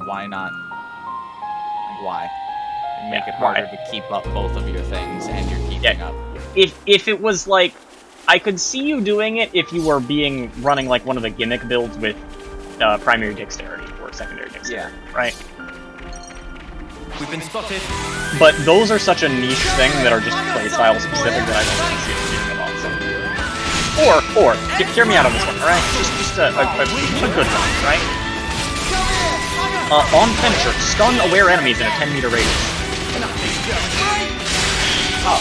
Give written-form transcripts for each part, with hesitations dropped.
why not? Like, why? Make it harder to keep up both of your things, and you're keeping up. If it was like, I could see you doing it if you were running like one of the gimmick builds with primary dexterity or secondary dexterity, right? We've been spotted. But those are such a niche thing that are just playstyle specific that I don't really see it being an option. Or hear me out on this one, alright? Just a good one, right? On finisher, stun aware enemies in a 10-meter radius. Oh.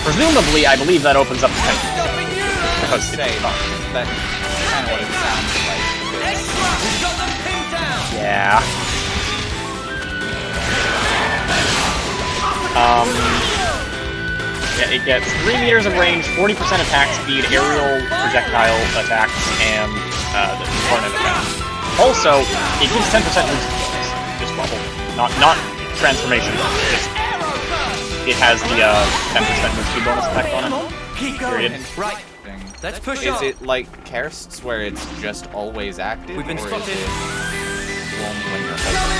Presumably, I believe that opens up to 10 feet. Because it's that's kind of what it sounds like. Yeah. Yeah, it gets 3 meters of range, 40% attack speed, aerial projectile attacks, and the component attack. Also, it gives 10% boost bonus this level. Not transformation, just it has the 10% boost bonus effect on it. Keep going. Right. Let's push on. Is it like Karst's where it's just always active? We've been or spotted. Is it when you're holding?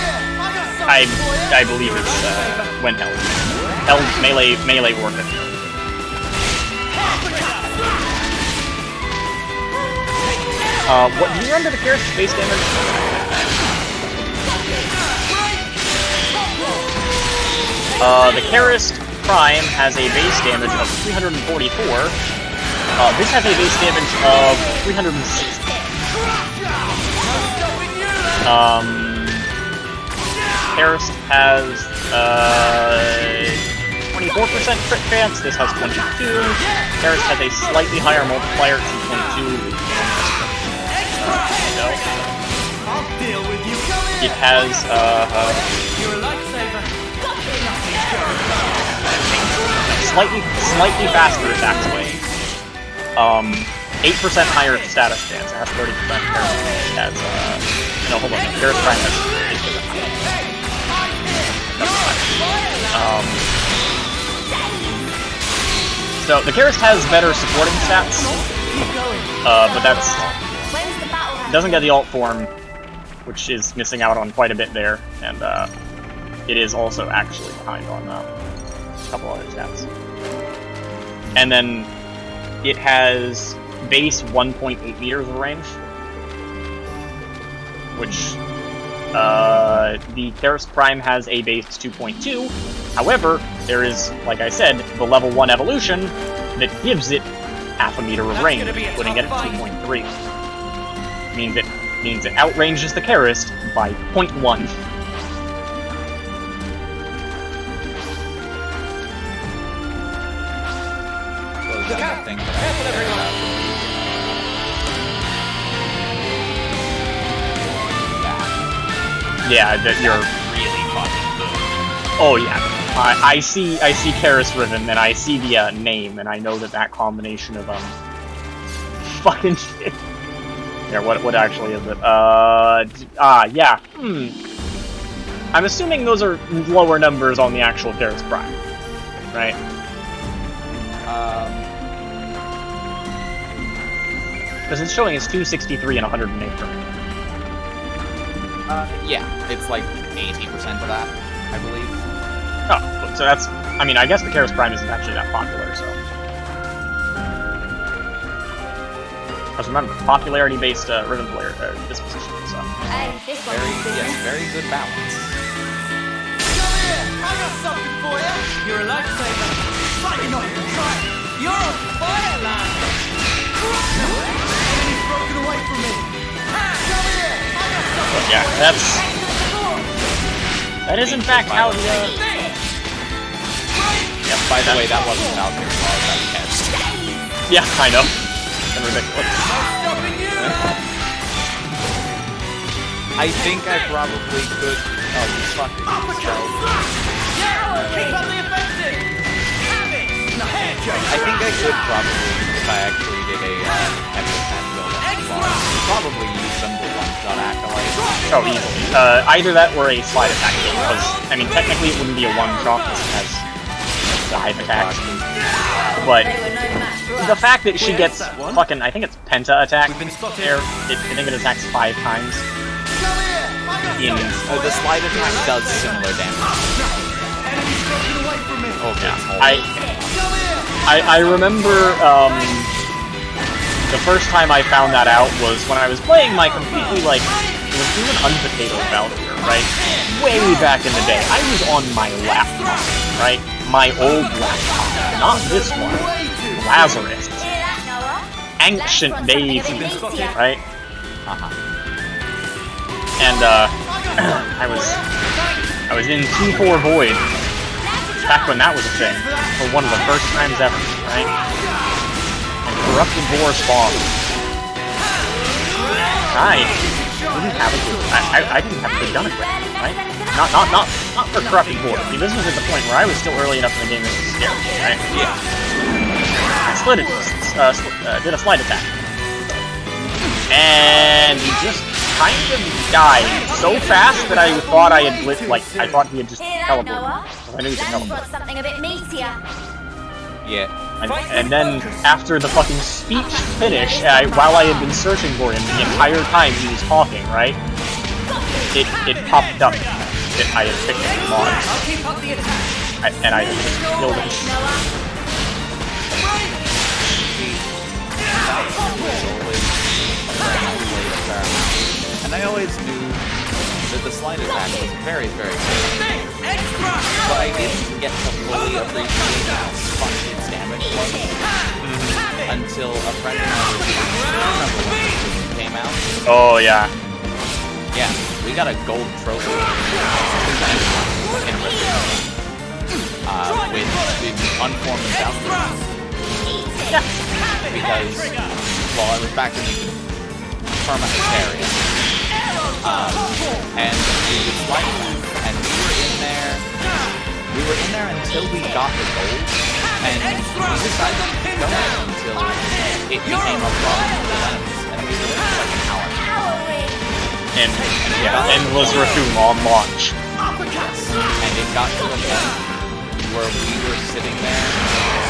I believe it's when held. Held melee or it. What do you remember the Karst's base damage? The Karst Prime has a base damage of 344. This has a base damage of 360. Karst has 24% crit chance. This has 22. Karst has a slightly higher multiplier, 2.2. It has slightly faster attack swing. 8% higher status chance. It has 30% Karst. It has no, hold on. Karst Prime has 8%. So the Karst has better supporting stats, but that's doesn't get the alt form, which is missing out on quite a bit there, and it is also actually behind on a couple other stats. And then it has base 1.8 meters of range, which the Karst Prime has a base 2.2. However, there is, like I said, the level 1 evolution that gives it half a meter of range, putting it at 2.3. Means it outranges the Karst by 0.1. Look out! Careful, everyone! Yeah, that you're really fucking good. Oh yeah, I see Karst Riven, and I see the name, and I know that combination of fucking shit. Yeah, what actually is it? Yeah. I'm assuming those are lower numbers on the actual Karst Prime, right? Because it's showing it's 263 and 108 per minute. Yeah, it's like 80% of that, I believe. Oh, so that's... I mean, I guess the Karst Prime isn't actually that popular, so... Because remember, popularity-based Riven player disposition, so... Hey, this one very good balance. Come here! I got something for you! You're a lifesaver! But you're not even trying! You're a fire line! Enemy's broken away from me! Come here! I got something! But yeah, that is in fact how the... Yeah, by the way, that wasn't Valkyrie, that was Karst. Yeah, I know. And ridiculous. I think I probably could... Oh, you fucking I think I could probably, if I actually did a epic match build probably use them to one-shot Acolyte. Oh, easily. Either that or a slide attack build, because, I mean, technically it wouldn't be a one-shot because it has dive attacks. But the fact that she gets Where's that one? fucking, I think it's penta attack We've been spotted. there. I think it attacks 5 times. Come here! I got In something. The slide attack does similar damage. Enemy's broken away from me. Okay. Come here! I remember the first time I found that out was when I was playing my completely like it was even unpotato Valkyrie, right? Way back in the day. I was on my laptop, right? My old laptop, not this one. Lazarus. Ancient days, right? And I was in T4 Void back when that was a thing for one of the first times ever, right? And Corrupted Boar spawned. I didn't have a good I didn't have a good gun equipment, right? Not for Corrupted Boar. I mean, this was at the point where I was still early enough in the game that it was scary, right? Yeah. I did a slide attack. And he just kind of died so fast that I thought I had I thought he had just teleported. I knew he could teleport. Something a bit meatier. Yeah. And then, after the fucking speech finish, while I had been searching for him the entire time he was talking, right? It popped up that I had picked up the mod. I'll keep up the attack. And I just killed him. And I always knew that the slide attack was very, very good. But I didn't get to fully appreciate how fucked its damage was until a friend of mine remember when it came out. Oh, yeah. Yeah, we got a gold trophy. With unformed and Valkyrie. Yeah. Because, well, I was back in the Perma-Hysteria. And we was fighting, and we were in there until we got the gold, and we decided to keep going until it became a problem for the enemies, and we were there for like an hour. And was Raccoon on launch. And it got to a point where we were sitting there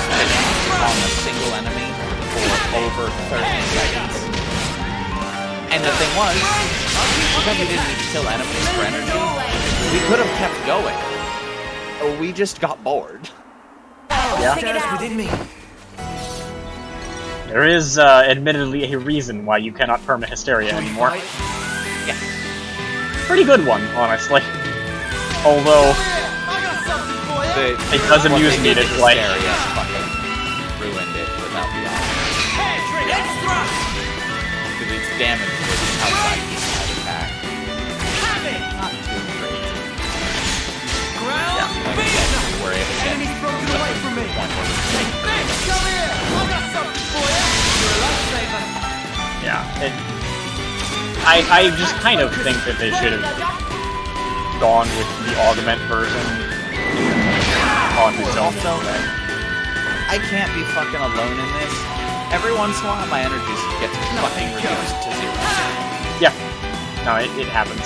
spinning on a single enemy for over 30 seconds. And the thing was, because we didn't need to kill enemies for energy, we could have kept going. We just got bored. Yeah. Within me. There is, admittedly, a reason why you cannot Perma-Hysteria anymore. Yeah. Pretty good one, honestly. Although, it does amuse me to play. Hysteria fucking ruined it without the option. Because its damage was outside the side attack. Not too great. Like I said, we were able to get Enemy's broken away from me. point where we Come here! I got something for you. You're a lifesaver. Yeah. I just kind of think that they should have gone with the augment version on its own. Also, I can't be fucking alone in this. Every once in a while, my energies get fucking reduced to 0. Yeah. No, it happens.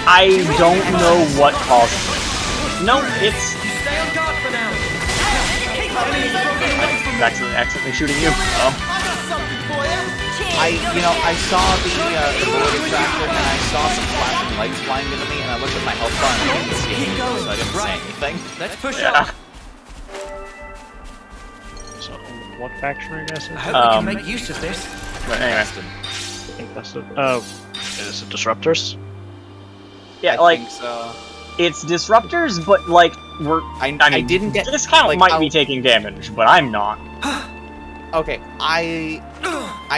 I don't know what causes it. No, it's... Stay on guard for now. accidentally shooting you. I got something for you. I saw the bullet extractor, and I saw some flashing lights flying into me, and I looked at my health bar, and I didn't see anything, so I didn't say anything. Let's push Yeah. on. So, what faction are you guys in? I hope we can make use of this. But anyway. I think that's the... Oh, is it Disruptors? Yeah, I like, think so. it's Disruptors, but, like, I didn't get... Discount like, might be taking damage, but I'm not. Okay, I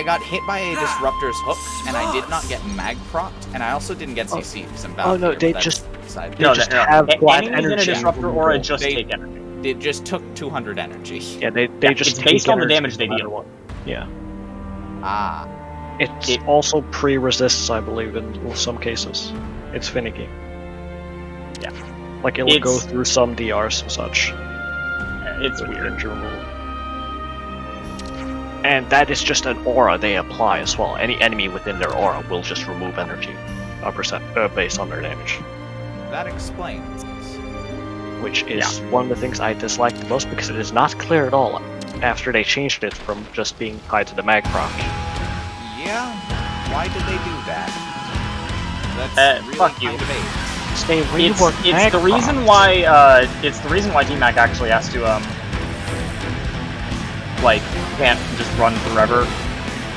got hit by a Disruptor's hook, and I did not get mag propped, and I also didn't get CC because I'm Oh, no, they but just- that's beside the They just have flat enemies in a energy Disruptor aura removal. just They- take energy. It just took 200 energy. Yeah, they just it's take based on the energy damage they no matter deal. what. Yeah. Ah. It also pre-resists, I believe, in some cases. It's finicky. Yeah. Like, it will go It's- through some DRs and such. It's with weird. energy removal. And that is just an aura they apply as well. Any enemy within their aura will just remove energy based on their damage. That explains. Which is one of the things I dislike the most because it is not clear at all after they changed it from just being tied to the mag proc. Yeah. Why did they do that? That's really fuck you. kind of vague. They It's reworked mag the reason procs. why it's the reason why DMAC actually has to like can't just run forever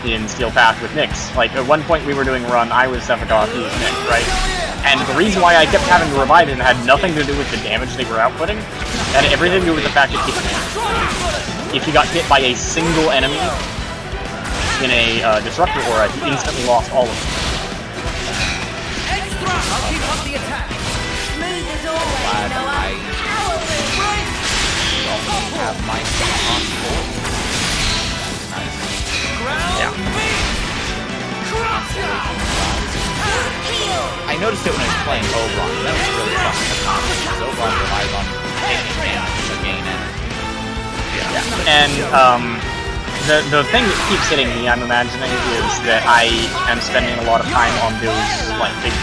in Steel Path with Nyx. Like at one point we were doing run, I was Zephygoth, he was Nyx, right? And the reason why I kept having to revive him had nothing to do with the damage they were outputting, and everything to do with the fact that if he got hit by a single enemy in a Disruptor Aura, he instantly lost all of them. Extra! I'll keep up the attack. Smooth as always, Glad Noah. I don't have my on full. Nice. Ground beat. Crusher. I noticed it when I was playing Oberon, and that was really fucking annoying, because Oberon relies on taking damage to gain energy. And the thing that keeps hitting me, I'm imagining, is that I am spending a lot of time on those like big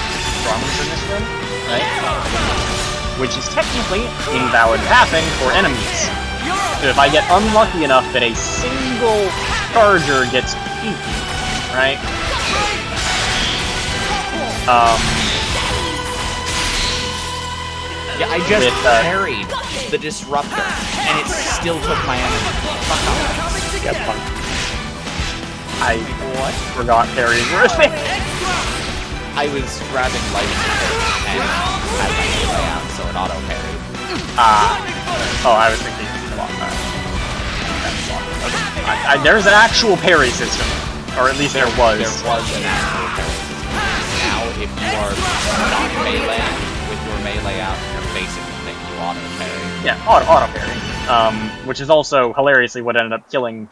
drums in this room, right? Which is technically invalid pathing for enemies. So if I get unlucky enough that a single charger gets peaky, right? Yeah, I just With, parried the Disruptor, and it still took my energy. Fuck off. Get fun. I forgot parries were a thing. I was grabbing life and had my melee out, so it auto parried. Oh, I was thinking about that. There's an actual parry system, or at least there was. There was an actual parry system. Now, if you are not melee with your melee out, you're basically thinking you auto parry. Yeah, auto parry. Which is also hilariously what ended up killing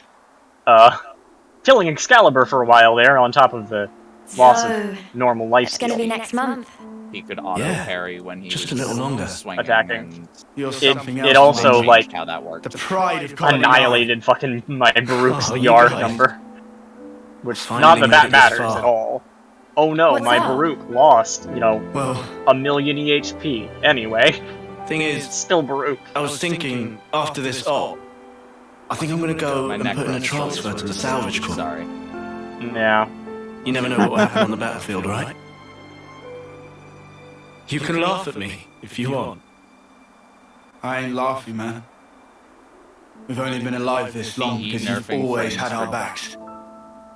Excalibur for a while there, on top of the loss of normal life It's gonna be next month. He could auto parry when he just was a little longer. swinging. Attacking. And You're It, something else. it also, changed like, how that worked. the pride of Colony annihilated fucking my Baruch's Oh, you yard guys. number. Which, Finally not that made that it this matters far. at all. Oh no, What's my up? Baruch lost, you know, 9. Well, 1,000,000 EHP. Anyway, thing it's is, still Baruch. I was thinking after this ult, I think I'm gonna go My and neck put in a was transfer to the salvage corps. Sorry. Yeah. You never know what will happen on the battlefield, right? You can laugh at me if you want. I ain't laughing, man. We've only been alive this long because you've nerfing always frames had our from- backs.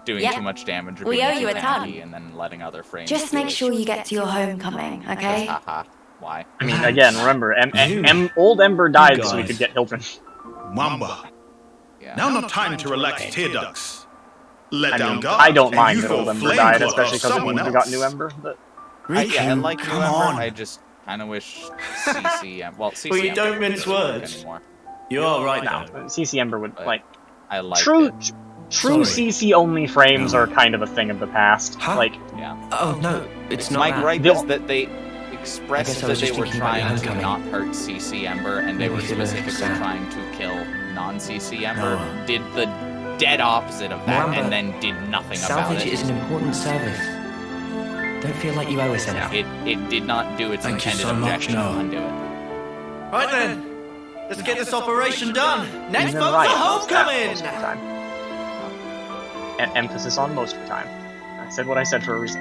Doing Yeah. too much damage or We being owe you too a ton. tanky and then letting other frames Just do make it. sure you get to your homecoming, okay? Haha. Why? I mean, again, remember, You- old Ember died so we guys. could get Hildren. Mwamba. Yeah. Now not time to relax tear ducts. Let I down mean, guard, I don't and mind you that throw old Ember flame died, cloth especially at because it someone means we got else. new Ember, but... Yeah, I like come New Ember. on. I just kind of wish CCM. Well, CCM. Well, you don't doesn't mince work words. anymore. You are right, No, though. CC Ember would, But like... I like True it. True Sorry. CC-only frames No. are kind of a thing of the past. Huh? Like, Yeah. Oh no, it's not My that. gripe The- is that they expressed guess I that was they just were thinking about your trying to homecoming. not hurt CC Ember, and they Maybe were if you left specifically Sam. trying to kill non-CC Ember. No. Did the dead opposite of that, Mwamba, and then did nothing about Salvage it. is an important service. Don't feel like you owe us anything. It did not do its Thank you intended so much, objective. Noah. Undo it. Right then. Let's get this operation done. Next even month right for most homecoming. of the time. And emphasis on most of the time. I said what I said for a reason.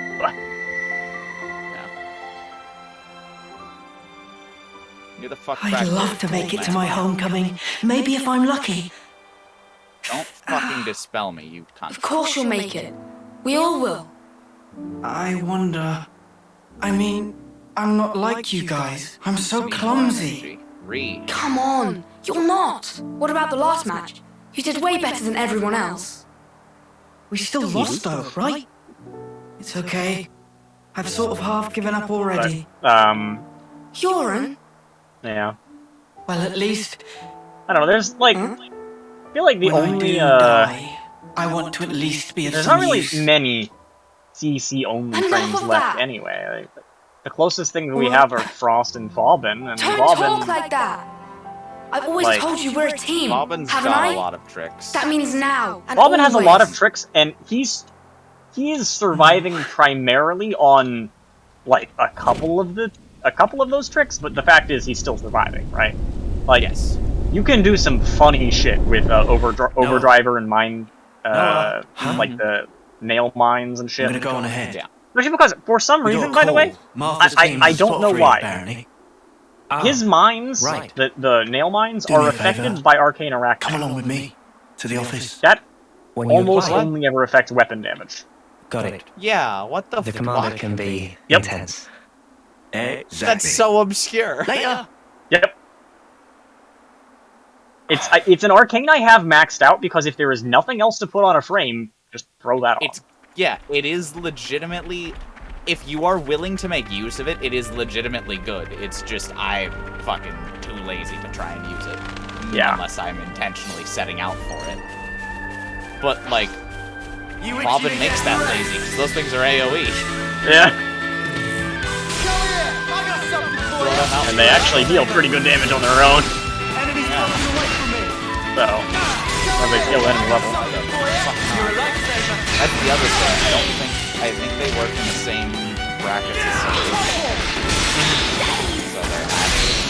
Get the fuck I'd back love to make it to my homecoming. Maybe if I'm lucky. Don't fucking dispel me, you cunt. Of course you'll make it. We all will. I wonder. I mean, I'm not like you guys. I'm so clumsy. Read. Come on. You're not. What about the last match? You did way better than everyone else. We still lost though, right? It's okay. I've sort of half given up already. Yoran? Yeah. Well, at least I don't know, there's, like... Huh? I feel like the when I only, do die, I want to at least be of there's some not really use. many CC-only Enough frames of left that. anyway. Like, the closest thing we Well, have are Frost and Bobbin, and Don't Bobbin... talk like that. I've always Like- told you we're a team. Bobbin's haven't got I? a lot of tricks. That means now. And Bobbin has a lot of always. tricks, and he is surviving primarily on like a couple of those tricks. But the fact is, he's still surviving, right? Like, Yes. you can do some funny shit with Overdriver and Mine, like the nail mines and shit. I'm gonna go on ahead. Yeah. Especially because, for some reason, by the way, I don't know why. His mines, right. the nail mines, Do me are a favor. affected by Arcane Arachnite. Come along with me to the office. That When you almost apply, only ever affects weapon damage. got it. Yeah, what the The fuck? commander can be Yep. intense. Exactly. That's so obscure. Later. Yep. It's an arcane I have maxed out because if there is nothing else to put on a frame, just throw that on. Yeah, it is legitimately, if you are willing to make use of it, it is legitimately good. It's just I'm fucking too lazy to try and use it. Yeah. Unless I'm intentionally setting out for it. But, like, Robin makes that lazy, because those things are AoE. Yeah. I got something for Throw them out. And they actually deal pretty good damage on their own. Enemies coming away from me. So, as they scale enemy level. You're a lifesaver. That's the other thing. I think they work in the same brackets as Serration. So they're actually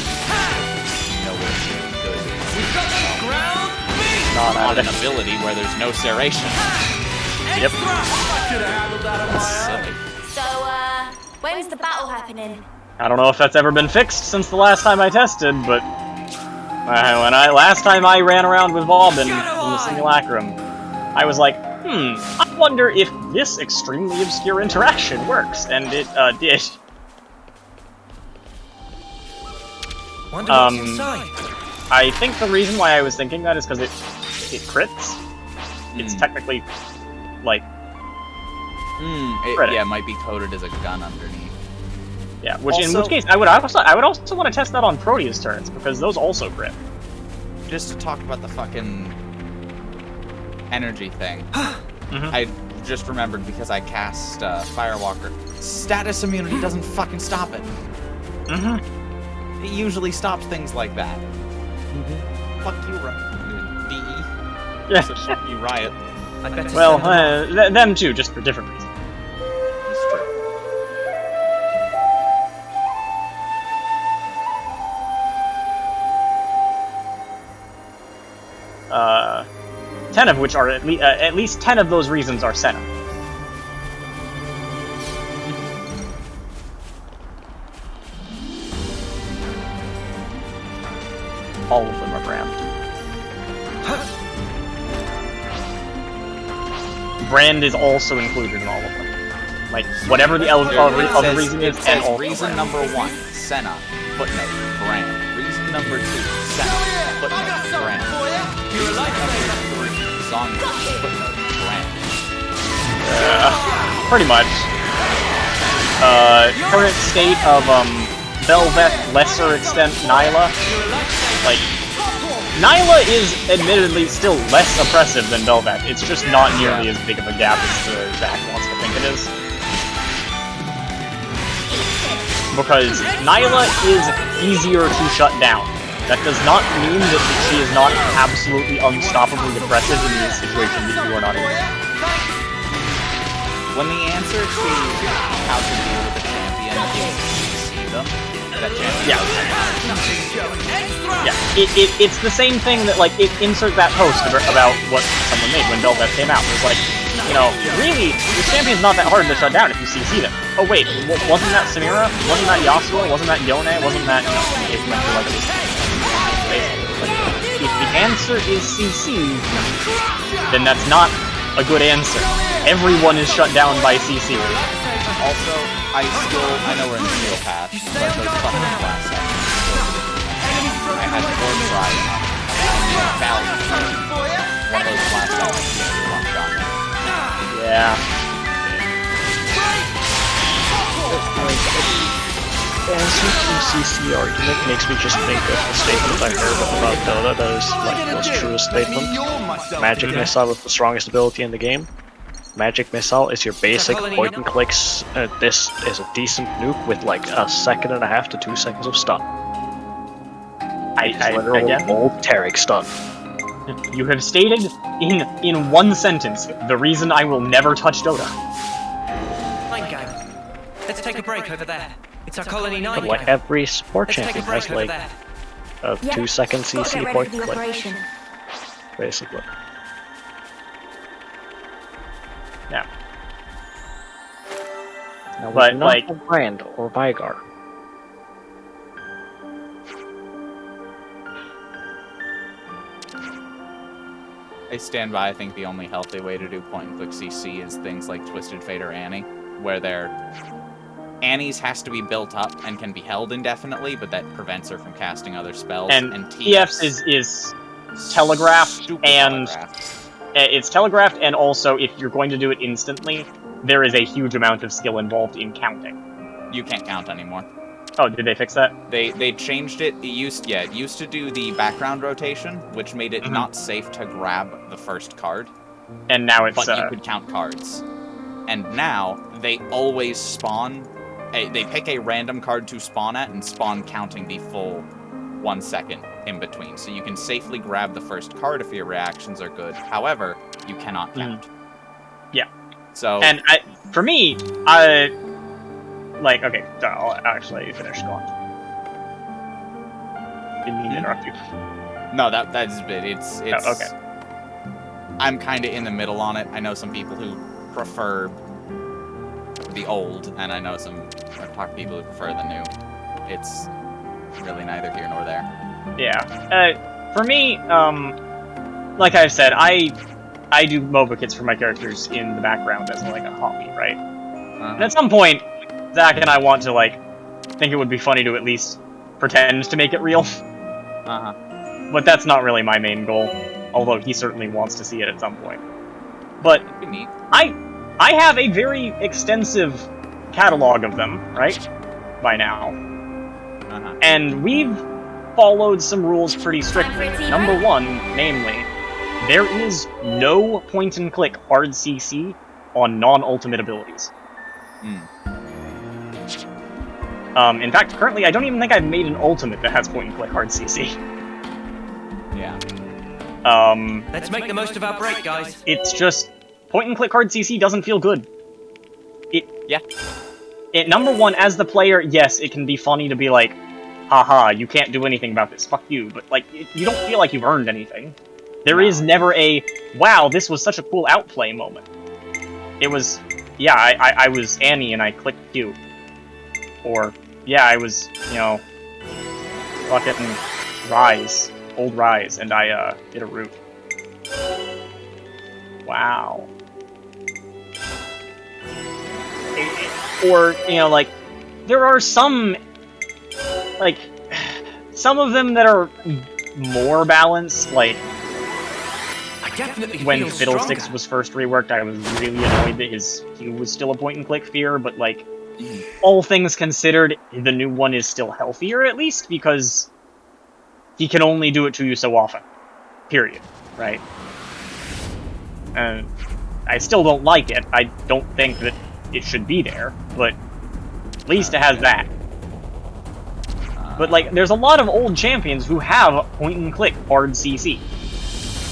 nowhere near good. We've got the ground beat. On an ability where there's no Serration. Yep. I could have handled that on That's my own. silly. So, when's the battle happening? I don't know if that's ever been fixed since the last time I tested, but last time I ran around with Vauban in the simulacrum, I was like, I wonder if this extremely obscure interaction works, and it did. Wonder what's inside. I think the reason why I was thinking that is because it crits. It's technically like credit. Yeah, it might be coded as a gun underneath. Yeah, in which Also- case I would also want to test that on Proteus turrets because those also crit. Just to talk about the fucking energy thing. Mhm. I just remembered because I cast Firewalker. Status immunity doesn't fucking stop it. It usually stops things like that. Fuck you, DE. Yeah. So fuck you, Riot. I better Well, send them them too, just for different reasons. It's true. Uh, 10 of which are at least 10 of those reasons are Senna. All of them are Brand. Brand is also included in all of them. Like, whatever the other reason is, and all reason number 1, Senna, footnote, Brand. Reason number 2, Senna, footnote, Brand. You're a lifesaver. Number 3, Zonga, footnote, Brand. pretty much. Current state of, Bel'Veth, lesser extent Nyla. Like, Nyla is admittedly still less oppressive than Bel'Veth. It's just not nearly as big of a gap as Zach wants to think it is. Because Nyla is easier to shut down. That does not mean that she is not absolutely unstoppably oppressive in the situation that you are not in. When the answer to how to deal with a champion is to see them, that champion Yeah. Yeah, it's the same thing that, like, insert that post about what someone made when Bel'Veth came out. It was like, you know, really, the champion's not that hard to shut down if you CC them. Oh wait, wasn't that Samira? Wasn't that Yasuo? Wasn't that Yone? Wasn't that, you know, if the answer is CC, then that's not a good answer. Everyone is shut down by CC. Also, I know we're in the Steel Path, but those fucking class sections I had 4 tries. About one of those class sections being one shot. Yeah. The answer to CC argument makes me just think of the statement I heard about Dota that is like the most truest statement. Magic Missile is the strongest ability in the game. Magic Missile is your basic point and clicks. This is a decent nuke with like a 1.5 to 2 seconds of stun. Again, old Taric stun. you have stated in one sentence the reason I will never touch Dota. Fine game. Let's take a break over there. It's our Colony 9 But like game. every support Let's take a champion break has over like there. a Yep. 2-second Gotta CC get ready point for the click, operation. basically. Yeah. Now, But, we do not like- have Brand or Vygar. I stand by. I think the only healthy way to do point-and-click CC is things like Twisted Fate or Annie, where Annie's has to be built up and can be held indefinitely, but that prevents her from casting other spells. And TF's is telegraphed, super and telegraphed. it's telegraphed, and also if you're going to do it instantly, there is a huge amount of skill involved in counting. You can't count anymore. Oh, did they fix that? They changed it. It used to do the background rotation, which made it not safe to grab the first card. And now it's But you could count cards. And now they always spawn. They pick a random card to spawn at and spawn counting the full 1 second in between. So you can safely grab the first card if your reactions are good. However, you cannot count. Yeah. So And for me, okay, I'll actually finish going. Didn't mean to interrupt you. no, that's it. It's Oh, okay. I'm kind of in the middle on it. I know some people who prefer the old, and I know I've talked to people who prefer the new. It's really neither here nor there. Yeah. For me, like I said, I do MOBA kits for my characters in the background as like a hobby, right? And at some point, Zach and I want to think it would be funny to at least pretend to make it real. But that's not really my main goal, although he certainly wants to see it at some point. But It'd be neat. I have a very extensive catalog of them, right? By now. And we've followed some rules pretty strictly. Number one, namely, there is no point-and-click hard CC on non-ultimate abilities. In fact, currently, I don't even think I've made an ultimate that has point-and-click hard CC. Yeah. Let's make the most of our break, guys. It's just, point-and-click hard CC doesn't feel good. Number one, as the player, yes, it can be funny to be like, haha, you can't do anything about this, fuck you, but you don't feel like you've earned anything. There is never a, wow, this was such a cool outplay moment. It was, yeah, I was Annie and I clicked Q. Or, yeah, I was, fucking Rise, old Rise, and I, did a root. Wow. Or, there are some of them that are more balanced, I definitely when feel Fiddlesticks stronger. was first reworked, I was really annoyed that his Q was still a point-and-click fear, but, all things considered, the new one is still healthier, at least, because he can only do it to you so often. Period. Right? And I still don't like it. I don't think that it should be there, but at least it has that. But, there's a lot of old champions who have point-and-click hard CC.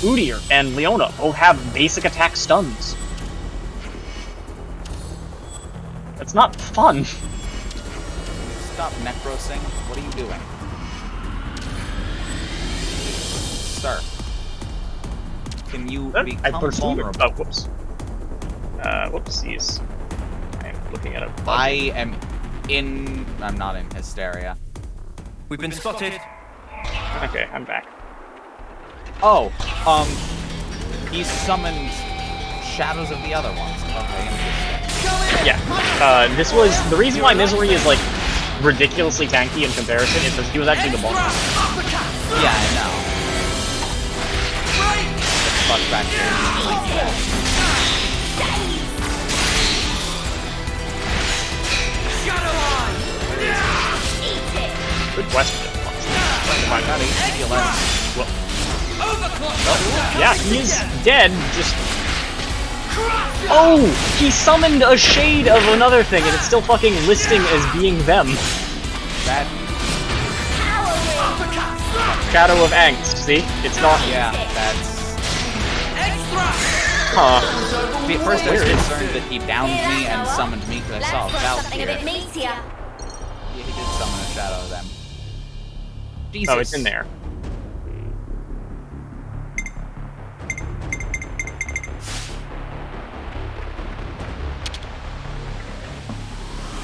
Udyr and Leona both have basic attack stuns. That's not fun. Stop necrosing. What are you doing? Sir. Can you become I perceive it. vulnerable? Oh, whoops. Whoopsies. I'm looking at a bug. I'm not in Hysteria. We've been spotted. Okay, I'm back. Oh, he summoned shadows of the other ones. Okay, interesting. Yeah. This was the reason why Misery is ridiculously tanky in comparison is because he was actually the boss. Yeah, I know. Fuck back here. Good question. Oh my god, he's Well, yeah, he's dead. Just. Oh, he summoned a shade of another thing, and it's still fucking listing as being them. That. Shadow of Angst. See, it's not. Yeah, that's. Huh. At first I was concerned that he downed me and summoned me because I saw Let's Val something a here. bit meatier. Yeah, he did summon a shadow of them. Jesus. Oh, it's in there.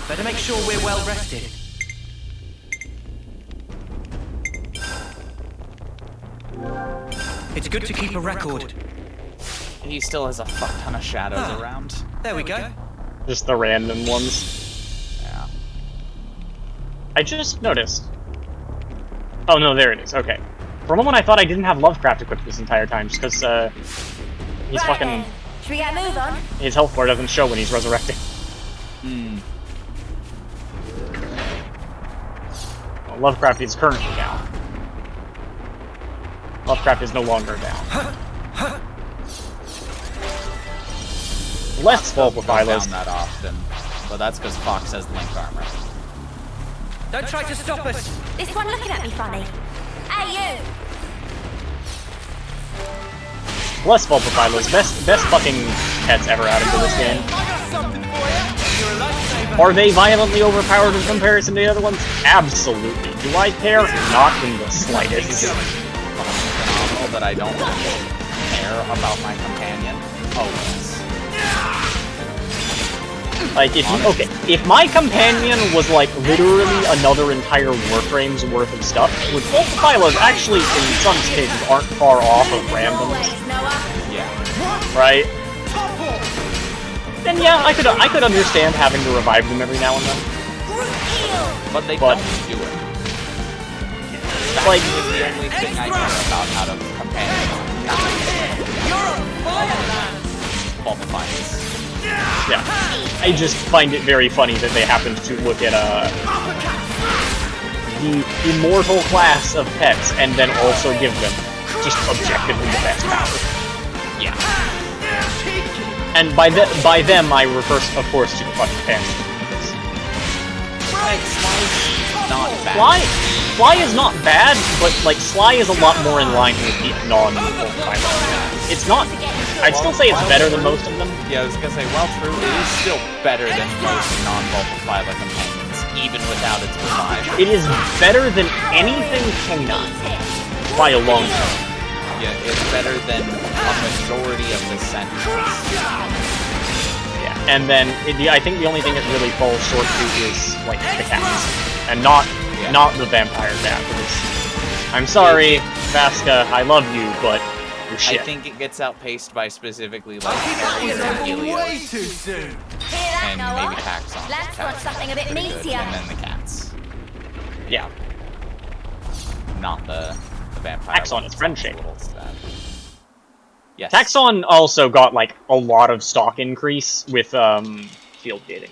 Better make sure we're well rested. It's good to keep a record. He still has a fuck ton of shadows Ah. around. There we go. Just the random ones. Yeah. I just noticed. Oh no, there it is. Okay. For a moment, I thought I didn't have Lovecraft equipped this entire time, just because he's Right fucking. then. Should we get a move on? His health bar doesn't show when he's resurrected. Hmm. Well, Lovecraft is currently down. Lovecraft is no longer down. Less Doesn't go Vulpaphilos. down that often, but that's because Fox has link armor. Don't try to stop us. This one looking at me funny. Hey, you! Less Vulpaphilos. Best fucking pets ever added to this game. I got something for you. You're a lifesaver. Are they violently overpowered in comparison to the other ones? Absolutely. Do I care? Not in the slightest. Phenomenal that I don't care about my companion. Oh, yes. Like, if my companion was, like, literally another entire Warframe's worth of stuff, with Vulpaphilos actually, in some cases, aren't far off of randoms, Always, Noah. Yeah. right? Then yeah, I could understand having to revive them every now and then. But they But- don't do it. That Like- is the only thing I care about out of companions. Vulpaphiles. Yeah. I just find it very funny that they happened to look at the immortal class of pets and then also give them just objectively the best power. Yeah. And by them I refer, of course, to the fucking fans. Sly's not bad. Sly is not bad, but like Sly is a lot more in line with the non-Vulpaphilos. It's not. I'd still say it's better than most of them. Yeah, I was gonna say, well, true, it is still better than most non-Vulpaphyla companions, even without its revive. It is better than anything canine by a long shot. Yeah, it's better than a majority of the sentries. Yeah, and then I think the only thing it really falls short to is like the cats, and not the vampire cat. Because I'm sorry, Vasca, I love you, but you're shit. I think it gets outpaced by specifically like Harrier and Way Helios, too soon. Hear that, and Noah? maybe Taxon. Let's want something a bit Pretty good. meatier. And then the cats, Yeah, not the vampire. Taxon is friend-shaped. Little stab. Yes. Taxon also got like a lot of stock increase with field gating.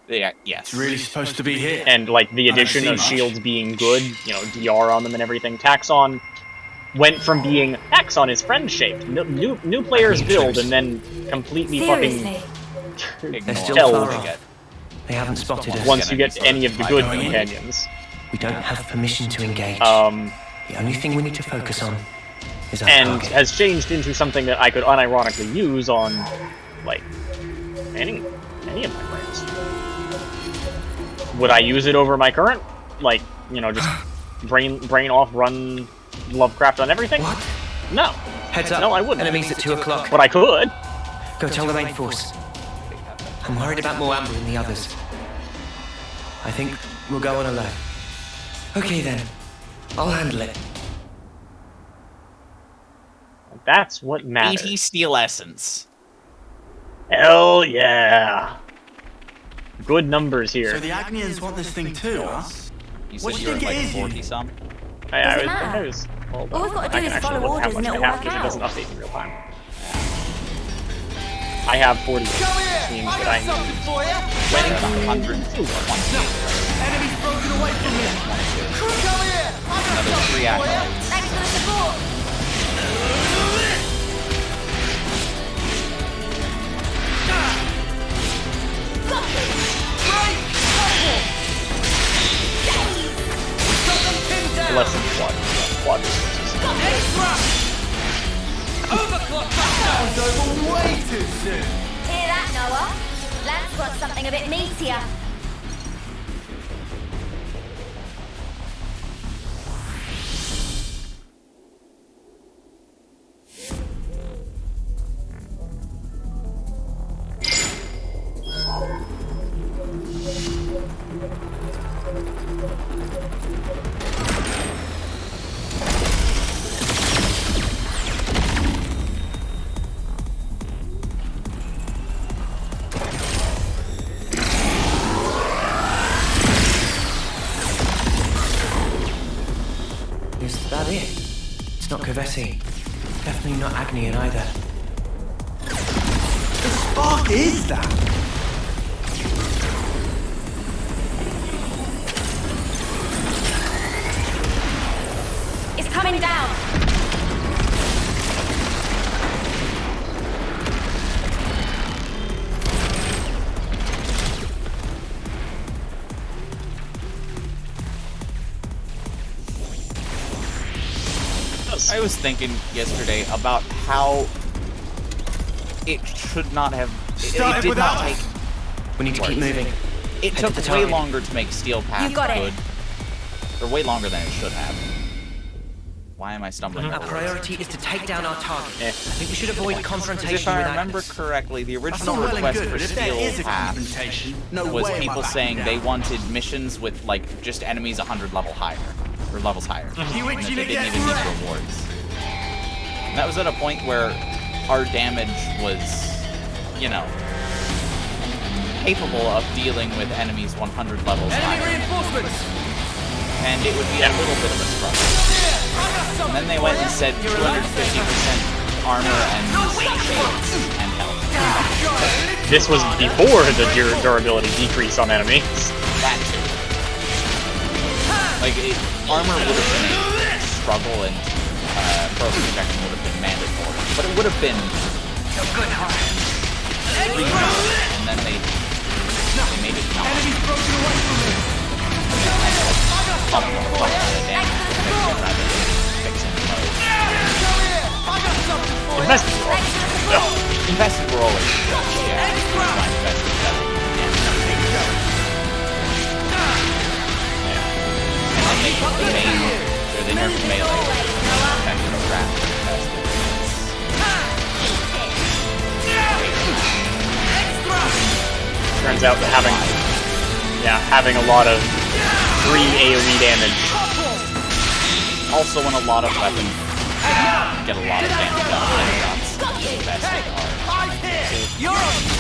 Yeah. Yes. It's really supposed to be here. And like the I don't addition see of much. shields being good, you know, DR on them and everything. Taxon went from being Taxon is friend shaped. New players build and then completely Seriously. fucking Ignore still tell far what off. they get. They haven't spotted us. once you get to any of the good I know. companions. We don't have permission to engage. The only thing we need to focus on is our and target. has changed into something that I could unironically use on like any of my players. Would I use it over my current? Like, you know, just brain off, run Lovecraft on everything? What? No. Heads up. No, I wouldn't. Enemies at 2 o'clock. But I could. Go tell the main force. I'm worried about Moamba and the others. I think we'll go on alone. Okay then. I'll handle it. That's what matters. 80 steel essence. Hell yeah. Good numbers here. So the Agnians want this thing too, huh? You What said do you you were at think it like is, you? 40 some. I Doesn't think matter. I was. Hold All on. we've got to I do can is follow actually look how orders much and I it'll have work because it doesn't out. update in real time. I have 40, which Come here. means I that got I need something for you. We're at 128. Enemy's broken away from here. Come here. I got Another 3 something for you. acolytes. Thanks for the support. less than quad distances. That was over way too soon. Hear that, Noah? Lance wants something a bit meatier. It's not Kavesi. Definitely not Agnian either. The spark is that? It's coming down. I was thinking yesterday about how it should not have. It did not take. We need to keep moving. It Head took to the way target. longer to make Steel Path You got it. good. Or way longer than it should have. Why am I stumbling Our over words? priority is to take down our target. Eh. I think we should avoid confrontation If I with remember Agnes. correctly, the That's original all well and request good, for but if there is Steel a Path confrontation, no was way am I people backing saying down. they wanted missions with like just enemies 100 levels higher. And that they didn't even need rewards. And that was at a point where our damage was, you know, capable of dealing with enemies 100 levels Enemy higher. reinforcements! And it would be a little bit of a struggle. And then they went and said 250% armor and shields and health. This was before the durability decrease on enemies. That too. Like, armor would have been a struggle and frozen protection would have been mandatory. But it would have been reasonable. And then they made it not. Enemy's broken away from me! Pump out of damage rather than fixing the mode. Invested. Invested were always good. Yeah, my invested better. And then they put the main, or they nerfed melee, kind of wrap invested. Turns out that having a lot of free AoE damage. Also, when a lot of weapons get a lot of damage on headshots, invested are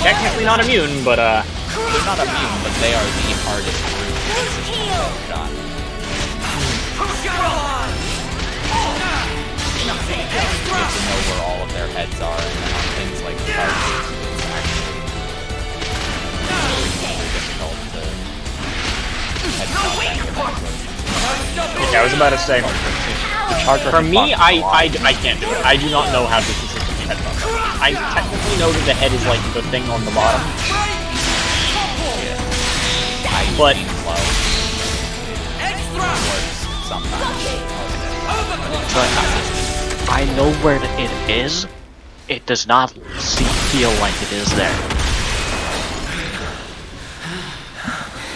Technically not immune, but they're not immune, but they are the hardest route to headshot. You have to know where all of their heads are, and then on things like charges, it's actually really difficult to headshot them. yeah, I was about to say. For me, I can't do it. I do not know how to consistently headshot them. I technically know that the head is like the thing on the bottom, but I know where it is. It does not feel like it is there.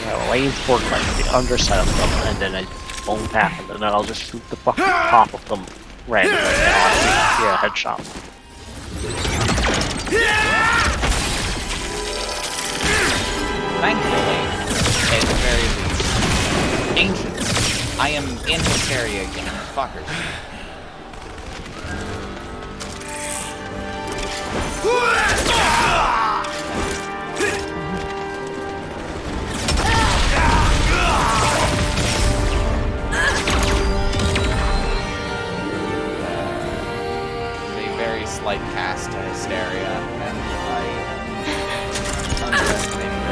I'll aim for like the underside of them, and then it won't happen, and then I'll just shoot the fucking top of them randomly. Yeah, headshot. Thankfully, at the very least, ancients. I am in Hysteria again, fuckers. A very slight cast to Hysteria, and I underestimated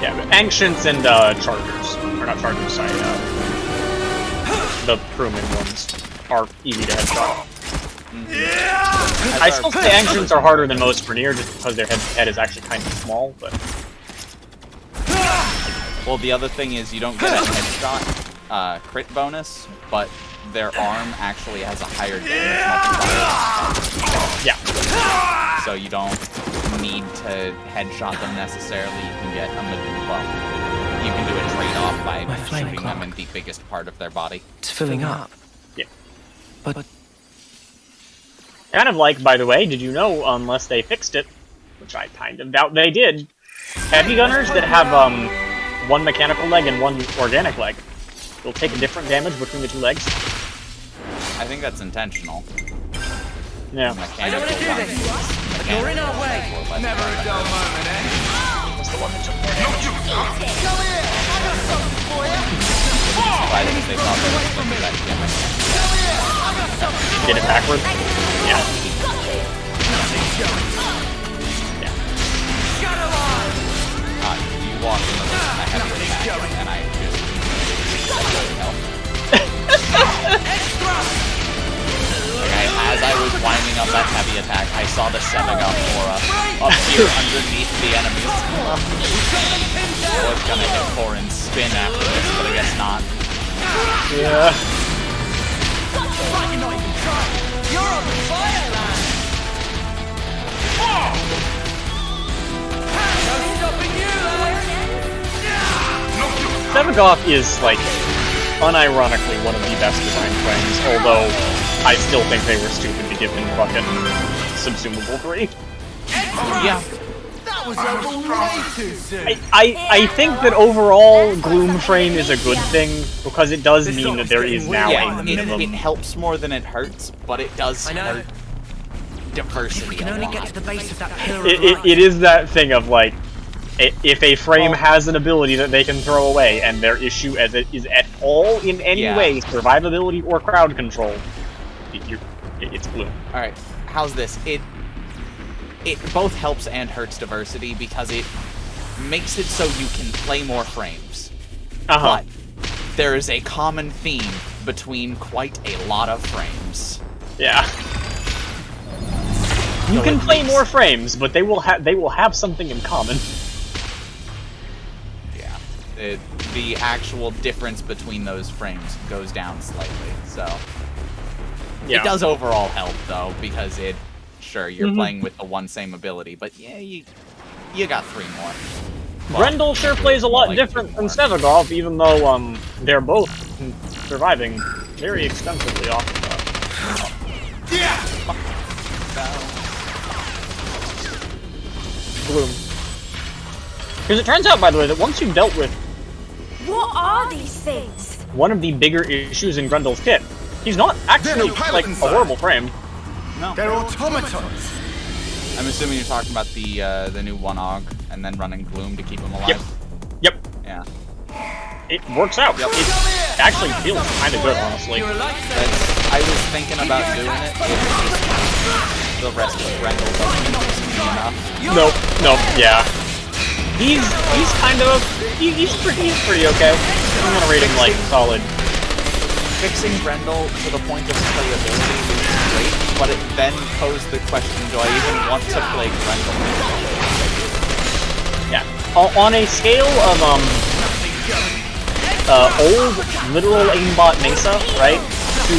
yeah, but Ancients and Chargers, or not Chargers, sorry, the crewman ones are easy to headshot. I still say Ancients are harder than most Vernier just because their head is actually kind of small, but... Well, the other thing is you don't get a headshot crit bonus, but their arm actually has a higher damage multiplier. Yeah. So you don't need to headshot them necessarily. You can get you can do a trade-off by shooting them in the biggest part of their body. It's filling up. Yeah. But kind of like, by the way, did you know, unless they fixed it, which I kind of doubt they did, heavy gunners that have one mechanical leg and one organic leg will take a different damage between the two legs. I think that's intentional. Yeah. Mechanical ones You're in our way. Never a dull moment, eh? That's the one that took Come here. I got something for you. I think they thought they were going to that gimmick. Come here. I got something for Get it backwards? Yeah. You walked in the room, I had your attack, and I just... As I was winding up that heavy attack, I saw the Senegal Aura appear underneath the enemies. I was gonna hit 4 and spin after this, but I guess not. Yeah. You're not even trying. You're on the fire line. No stopping you, lad. Sevagoth is, like, unironically one of the best designed frames, although I still think they were stupid to give him fucking Subsumable 3. Yeah. That was over way too soon. I think that overall Gloom frame is a good thing, because it does mean that there is now Yeah, a minimum. it helps more than it hurts, but it does hurt diversity. We can only get to the base of that pillar. It is that thing of, like, if a frame has an ability that they can throw away, and their issue as it is at all in any way survivability or crowd control, it's Gloom. Alright, how's this? It both helps and hurts diversity because it makes it so you can play more frames. But there is a common theme between quite a lot of frames. Yeah. You can play more frames, but they will have something in common. Yeah. The actual difference between those frames goes down slightly, so... Yeah. It does overall help, though, because sure, you're playing with the one same ability, but yeah, you got 3 more. Grendel sure plays a lot different than Sevagoth, even though, they're both surviving very extensively off of Gloom. Because it turns out, by the way, that once you've dealt with What are these things? one of the bigger issues in Grendel's kit, he's not actually, like, a horrible frame. No. They're automatons. I'm assuming you're talking about the new One-Og, and then running Gloom to keep him alive? Yep. Yeah. It works out. It actually feels kind of good, honestly. I was thinking about doing it if the rest of Grendel doesn't interest me enough. Nope, yeah. He's kind of he's pretty okay. I'm gonna rate him like solid. Fixing Grendel to the point of playability is great, but it then posed the question, do I even want to play Grendel? Yeah. On a scale of old literal aimbot Mesa, right, to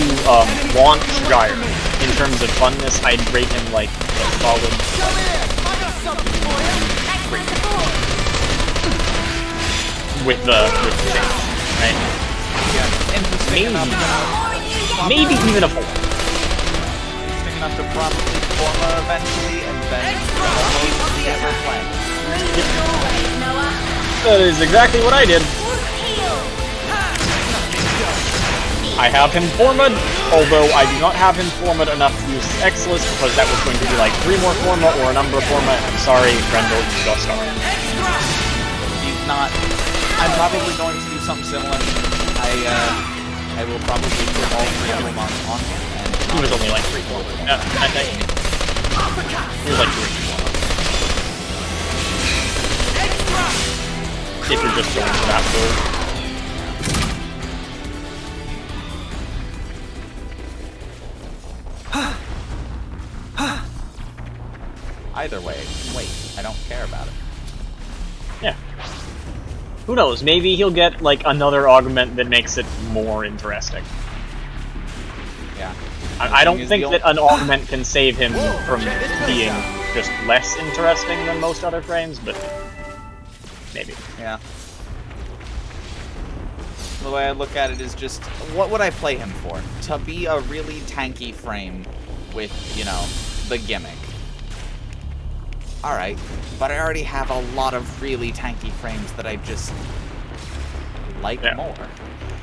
launch Gyre, in terms of funness, I'd rate him like a solid. With the change, right? Yeah, maybe even a 4. Interesting enough to probably Forma eventually, and then never play. That is exactly what I did. I have him Forma'd, although I do not have him Forma'd enough to use X-List, because that was going to be like 3 more Forma or a number of Forma, and I'm sorry, Grendel, you got started. He's not... I'm probably going to do something similar. I will probably put all 3 of them on him, and... He was only like 3 Forma. I think. He was like 3 Forma. If you're just going for that build. Either way, wait, I don't care about it. Yeah. Who knows, maybe he'll get, like, another augment that makes it more interesting. Yeah. I don't think that an augment can save him from being just less interesting than most other frames, but maybe. Yeah. The way I look at it is just, what would I play him for? To be a really tanky frame with, you know, the gimmick. Alright, but I already have a lot of really tanky frames that I just like more.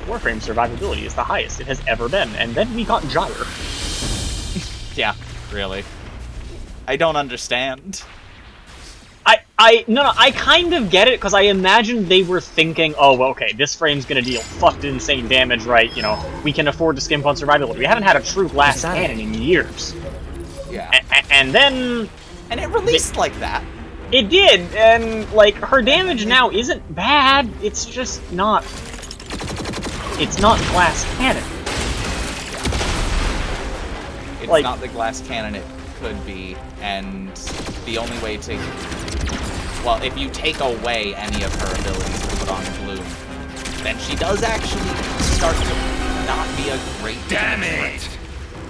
Warframe survivability is the highest it has ever been, and then we got Gyre. Yeah, really. I don't understand. No, I kind of get it, because I imagine they were thinking, oh, well, okay, this frame's gonna deal fucked insane damage, right? You know, we can afford to skimp on survivability. We haven't had a true glass cannon in years. Yeah. And then... And it released like that. It did, and, like, her damage now isn't bad, it's just not... It's not glass cannon. It's like, not the glass cannon it could be, and the only way to... Well, if you take away any of her abilities to put on Bloom, then she does actually start to not be a great Damn it!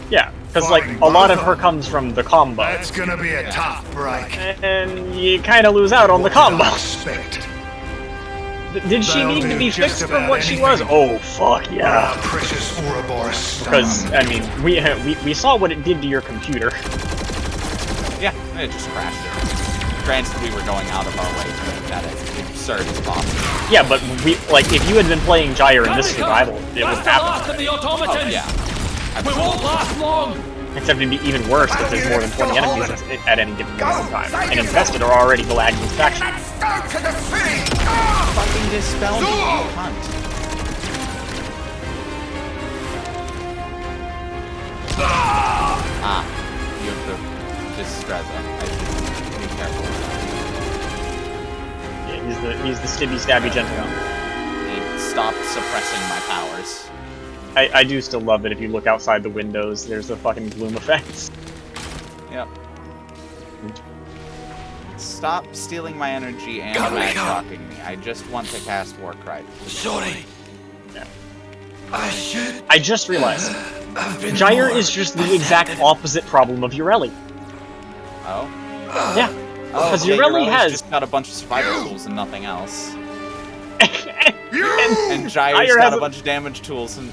Yeah, because, like, a lot of her comes from the combo. That's gonna be a tough break. And you kind of lose out on the combo. Expect. Did she They'll need to do be just fixed from about what she anything. was? Oh, fuck, yeah. Our precious Ouroboros Because, stone. I mean, we saw what it did to your computer. Yeah, it just crashed it. Granted, we were going out of our way to make that as absurd as possible. Yeah, but we, like, if you had been playing Gyre in this survival, it would happen. Of the automatons. Oh, yeah. We won't last long. Except it'd be even worse because there's more than 20 enemies at any given moment in time. And infested are already Galactus faction. Fucking dispel me, you cunt. Ah, you have the Distreza. I should be careful with that. Yeah, he's the stibby stabby gentleman. He stopped suppressing my powers. I do still love it if you look outside the windows, there's the fucking gloom effects. Yep. Stop stealing my energy and mag-shocking me. I just want to cast Warcry. Sorry. Yeah. I just realized. Gyre is just the exact opposite problem of Ureli. Oh? Yeah. Oh, Because okay, Ureli Ureli's has... just got a bunch of survival tools and nothing else. and And Gyre's got a bunch of damage tools and...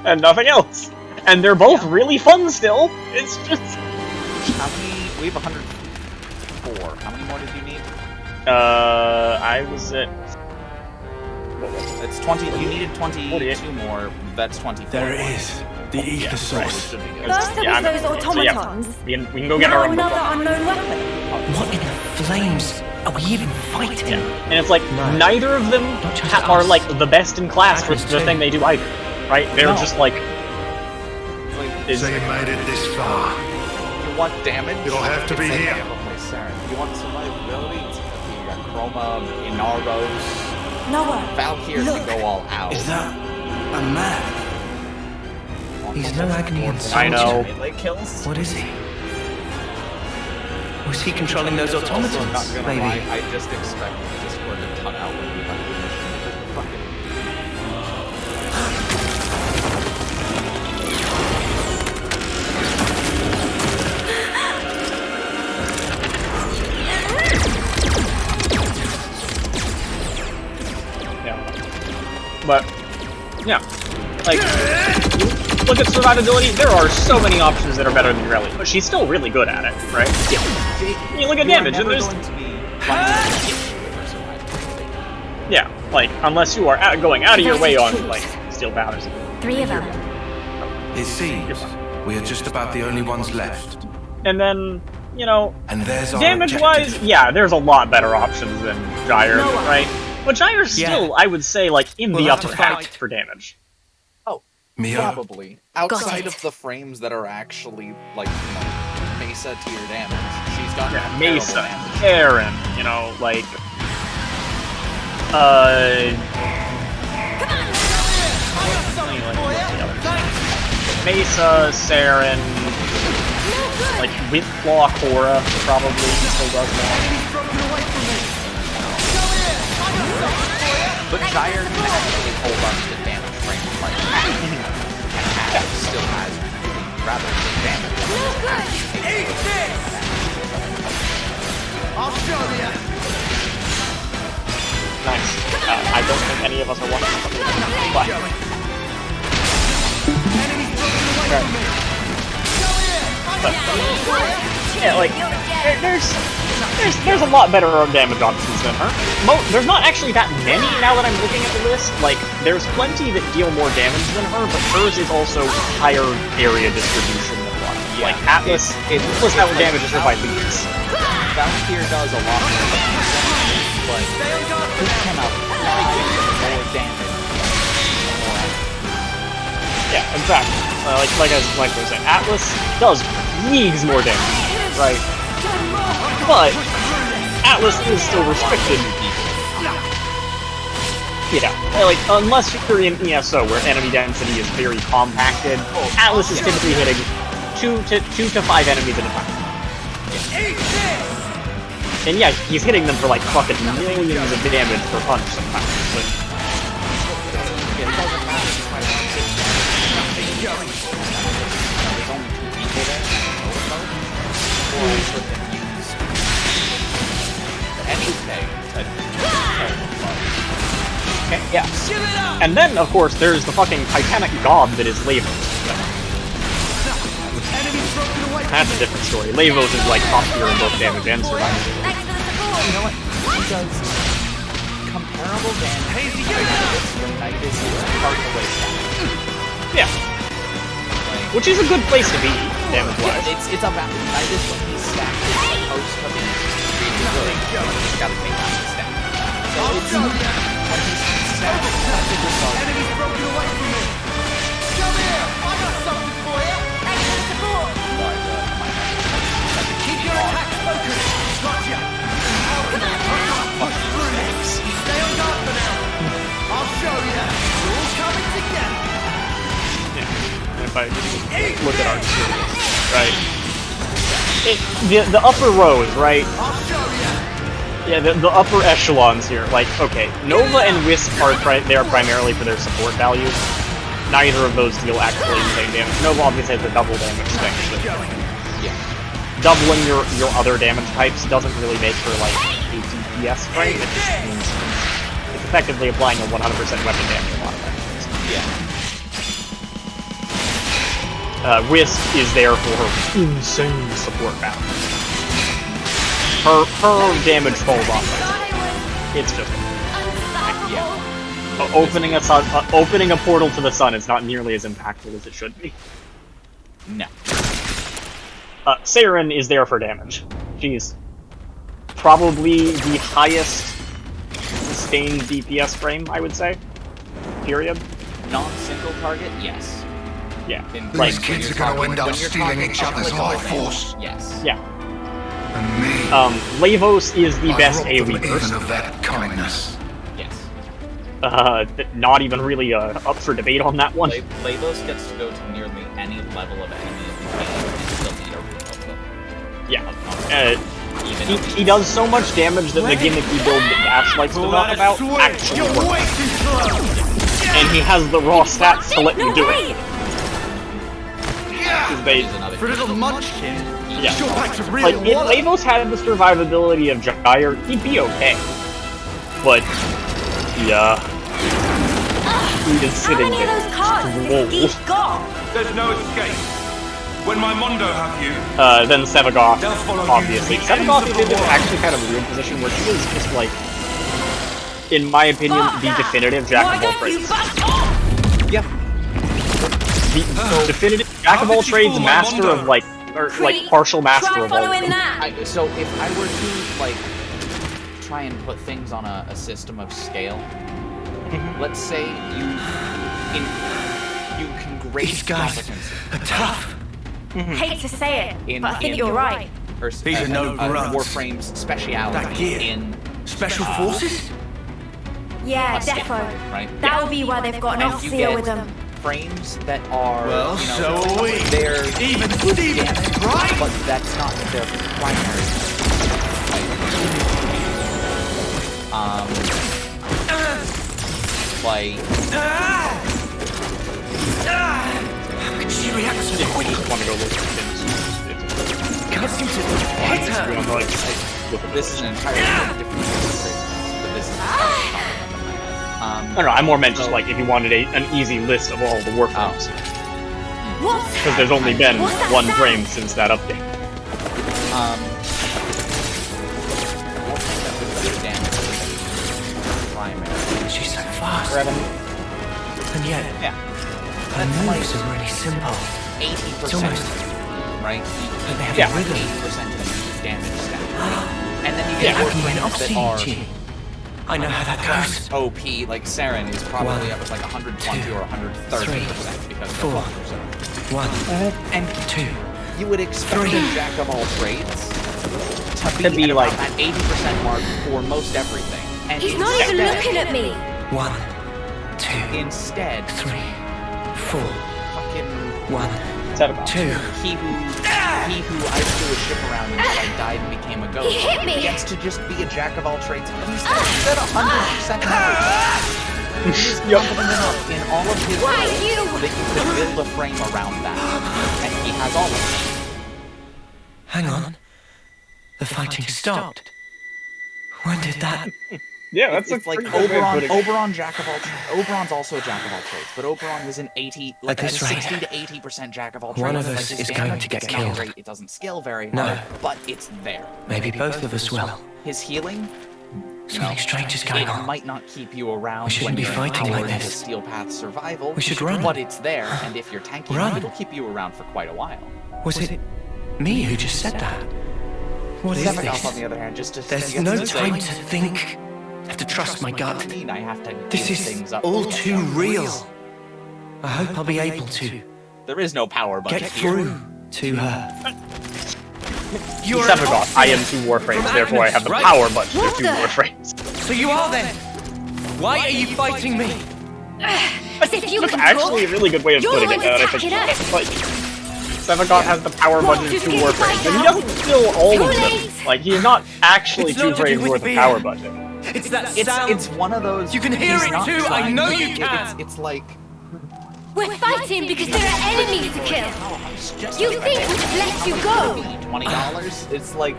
and nothing else. And they're both really fun still. It's just... How many... We have 104. How many more did you need? I was at... What was it? It's 20... You needed 22 48. more. That's 24. There it is. The ether source. Should be good. First there Yeah, was those so yeah, automatons. we can go get Now our own another book. unknown weapon. What in the flames are we even fighting? And it's like, No. neither of them Not just are us. like the best in class for Agnes the too. thing they do either. Right? They're No. just like... It's So you made it this far. You want damage? It'll have to be It's like, here. okay, Sarah. You want survivability? It's okay, you got Chroma, Inaros, Noah, Valkyr look. can go all out. Is that a man? He's no Agnian I soldier. know. Melee kills? What is he? Was he controlling those Also, not automatons? gonna Maybe. lie, I just expect Discord to cut out when we have the mission because we're fucking... Yeah. But, yeah. Like, look at survivability, there are so many options that are better than Ureli, but she's still really good at it, right? Yeah. You look at damage, and there's... going to be with survivability. Yeah, like, unless you are going out of your way on, like, Steel Powers. 3 of them. It seems we are just about the only ones left. And then, you know, And there's our damage-wise, objective. yeah, there's a lot better options than Gyre, Noah. right? But Gyre's still, I would say, like, in We'll the have to upper half fight. for damage. Mia, Probably. Outside it. of the frames that are actually, like, you know, Mesa tier damage, she's done Yeah, terrible Mesa, damage. Aaron, you know, like... Mesa, Saren, like with Claw Cora probably still does more. But Gyre can actually hold on to damage frames like that. Still has rather good damage. Eat this! I'll show you. Nice. I don't think any of us are watching something, but yeah, like there's a lot better damage options than her. There's not actually that many now that I'm looking at the list. Like, there's plenty that deal more damage than her, but hers is also higher area distribution than a lot of them. Like, Atlas plus that with damage is hurt by leads. Valkyr does a lot more damage, but he can apply more damage. Yeah, in fact, like I was saying, Atlas does leagues more damage, right? But Atlas is still restricted. Yeah, like, unless you're in ESO where enemy density is very compacted, Atlas is typically hitting 2 to 5 enemies at a time. And yeah, he's hitting them for like fucking millions of damage per punch sometimes, but... Okay, yeah. And then, of course, there's the fucking Titanic god that is Lavos. That's a different story. Lavos is like top tier in both damage and survival. You know what? He does comparable damage when Nidus is part of the way down. Yeah. Which is a good place to be, damage-wise. It's about Nidus when he's stacked. It's supposed to be really good. He's gotta take out his stack. So it's when he's stacked, that's a good start. Enemy's broken away from me! Come here! I got something for you! Excellent support! Keep your attacks focused! Gotcha! Push through this! Stay on guard for now! I'll show you that! We're all coming together! If I look at our right? The upper rows, right? Yeah, the upper echelons here. Like, okay, Nova and Wisp are they are primarily for their support value. Neither of those deal actually insane damage. Nova obviously has the double damage thing. Yeah. Doubling your other damage types doesn't really make for like a DPS frame. It just means it's effectively applying a 100% weapon damage a lot of times. Yeah. Wisp is there for her insane support value. Her damage falls off. It's just opening a portal to the sun is not nearly as impactful as it should be. No. Saren is there for damage. She's probably the highest sustained DPS frame, I would say. Period. Non-single target, yes. Yeah. These kids are gonna end up stealing each other's life force. Yes. Yeah. And me. Lavos is the best AoE even person. of that kindness. Yes. Not even really up for debate on that one. Lavos gets to go to nearly any level of enemy and still need a room of them. Yeah. He does so much damage that the gimmicky build that Dash likes to talk about actually works. And he has the raw stats to let you do it. For a little munchkin. Yeah. Sure likes to Like, really if Lavos had the survivability of Gyre, he'd be okay. But, yeah. He is sitting there. There's no escape. When my Mondo have you... Then Sevagoth, obviously. Sevagoth is in an actually kind of weird position where she is just like, in my opinion, the definitive Jack of all trades. Yeah. The definitive Jack of all trades, master of like, or like partial master of all. So if I were to like try and put things on a system of scale, let's say you can grade these guys are tough. Hate to say it, but I think in you're right. These are no grunts. Warframe's speciality in Special forces? Yeah, Scale, defo. right? That will be why they've got an And off you seal get with them. Frames that are, Well, you know, so are we. they're Even good Steven, damage, right? but that's not their primary. Like, She reacts so quickly. Want to go look at things. this is an entirely different situation, but this is I don't know, I more meant just like if you wanted an easy list of all the Warframes. Because there's only been one frame since that update. She's so fast. And yet, yeah. her moves are really simple. 80%. It's almost right? Yeah. 80% of the damage stat. And then you get warframes that are I know how that goes. OP, like Saren is probably up at like 120 or 130% because of the buffers. 1 and 2. You would expect a jack of all trades to be at like that 80% mark for most everything. And He's not even looking at me. 1 2. Instead, 3 4. Fucking 1 2. He who I flew a ship around until I died and became a ghost He hit me. gets to just be a jack of all trades. And he's at 100% everything. He's confident enough in all of his Why skills you? that you could build a frame around that. And he has all of them. Hang on. The fighting stopped. When did that? Yeah, that's it's like Oberon jack of all Oberon's also a jack of all trades, but Oberon was an 60 to 80% jack of all trades. One of us is going to get killed. Great. It doesn't scale very No. hard, but it's there. Maybe both of us will. His healing, Something strange is going it on. might not keep you around We shouldn't when be you're fighting like into this. Steel Path survival. We should run. But it's there, and if you're tanky, Run. it'll keep you around for quite a while. Was it me who just said that? What is Sevengoth, this? on the other hand, just to There's gets no to say, time to think. I have to trust my gut. I have to This give is things up. all too real. I hope I'll be able to There is no power budget get here. through to her. You're Sevagoth. I am 2 warframes, therefore I have the power, but you're 2 warframes. So you are then? Why are you fighting me? As if you That's can actually a really good way of You're putting the it. one I attacking us. think like Sevagoth has the power What, budget of just 2 get warframes, the and he fight doesn't steal all of Too them. late. Like he's not actually It's 2 not to do frames with worth of fear. power budget. It's that sound. It's one of those. You can hear he's it not too, I trying know to- you can. It's like. We're fighting because there are enemies to kill. You think we just let you go? $20? It's like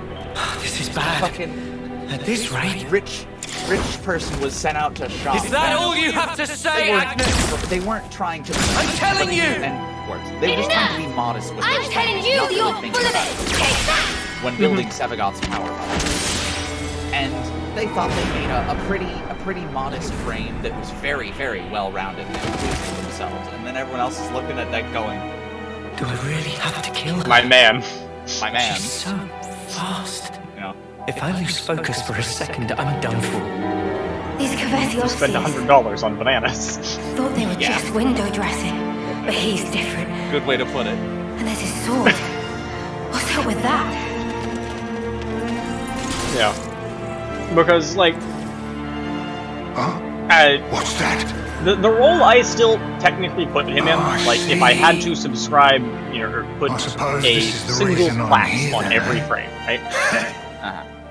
This is bad. fucking At this rate. rich person was sent out to shop. Is that all you have to say, Agnes? They weren't trying to. I'm telling you! And worse, they were just trying to be modest with I'm their telling spending, you not that you're really full thinking of about it. Take that! when building Sevagoth's power budget. And they thought they made a pretty modest frame that was very, very well-rounded and pleasing to themselves. And then everyone else is looking at that going, Do I really have to kill her? My man. my man. She's so fast. You know, If I lose focus for a second, I'm done for. These Cavesios Spend $100 on bananas. thought they were Yeah. just window dressing, but he's different. good way to put it. And there's his sword. What's up with that? Yeah. Because like Huh? What's that? the role I still technically put him in, Oh, I like if I had see. to subscribe, you know, or put I suppose a this is the single reason I'm class here on then, every eh? frame, right?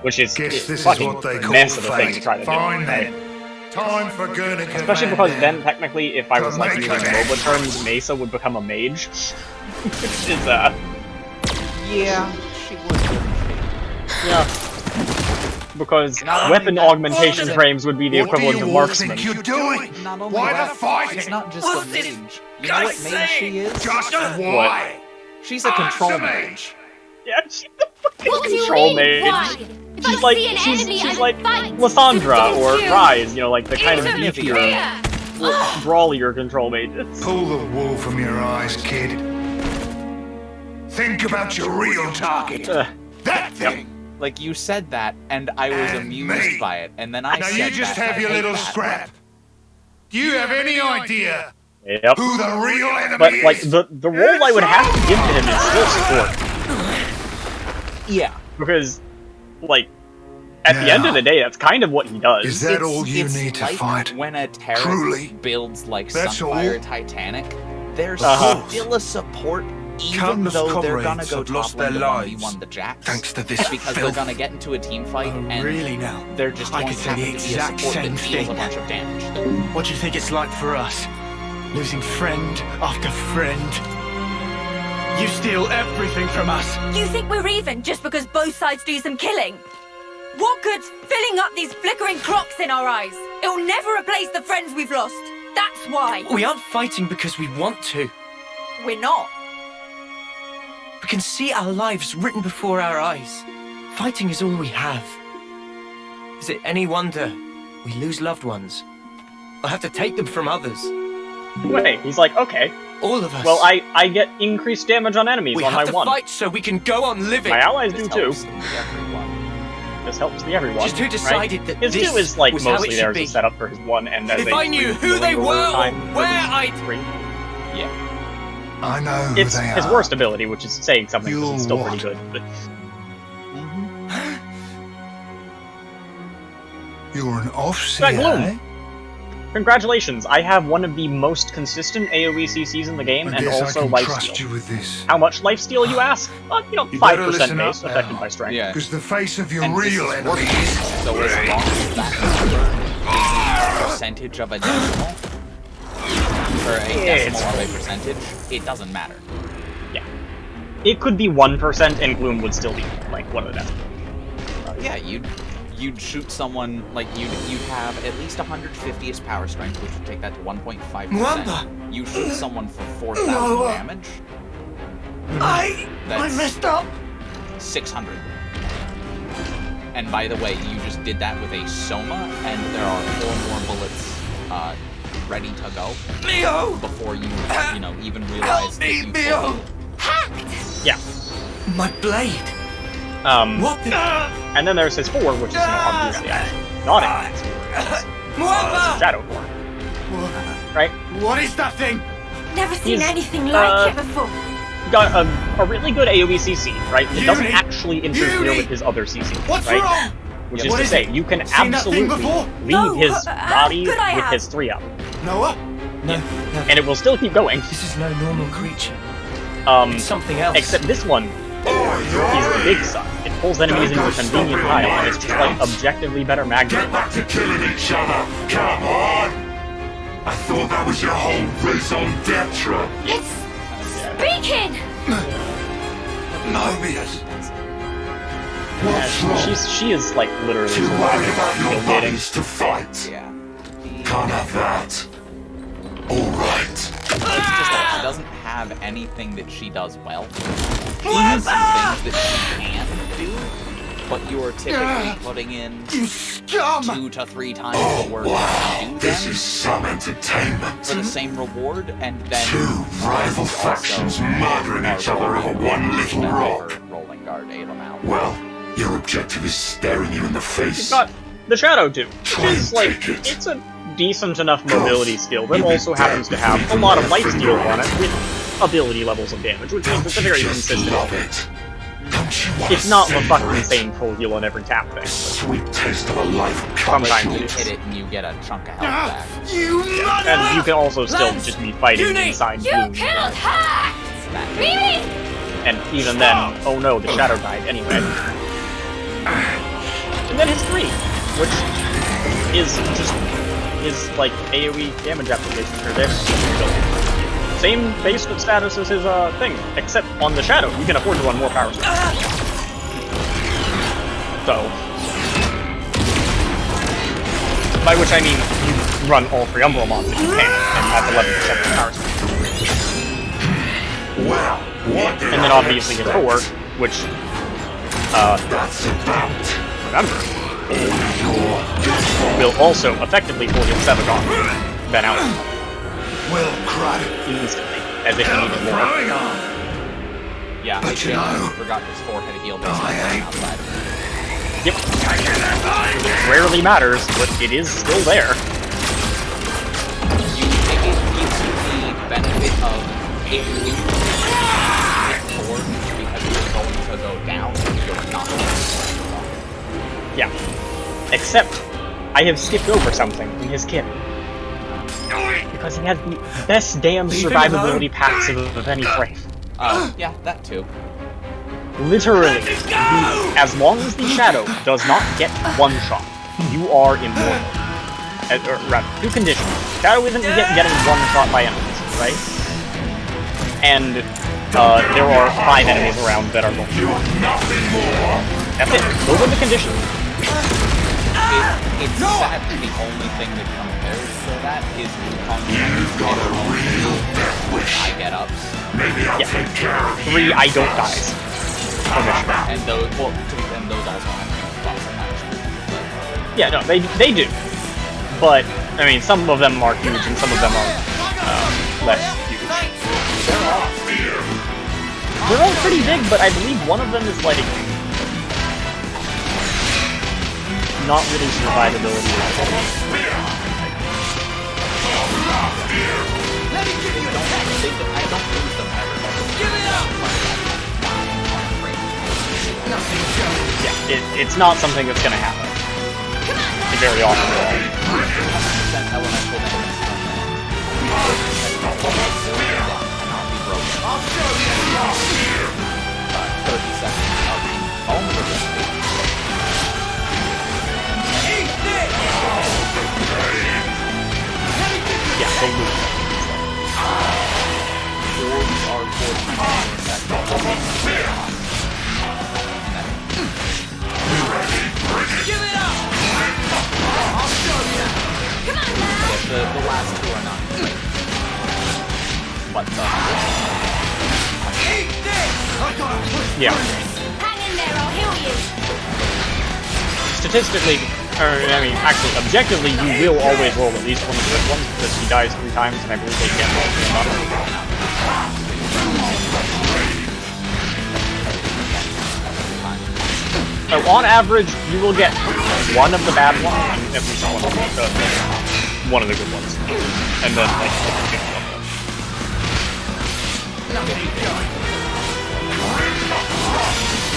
Which is Guess this is fucking what they call mess of a thing to fate. try to do, Fine right? then. Time for Guernica. Especially because then technically, if I was like To using make an MOBA end. terms, Mesa would become a mage, which is Yeah, she was. yeah. Because Not only weapon that, augmentation frames would be the What do equivalent you of all marksman. think you're doing? Not only Why that, the fighting? It's not just What's a this mage. You know what mage she is? Just why? She's a control Answer me. mage. Yeah, she's the fucking What do you control mean, mage. why? If She's I like see an enemy, she's I like fight. Lysandra So or don't you? Rise, you know, like the kind of Interfere. beefier, brawlier control mages. Pull the wool from your eyes, kid. Think about your real target. That thing. Like, you said that, and I was And amused me. by it, and then I Now said you just that, have I your hate little that. scrap. Do you have any idea Yep. who the real enemy But is? like the role I would have to give to him is still support. Yeah. Because like at the end of the day, that's kind of what he does. Is that all you It's need to like fight? when a terrorist Truly? builds like That's Sunfire all? Titanic, there's Uh-huh. still a support even Countless though they're gonna comrades go have lost top lane their to lives 1v1 the Jacks. thanks to this because they're filth. gonna get into a team fight and Really now? they're just I going could to say happen the to be a exact support same that deals a thing. bunch of damage. What do you think it's like for us? Losing friend after friend. You steal everything from us. You think we're even just because both sides do some killing? What good's filling up these flickering clocks in our eyes? It'll never replace the friends we've lost. That's why. We aren't fighting because we want to. We're not. We can see our lives written before our eyes. Fighting is all we have. Is it any wonder we lose loved ones? Or have to take them from others? Wait, he's like, okay, All of us. Well, I get increased damage on enemies we on have my to one. fight so we can go on living. My allies do too. Helps everyone. This helps the everyone. Just who decided right? that His this 2 is like was how it mostly should there as be? a setup for his 1, and as If a I knew who healing they over were, time for where his I'd... 3. Yeah. I know who It's they his are. worst ability, which is saying something because it's still You're pretty good. But You're an offseer, That Gloom. eh? congratulations, I have one of the most consistent AoE CCs in the game, I and guess also I can trust lifesteal. you with this. How much lifesteal, you ask? Well, you know, You better 5% listen base, up affected now. by strength. Yeah. Because the face of your And this real is enemy working. is So as long as that number isn't a percentage of a decimal, or a decimal of a percentage, it doesn't matter. Yeah. It could be 1%, and Gloom would still be, like, one of the best. Yeah, you'd shoot someone, like, you'd have at least 150th power strength, which would take that to 1.5%. Mwamba! You shoot someone for 4,000 No. damage. I That's messed up. 600. And by the way, you just did that with a Soma, and there are 4 more bullets ready to go Leo! before you even realize that you Leo! Yeah. My blade! What the? And then there's his 4, which is obviously not in his 4. Shadow form. Right? What is that thing? Never seen He's, anything like it before. Got a really good AoE CC, right? It doesn't Uni! actually interfere Uni! with his other CC, What's right? wrong? Which What is is to say, it? you can Seen that thing absolutely before? leave No, his how body could I with have? his 3 up. Noah? No, And it will still keep going. this is no normal creature. It's something else. Except this one is the big son. It pulls enemies into a convenient pile, and it's just like objectively better magnet. Back to killing each other. Come on! I thought that was your whole race on Detra. It's speaking! Mobius. What's wrong? She is like literally Too worried about your skill dating. bodies to fight. Yeah. Can't have that. Alright. It's just that she doesn't have anything that she does well. She has some things that she can do, but you're typically putting in 2 to 3 times the work to do This them is some entertainment. for the same reward, and then 2 rival factions murdering each other over one little rock. Rolling guard, Alam out. Well, your objective is staring you in the You've face. got the Shadow 2, which is like, it's a decent enough mobility skill that also happens to have a lot of lifesteal on it with ability levels of damage, which means it's a very Just consistent. love it. Don't you want It's to not the savor fucking it? same full heal on every tap thing. Sweet taste of a life Sometimes You it capsule. hit it and you get a chunk of health back. You mother! And you can also still Lance, just be fighting Uni, inside You Gloom. killed her! Mimi! And even then, oh no, the Shadow died anyway. And then his 3, which is just his like AoE damage application for this. Same base status as his thing, except on the Shadow, you can afford to run more power strength. So, by which I mean you run all 3 Umbral mons if you can, and that's 11% of power strength. Well, what did And then I obviously his 4, expect? which That's about remember, your will also effectively pull his Sevagon then out Well, crud. instantly, as if he needed more. Throwing on. Yeah, But I you know, forgot his 4 hit heal based I on ain't- outside of it. Yep. It rarely matters, but it is still there. It gives you the benefit of if you hit forward because you're going to go down, you're not going to go. Yeah. Except, I have skipped over something in his kit. Because he has the best damn survivability passive of any frame. Yeah, that too. Literally, as long as the Shadow does not get one shot, you are immortal. Or rather, 2 conditions. Shadow isn't getting one shot by enemies, right? And there are 5 enemies around that are going to. That's it. Those are the conditions. It's sad that the only thing that compares to that is I get ups. Yeah. 3 I don't dies. And those, well, and those also have lots of damage. Yeah, no, they do. But, I mean, some of them are huge and some of them are less huge. They're all pretty big, but I believe one of them is like not really survivability. Yeah, it's not something that's gonna happen. Very often at all. I'll show you. 30 seconds of invulnerability. Eat this! Yeah, they lose. Orbs are 4 Give it up! I'll show you. Come on now! The last two are not great. But Eat this! I gotta push. Yeah. Hang in there, I'll heal you. Statistically, or I mean, actually, objectively, you will always roll at least one of the good ones because he dies 3 times, and I believe they can't roll for So on average, you will get one of the bad ones, and at least one of the good ones, and then like the good one.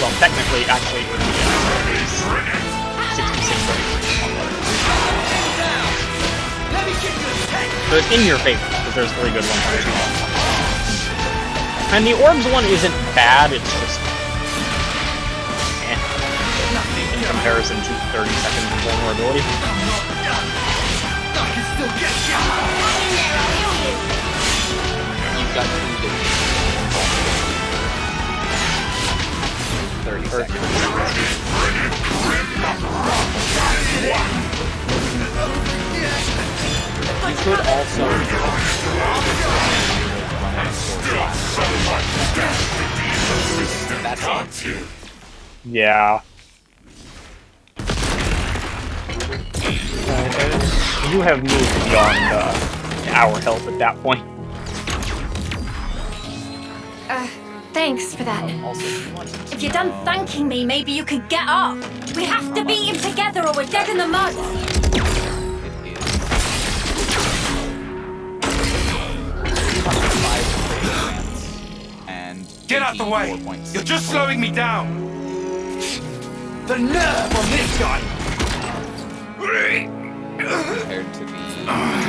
Well, technically, actually, it's 66 So it's in your favor, because there's 3 good ones there. And the orbs one isn't bad, it's just in comparison to 30 seconds of vulnerability. you've got 30 seconds. You could also that's it. Yeah. You have moved beyond our help at that point. Thanks for that. If you're done thanking me, maybe you could get up. We have to beat him together or we're dead in the mud. And get out the way! You're just slowing me down! The nerve on this guy! Compared to the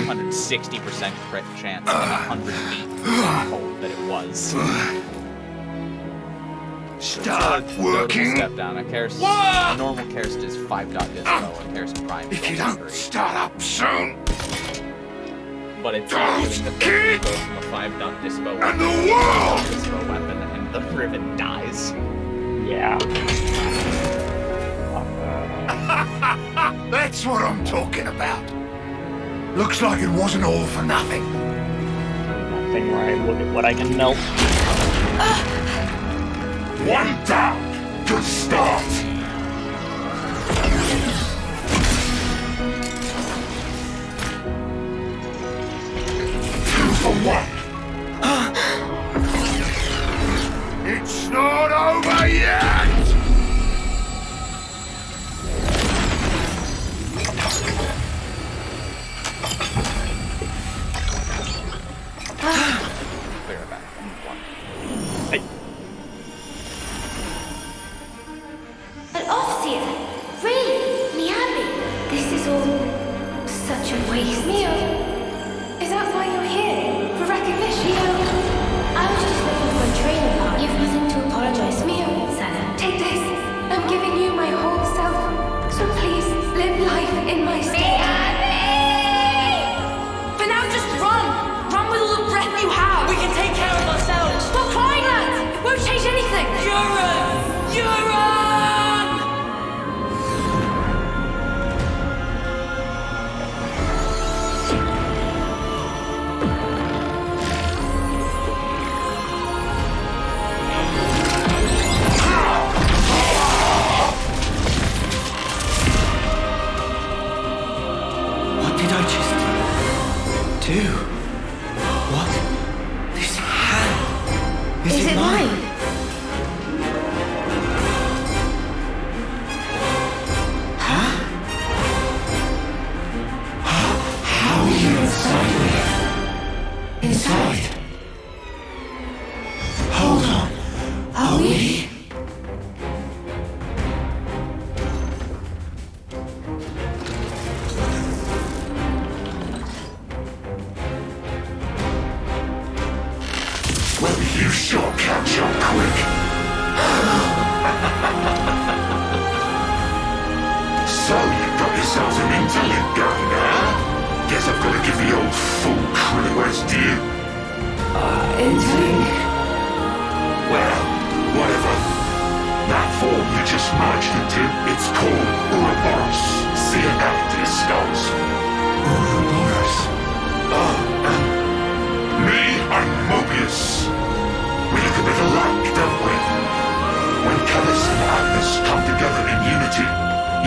260% crit chance and 108% hold that it was. Start working. Step down. A normal Karst is 5.dispo, a Karst Prime is If you don't start up soon. But it's not doing the thing to go from a 5.dispo And the world! dispo weapon and the Riven dies. Yeah. That's what I'm talking about. Looks like it wasn't all for nothing. That thing where I look at what I can melt. One down. Good start. Two for one. It's not over yet! Clear it back. An Officer! Really? Miyabi? This is all such a waste. Mio, is that why you're here? For recognition? Mio, I was just looking for a training partner. You've nothing to apologize. Mio, Sana, take this. I'm giving you my whole self. So please, live life in my state. For now, just run! Run with all the breath you have! We can take care of ourselves. Stop crying, lads! It won't change anything! Euron! What did I just do? What? This hand. Is it mine? inside. Hold on. Are we? Well, you sure catch up quick. So, you've got yourselves an interlink going, huh? Guess I've got to give the old fool crew his due. Interlink? Well, whatever. That form you just merged into, it's called Ouroboros. See it out to your skulls. Ouroboros? Oh, me and Mobius. We look a bit alike, don't we? When Callus and Agnes come together in unity,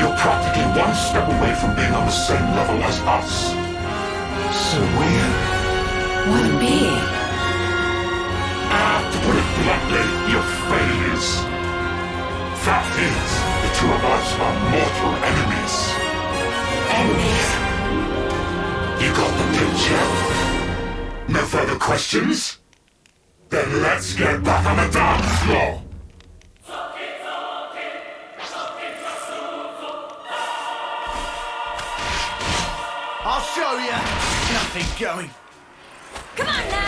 you're practically one step away from being on the same level as us. So weird. One being? To put it bluntly, you're failures. Fact is, the two of us are mortal enemies. Enemies? You got the picture? No further questions? Then let's get back on the dance floor. I'll show you. Nothing going. Come on now!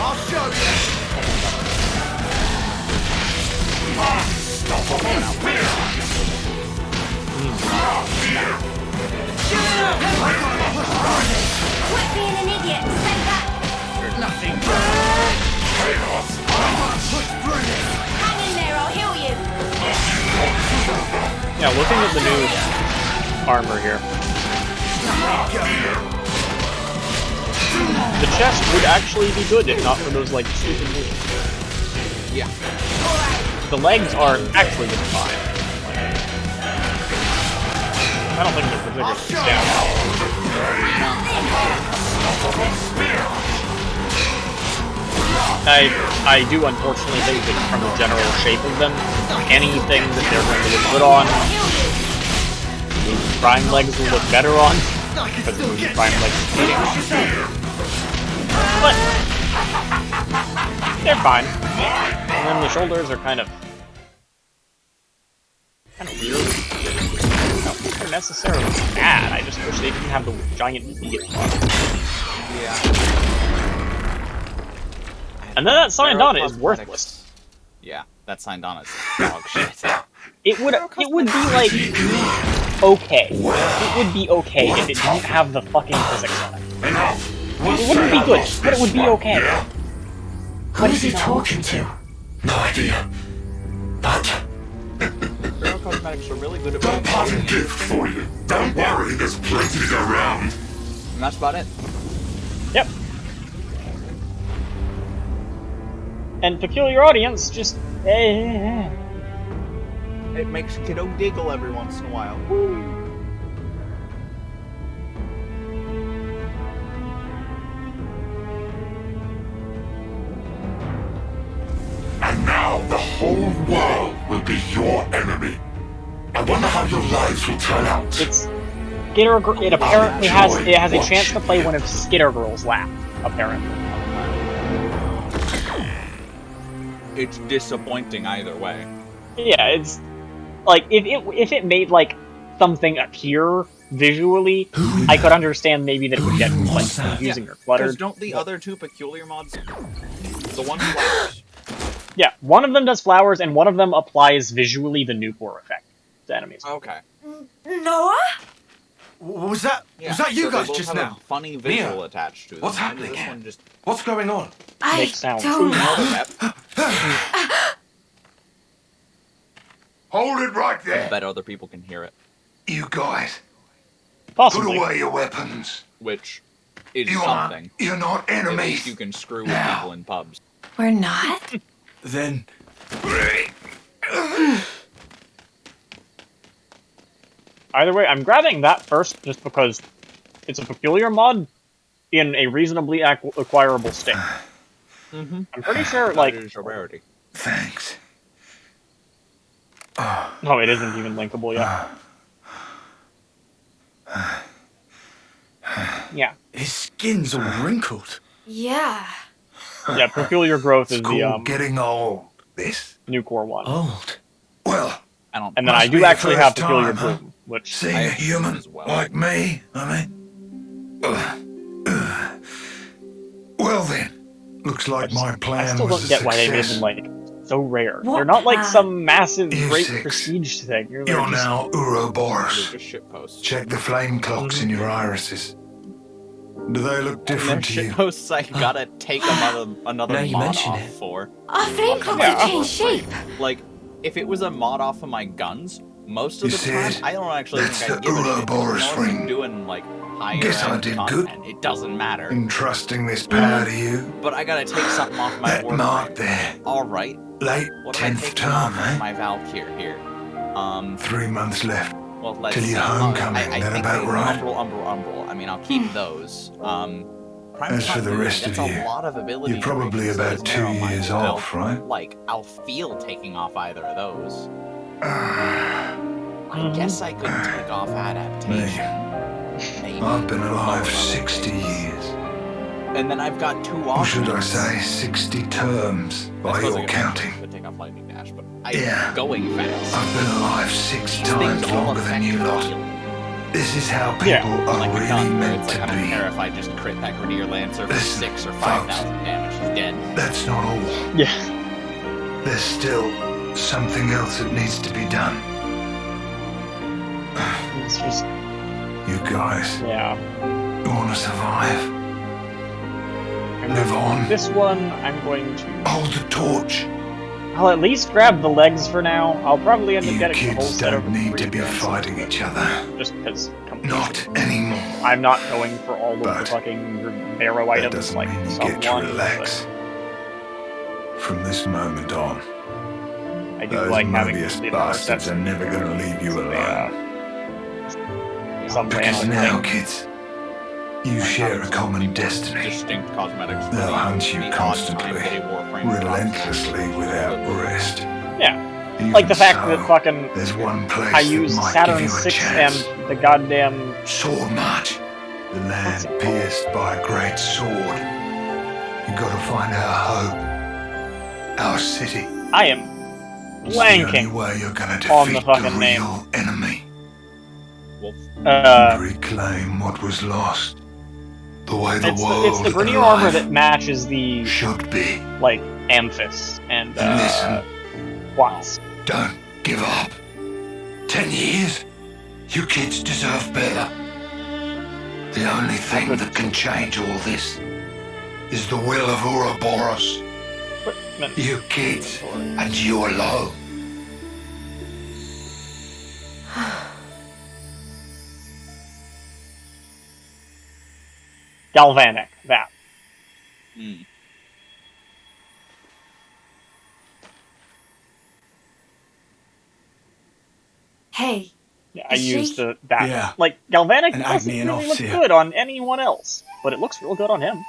I'll show you. Quit being an idiot! Stay back! Nothing. Push through this. Hang in there, I'll heal you! Yeah, looking at the new armor here. The chest would actually be good if not for those, like, stupid moves. Yeah. The legs are actually just fine. I don't think they're particularly standout. I do unfortunately think that from the general shape of them, anything that they're going to look good on, the prime legs will look better on, because the prime legs are cheating. But they're fine. And then the shoulders are kind of weird. No, they're necessarily bad. I just wish they didn't have the giant idiot part. Yeah. And then that Syndana is worthless. Yeah, that Syndana is dog shit. It would be like okay. It would be okay if it didn't have the fucking physics on it. It wouldn't be good, but it would be okay. Who is he talking to? No idea. But Hero cosmetics are really good at a parting gift for you. Don't worry, there's plenty to go around. And that's about it. Yep. And peculiar audience just It makes kiddo giggle every once in a while. Woo. And now the whole world will be your enemy. I wonder how your lives will turn out. It apparently has a chance to play one of Skitter Girl's lap, apparently. It's disappointing either way. Yeah, it's like if it made like something appear visually, I could understand maybe that it would get like confusing or cluttered. Because don't the other two peculiar mods, the one flowers? Yeah, one of them does flowers, and one of them applies visually the Newport effect to enemies. Okay. Noah? Was that you so guys they both just have now? a funny visual Mia, attached to them. what's and happening this here? one just What's going on? Makes sounds. Hold it right I there. bet other people can hear it. You guys, Possibly. put away your weapons. Which is You something. You're not At enemies. least you can screw with Now. people in pubs. We're not? Then Either way, I'm grabbing that first just because it's a peculiar mod in a reasonably acquirable state. Mm-hmm. I'm pretty sure, like... It is a rarity. Thanks. No, it isn't even linkable yet. Yeah. his skin's all wrinkled. Yeah. Yeah, peculiar growth is the, getting old. This new core one. Old? well, I don't. And then must I be do the actually have first peculiar time, huh? bloom, which... seeing I a have human as well. like me. I mean, well then, looks like my I plan still was don't a get why they made success. them, like, so rare. What They're not like plan? some massive, You great six. prestige thing. You're You're just... now They're Ouroboros. just shitposts. Check the flame clocks in your irises. Do they look And they're different to you? shitposts I gotta take another Now you mod mention off it. for. Our flame clocks Yeah. have changed shape. Like, if it was a mod off of my guns, most of You the see time it? I don't actually That's think I'd the give a shit. Ouroboros As long as I'm ring. doing like higher Guess I end did content, it doesn't matter. Entrusting this power to you? But I gotta take something off my That war mark frame. there. Alright, Late what am I 10th taking term, off eh? of my Valkyr here? 3 months left. Well, let's Till your see. homecoming, I that think about right? Umbral. I mean, I'll keep those. Prime As for the Continuity, rest of that's you, a lot of ability you're probably duration, so about it's 2 narrow my years will. off, right? Like, I'll feel taking off either of those. I guess I could take off adaptation. Maybe. I've been alive Lower level 60 things. years. And then I've got 2 Or should I options. say 60 terms I by suppose I your could counting. take off lightning dash, but I'm Yeah. going fast. I've been alive 6 These times things all longer than affect you lot. healing. This is how people Yeah. are Like a really gun, where meant it's like, I to don't be. care if I just crit that Grenadier Lancer for Listen, 6 or folks. 5,000 damage, he's dead. That's not all. Yeah. There's still something else that needs to be done. It's just... You guys, Yeah. you want to survive? I'm Live on. This one, I'm going to... Hold the torch. I'll at least grab the legs for now. I'll probably end up You getting the whole kids set of don't need to three be things, fighting each other. just because Not anymore. I'm not going for all of the But fucking Barrow That items doesn't like mean you someone, get to relax. From this moment on, but I do those like having Mobius the bastards are never going to leave you alone. some Because random now, thing. kids, you share a common destiny. Distinct cosmetics. for They'll the- hunt you the odd constantly, time that a Warframe drops. relentlessly, without rest. Yeah. Even Like the fact so, that fucking there's one place I that use might Saturn give you a 6 chance. and the goddamn Sword March. The land pierced by a great sword. You gotta find our hope. Our city. I am It's the only blanking way you're gonna on the defeat fucking the name. real enemy. Uh, Reclaim what was lost. The way the it's world the Grenier alive armor that matches the should be. like Amphis and Listen. Wasp. Don't give up. 10 years? You kids deserve better. The only thing that can change all this is the will of Ouroboros. You kids, and you alone. Galvanic, that. Hmm. Hey, Yeah, I Is used she? that. Yeah. Like Galvanic And doesn't Agni and really look Offseer. good on anyone else, but it looks real good on him.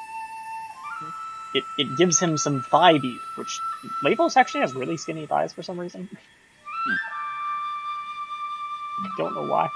It gives him some thigh beef, which Lavos actually has really skinny thighs for some reason. Don't know why.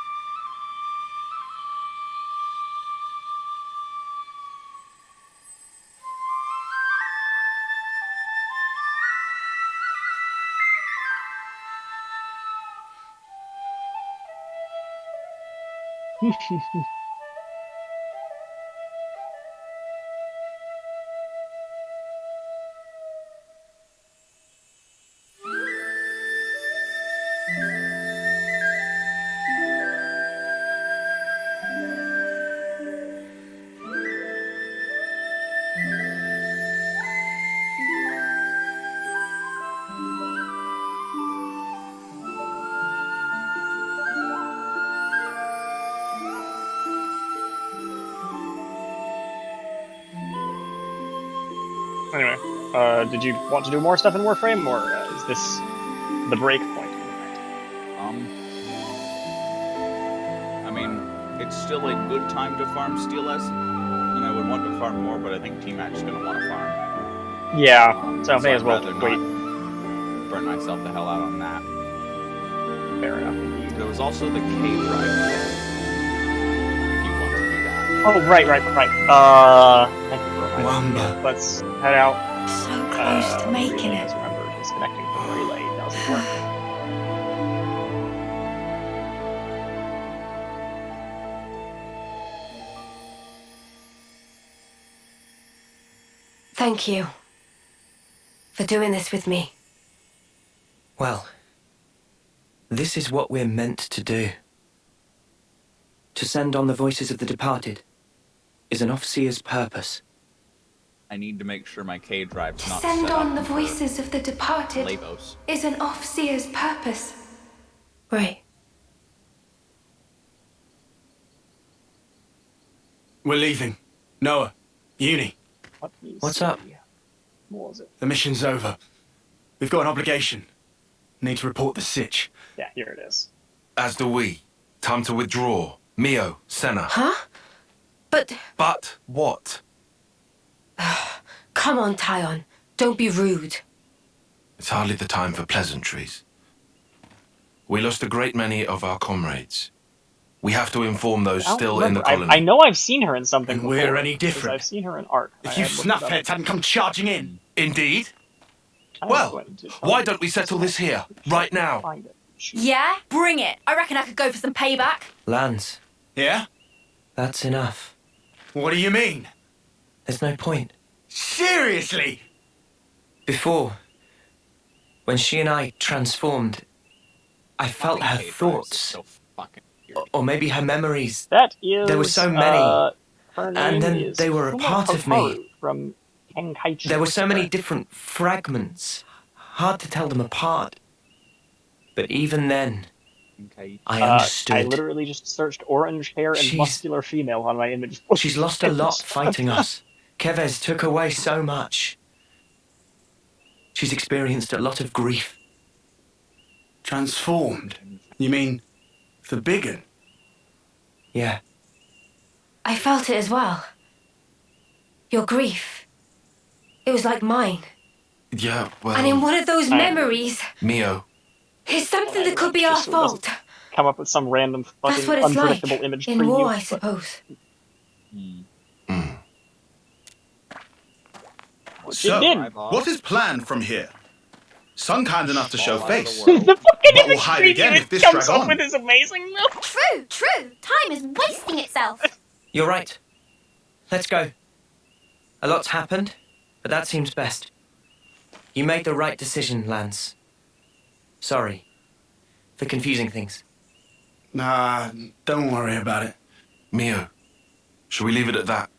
Anyway, did you want to do more stuff in Warframe, or is this the break point? I mean, it's still a good time to farm Steel S, and I would want to farm more, but I think T-Mac's gonna want to farm. Yeah, so I may I'd as well rather wait. not burn myself the hell out on that. Fair enough. There was also the K drive. If you want to do that. Oh, right. Thank you for reminding me. Let's head out. So close to making relay, it. just remember, disconnecting from the relay doesn't work. Thank you for doing this with me. Well, this is what we're meant to do. To send on the voices of the departed is an Offseer's purpose. I need to make sure my K drive's not Send set on up the voices of the departed Lavos. is an Offseer's purpose. Right. We're leaving. Noah, Uni, What's up? What was it? the mission's over. We've got an obligation. Need to report the sitch. Yeah, here it is. As do we. Time to withdraw. Mio, Senna. Huh? But What? come on, Tyon. Don't be rude. It's hardly the time for pleasantries. We lost a great many of our comrades. We have to inform those I don't still in the remember. colony. I know I've seen her in something And before. we're any 'cause different. I've seen her in art. If you snuffheads hadn't come charging in. Indeed. I Well, went to- why don't we settle this here, right now? Find it. Yeah? Bring it. I reckon I could go for some payback. Lance, Yeah? that's enough. What do you mean? There's no point. Seriously? Before, when she and I transformed, I felt her thoughts. So fucking Or maybe her memories. That is. There were so many. Her name And then is they were a Kuma part of me. Kotaru from Tenkaichi. There were so many different fragments. Hard to tell them apart. But even then, I understood. I literally just searched orange hair and She's- muscular female on my image. She's lost a lot fighting us. Kevez took away so much. She's experienced a lot of grief. Transformed? You mean forbidden? Yeah. I felt it as well. Your grief. It was like mine. Yeah, well... And in one of those I- memories, Mio, it's something that could be our Just so it doesn't fault. Come up with some random That's fucking what it's like unpredictable image in for war, you. I suppose. So, did. what is planned from here? Some kind enough to show face. The fucking But image we'll hide preview again it if this comes drags up on. with is amazing though. True. Time is wasting itself. You're right. Let's go. A lot's happened, but that seems best. You made the right decision, Lance. Sorry for confusing things. Nah, don't worry about it. Mio, shall we leave it at that?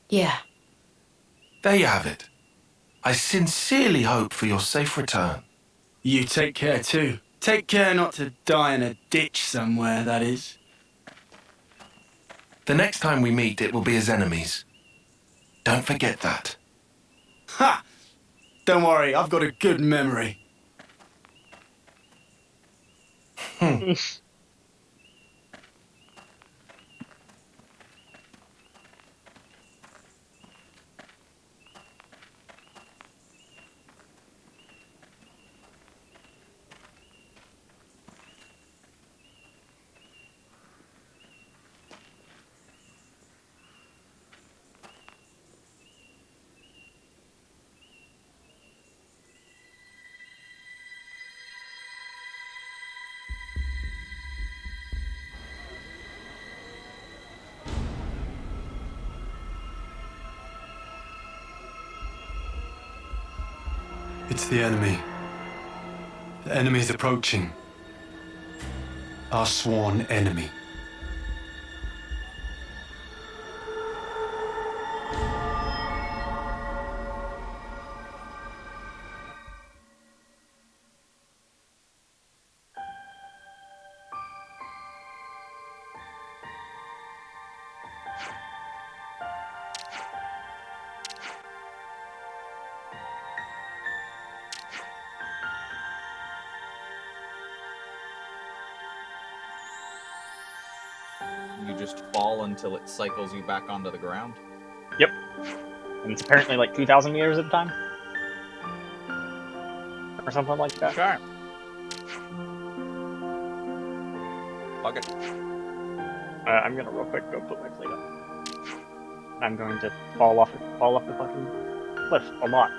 Yeah. There you have it. I sincerely hope for your safe return. You take care too. Take care not to die in a ditch somewhere, that is. The next time we meet, it will be as enemies. Don't forget that. Ha! Don't worry, I've got a good memory. It's the enemy. The enemy's approaching. Our sworn enemy. you just fall until it cycles you back onto the ground? Yep. And it's apparently like 2,000 meters at a time. Or something like that. Sure. Fuck it. I'm gonna real quick go put my plate up. I'm going to fall off the fucking cliff a lot.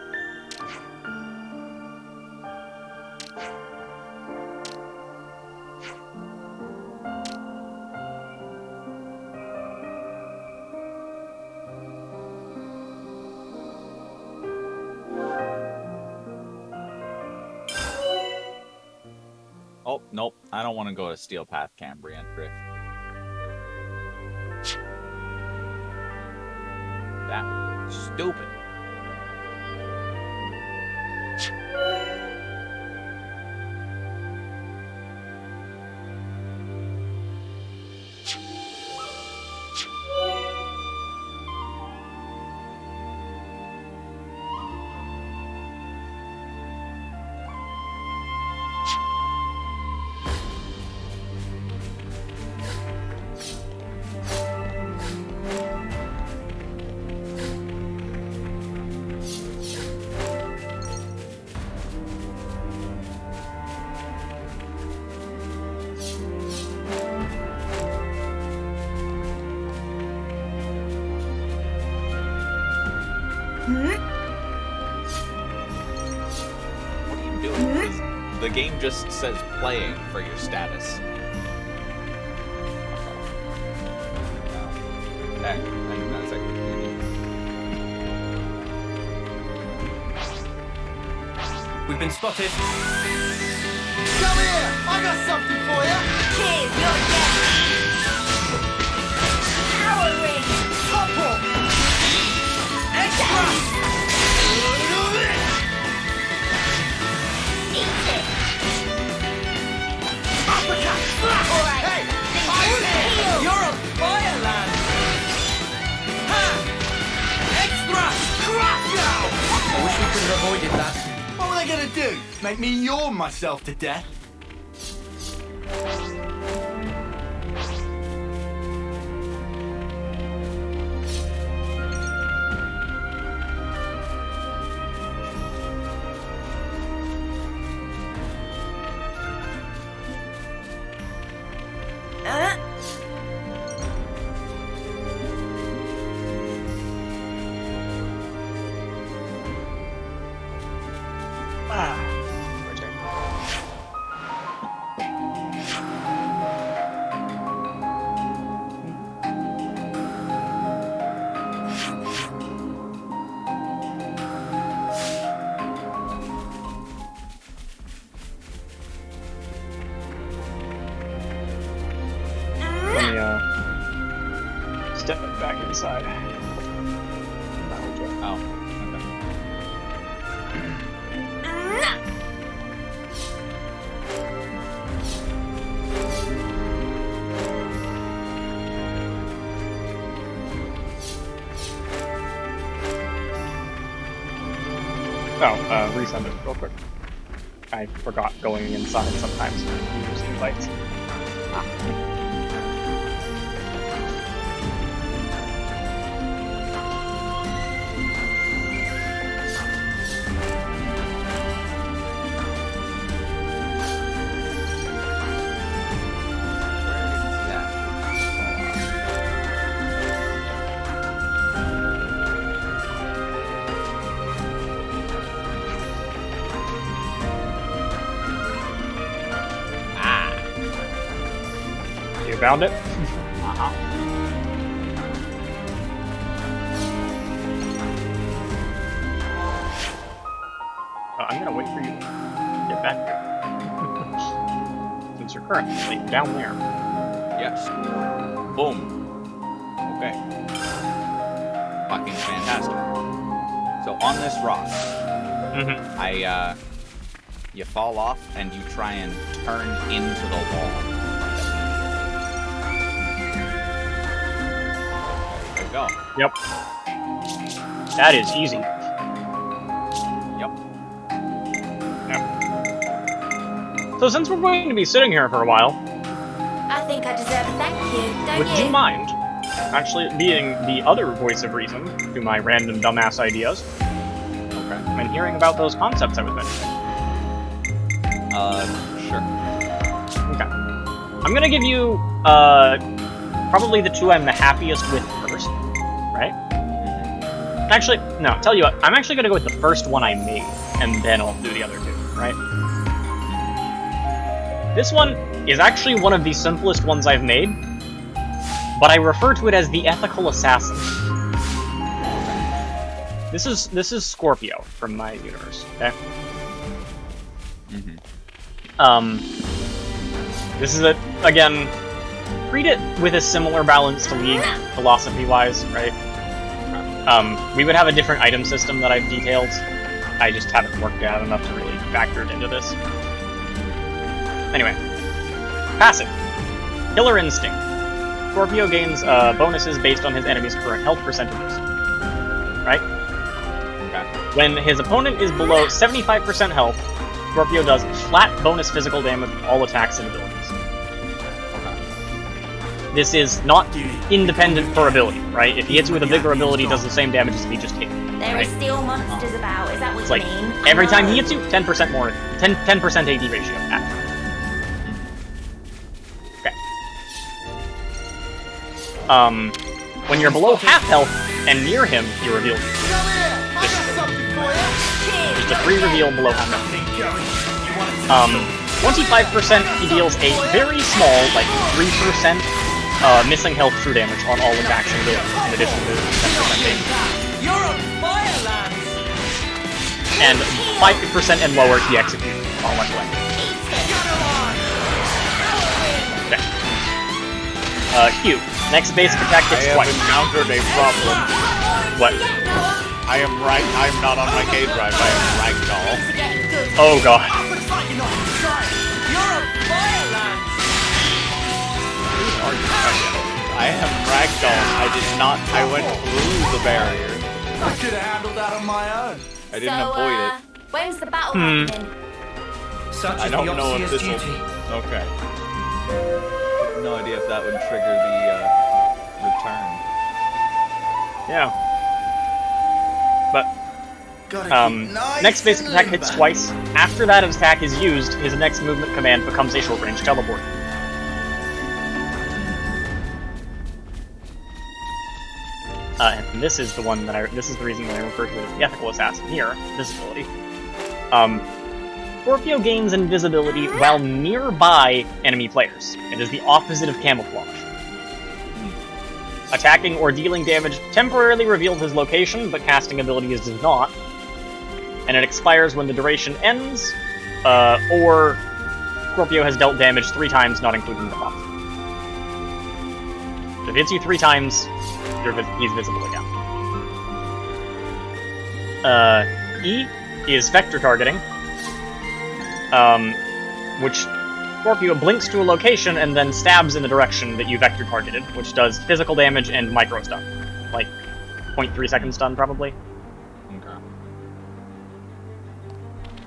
Oh, nope. I don't want to go to Steel Path Cambrian Drift. That was stupid. What are you doing? Because the game just says playing for your status. Hey, hang on a second. We've been spotted. Come here! I got something for you! Cheers, you're dead! Powering! Couple! Extra! Eat it! Uppercut! Alright, Hey! heal! You're a fire lad! Ha! Extra! Crush you! I wish we could have avoided that. What were they gonna do? Make me yawn myself to death? Let me step it back inside. Oh, resend it real quick. I forgot going inside sometimes for users invites. You found it? Uh-huh. I'm gonna wait for you to get back here. Since you're currently down there. Yes. Boom. Okay. Fucking fantastic. So on this rock, you fall off and you try and turn into the wall. There you go. Yep. That is easy. Yep. So since we're going to be sitting here for a while, I think I deserve a thank you, don't would you mind actually being the other voice of reason to my random dumbass ideas? Okay. And hearing about those concepts I was mentioning. Sure. Okay. I'm gonna give you, probably the two I'm the happiest with first, right? Actually, no, tell you what, I'm actually gonna go with the first one I made, and then I'll do the other two, right? This one is actually one of the simplest ones I've made, but I refer to it as the ethical assassin. This is Scorpio from my universe, okay? This is again, treat it with a similar balance to League, philosophy-wise, right? We would have a different item system that I've detailed. I just haven't worked out enough to really factor it into this. Anyway, passive. Killer Instinct. Scorpio gains bonuses based on his enemy's current health percentages. Right? Okay. When his opponent is below 75% health, Scorpio does flat bonus physical damage with all attacks and abilities. This is not independent per ability, right? If he hits you with a bigger ability, it does the same damage as if he just hit you. There are still monsters about, is that what It's you like, mean? every time he hits you, 10% more, 10% AD ratio. Okay. When you're below half health and near him, he reveals you. Just a free reveal below half health. 25% he deals a very small, like 3% missing health true damage on all attacks and abilities, in addition to 10% damage. You're a fireland! And 5% and lower he executes all my way. Okay. Q. Next basic attack hits twice. I have encountered a problem. What? I'm not on my gauge drive, I am Ragdoll. Oh god. I am Ragdoll. I went through the barrier. I could have handled that on my own. I didn't avoid it. When's the battle happening? Such I is don't the know if Obsidian's this will... duty. Okay. No idea if that would trigger the, return. Yeah. But, next basic attack hits twice. After that attack is used, his next movement command becomes a short-range teleport. And this is the one that this is the reason that I refer to it as the ethical assassin here, visibility. Scorpio gains invisibility while nearby enemy players. It is the opposite of camouflage. Attacking or dealing damage temporarily reveals his location, but casting abilities does not. And it expires when the duration ends, or Scorpio has dealt damage 3 times, not including the buff. If it hits you 3 times, he's visible again. E is vector targeting, which Scorpio blinks to a location and then stabs in the direction that you vector targeted, which does physical damage and micro stun. Like, 0.3 second stun, probably. Okay.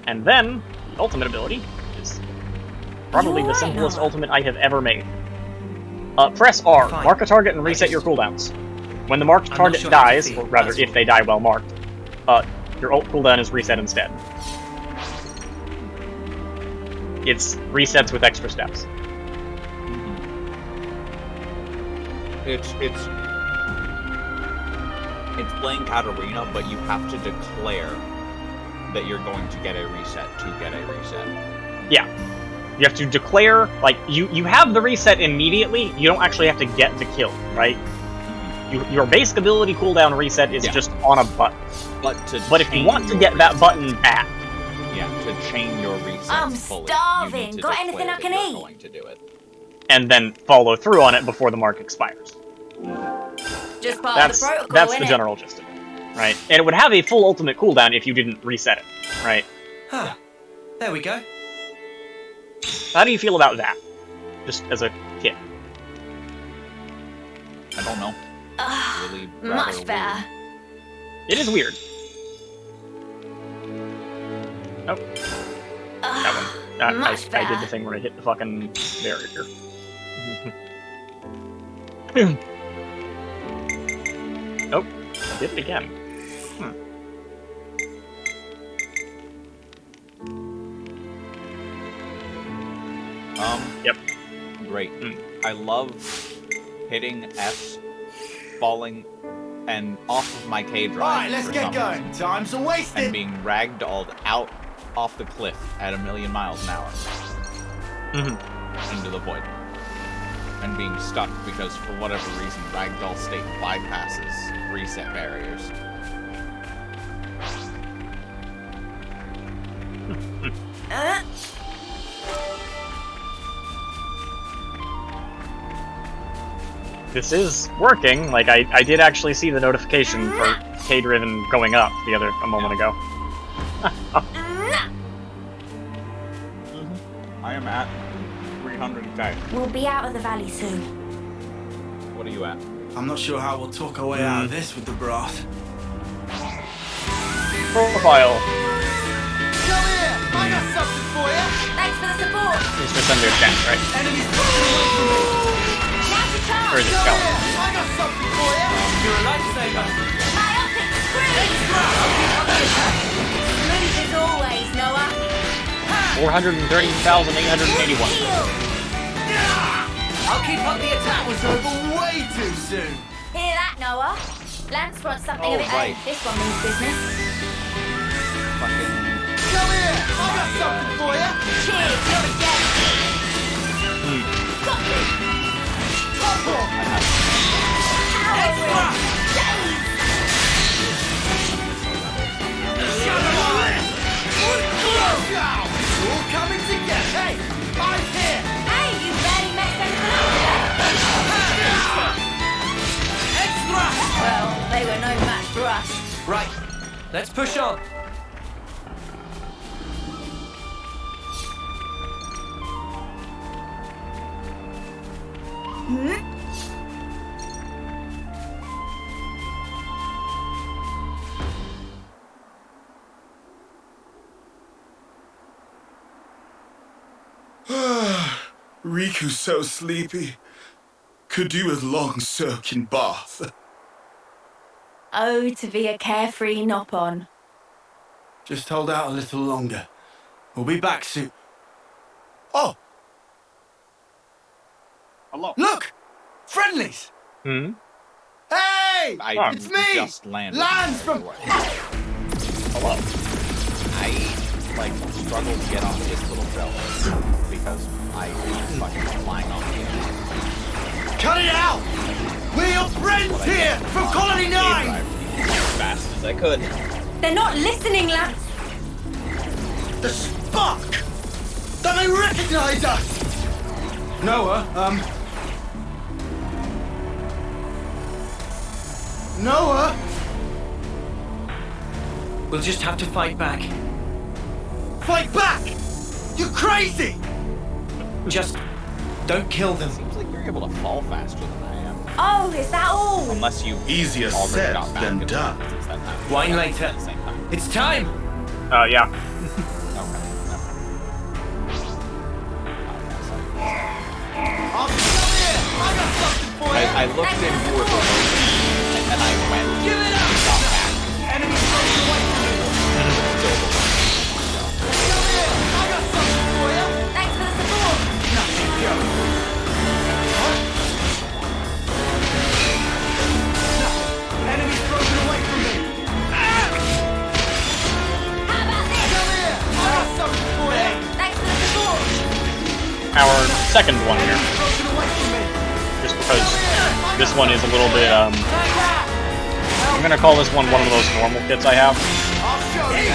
And then, the ultimate ability is probably the simplest ultimate I have ever made. Press R, mark a target and reset your cooldowns. When the marked target dies, or rather, if they die well marked, your ult cooldown is reset instead. It's resets with extra steps. It's playing Katarina, but you have to declare that you're going to get a reset to get a reset. Yeah. You have to declare, like, you have the reset immediately, you don't actually have to get the kill, right? Your basic ability cooldown reset is just on a button. But if you want to get that button back... Yeah, to chain your resets I'm fully, starving. Got anything I can eat? going to do it. And then follow through on it before the mark expires. Just part of the protocol, That's the innit? general gist of it, right? And it would have a full ultimate cooldown if you didn't reset it, right? Huh. There we go. How do you feel about that? Just as a kid. I don't know. Really Much better. It is weird. Nope. That one. I did the thing where I hit the fucking barrier. Oh, did it again. Yep. Great. I love hitting S, falling, and off of my K drive. Right, let's for get some going. reason, Time's wasted. and being ragdolled out off the cliff at 1,000,000 miles an hour into the void, and being stuck because for whatever reason ragdoll state bypasses reset barriers. This is working. Like, I did actually see the notification for K-Driven going up a moment ago. I am at 300k. We'll be out of the valley soon. What are you at? I'm not sure how we'll talk our way out of this with the brass. Profile. Come here! I got something for you! Thanks for the support! It's just under chat, right? Enemies pushing away from me! Now's your chance! Or is it Come Scout? here! I got something for you! You're a lifesaver. Myopic scream! Smooth as always, Noah. 430,881. I'll keep up the attack. That was over way too soon! Hear that, Noah? Lance wants something Oh, of its right. own. This one means business. Fucking Come here! I got something for you! Cheers, you're a gem. Got you. Topple! Extra! Days! It's all coming together! Hey! I'm here! Hey, you barely met anything Extra! Well, they were no match for us. Right, let's push on. Riku's so sleepy. Could do with long soaking bath. Oh, to be a carefree nop-on. Just hold out a little longer. We'll be back soon. Oh! Hello. Look! Friendlies! Hmm? Hey! I It's me! just landed. Lance from... Hello. I struggle to get on this little belt because I fucking flying off the edge. Cut it out! We're your friends here from Colony 9! As fast as I could. They're not listening, Lance. The spark! Don't they recognize us? Noah, Noah? We'll just have to fight back. Fight back! You're crazy! Just don't kill them. Seems like you're able to fall faster than I am. Oh, is that all? Unless you Easier already said got back than and done. forth since that time. Wine later. At the same time. It's time. Yeah. Okay. I'll come here! I got something for you! I looked in for the motion, and then I went Give it up! and got back. Enemies running away from me! Come here! I got something for you! Thanks for the support. Nothing, Joe. Enemies broken away from me! How about this? Come here! I got something for you! Thanks for the support. Our second one here. Enemies broken away from me! Just because this one is a little bit, I'm gonna call this one of the most normal kits I have. I'll show you!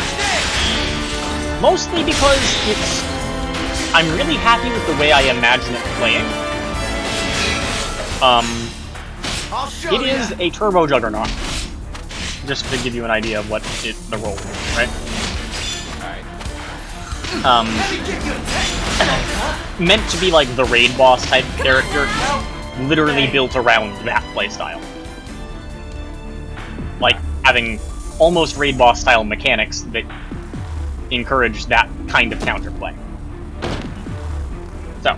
Mostly because I'm really happy with the way I imagine it playing. I'll show It is a turbo juggernaut. Just to give you an idea of what the role is, right? Let me give you a taste! Meant to be like the raid boss type character, literally built around that playstyle. Like having almost raid boss style mechanics that encourage that kind of counterplay. So,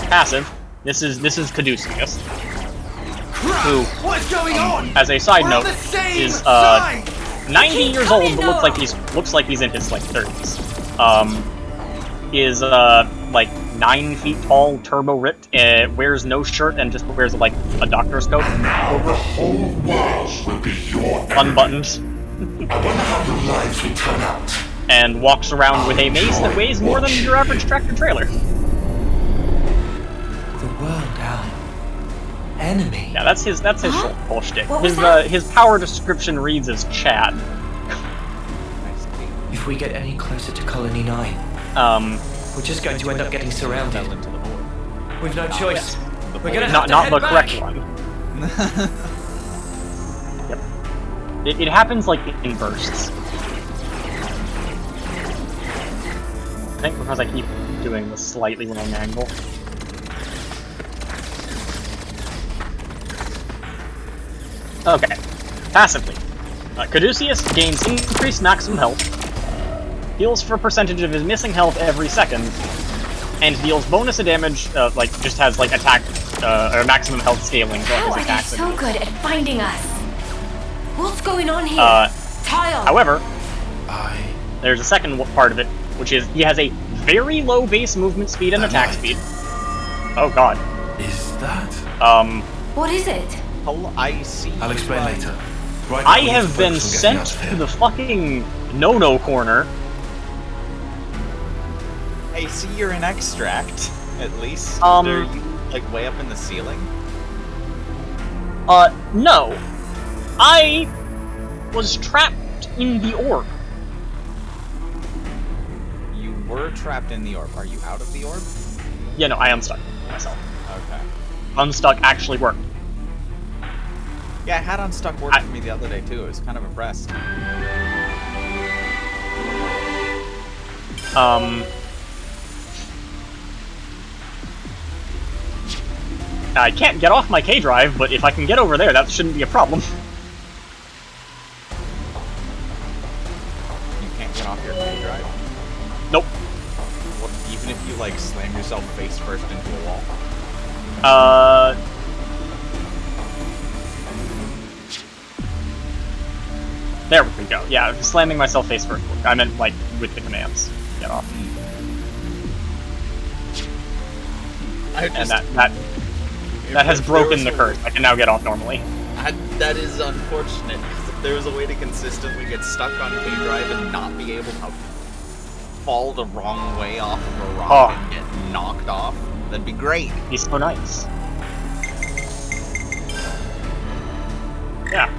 passive. This is Caduceus. who, What's going on? as a side We're note, on the same is side. 90 years old, but looks like he's in his like 30s. Is like 9 feet tall, turbo ripped, wears no shirt and just wears like a doctor's coat over. The whole world will be your Unbuttoned. I wonder how your lives will turn out. And walks around with a mace that weighs more than your average tractor trailer. The world, our enemy. Yeah, that's his whole shtick. What was that? His power description reads as Chad. If we get any closer to Colony 9, we're just going to end up getting surrounded. We've no choice. We're gonna have to not head the back. correct one. Yep. It happens like in bursts. I think because I keep doing the slightly wrong angle. Okay. Passively. Caduceus gains increased maximum health, heals for a percentage of his missing health every second, and deals bonus of damage, just has, like, attack, or maximum health scaling for How his are they attacks. so good at finding us? What's going on here? Tile! However, there's a second part of it, which is he has a very low base movement speed and attack speed. Oh god. Is that? What is it? I see. I'll explain later. Right I now, have we been need to focus on getting sent out of to here. the fucking no-no corner. Hey, see, you're in extract, at least. Um, Are you, like, way up in the ceiling? No. I was trapped in the orb. You were trapped in the orb. Are you out of the orb? Yeah, no, I unstuck myself. Okay. Unstuck actually worked. Yeah, I had Unstuck work for me the other day, too. I was kind of impressed. I can't get off my K-Drive, but if I can get over there, that shouldn't be a problem. You can't get off your K-Drive? Nope. What, even if you, like, slam yourself face first into a wall? There we go. Yeah, slamming myself face first. I meant, like, with the commands. Get off. And that has broken the curse. I can now get off normally. That is unfortunate, because if there was a way to consistently get stuck on K-Drive and not be able to fall the wrong way off of a rock and get knocked off, that'd be great. He's so nice. Yeah.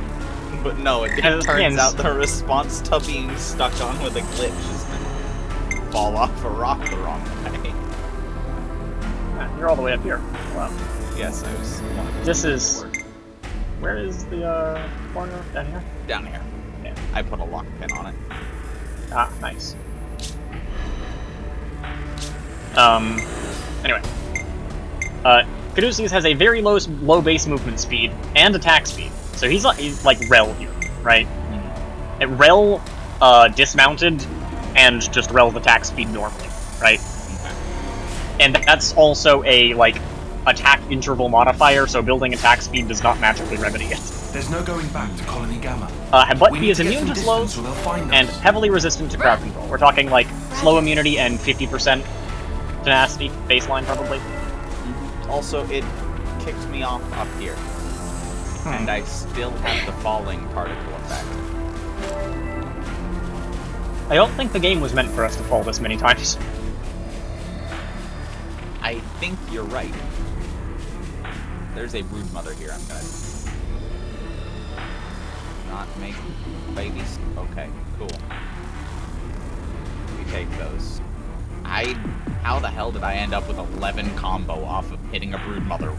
But no, it turns out the response to being stuck on with a glitch is to fall off a rock the wrong way. Yeah, you're all the way up here. Wow. Yes, I was. This is. Where is the corner? Down here? Down here. Yeah. I put a lock pin on it. Ah, nice. Anyway. Caduceus has a very low base movement speed and attack speed. So he's like Rel here, right? Mm-hmm. Rel dismounted and just Rel's attack speed normally, right? Okay. And that's also a like attack interval modifier, so building attack speed does not magically remedy it. There's no going back to Colony Gamma. But he is immune to slows and heavily resistant to crowd control. We're talking like slow immunity and 50% tenacity baseline probably. Mm-hmm. Also, it kicked me off up here. And I still have the falling particle effect. I don't think the game was meant for us to fall this many times. I think you're right. There's a broodmother here. I'm gonna not make babies. Okay, cool. We take those. How the hell did I end up with 11 combo off of hitting a broodmother?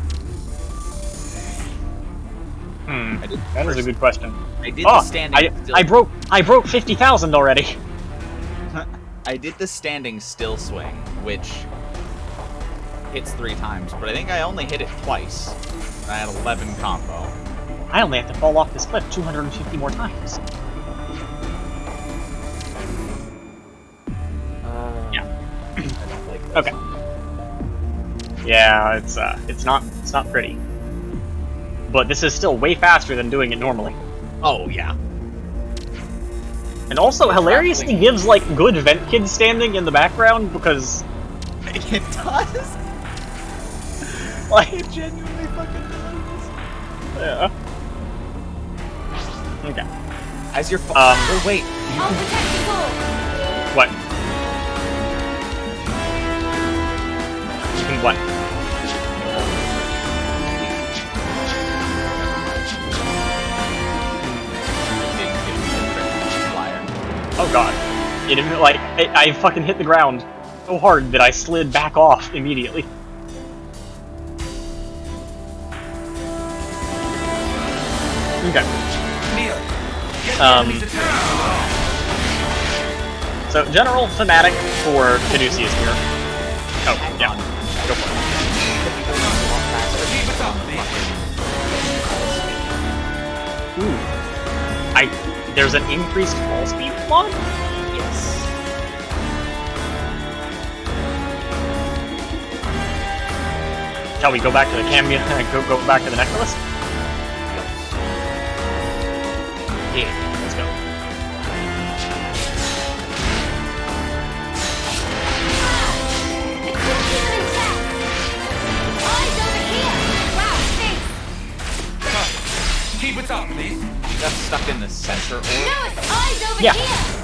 That is a good question. I did the standing. I broke 50,000 already. I did the standing still swing, which hits 3 times, but I think I only hit it twice. I had 11 combo. I only have to fall off this cliff 250 more times. Yeah. I don't like this. Okay. Yeah, it's not pretty. but this is still way faster than doing it normally. Oh, yeah. And also, hilariously gives, like, good vent kid standing in the background, because... It does? Like... It genuinely fucking does. Yeah. Okay. As your oh, wait. I'll protect you all. What? What? Oh god. It didn't, like, I fucking hit the ground so hard that I slid back off immediately. Okay. So, general thematic for Caduceus here. Oh, yeah. Go for it. Ooh. There's an increased fall speed mod? Yes. Shall we go back to the cameo? go back to the necklace? Yeah, let's go. Keep it up, please. You got stuck in the center orb? Yeah,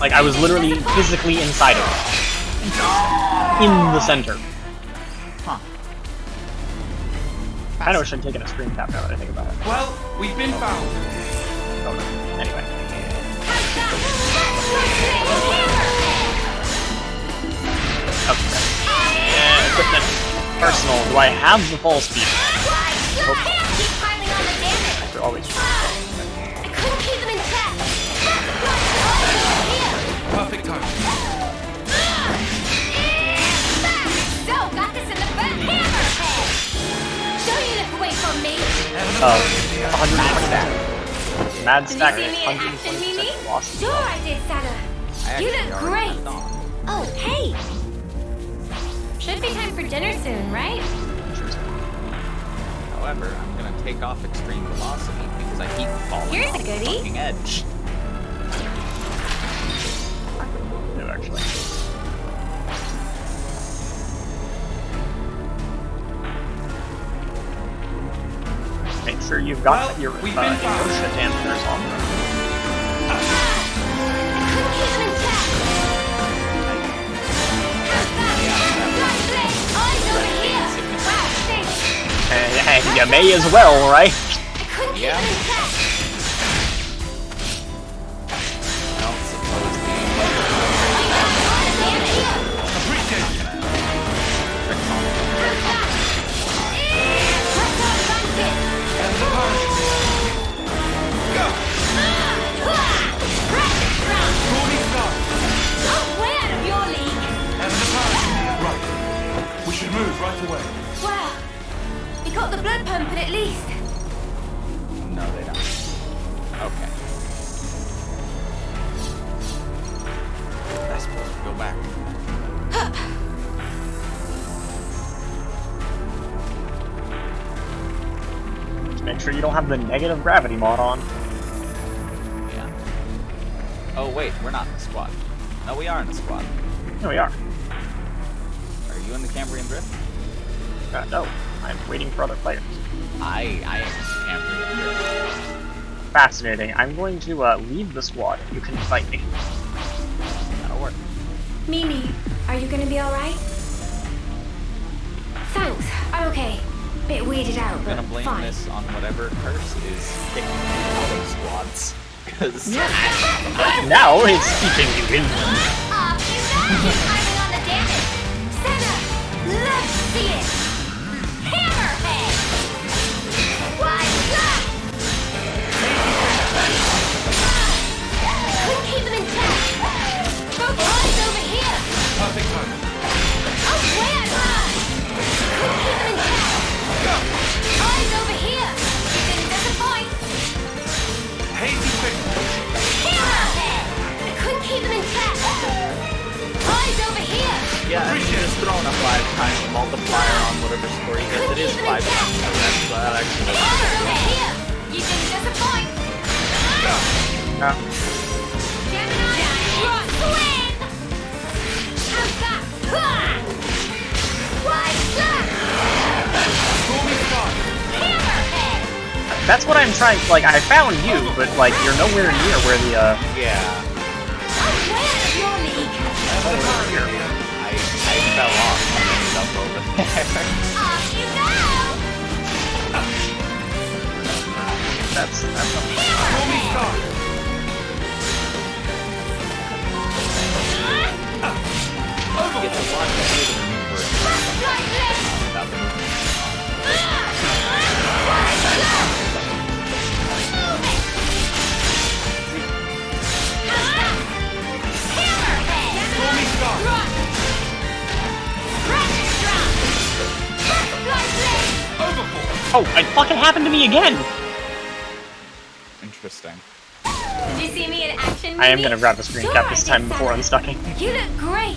like I was literally physically inside of it. In the center. Huh. I kinda wish I'd taken a screen cap now that I think about it. Well, we've been found. Oh no. Anyway. Okay. Equipment. Personal. Do I have the fall speed? I could always Perfect time. So, got this in the back. Hammerhead! Don't you look away from me. 120 stack. Mad stack. Did you see me in action, 120% Mimi? velocity. Sure I did, Santa. You look great. Oh, hey. Should be time for dinner soon, right? However, I'm gonna take off extreme velocity because I keep falling Here's off a the goodie. fucking edge. No, actually. Make sure you've got your inertia dampers on them. And you may as well, right? Yeah. I don't suppose Right. We should move right away. Wow. We got the blood pumping at least. No, they don't. Okay. I suppose we go back. Just make sure you don't have the negative gravity mod on. Yeah. Oh wait, we're not in the squad. No, we are in the squad. No, we are. Are you in the Cambrian Drift? No. I'm waiting for other players. I am Cambrian Drift. Fascinating. I'm going to leave the squad. You can fight me. That'll work. Mimi, are you gonna be alright? Thanks, I'm okay. Bit weirded out, I'm but gonna blame fine. this on whatever curse is kicking me out of squads. Because now it's keeping you in them. Let's see it! Hammerhead! What's up? Couldn't keep them intact. Both eyes over here. Perfect time. Oh, where? Couldn't keep them intact. Eyes over here. You didn't disappoint. Hazy quick. Hammerhead! I couldn't keep them intact. Eyes over here. Yeah, just throwing a 5 times multiplier on whatever score you get. It is 5 times. That actually doesn't. You didn't disappoint. Yeah. That's what I'm trying. Like, I found you, but like, you're nowhere near where the Yeah. I fell off and ended up over there. That's It's a lot easier to maneuver without the movement. Oh, it fucking happened to me again! Interesting. Did you see me in action? I am Mimi? gonna grab the screen Sure, cap I this did, time before Santa. unstucking. You look great.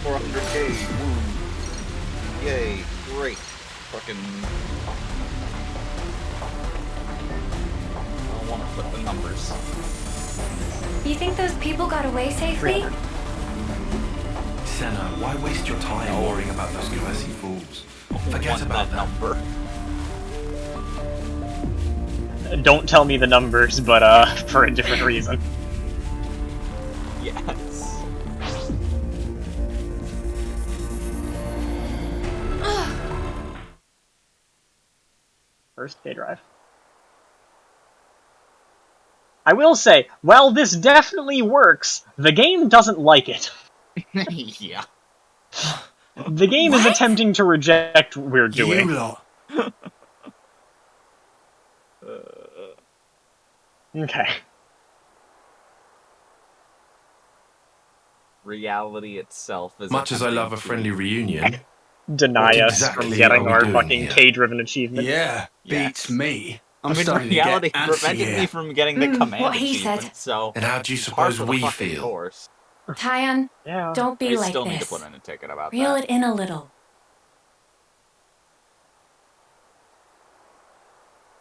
$400K, woo. Yay, great. Fucking... I don't want to put the numbers. You think those people got away safely? Senna, why waste your time worrying about those Khaleesi fools? Forget about that number. Don't tell me the numbers, but for a different reason. Yes. First K drive. I will say, while this definitely works, the game doesn't like it. Yeah. The game is attempting to reject what we're doing. You lot. Okay. Reality itself is... Much as I love a friendly reunion... Deny what us exactly from getting are we our doing fucking here? K-driven achievement. Yeah, beats me. I'm I mean, starting reality to get antsy prevented me here. from getting the command what he achievement, said. so... And how do you par suppose for the we fucking feel? course. Tyan, Yeah. don't be I like still need to this. put in a ticket about Reel that. it in a little.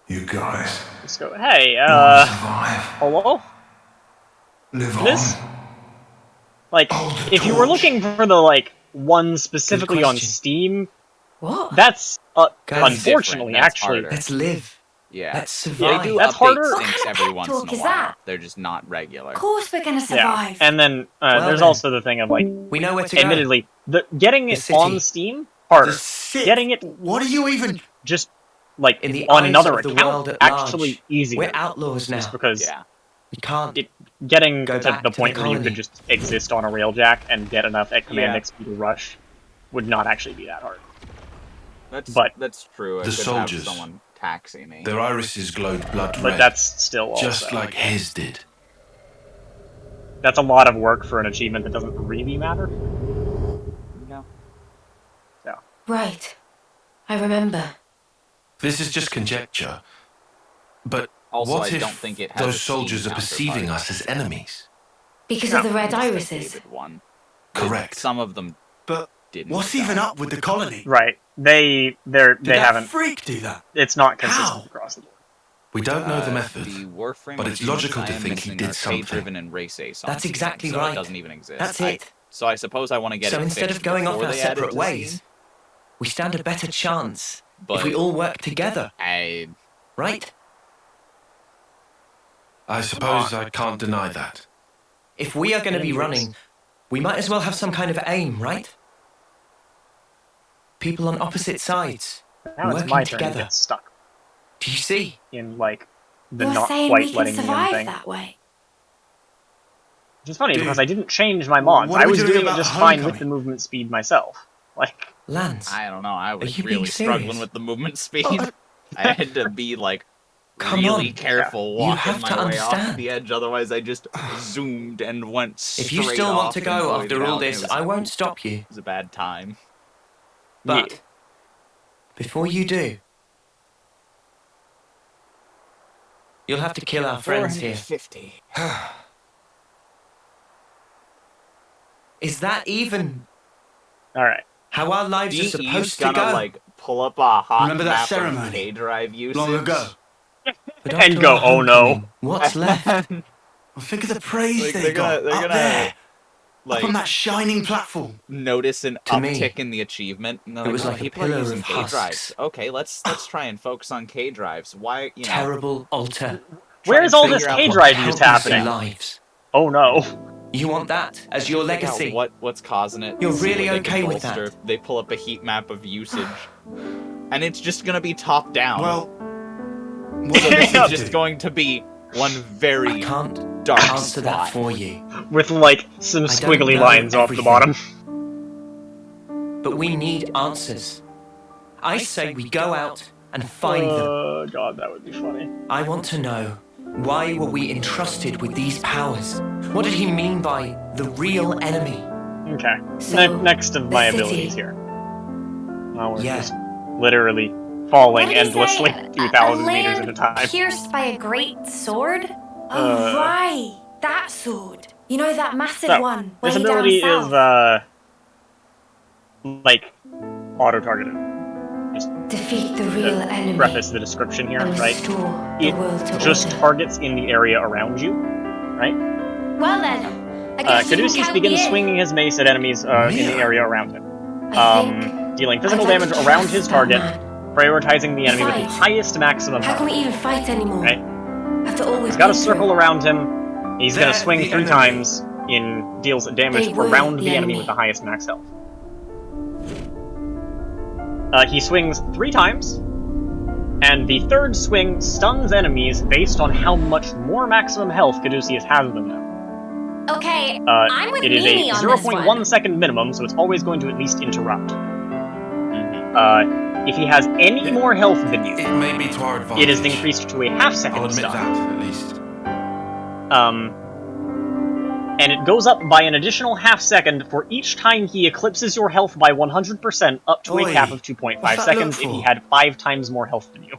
You guys Let's go. Hey, hello? live This? on. Like, if you were looking for the, like, one specifically on Steam, what? That's, That's unfortunately, different. That's actually... harder. Let's live. Yeah. Let's survive. They do That's update harder. stinks every once talk in a is while. that? They're just not regular. Of course we're gonna Yeah, survive. and then, Well there's then. also the thing of, like... We know where to go. Admittedly, getting The it city. on Steam, harder. Sit. Getting it... What are you even... Just, like, In the on eyes another of the account, world at actually large, easier. we're outlaws now. Just because... Yeah. We can't. Getting Go to back the to point the where you could colony. just exist on a railjack and get enough at command Yeah. XP to rush would not actually be that hard. That's true. I The could soldiers. have someone taxi me. Their irises glowed blood red. But that's still just also, like his did. That's a lot of work for an achievement that doesn't really matter. No. So. Right. I remember. This is just conjecture. But Also, what I if don't think it has a those soldiers Steam are perceiving counterpart. us as enemies? Because of the red Just the irises. David one. Correct. Some of them But didn't. what's even up with the colony? Right. They Did that haven't... freak do that? It's not consistent How? across the board. We don't know the method, The Warframe but it's achievements logical I to am think he missing did are something. K-driven and race ace. That's exactly so right. It doesn't even exist. That's it. So I suppose I want to get So it instead fixed of going off before our they add it separate to ways, Steam. we stand a better chance But if we all work together, I right? I suppose I can't deny that. If we are going to be running, we might as well have some kind of aim, right? People on opposite sides, Now it's working my turn to together. get stuck Do you see? in, like, the You're not saying quite we can letting me in survive thing. that way. Which is funny, Dude. because I didn't change my mods. What are I we was doing doing it about just the fine with homecoming? the movement speed myself. Like, Lance, I don't know. I was you being really struggling serious? with the movement speed. I had to be like Come really on. careful You walking have my to way off understand. the edge. Otherwise, I just zoomed and went straight if you still want off to and go voided after all out. It this, was- I won't stop you. It was a bad time. But before you do, You'll have to kill our friends here. 450. Is that even Alright. how our lives are supposed to gonna, go? like, pull up a hot Remember that map ceremony? of K-Drive usage? Long ago. But And after go, our oh no. homecoming, What's left? Well, think of the praise Like, they they're got gonna, up there, like, up on that shining platform. notice an To me, uptick in the achievement. And they're it was oh, like a people are pillar using of K-Drives. husks. Okay, let's try and focus on K-Drives. Why, you know... Terrible altar. Where's all this figure out K-Drive what use countless happening? lives. Oh no. You want that as your Figure out legacy? what's causing it? You're see really what they can okay with bolster. that? They pull up a heat map of usage, and it's just gonna be top down. Well, so this is just going to be one very can't dark answer spot. that for you. With, like, some I don't squiggly know lines off the everything. bottom. But we need answers. I say we go out and find them. Oh god, that would be funny. I want to know, why were we entrusted with these powers? What did he mean by the real enemy? Okay. So, next of the my city. abilities here. Now we're Yeah. just literally falling What did he endlessly say? 2,000 A meters land at a time. pierced by a great sword? Oh, right. That sword. You know, that massive So, one. this way ability down is, south. like, auto-targeted. Just Defeat the real enemy. preface the description here, and right? restore the It world to just order. targets in the area around you, right? Well then, I guess you can Caduceus count begins me in. swinging his mace at enemies in the area around him, dealing physical I'd like damage to around trust his that target, man. prioritizing the enemy with the Besides, highest maximum How can health. we even fight anymore? Right? After all we've He's got a been circle through. around him. He's gonna They're swing the 3 enemy. times in deals damage They were around the the enemy enemy. with the highest max health. He swings 3 times, and the third swing stuns enemies based on how much more maximum health Caduceus has than them. Okay, I'm with It is Mimi a on this 0.1 one. second minimum, so it's always going to at least interrupt. If he has any more health than you, It may be to our advantage. it is increased to a half-second I'll admit stun. that, at least. And it goes up by an additional half-second for each time he eclipses your health by 100%, up to a Oi, cap of 2.5 what's that seconds look if he for? had 5 times more health than you.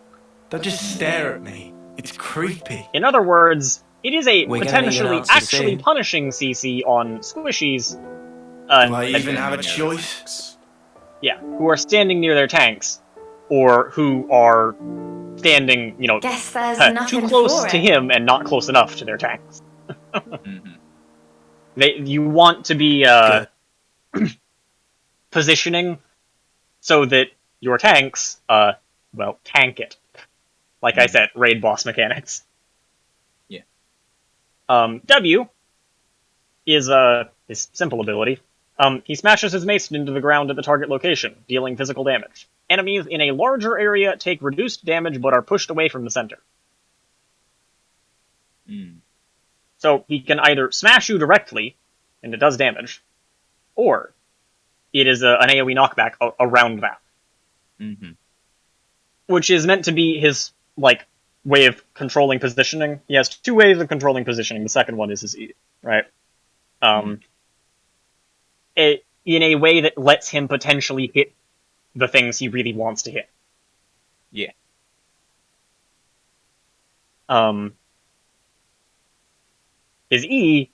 Don't just stare at me. It's creepy. In other words, it is a We're gonna need an potentially answer actually soon. punishing CC on squishies. Do I even have a choice? Yeah, who are standing near their tanks, or who are standing, you know, Guess there's too nothing close for to it. him and not close enough to their tanks. You want to be positioning so that your tanks, well, tank it. Like I said, raid boss mechanics. Yeah. W is his simple ability. He smashes his mace into the ground at the target location, dealing physical damage. Enemies in a larger area take reduced damage but are pushed away from the center. So he can either smash you directly, and it does damage, or it is an AoE knockback around that. Which is meant to be his, like, way of controlling positioning. He has 2 ways of controlling positioning. The second one is his E, right? In a way that lets him potentially hit the things he really wants to hit. Yeah. His E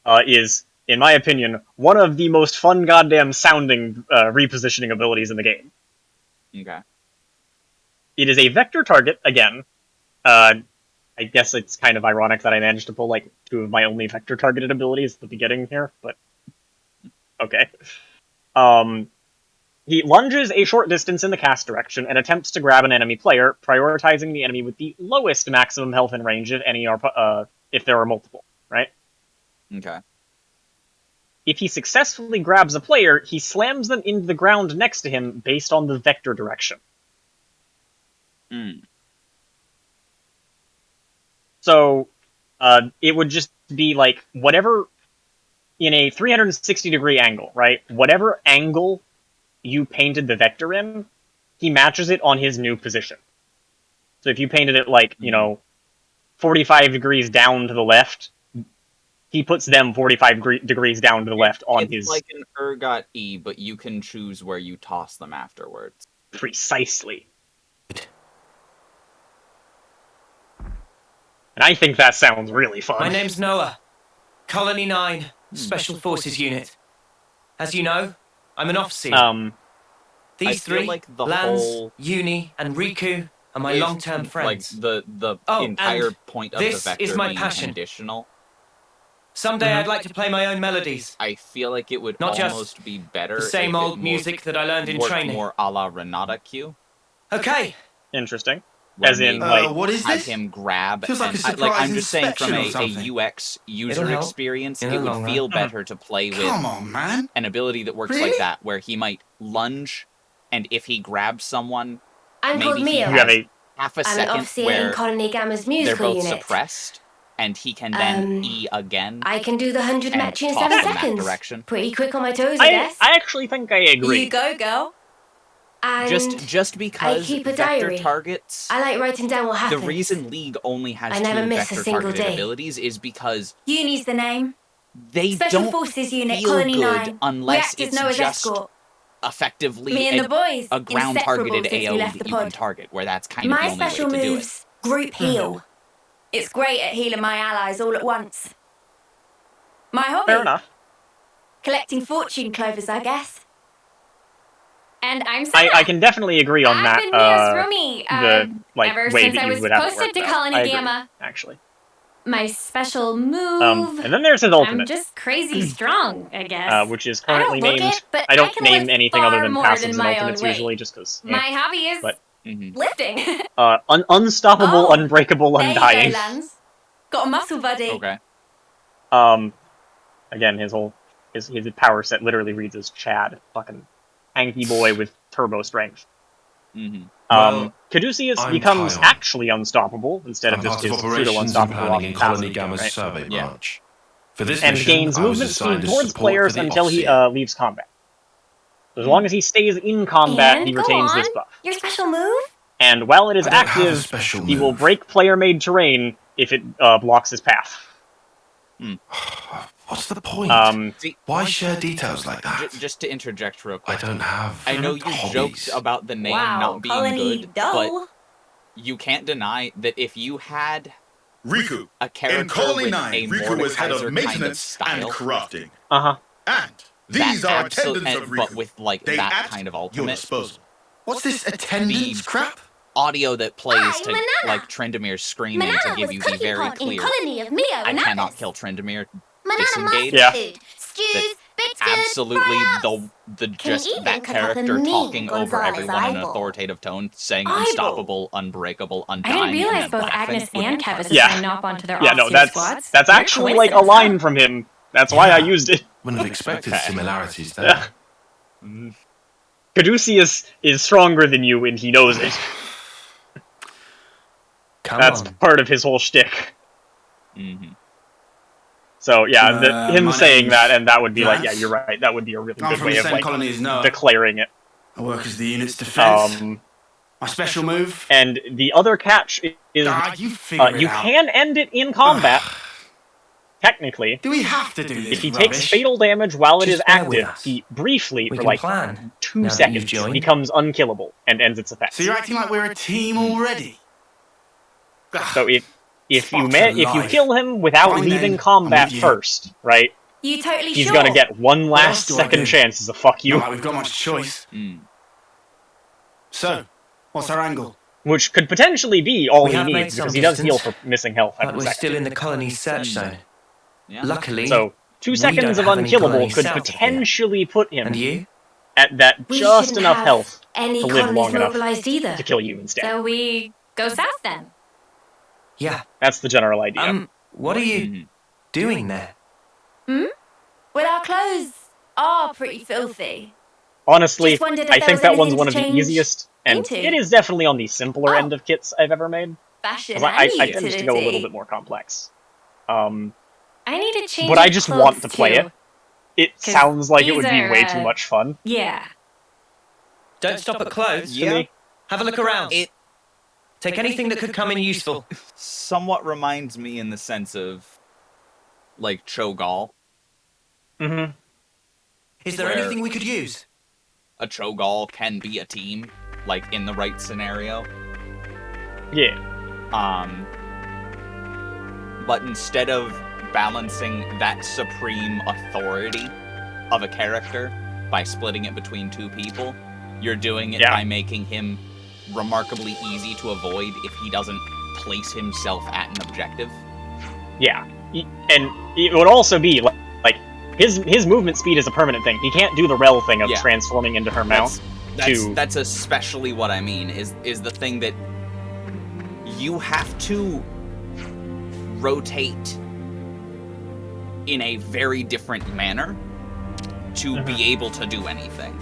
is, in my opinion, one of the most fun goddamn sounding repositioning abilities in the game. Okay. It is a vector target, again. I guess it's kind of ironic that I managed to pull, like, 2 of my only vector targeted abilities at the beginning here, but... Okay. He lunges a short distance in the cast direction and attempts to grab an enemy player, prioritizing the enemy with the lowest maximum health and range if any are, if there are multiple, right? Okay. If he successfully grabs a player, he slams them into the ground next to him based on the vector direction. So, it would just be like, whatever, in a 360-degree angle, right? Whatever angle you painted the vector in, he matches it on his new position. So if you painted it like, 45 degrees down to the left, he puts them 45 degrees down to the left on It's his... like an Urgot E, but you can choose where you toss them afterwards. Precisely. And I think that sounds really fun. My name's Noah. Colony 9, Special Forces Unit. As you know, I'm an officer. These I feel three, like the Lance, whole Uni, and Riku, are my is, long-term friends. Like the Oh, entire and point of the this vector is my being passion. conditional. Someday I'd like to play my own melodies. I feel like it would Not just almost be better. the same if it old music that I learned in worked training. more a la Renata Q. Okay. Interesting. Where As in, maybe like, what is have this? him grab. Feels like and a surprise I'm just saying, from inspection or a something. UX user It'll help experience, in it the would long feel run. better to play with Come on, man. an ability that works Really? like that, where he might lunge, and if he grabs someone, I'm called maybe he Mia. You have has a half a I'm an second officer in where Colony Gamma's they're musical both unit. suppressed, and he can then E again. I can do the 100 and match in toss 7 in that seconds. direction. Pretty quick on my toes, I guess. I actually think I agree. You go, girl. And Just because keep a vector diary. targets, I like writing down what the happens. reason League only has I never two miss a vector single targeted day. abilities is because Uni's the name. they Special don't Forces Unit, feel Colony good 9. unless we act as it's Noah's just escort. effectively Me and the boys, a ground inseparable targeted since we AO left that the you can pod. target, where that's kind of My the only way special to do it. moves, group heal. It's great at healing my allies all at once. My hobby? Fair enough. Collecting fortune clovers, I guess. And I'm Sarah. I can definitely agree on I've that. been Mia's roomie, the ever way since that I you was would have it posted work, to though. Colony I agree, Gamma. actually. My special move. And then there's his ultimate, I'm just crazy strong, I guess. which is I don't currently look named. it, but I don't can name lift anything other far than more passives than and my ultimates own weight. usually, just because. My hobby is But lifting. unstoppable, unbreakable, There you undying. go, Lance. Got a muscle buddy. Okay. Again, his power set literally reads as Chad, fucking hanky boy with turbo strength. Caduceus I'm becomes Kyle. actually unstoppable instead I'm of just part of his operations and pseudo-unstoppable planning in Colony capacity, Gamma's right? survey Yeah. branch. For this And mission, gains I was movement assigned speed as towards support players for the until he Officer. leaves combat. As long as he stays in combat, And he go retains on. this buff. Your special move? And while it is I don't have a active, special he will move. break player-made terrain if it blocks his path. What's the point? See, Why share details like that? just to interject real quick. I don't have I know you hobbies. joked about the name Wow, not being Colony good, Doe. but you can't deny that if you had Riku. a character In Colony with 9, a Riku was head Mordekaiser of kind maintenance of and style, crafting. Uh-huh. And these that are attendants of but Riku. with like They that at kind of your ultimate disposal. What's this attendance crap? audio that plays Hi, to Manana. like Trendemir's screaming Manana to give was you the cooking very pot in clear Colony of Mio I and cannot Atlas. kill Trendemir Manana disengage. master Yeah. food. Stews, That baked goods, absolutely fry-ups. the Can just even that cook up a character mean talking over Gonzalez everyone in an eyeball. authoritative tone, saying Eyeball. unstoppable, unbreakable, I undying. didn't realize and both laughing Agnes would and be Kevin perfect. Yeah. signed off onto their Yeah, no, officer squads. that's Weird actually like a coincidence, line huh? from him. That's why I used it. Wouldn't have expected Okay. similarities there. Yeah. Caduceus is stronger than you, and he knows it. Come That's on. part of his whole shtick. Mm-hmm. So yeah, him my saying name's that, and that would be like, yeah, Lance. you're right. That would be a really I'm good from way the of same like colony as Noah. declaring it. I work as the unit's defense. My special move. And the other catch is You figure it you out. can end it in combat. Technically, Do we have to do this if he rubbish? takes fatal damage while it is Just bear with active, us. he briefly, We for can like plan. 2 now that you've seconds, joined. becomes unkillable and ends its effect. So you're acting like we're a team already? So if you Sparks if you alive. kill him without Fine leaving then, combat I'm with you. first, right? You totally He's sure? gonna get one else last do I second do? chance as a fuck you, Not like we've got much choice. So, what's our angle? which could potentially be all We he have made needs some because he does heal distance, for missing health But every we're second. still in the colony's search zone. Yeah. Luckily, So 2 we seconds don't of have any unkillable colonies could south of here. potentially put him And you? at that We just shouldn't enough have health any to live colonies long enough mobilized either. to kill you instead. So we go south then. Yeah. That's the general idea. What are you doing there? Well, our clothes are pretty filthy. Honestly, Just wondered if I there think was that one's anything one to of the change easiest, and into. it is definitely on the simpler end of kits I've ever made. Fashion 'Cause and I tend to go a little utility. bit more complex. I need to change. But I just clothes want to play too. it. It 'Cause sounds like it would these be are, way too much fun. Yeah. Don't stop at clothes. Yeah. Me. Have a look around. It Take anything that could come in useful. somewhat reminds me in the sense of like Cho'Gall. Mm-hmm. Is there Where- anything we could use? A Cho'Gall can be a team, like in the right scenario. Yeah. but instead of balancing that supreme authority of a character by splitting it between two people, you're doing it by making him remarkably easy to avoid if he doesn't place himself at an objective. Yeah, and it would also be like his movement speed is a permanent thing. He can't do the Rel thing of transforming into her mount. That's especially what I mean, is the thing that you have to rotate in a very different manner to be able to do anything.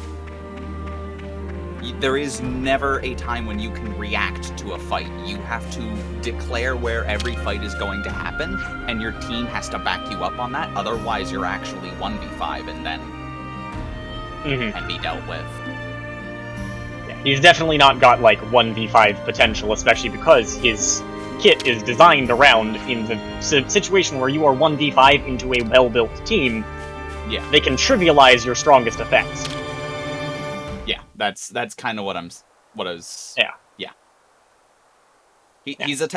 There is never a time when you can react to a fight. You have to declare where every fight is going to happen, and your team has to back you up on that. Otherwise, you're actually 1v5 and then can be dealt with. Yeah, he's definitely not got, like, 1v5 potential, especially because his kit is designed around, in the situation where you are 1v5 into a well-built team, they can trivialize your strongest effects. Yeah, that's kind of what I was. Yeah.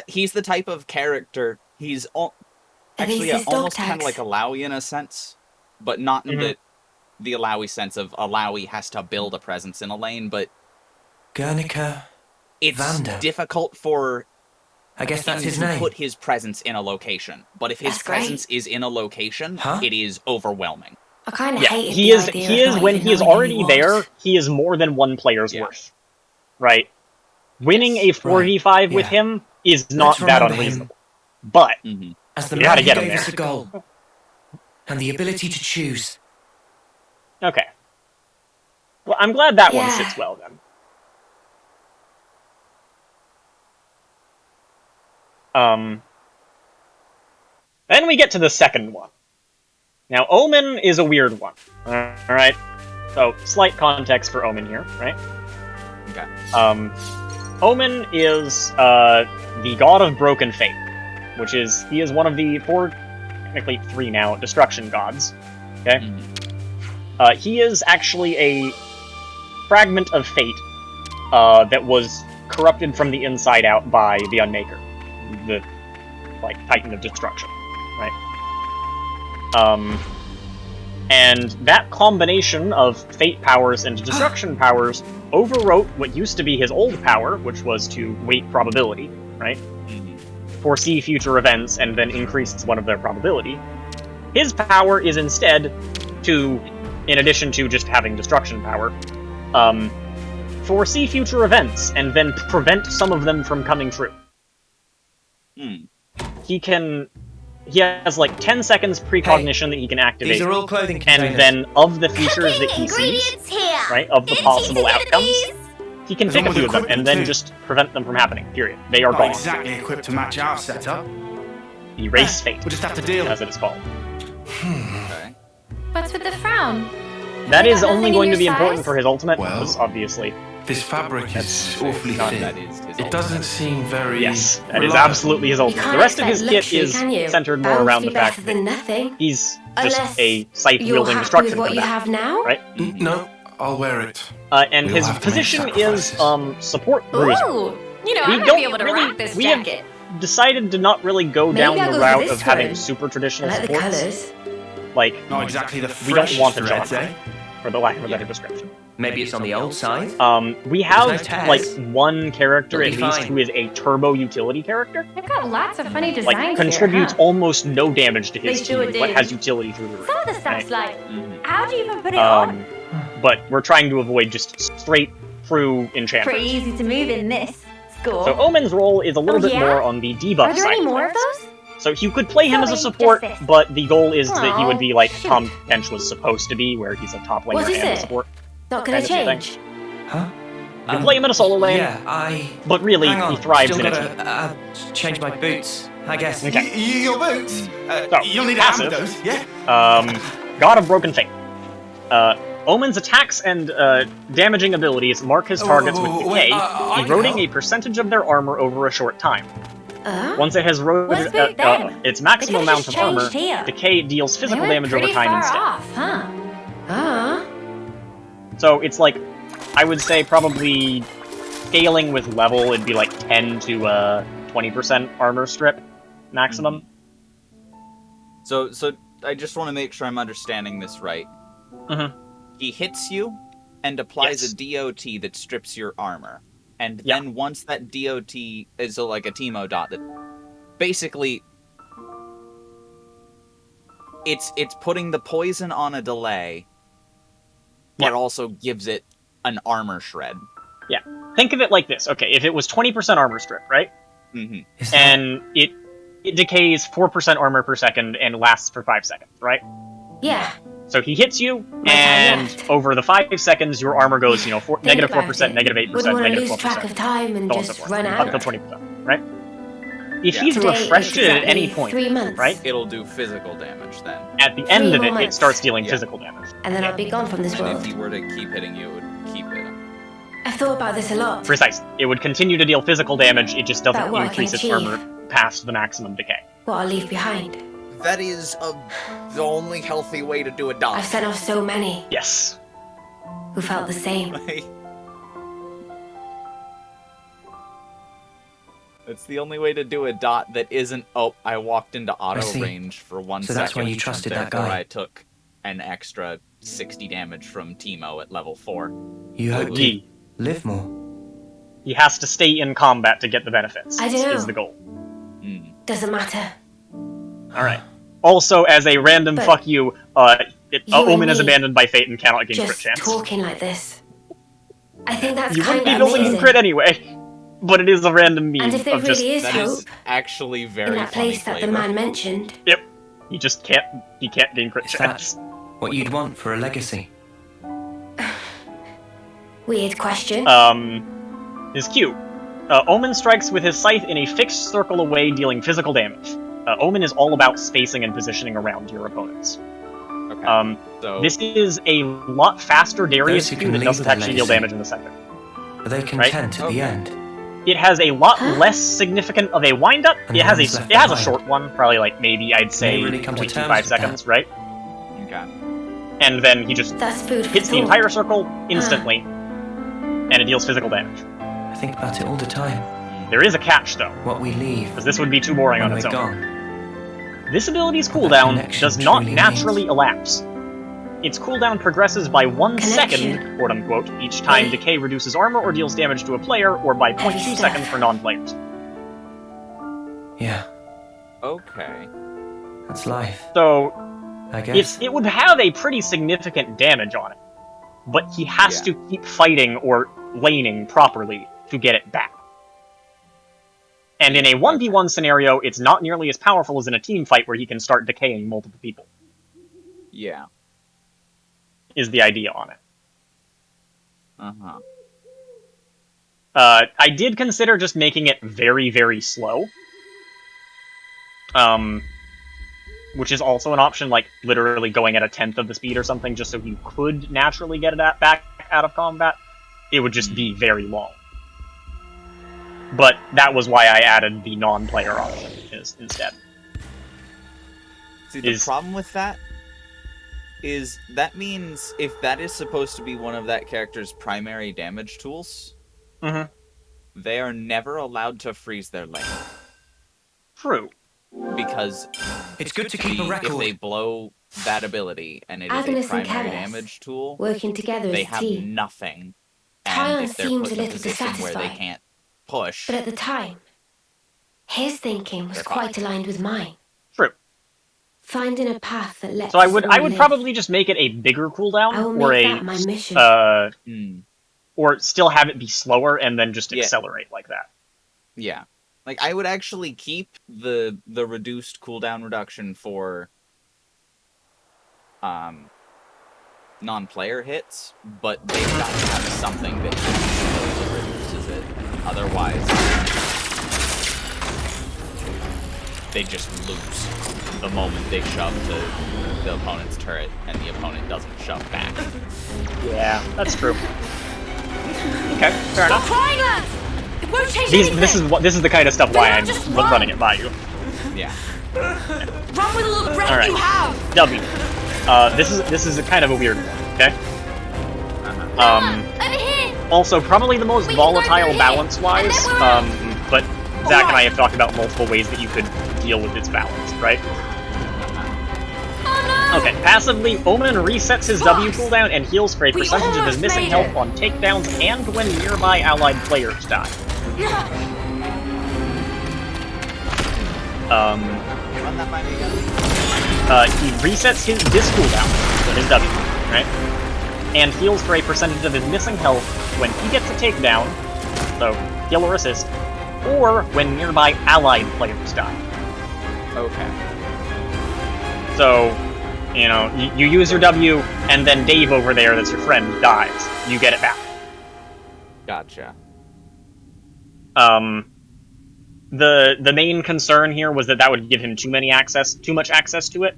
He's the type of character. He's actually almost kind of like Alawi in a sense, but not in the Alawi sense of Alawi has to build a presence in a lane, but Guernica. It's Vander. difficult for. I guess that's his to name. put his presence in a location, but if his presence is in a location, it is overwhelming. I kind of hated he is when he is already there, he is more than one player's worth. Right? Winning a 4v5 with him is not that unreasonable. But as the you gotta man get who him gave there. us a goal and the ability to choose. Okay. Well, I'm glad that one sits well then. Then we get to the second one. Now, Omen is a weird one. Alright? So, slight context for Omen here, right? Okay. Omen is, the god of broken fate, which is, he is one of the technically 3 now, destruction gods. Okay? He is actually a fragment of fate, that was corrupted from the inside out by the Unmaker. The, Titan of Destruction, right? And that combination of fate powers and destruction powers overwrote what used to be his old power, which was to weight probability, right? Foresee future events and then increase one of their probability. His power is instead to, in addition to just having destruction power, foresee future events and then prevent some of them from coming true. He has like 10 seconds precognition that he can activate. These are all clothing containers. And then of the features that he sees, right, of the possible outcomes, he can pick a few of them and then just prevent them from happening, period. They are Not gone. exactly equipped to match our setup. Erase fate. We'll just have to deal. As it is called. Okay. What's with the frown? That is got only nothing going in to be your important size? for his ultimate, Well, because obviously. This fabric is awfully None thin. that is his It doesn't seem very. Yes, that is reliable. absolutely his You ultimate. can't The rest of his expect kit luxury, is can you? centered more Bound around to the be fact better that than nothing. he's just Unless a scythe you're wielding happy destruction with what you combatant, have now? right? No, I'll wear it. And We'll his have to make position is sacrifices. support bruiser. Ooh, you know, We I might don't be able to really- rock this we have- jacket. Decided to not really go Maybe down I'll the go for route this of having one. super I traditional like the supports. colours. Like, Not exactly the we don't want freshest the threads, genre, eh? for the lack of a better description. Maybe it's on the old side. We There's no have, tears. like, one character It'll at be least fine. who is a turbo utility character. They've got lots of funny designs Like, contributes here, huh? almost no damage to his They sure team, but do. has utility through the roof. Some of the stuff's right? like, how'd you even put it on? But we're trying to avoid just straight through enchantment. Pretty easy to move in this. School. So Omen's role is a little bit more on the debuff Are there side. any of more of things. those? So you could play him as a Sorry, support, just this. but the goal is that he would be like shoot. Tom Bench was supposed to be, where he's a top laner What is and a it? support. Not gonna kind of thing. change. Huh? You can play him in a solo lane, Yeah, but really Hang on. he thrives Still in a gotta, team. change my boots, I guess. Okay. Your boots? So, You'll need passive. to hammer those, yeah? God of Broken Fate. Omen's attacks and damaging abilities mark his targets with wait, decay, I eroding can a percentage of their armor over a short time. Uh? Once it has What's eroded big then? its maximum They could've amount just of armor, changed here. decay deals They physical went damage over pretty time far instead. off, huh? Ah. So it's like, I would say probably scaling with level, it'd be like 10 to 20% armor strip maximum. So I just want to make sure I'm understanding this right. Mm-hmm. He hits you and applies Yes. a DOT that strips your armor. And then once that DOT is like a Teemo dot that basically it's putting the poison on a delay, but also gives it an armor shred. Yeah. Think of it like this. Okay, if it was 20% armor strip, right? Mm-hmm. And it decays 4% armor per second and lasts for 5 seconds, right? Yeah. So he hits you, and over the 5 seconds, your armor goes, -4%, -8%, Wouldn't want to lose -4%. track of time and so on and so just forth, run up out. to 20%, right? If Yeah. he's Today refreshed is it at any exactly point, 3 months. right? It'll do physical damage then. At the end of more it, it months. starts dealing physical damage. And then I'll be gone from this And if world. he were to keep hitting you, it would keep hitting. I've thought about this a lot. Precisely. It would continue to deal physical damage, it just doesn't About what I increase can its achieve. armor past the maximum decay. What I'll leave behind. That is the only healthy way to do a dot. I've sent off so many Yes. who felt the same. It's the only way to do a dot that isn't, oh, I walked into auto see. range for 1 So second. that's why you trusted that therefore guy. I took an extra 60 damage from Teemo at level 4. You hope to He live more. has to stay in combat to get the benefits. I don't know. Is the goal. Doesn't matter. Alright. Also, as a random But fuck you, and Omen is me, abandoned by fate and cannot gain crit Just chance. talking like this. I think that's You kind wouldn't be of building amazing. crit anyway. But it is a random meme And if there of just... really is That hope is actually very in that funny place that the flavor. man mentioned, Yep. He just can't gain crit chance. What you'd want for a legacy. weird question. His Q. Omen strikes with his scythe in a fixed circle away, dealing physical damage. Omen is all about spacing and positioning around your opponents. Okay. So This is a lot faster Darius Those who Q can that leave doesn't their actually deal legacy. damage in the center. Are they content at the end? It has a lot less significant of a wind-up. And It has one's a left it has a behind. short one, probably like maybe I'd say really come to terms 0.25 with seconds, right? Okay. And then he just That's food for hits the thought. entire circle instantly, and it deals physical damage. I think about it all the time. There is a catch though, What we leave because this would be too boring when on its we're own. gone. This ability's that cooldown connection does not truly naturally elapse. Its cooldown progresses by 1 second, Connection. quote unquote, each time Hey. decay reduces armor or deals damage to a player, or by 0.2 Heavy stuff. seconds for non-players. Yeah, Okay. that's life. So I guess. it would have a pretty significant damage on it, but he has to keep fighting or laning properly to get it back. And in a 1v1 scenario, it's not nearly as powerful as in a team fight where he can start decaying multiple people, Yeah. is the idea on it. Uh-huh. I did consider just making it very, very slow. Which is also an option, like literally going at 1/10 of the speed or something, just so you could naturally get it back out of combat. It would just be very long. But that was why I added the non-player option instead. See, the problem with that is that means if that is supposed to be one of that character's primary damage tools, they are never allowed to freeze their lane. True. Because it's good to keep a record. If they blow that ability and it is Agnes a and primary Keres, damage tool, working together they as a have team. nothing. Tryon And if they're seems put a in a little position where they dissatisfied. can't push, But at the time, his thinking was They're quite fine. aligned with mine. True. Finding a path that lets So I us would all live. probably just make it a bigger cooldown, I will or make a that my mission. or still have it be slower and then just accelerate like that. yeah. Like, I would actually keep the reduced cooldown reduction for non-player hits, but they've got to have something that really reduces it. Otherwise, they just lose the moment they shove to the opponent's turret and the opponent doesn't shove back. Yeah, that's true. Okay, fair enough. Crying, lads! It won't change anything! This is the kind of stuff why I'm just run. running it by you. Yeah. Run with all the breath Alright. you have! W. This is a kind of a weird one, okay? Over here! Also, probably the most We can go volatile through here, balance-wise, and but Zach and I have talked about multiple ways that you could deal with its balance, right? Okay, passively, Omen resets his W cooldown and heals for a percentage of his missing health on takedowns and when nearby allied players die. Run that by me again. He resets this cooldown, so his W, right? And heals for a percentage of his missing health when he gets a takedown, so kill or assist, or when nearby allied players die. Okay. So, you know, you use your W, and then Dave over there, that's your friend, dies. You get it back. Gotcha. The main concern here was that would give him too much access to it.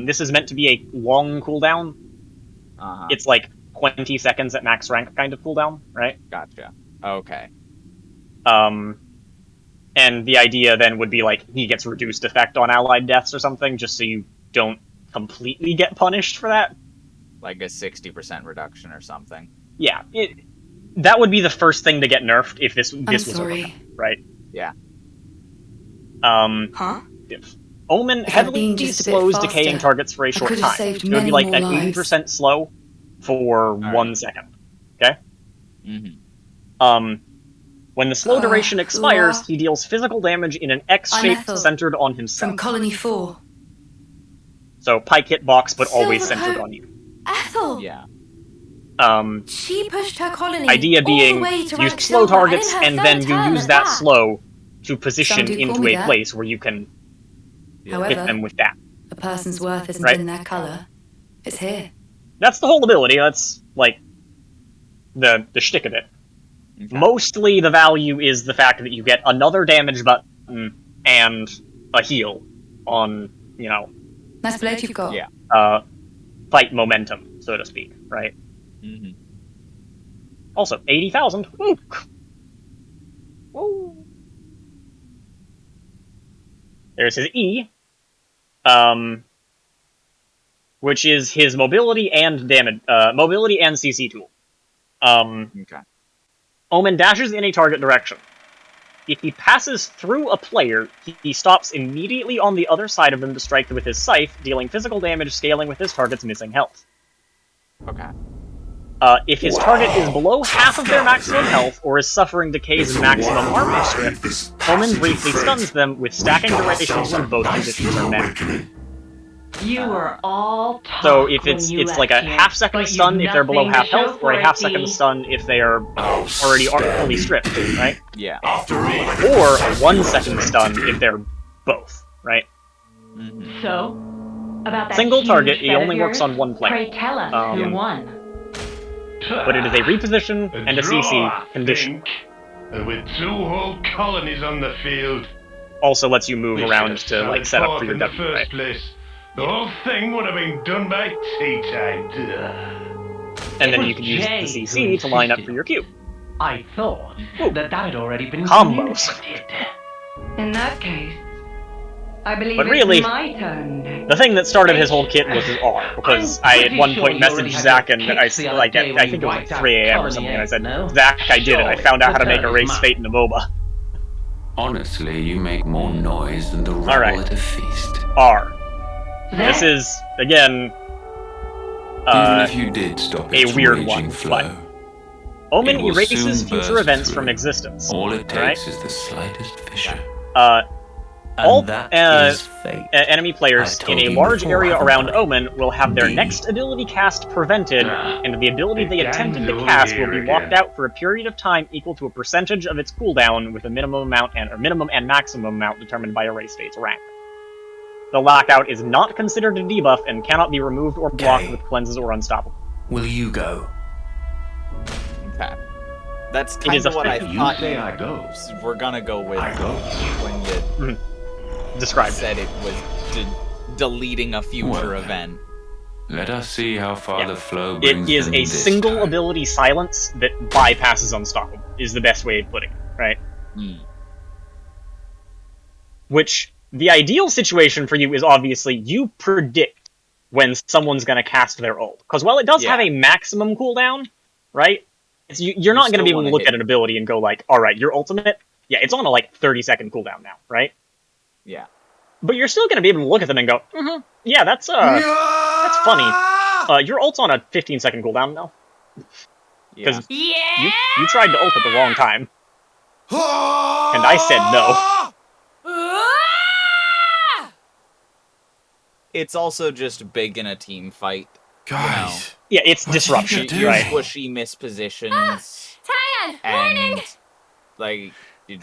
This is meant to be a long cooldown. It's like 20 seconds at max rank kind of cooldown, right? Gotcha. Okay. And the idea then would be like he gets reduced effect on allied deaths or something, just so you don't completely get punished for that. Like a 60% reduction or something. Yeah, that would be the first thing to get nerfed if this was overcome, right? Yeah. Omen heavily slows decaying targets for a short time. It would be like an 80% slow for 1 second. Okay? When the slow duration expires, he deals physical damage in an X shape centered on himself. From Colony 4. So Pike hitbox, but always centered on you. Ethel! Yeah. She pushed her colony Idea being, all the way to you rank slow silver, targets, and in and her then third you turn use at that slow to position Some do call into me a that. place where you can hit However, them with that. a person's worth isn't Right. in their colour. It's here. That's the whole ability. That's like the shtick of it. Okay. Mostly the value is the fact that you get another damage button and a heal on, you know, Nice blade you've got. Yeah. Fight momentum, so to speak, right? Also, 80,000. Woo! Woo! There's his E, which is his mobility and damage, mobility and CC tool. Okay. Omen dashes in a target direction. If he passes through a player, he stops immediately on the other side of them to strike with his scythe, dealing physical damage scaling with his target's missing health. Okay. If his target is below half of their maximum health, or is suffering decay's maximum armor strip, Omen briefly stuns them with stacking durations when both conditions are met. You were all talk So if when it's you like a left here, half-second but stun you've if they're below nothing half to show health, or for a it, half-second D. stun if they are already fully stripped, right? Yeah. Or a 1 second stun if they're both, right? So, about that Single huge target, bet he of only works yours, on one player. Pray tell us who won. But it is a reposition and a CC I condition. think. And with 2 whole colonies on the field, Also lets you move we around should to have like set up forth for your in the W, first right? place. The whole thing would have been done by tea time. And then was you can use the Jay CC who to line up insisted. for your Q. I thought that had already been Combos. communicated. In that case, I believe But really, it's my turn next. the thing that started his whole kit was his R, because I at one point sure you already messaged had Zach your and kicks I the other like day I when think you it was wiped like out 3 a.m. or Colony something, A, and I said, no? Zach, I did it. I found out how to the make a turn is race mine. fate in a MOBA. Honestly, you make more noise than the rabble Alright. at a feast. R. This is, again, Even if you did stop a its weird raging one, flow, but Omen it will erases soon future burst events through. from existence. All it right? takes is the slightest fissure. All that is fate. enemy players I've in told a you large before, area haven't around I? Omen will have their D. next ability cast prevented, and the ability they attempted to gang's cast over will be here locked again. out for a period of time equal to a percentage of its cooldown with a minimum amount and maximum amount determined by a race state's rank. The lockout is not considered a debuff and cannot be removed or blocked Okay. with cleanses or unstoppable. Will you go? Okay. That's It kind is of a what I thing. thought You say I go. we're gonna go with I go. when you Describe said it was deleting a future Well, event. Let us see how far Yeah. the flow It brings is them a this single time. ability silence that bypasses unstoppable, is the best way of putting it, right? Which, the ideal situation for you is obviously you predict when someone's going to cast their ult. Because while it does have a maximum cooldown, right, you're not going to be able to look at an ability and go like, alright, your ultimate, yeah, it's on a like 30-second cooldown now, right? Yeah. but you're still going to be able to look at them and go, yeah, that's funny. Your ult's on a 15-second cooldown now. Because you tried to ult at the wrong time. And I said no. It's also just big in a team fight. Guys. Yeah, it's disruption, right? Squishy mispositions. Tyan, and, warning! like,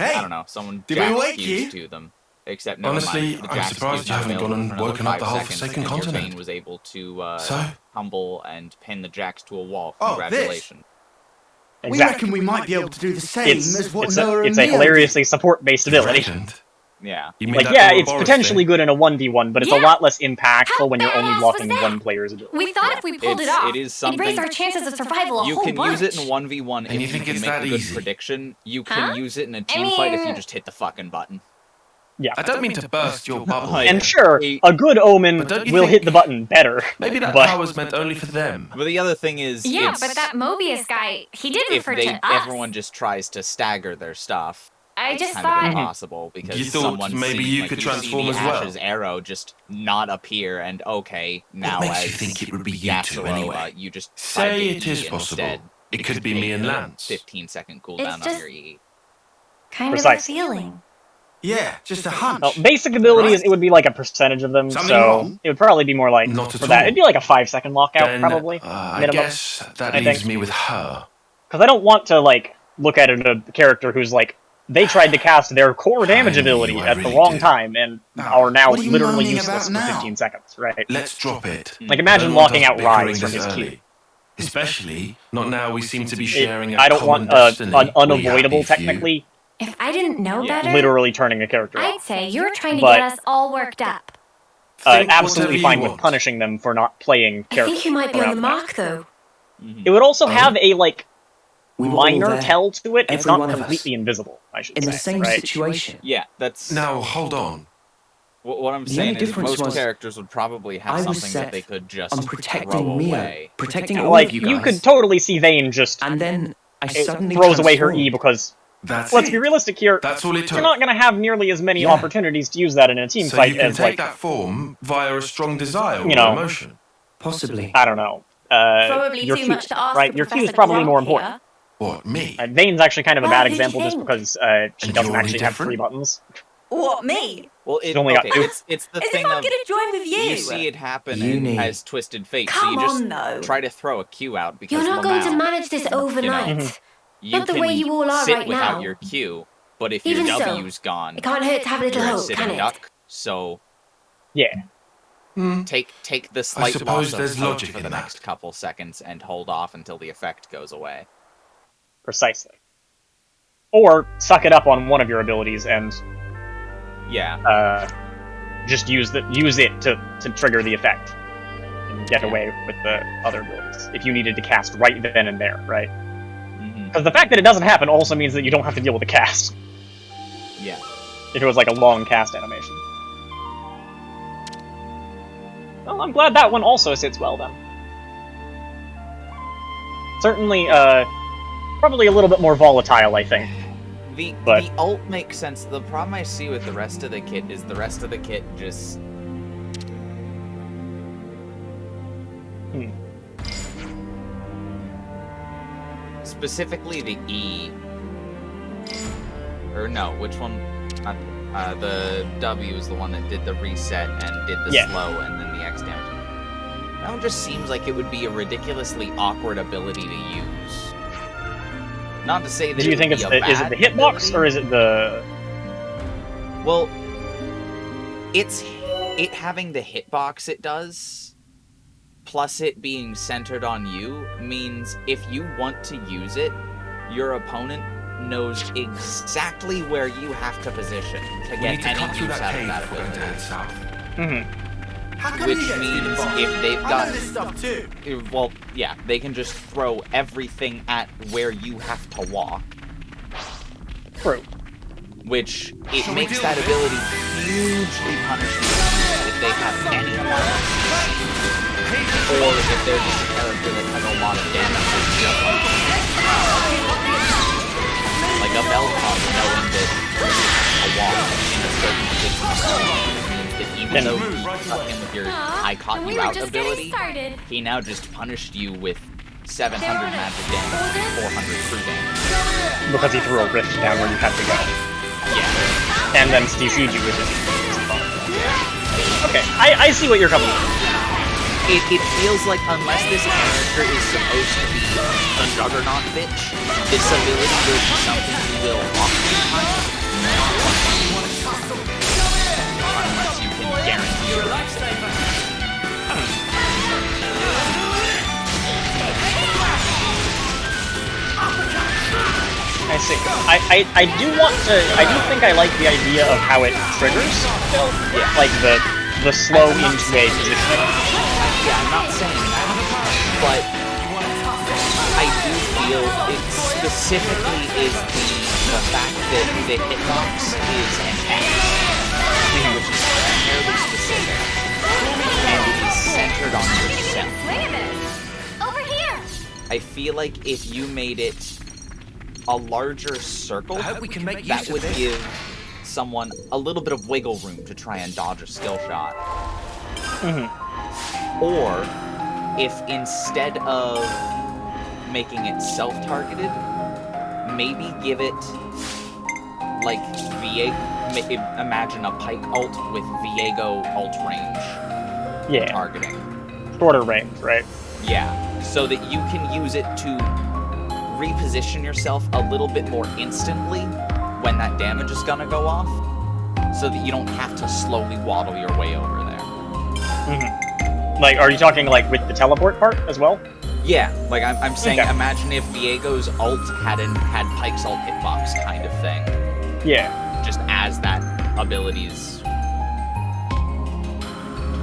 I don't know, someone did we jacked wake fuse you? to them. Except, never Honestly, mind, the I'm Jack's surprised fuse you haven't available gone and for another woken up the 5 whole seconds, Forsaken and your continent. Bane was able to So? humble and pin the Jacks to a wall. Oh, Congratulations. We reckon we might be able to do the same as what Noah it's and a Neo hilariously support-based ability. Yeah. Like, yeah, it's potentially good in a 1v1, but it's a lot less impactful when you're only blocking one player's ability. We thought if we pulled it off, It is something. it'd raise our chances of survival a You whole can bunch. use it in 1v1 And you if think you it's make that a good easy? prediction. You can Huh? use it in a team fight if you mean- just hit the fucking button. Yeah. I don't mean to burst your bubble. And sure, a good Omen But don't you will think- hit the button better. Maybe that but power's meant only for them. But the other thing is, Yeah, it's, but that Mobius guy, he did if refer they, to us. everyone just tries to stagger their stuff, I it's just kind thought... of impossible because You thought someone maybe sees, you like, could you see transform the as well? Ash's arrow just not appear, and okay, now makes you as think it would be you two Yasuo, anyway? you just Say tried to it is E possible. instead. It could be me and Lance. 15-second cooldown It's on just- your E. Kind Precisely. of a feeling. Yeah, just a hunch. Well, basic abilities, it would be like a percentage of them, Something so wrong? it would probably be more like, Not at for that, all. it'd be like a 5-second lockout, Then, probably, I minimum. guess that I leaves think. me with her. Because I don't want to, like, look at a character who's like, they tried to cast their core damage ability I at the really wrong do. time and are now what are you literally moaning useless about for now? 15 seconds, right? Let's drop it. Like, imagine No one locking does out bickering Rise from this his early. Q. Especially not now we seem to be sharing a I don't common want destiny. an We unavoidable, happy for you. technically, If I didn't know better, literally turning a character I'd off. say you're trying to But- get us all worked up. Think Absolutely whatever fine you with want. punishing them for not playing I characters. think you might be on around the them. mark, though. It would also have a, like, We were all minor there, tell to it. It's every not one of us, completely invisible, I should in say. the same right? situation. Yeah, that's... Now, hold on. What I'm The saying only is difference most was characters would probably have I was something set that they could just on throw protecting Mia, away. protecting all Like, of you guys. you could totally see Vayne just and then I it suddenly throws away her transformed. E because, That's let's it. be realistic here, That's all it took. you're not going to have nearly as many Yeah. opportunities to use that in a team So fight you can as, take like, that form via a strong desire or You know, emotion. Possibly. I don't know. Probably your too Q, much to ask right? the Your Q is Professor probably Grump more here. important. What, me? Vayne's actually kind of a Well, bad who do you example just think? because she And doesn't you're any actually have 3 different? buttons. What, me? Well, She's only got 2. it's the As thing if I'm of gonna join with you. you see it happen Uni. as Twisted Fate, so Come you just on, though. try to throw a Q out because You're not going to Lamau, manage this overnight. you not the can way you all are sit right without now. your Q, but if Even your so, W's gone, It can't hurt to have a little you're a hope, sitting can it? duck. So Yeah. take the slight suppose loss there's of hope logic for in the that. next couple seconds and hold off until the effect goes away. Precisely. Or suck it up on one of your abilities and Yeah. just use it to trigger the effect and get away with the other abilities if you needed to cast right then and there, right? Because the fact that it doesn't happen also means that you don't have to deal with the cast. Yeah. If it was like a long cast animation. Well, I'm glad that one also sits well then. Certainly, probably a little bit more volatile, I think. The But- ult makes sense. The problem I see with the rest of the kit is the rest of the kit just specifically the E. Or no, which one? The W is the one that did the reset and did the Yeah. slow and then the X damage. That one just seems like it would be a ridiculously awkward ability to use. Not to say that Do you it think would it's be a is it bad the hitbox ability. or is it the? Well, it having the hitbox it does, plus it being centered on you, means if you want to use it, your opponent knows exactly where you have to position to We get need to any cut through use that out of cave that if we're going to head ability. south. How come Which you get to means the boss? if they've I got- know this stuff too. Well, yeah, they can just throw everything at where you have to walk. True. Which, it Shall we makes deal that with ability hugely punishing if they have any amount of or if they're just a character that has a lot of damage. Like a Velcom knowing that a walk in a certain position means even though you cut him with your I caught and we you were out just ability, getting started. he now just punished you with 700 magic damage and 400 true damage. Because he threw a rift down where you had to go. Yeah. And then CC'd you with it. Okay, I see what you're coming from. It feels like unless this character is supposed to be a juggernaut bitch, this ability will be something you will oftentimes not want to use. Unless you can guarantee your lifestyle. I see. I do want to. I do think I like the idea of how it triggers. Yeah. Like the slow into a position. Yeah, I'm not saying that, but I do feel it specifically is the fact that the hitbox is an X, which is fairly specific, and it is centered on yourself. Over here. I feel like if you made it a larger circle, I hope we can make that use of would this. give someone a little bit of wiggle room to try and dodge a skill shot. Or if instead of making it self-targeted, maybe give it like imagine a Pike ult with Viego ult range targeting. Shorter range, right? Yeah, so that you can use it to reposition yourself a little bit more instantly when that damage is gonna go off, so that you don't have to slowly waddle your way over there. Like, are you talking like with the teleport part as well? Yeah, like I'm saying, Okay. imagine if Viego's ult had Pike's ult hitbox kind of thing. Yeah. Just as that ability's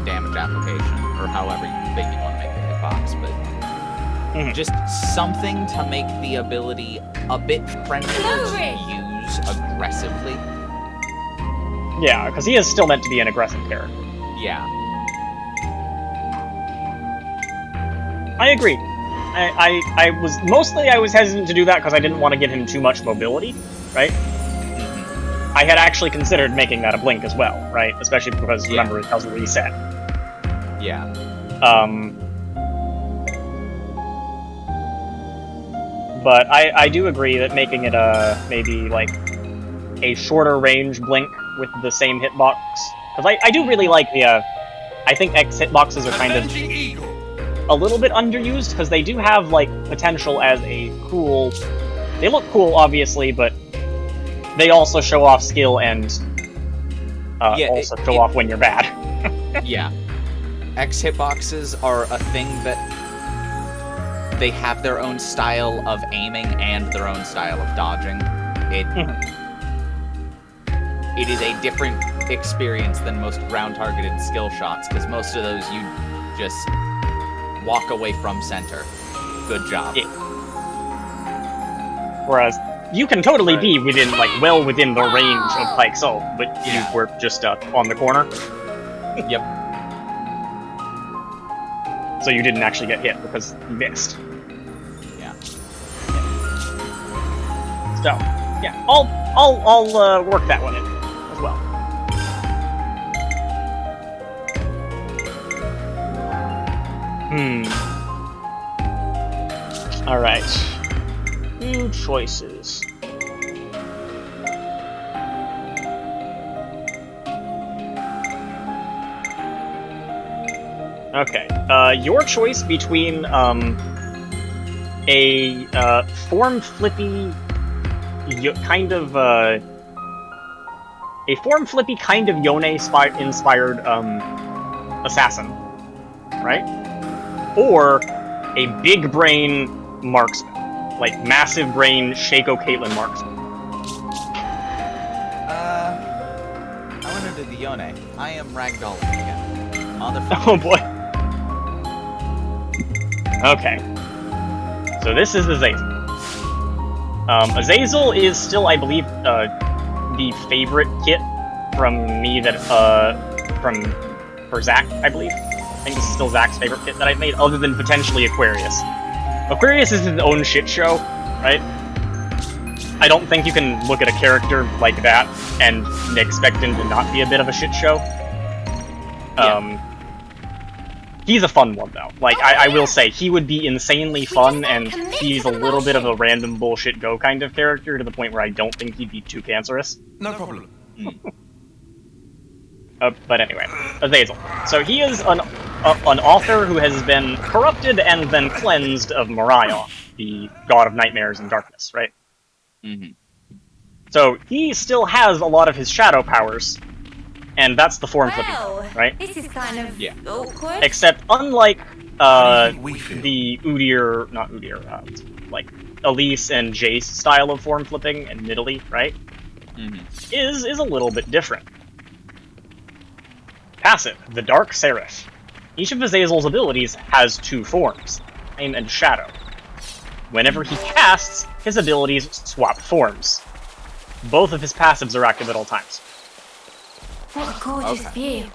damage application, or however big you want to make the hitbox, but just something to make the ability a bit friendlier to use aggressively. Yeah, because he is still meant to be an aggressive character. Yeah. I agree. I was hesitant to do that because I didn't want to give him too much mobility, right? I had actually considered making that a blink as well, right? Especially because remember it doesn't reset. Yeah. But I do agree that making it maybe like a shorter range blink with the same hitbox, because I do really like the I think X hitboxes are kind of a little bit underused because they do have like potential as a cool. They look cool, obviously, but they also show off skill and also show off when you're bad. Yeah. X hitboxes are a thing that they have their own style of aiming and their own style of dodging. It is a different experience than most ground-targeted skill shots, because most of those you just walk away from center. Good job. Yeah. Whereas you can totally be within, like, well within the range of Pike's ult, but you were just on the corner. Yep. So you didn't actually get hit because you missed. Yeah. So, yeah, I'll work that one in as well. Alright. New choices. Okay, your choice between, a, form flippy, kind of, a form flippy kind of Yone-inspired, assassin, right? Or a big brain marksman, like massive brain Shaco Caitlyn marksman. I want to do the Yone. I am ragdolling again. Motherfucker. Oh boy. Okay. So this is Azazel. Azazel is still, I believe, the favorite kit from me that, for Zach, I believe. I think this is still Zach's favorite kit that I've made, other than potentially Aquarius. Aquarius is his own shit show, right? I don't think you can look at a character like that and expect him to not be a bit of a shit show. He's a fun one, though. Like, I will say, he would be insanely fun, and he's a little bit of a random bullshit go kind of character, to the point where I don't think he'd be too cancerous. No problem. But anyway, Azazel. So he is an author who has been corrupted and then cleansed of Morion, the god of nightmares and darkness, right? Mm-hmm. So he still has a lot of his shadow powers, and that's the form flipping, right? This is kind of awkward. Except, unlike the Udyr, not Udyr, like Elise and Jace style of form flipping in Nidalee, right? Mm-hmm. Is a little bit different. Passive, the Dark Seraph. Each of Azazel's abilities has two forms, Flame and Shadow. Whenever he casts, his abilities swap forms. Both of his passives are active at all times. What a gorgeous view.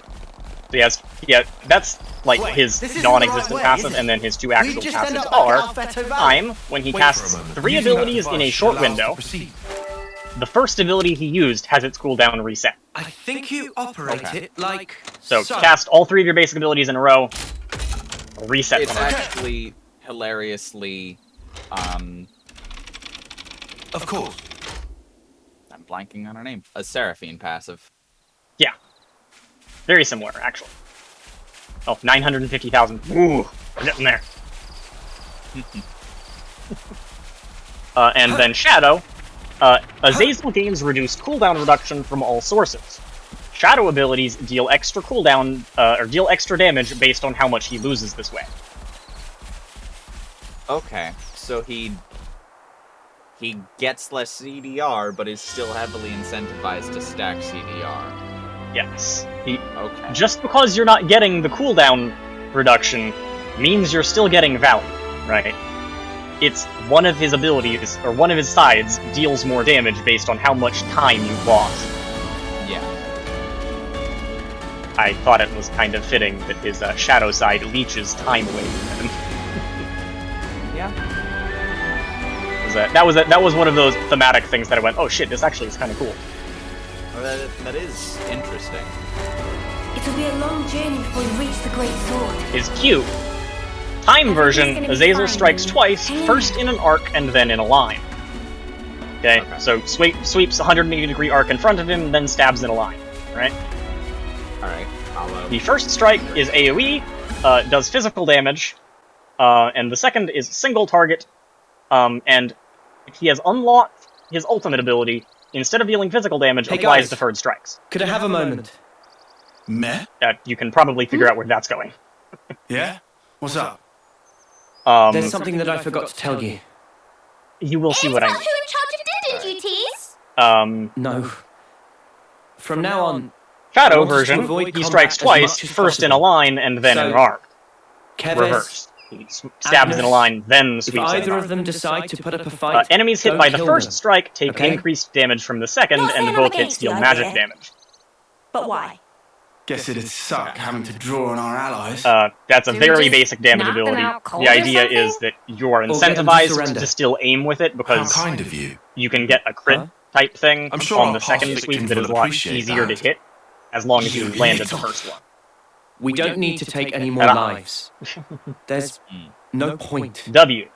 So that's like his non-existent passive, and then his two actual passives are Time, when he casts 3 abilities in a short window. The first ability he used has its cooldown reset. I think you operate it like So cast all 3 of your basic abilities in a row, reset It's them. actually hilariously, Of course. I'm blanking on her name. A Seraphine passive. Yeah. Very similar, actually. Oh, 950,000. Ooh, we're getting there. And then Shadow. Azazel gains reduced cooldown reduction from all sources. Shadow abilities deal extra cooldown, or deal extra damage based on how much he loses this way. Okay, so he gets less CDR, but is still heavily incentivized to stack CDR. Yes. Okay. Just because you're not getting the cooldown reduction means you're still getting value, right? It's one of his abilities, or one of his sides, deals more damage based on how much time you've lost. Yeah. I thought it was kind of fitting that his shadow side leeches time away from him. Yeah. That was one of those thematic things that I went, oh shit, this actually is kind of cool. Well, that is interesting. It'll be a long journey before you reach the Great Sword. His Q. Time version, Azazel strikes twice, first in an arc and then in a line. Okay, so sweeps 180-degree arc in front of him, then stabs in a line, right? Alright, The first strike is AoE, does physical damage, and the second is single target, and if he has unlocked his ultimate ability, instead of dealing physical damage, Hey applies guys. deferred strikes. Could I have a moment? Meh? You can probably figure out where that's going. Yeah? What's up? There's something that I forgot to tell you. You will see what I mean. Who in charge of dinner duties? No. From now on, Shadow I want us to version, avoid he combat strikes as twice, much as first in a possible. line and then in an arc. Keves, Reverse. He stabs in a line, then if sweeps in an either arc. of them decide to put up a fight, Enemies hit don't by the kill first them. strike take Okay? increased damage from the second, Not and saying both I'm hits against deal the magic idea. damage. But why? Guess it'd suck having to draw on our allies. That's a Do we very just basic damage knock them ability. out cold The or idea something? is that you are Or get them to incentivized surrender. to still aim with it, because How kind of you. you can get a crit type thing I'm sure on our the past second victims sweep that is a will lot appreciate easier to that. hit, as long as you You landed the little- first one. we don't need to take any more Ah. lives. There's no point. W.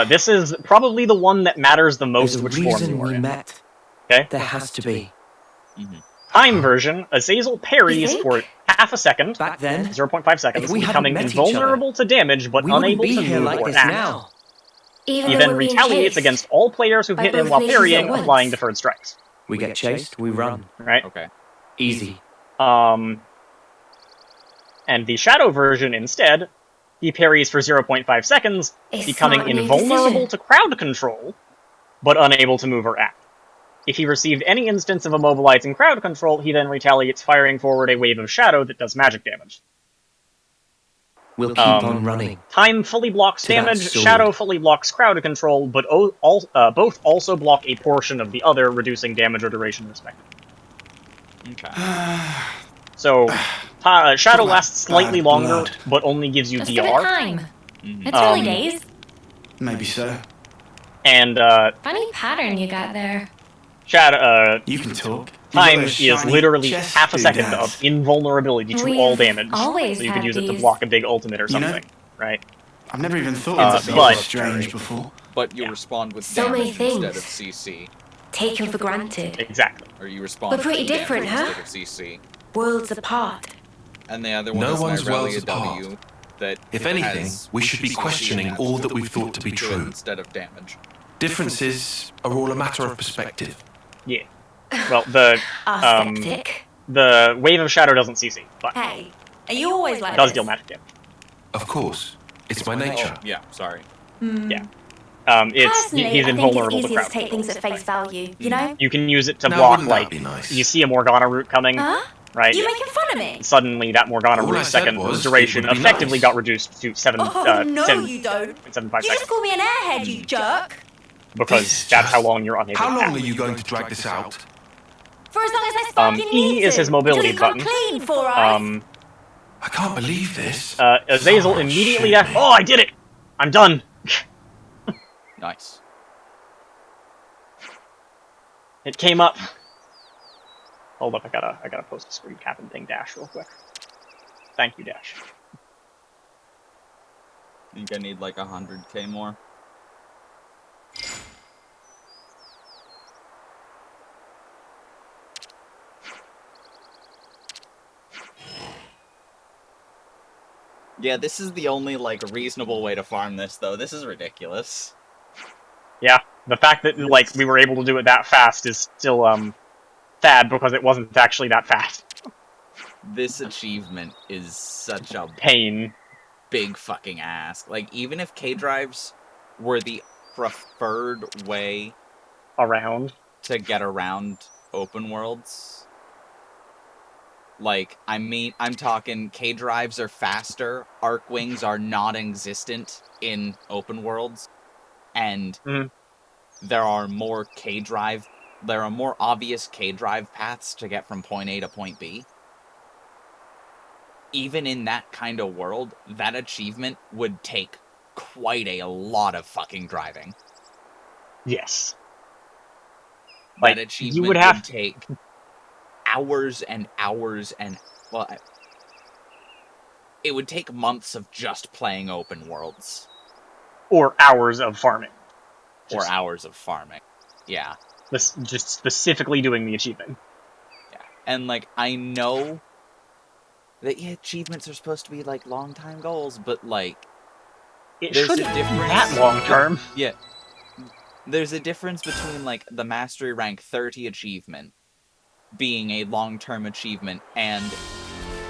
This is probably the one that matters the most There's a which form reason you are we in. met. Okay? There has to be. Time version, Azazel parries think? for half a second, Back then, 0.5 seconds, if we hadn't becoming met each invulnerable to damage but we wouldn't unable be to here move like or this act. now. Even He though then we're being retaliates chased against all players who by hit him both while legions parrying, at once. applying deferred strikes. We get chased, we run. Right? Okay. Easy. And the Shadow version, instead, he parries for 0.5 seconds, It's becoming not a new invulnerable decision. to crowd control, but unable to move or act. If he received any instance of immobilizing crowd control, he then retaliates, firing forward a wave of shadow that does magic damage. We'll keep on running. Time fully blocks To that damage, sword. Shadow fully blocks crowd control, but both also block a portion of the other, reducing damage or duration respectively. Okay. So, Shadow lasts slightly bad longer, blood. but only gives you Just give it DR. time. Mhm. It's early days. Maybe so. And, Funny pattern you got there. Shadow, You can talk. time got a is shiny literally chest half a second doodad. of invulnerability to We've all damage. always So you could had use it to these. block a big ultimate or You know, something, right? I've never even thought Uh, of but- something strange before. But you respond with So many damage instead of things. CC. Taken for granted. Exactly. Or you respond We're pretty with damage different, huh? instead of CC. Worlds apart. And the other one No is one's Nireli worlds W, apart. that If it anything, has we should be CC questioning and all that we've ability thought to be do it true. Instead of damage. Differences are all a matter of perspective. Yeah. Well, the Aesthetic. the Wave of Shadow doesn't CC, but Hey, are you always like it does this? deal magic damage. Of course, it's my nature. Oh, yeah, sorry. Yeah. It's Personally, he's I think invulnerable it's to easier crowd to take things at face value, you Mm. know? You can use it to Now, block, wouldn't that like, be nice? you see a Morgana route coming, Huh? right? You making fun of me? Suddenly, that Morgana All I route's said second was, duration it would be effectively nice. got reduced to 7, Oh, no, 10, you don't. 7.5 You seconds. just call me an airhead, you jerk. Because This that's how just- long you're unable How to long pass. are you going to drag this out? For as long as I fucking E need is to. his mobility Until you come button. clean, Four Eyes. I can't believe this. Azazel Oh, immediately... shit, Oh, I did it! I'm done! Nice. It came up. Hold up, I gotta post a screen cap and thing Dash real quick. Thank you, Dash. I think I need like 100k more. Yeah, this is the only, like, reasonable way to farm this, though. This is ridiculous. Yeah, the fact that, like, we were able to do it that fast is still, sad because it wasn't actually that fast. This achievement is such a Pain. big fucking ask. Like, even if K-Drives were the preferred way Around. to get around open worlds, like, I'm talking K-Drives are faster, Arc Wings are non-existent in open worlds, and there are more obvious K-Drive paths to get from point A to point B. Even in that kind of world, that achievement would take quite a lot of fucking driving. Yes. That Like, achievement you would have take hours and hours and... Well, it would take months of just playing open worlds. Or hours of farming. Or hours of farming. Yeah. Just specifically doing the achievement. Yeah. And, like, I know that, yeah, achievements are supposed to be, like, long-time goals, but, like... It there's shouldn't a be difference... that long-term. Yeah. There's a difference between, like, the Mastery Rank 30 achievement being a long-term achievement and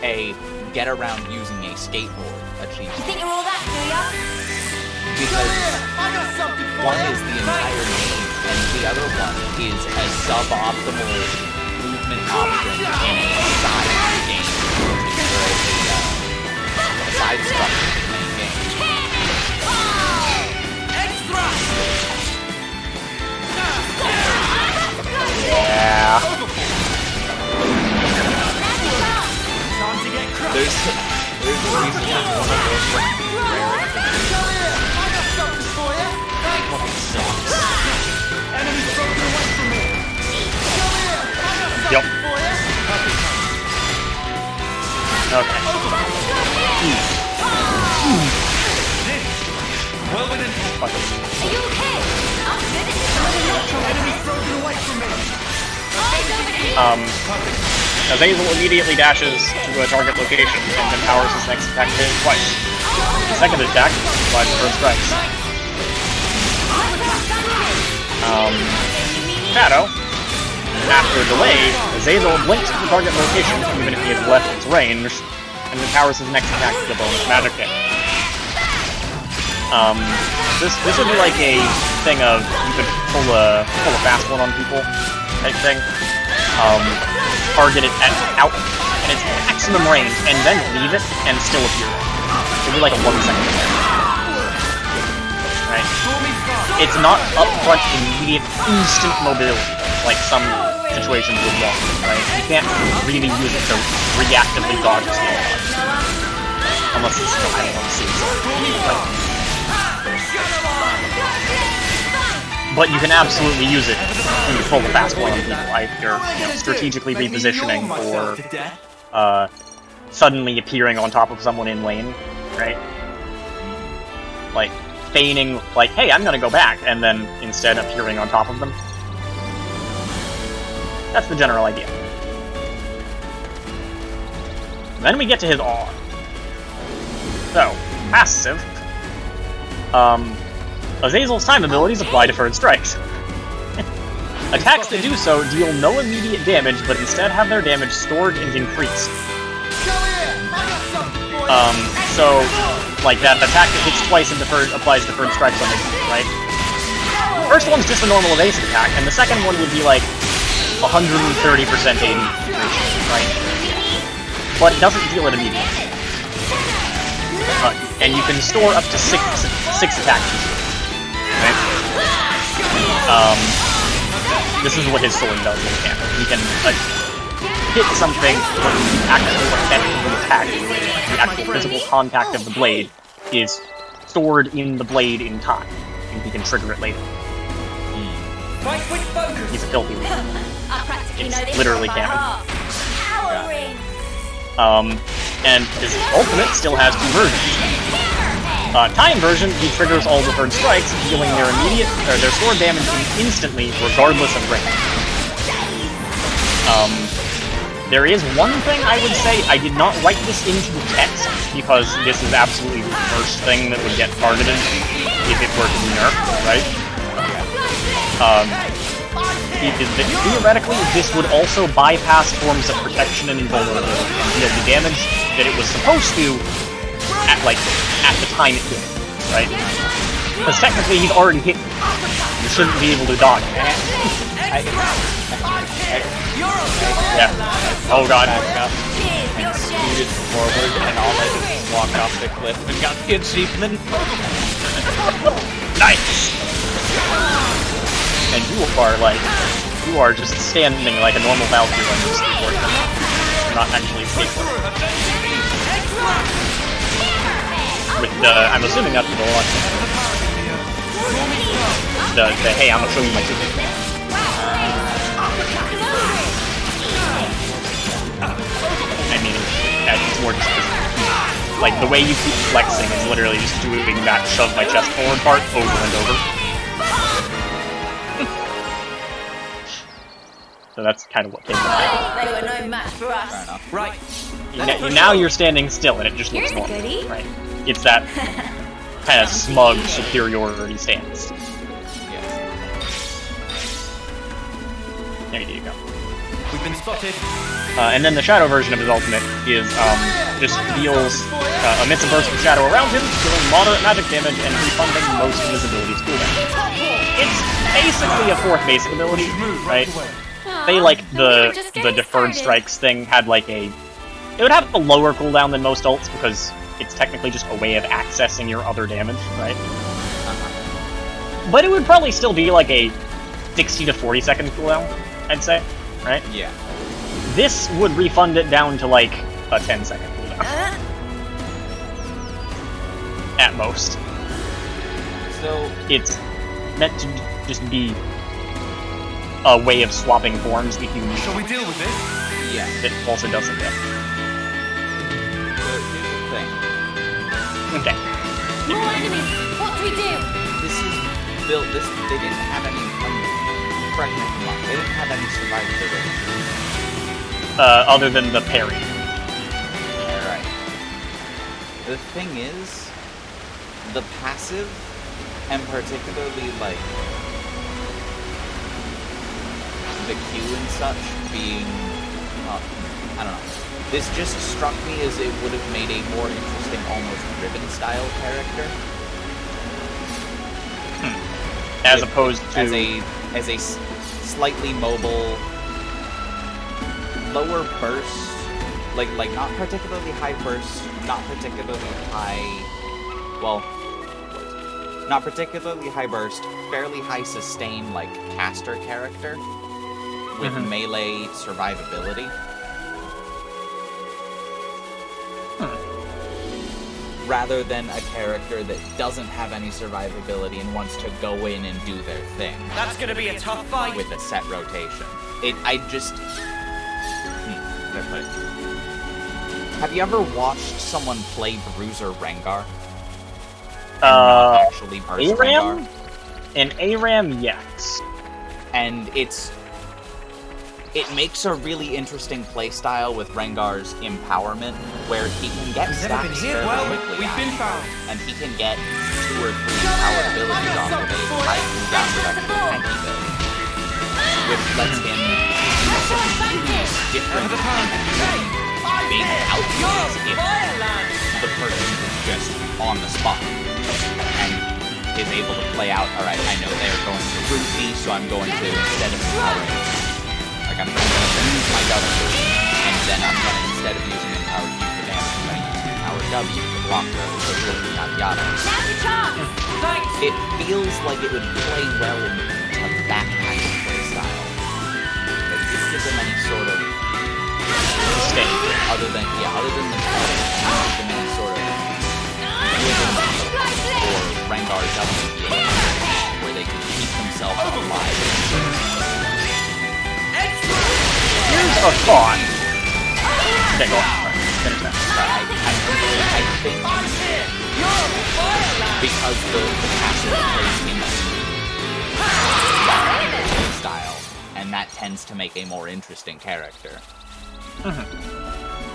a get-around using a skateboard achievement. You think you're all that, do ya? Because one is the entire game, and the other one is a suboptimal movement option in a side game. A side structure in the main game. Yeah. There's a reason that's one of those Yep. Okay. Well within. Are you okay? I'm good at this. Enemy's broken away from me. Azazel immediately dashes to a target location and then powers his next attack to hit it twice. The second attack applies the first strikes. Shadow. After a delay, Azazel blinks to the target location even if he has left its range, and then powers his next attack to the bonus magic hit. This would be like a thing of you could pull a fast one on people type thing. Target it at its maximum range, and then leave it and still appear. It'd be like a 1 second delay. Right? It's not upfront, immediate, instant mobility, like some situations would want, right? You can't really use it to reactively dodge a skill dodge. Unless it's still, I don't want to see it. but you can absolutely use it when you pull the fast one on people, like you're strategically repositioning or suddenly appearing on top of someone in lane, right? Like feigning, like, hey, I'm gonna go back, and then instead appearing on top of them. That's the general idea. And then we get to his R. So, passive. Azazel's time abilities apply deferred strikes. Attacks that do so deal no immediate damage, but instead have their damage stored and increased. So, like that attack that hits twice and applies deferred strikes on it, right? First one's just a normal evasive attack, and the second one would be like 130% AD, right? But it doesn't deal it immediately. And you can store up to six attacks. Okay? This is what his sword does in canon. He can hit something when the actual effect of the attack, the actual physical contact of the blade, is stored in the blade in time, and he can trigger it later. He's a filthy one. It's literally canon. And his ultimate still has two versions. Time version, he triggers all deferred strikes, dealing their sword damage instantly, regardless of range. There is one thing I would say, I did not write this into the text, because this is absolutely the first thing that would get targeted if it were to be nerfed, right? Theoretically, this would also bypass forms of protection and invulnerability and deal the damage that it was supposed to at the time it did, right? Because technically he's already hit you. You shouldn't be able to dodge. Yeah. Oh god. And scooted forward and all I did was walk off the cliff and got the achievement. Nice! And you are just standing like a normal Valkyrie on your skateboard. You're not actually skateboarding. With I'm assuming that's the launch. The hey, I'm gonna show you my ticket. I mean, it's more just like the way you keep flexing is literally just doing that shove my chest forward part over and over. So that's kind of what came to mind. They were no match for us. Right. Now you're standing still and it just looks normal, right? It's that kind of smug superiority stance. There you go. We've been spotted. And then the shadow version of his ultimate is just deals emits a burst of shadow around him, dealing moderate magic damage and refunding most of his abilities cooldown. It's basically a fourth basic ability, right? They the deferred strikes thing had it would have a lower cooldown than most ults because it's technically just a way of accessing your other damage, right? But it would probably still be like a 60 to 40 second cooldown, I'd say, right? Yeah. This would refund it down to like a 10-second cooldown. At most. So it's meant to just be a way of swapping forms if you need. Shall we deal with this? Yeah. It also doesn't get. So here's the thing. Okay. More enemies! What do we do? This is built. They didn't have any. Correct me if I'm wrong. They didn't have any survivability. Other than the parry. Alright. The thing is, the passive, and particularly the Q and such being, I don't know. This just struck me as it would have made a more interesting, almost Riven-style character. As opposed to as a slightly mobile, lower burst, like not particularly high burst, not particularly high, not particularly high burst, fairly high sustain, caster character with melee survivability. rather than a character that doesn't have any survivability and wants to go in and do their thing. That's gonna be a tough fight. With a set rotation. Have you ever watched someone play Bruiser Rengar? Actually burst ARAM? Rengar? In ARAM, yes. And it makes a really interesting playstyle with Rengar's empowerment, where he can get stacks fairly quickly and he can get 2 or 3 power abilities off of it by down reduction tanky build, which lets him do some really different big outcomes if the person is just on the spot and is able to play out, alright, I know they're going to root me, so I'm going to, instead of empowering, I'm going to use my W, and then I'm going to, instead of using Empower Q for damage, I'm going to use Empower W to block those, yada yada. It feels like it would play well into that kind of playstyle. But it didn't give them any sort of stay, other than the any sort of or Rengar W, where they can keep themselves alive. Here's a thought. Okay, go on. Finish that. I think because the passive plays in style, and that tends to make a more interesting character.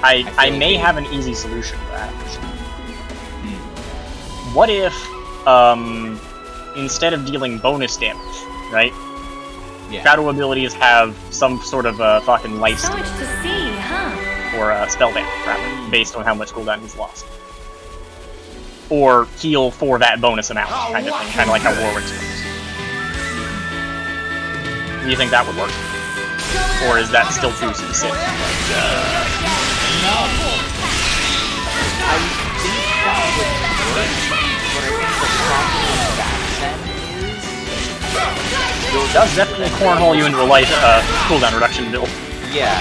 I may have an easy solution to that. What if, instead of dealing bonus damage, right? Yeah. Shadow abilities have some sort of fucking life steal. So much to see, huh? Or spell damage, rather, based on how much cooldown he's lost. Or heal for that bonus amount, kind of thing, kind of like how Warwick's works. Do you think that would work? Or is that still too specific? No. I think that would work, but I think the problem with that then is... It does definitely cornhole you into a life cooldown reduction build. Yeah,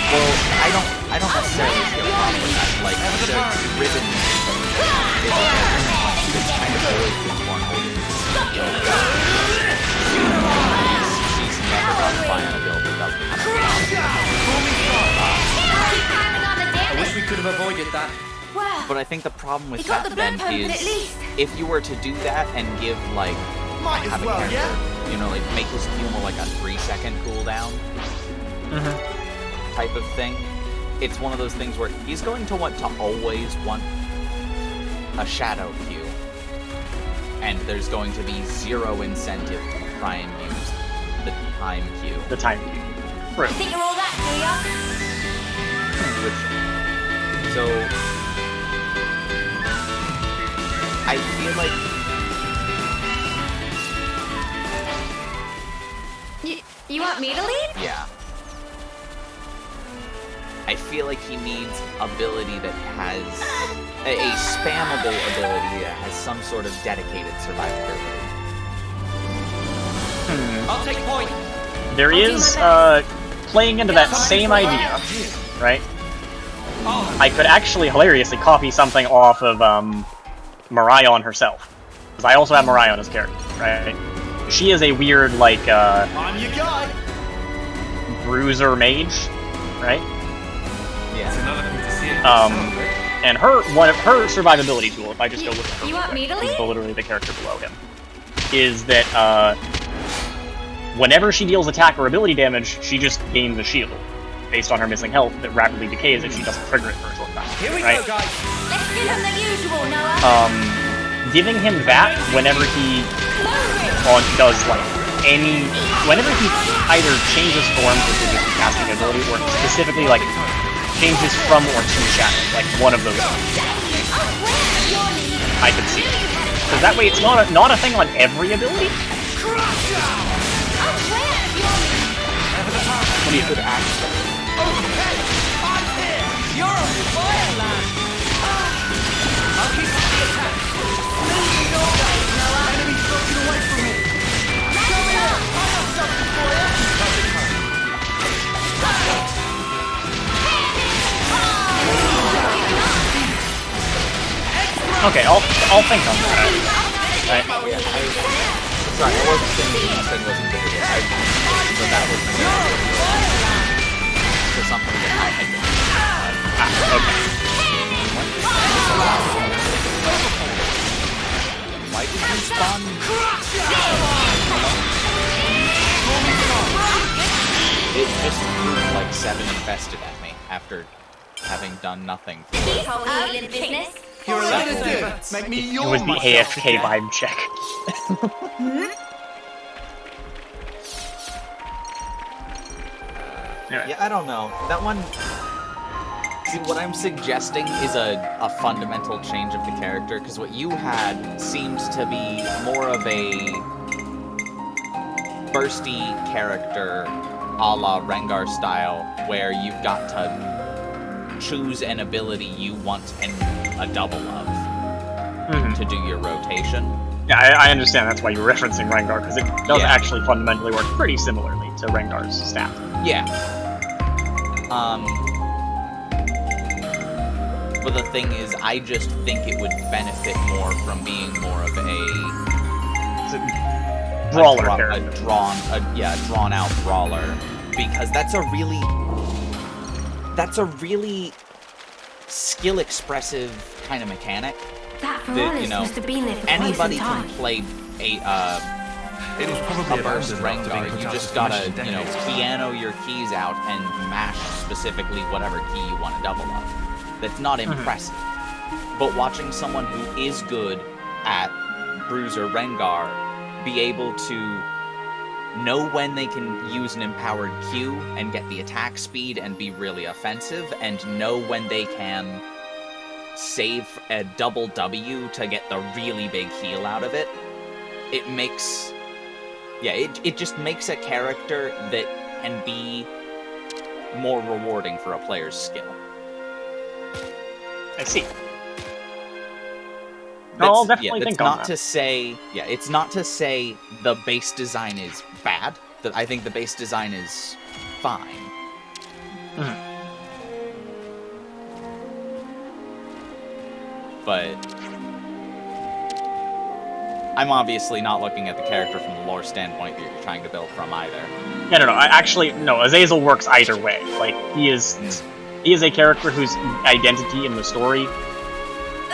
well, I don't necessarily see a problem with that. Like, the Ribbon is kind of always been cornholed into she's never got to find a build that doesn't have I wish we could have avoided that. But I think the problem with that then is, if you were to do that and give, like, have a character, you know, like, make his heal more like a 3-second cooldown type of thing, it's one of those things where he's going to always want a shadow Q, and there's going to be 0 incentive to try and use the time Q. The time Q. Right. I think you're all that, So, I feel like... You want me to lead? Yeah. I feel like he needs ability that has... a spammable ability that has some sort of dedicated survivability. I'll take point. There is, playing into that same idea, right? I could actually hilariously copy something off of, Marion herself. Because I also have Marion as character, right? She is a weird, like, I'm your guy. bruiser mage, right? Yeah. And one of her survivability tool, if I just go look at her, You want me to lead? literally the character below him, is that, whenever she deals attack or ability damage, she just gains a shield, based on her missing health that rapidly decays if she doesn't trigger it for a short time. Here we right? go, guys. Let's give him the usual, Noah. Giving him that whenever he does like whenever he either changes forms with his casting ability, or specifically like changes from or to shadow, like one of those things, I could see it. Because that way it's not a thing on every ability. What do you think? You're on fire, lad. I'll keep the attack. Enemy's broken away from me. Come here. I got something for you. Okay, I'll think on that. Right. Sorry, I wasn't thinking you said wasn't good. So that was for something that I had been. Okay. Why did you spawn? It just grew like 7 infested at me after having done nothing. Business? You're a little div. Make me It yawn was the myself to AFK death. vibe check. Yeah, I don't know. That one... See, what I'm suggesting is a fundamental change of the character, because what you had seemed to be more of a bursty character a la Rengar style, where you've got to choose an ability you want a double of to do your rotation. Yeah, I understand that's why you're referencing Rengar, because it does actually fundamentally work pretty similarly to Rengar's stat. Yeah. But the thing is, I just think it would benefit more from being more of a brawler drawn out brawler, because that's a really skill expressive kind of mechanic. That Ferraris must have been there for quite anybody some time. can play It was probably a burst abandoned after being Rengar. put You out just of gotta, commission you know, decades ago. piano your keys out and mash specifically whatever key you want to double up. That's not impressive. But watching someone who is good at Bruiser Rengar be able to know when they can use an empowered Q and get the attack speed and be really offensive, and know when they can save a double W to get the really big heal out of it, it makes... Yeah, it just makes a character that can be more rewarding for a player's skill. I see. I'll definitely think on that. It's not to say the base design is bad. I think the base design is fine. But I'm obviously not looking at the character from the lore standpoint that you're trying to build from either. No. No. Azazel works either way. Like, he is a character whose identity in the story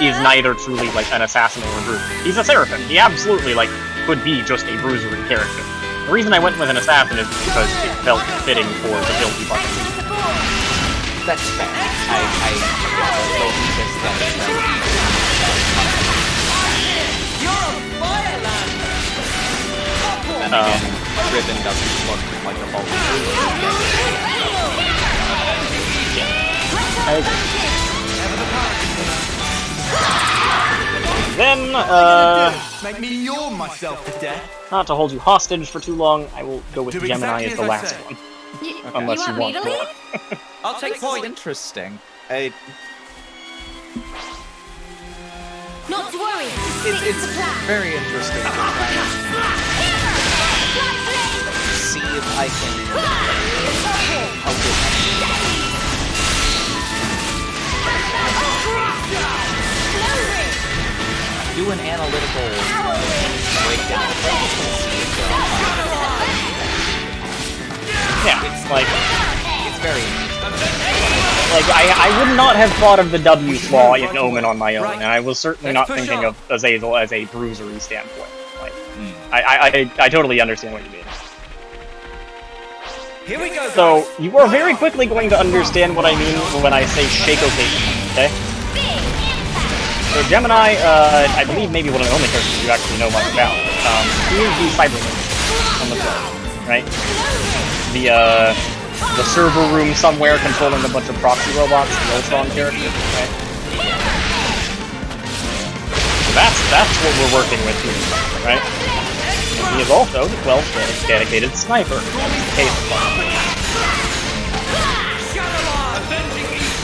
is neither truly like an assassin or a bruiser. He's a Seraphim. He absolutely could be just a bruisery character. The reason I went with an assassin is because it felt fitting for the build he brought. That's fair. I don't think this then again, Ribbon doesn't look like a bulky I agree. Then, Make me yawn myself to death. not to hold you hostage for too long, I will go with Do Gemini exactly as the as I last say. one. You Unless want you me want to more. lead? I'll take point. Interesting. Not to worry. It's very interesting to try and see if I can help it. Do an analytical breakdown of things and see if there are Yeah, it's very interesting. I would not have thought of the W flaw in Omen on my own, and I was certainly not thinking of Azazel as a bruisery standpoint. I totally understand what you mean. Here we go. So, you are very quickly going to understand what I mean when I say Shaco Caitlyn, okay? So Gemini, I believe maybe one of the only characters you actually know much about. He is the Cyber Lord on the show, right? The server room somewhere controlling a bunch of proxy robots, the Ultron character, right? So that's what we're working with here, right? He is also the 12th dedicated sniper.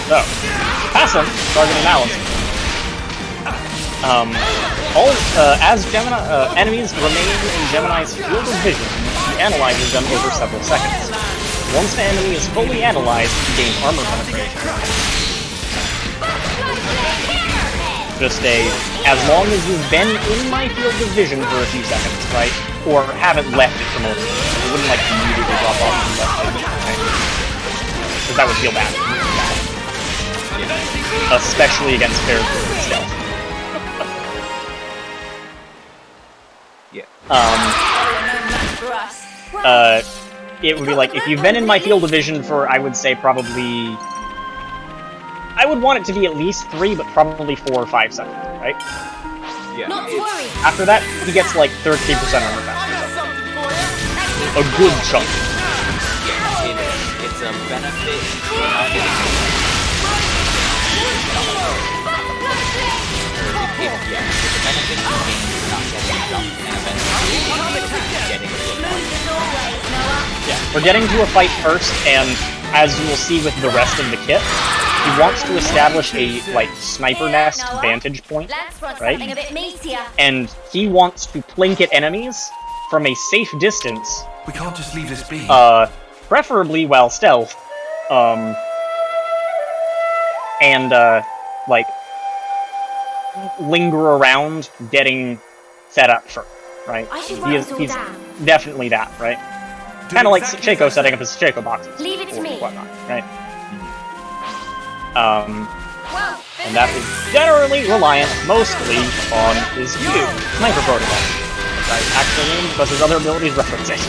So, passive target analysis. As Gemini, enemies remain in Gemini's field of vision, he analyzes them over several seconds. Once the enemy is fully analyzed, he gains armor penetration. just as long as you've been in my field of vision for a few seconds, right? Or haven't left it for most of it. It wouldn't like immediately drop off and left it, okay? Because that would feel bad. Especially against characters with stealth. It would be like, if you've been in my field of vision for, I would say, probably... I would want it to be at least 3, but probably 4 or 5 seconds, right? Yeah. Not to worry. After that, he gets like 30% armor faster. A good chunk. Yeah, it's a benefit for not getting... it's a benefit to gain for not getting jumped, and a benefit to getting to a fight. Yeah, we're getting to a fight first, and as you will see with the rest of the kit, he wants to establish a, like, sniper nest vantage point, right? And he wants to plink at enemies from a safe distance. We can't just leave this be. Preferably while stealth. Like, linger around getting set up for, right? He's definitely that, right? Kind of like Shaco setting up his Shaco boxes. Leave it to me. Whatnot, right? And that is generally reliant mostly on his Q, Sniper Protocol. Which I actually named because his other abilities reference it.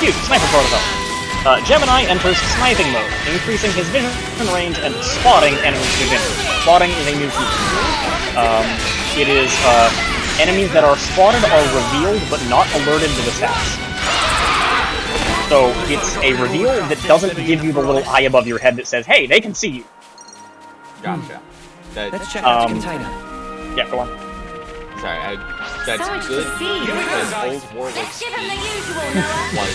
Q, Sniper Protocol. Gemini enters sniping mode, increasing his vision range and spotting enemies within. Spotting is a new feature. It is, enemies that are spotted are revealed but not alerted to the stats. So it's a reveal that doesn't give you the little eye above your head that says, hey, they can see you. Gotcha. Let's check out the container. Yeah, go on. Sorry, that's good because Old Warwick's speed was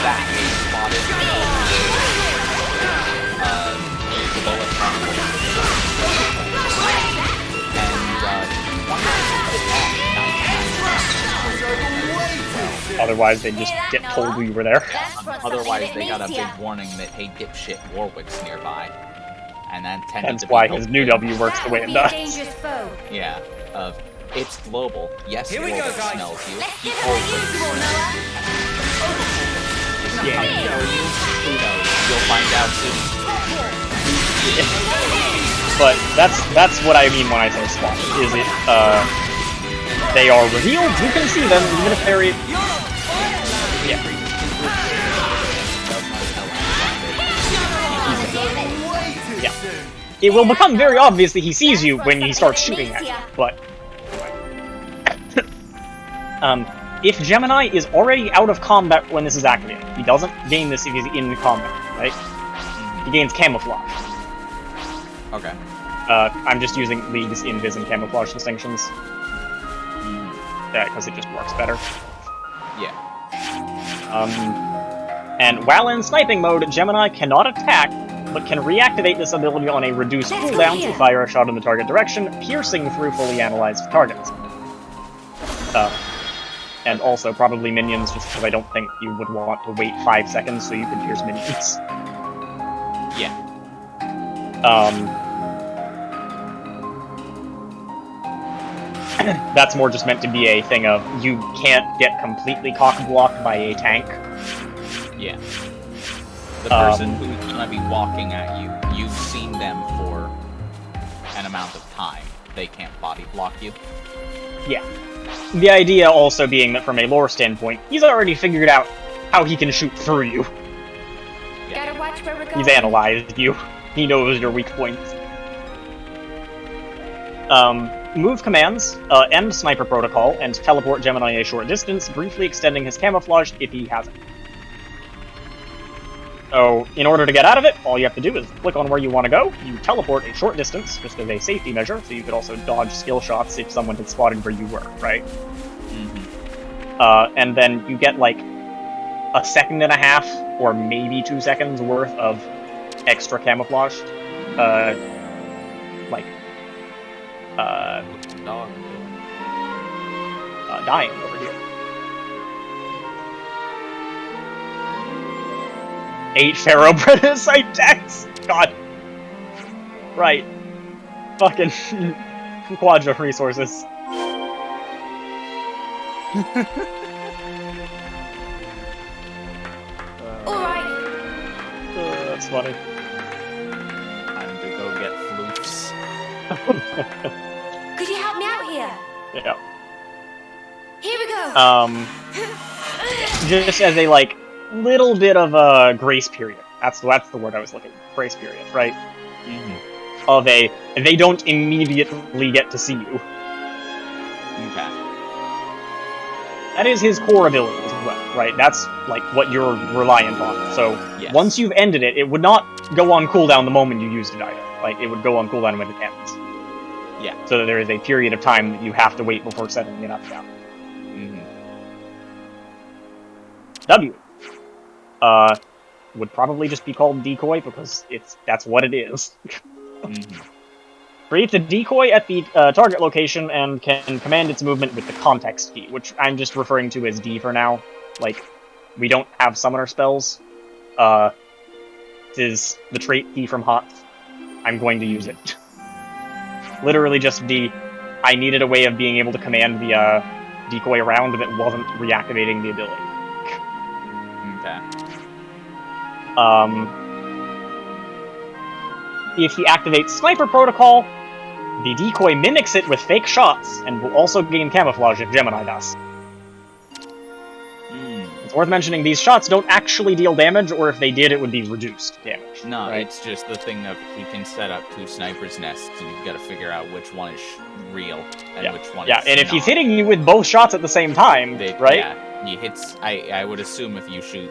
that spotted bullet and otherwise they just get told you were there. Otherwise they got a big warning that, hey dipshit, Warwick's nearby. And that tended to be why his new W works the way it does. Yeah, it's global. Yes, Warwick smells you. He Yeah. Who knows? You'll find out soon. But that's what I mean when I say spot. Is it they are revealed, you can see them even if they're yeah. It will become very obvious that he sees you when he starts shooting at you, but if Gemini is already out of combat when this is activated, he doesn't gain this if he's in combat, right? He gains camouflage. Okay. I'm just using League's invis and camouflage distinctions. Because it just works better. Yeah. And while in sniping mode, Gemini cannot attack, but can reactivate this ability on a reduced cooldown to fire a shot in the target direction, piercing through fully analyzed targets. And also probably minions, just because I don't think you would want to wait 5 seconds so you can pierce minions. Yeah. That's more just meant to be a thing of, you can't get completely cock-blocked by a tank. Yeah. The person who's gonna be walking at you, you've seen them for an amount of time. They can't body block you. Yeah. The idea also being that from a lore standpoint, he's already figured out how he can shoot through you. Gotta watch where we're going. He's analyzed you. He knows your weak points. Move commands, end Sniper Protocol, and teleport Gemini a short distance, briefly extending his camouflage if he has it. So, in order to get out of it, all you have to do is click on where you want to go, you teleport a short distance, just as a safety measure, so you could also dodge skill shots if someone had spotted where you were, right? And then you get, like, 1.5 seconds, or maybe 2 seconds worth of extra camouflage. Dying over here. 8 Pharaoh Prototype decks! God. Right. Fucking Quadra resources. Alright. That's funny. Time to go get floofs. Could you help me out here? Yeah. Here we go. Just as a, like, little bit of a grace period. That's the word I was looking for. Grace period, right? Mm-hmm. Of a, they don't immediately get to see you. Okay. That is his core ability as well, right? That's, like, what you're reliant on. So, Yes. once you've ended it, it would not go on cooldown the moment you used it either. Like, it would go on cooldown when it ends. Yeah. So that there is a period of time that you have to wait before setting it up down. Mm-hmm. W. Would probably just be called decoy because that's what it is. Mm-hmm. Creates a decoy at the target location and can command its movement with the context key, which I'm just referring to as D for now. Like, we don't have summoner spells. This is the trait key from Hoth. I'm going to use it. Literally just D. I needed a way of being able to command the decoy around that wasn't reactivating the ability. Okay. If he activates Sniper Protocol, the decoy mimics it with fake shots, and will also gain camouflage if Gemini does. It's worth mentioning these shots don't actually deal damage, or if they did, it would be reduced damage. No, right? it's just the thing of he can set up 2 sniper's nests, and you've got to figure out which one is real and which one is and if not. he's hitting you with both shots at the same time, right? Yeah, he hits. I would assume if you shoot,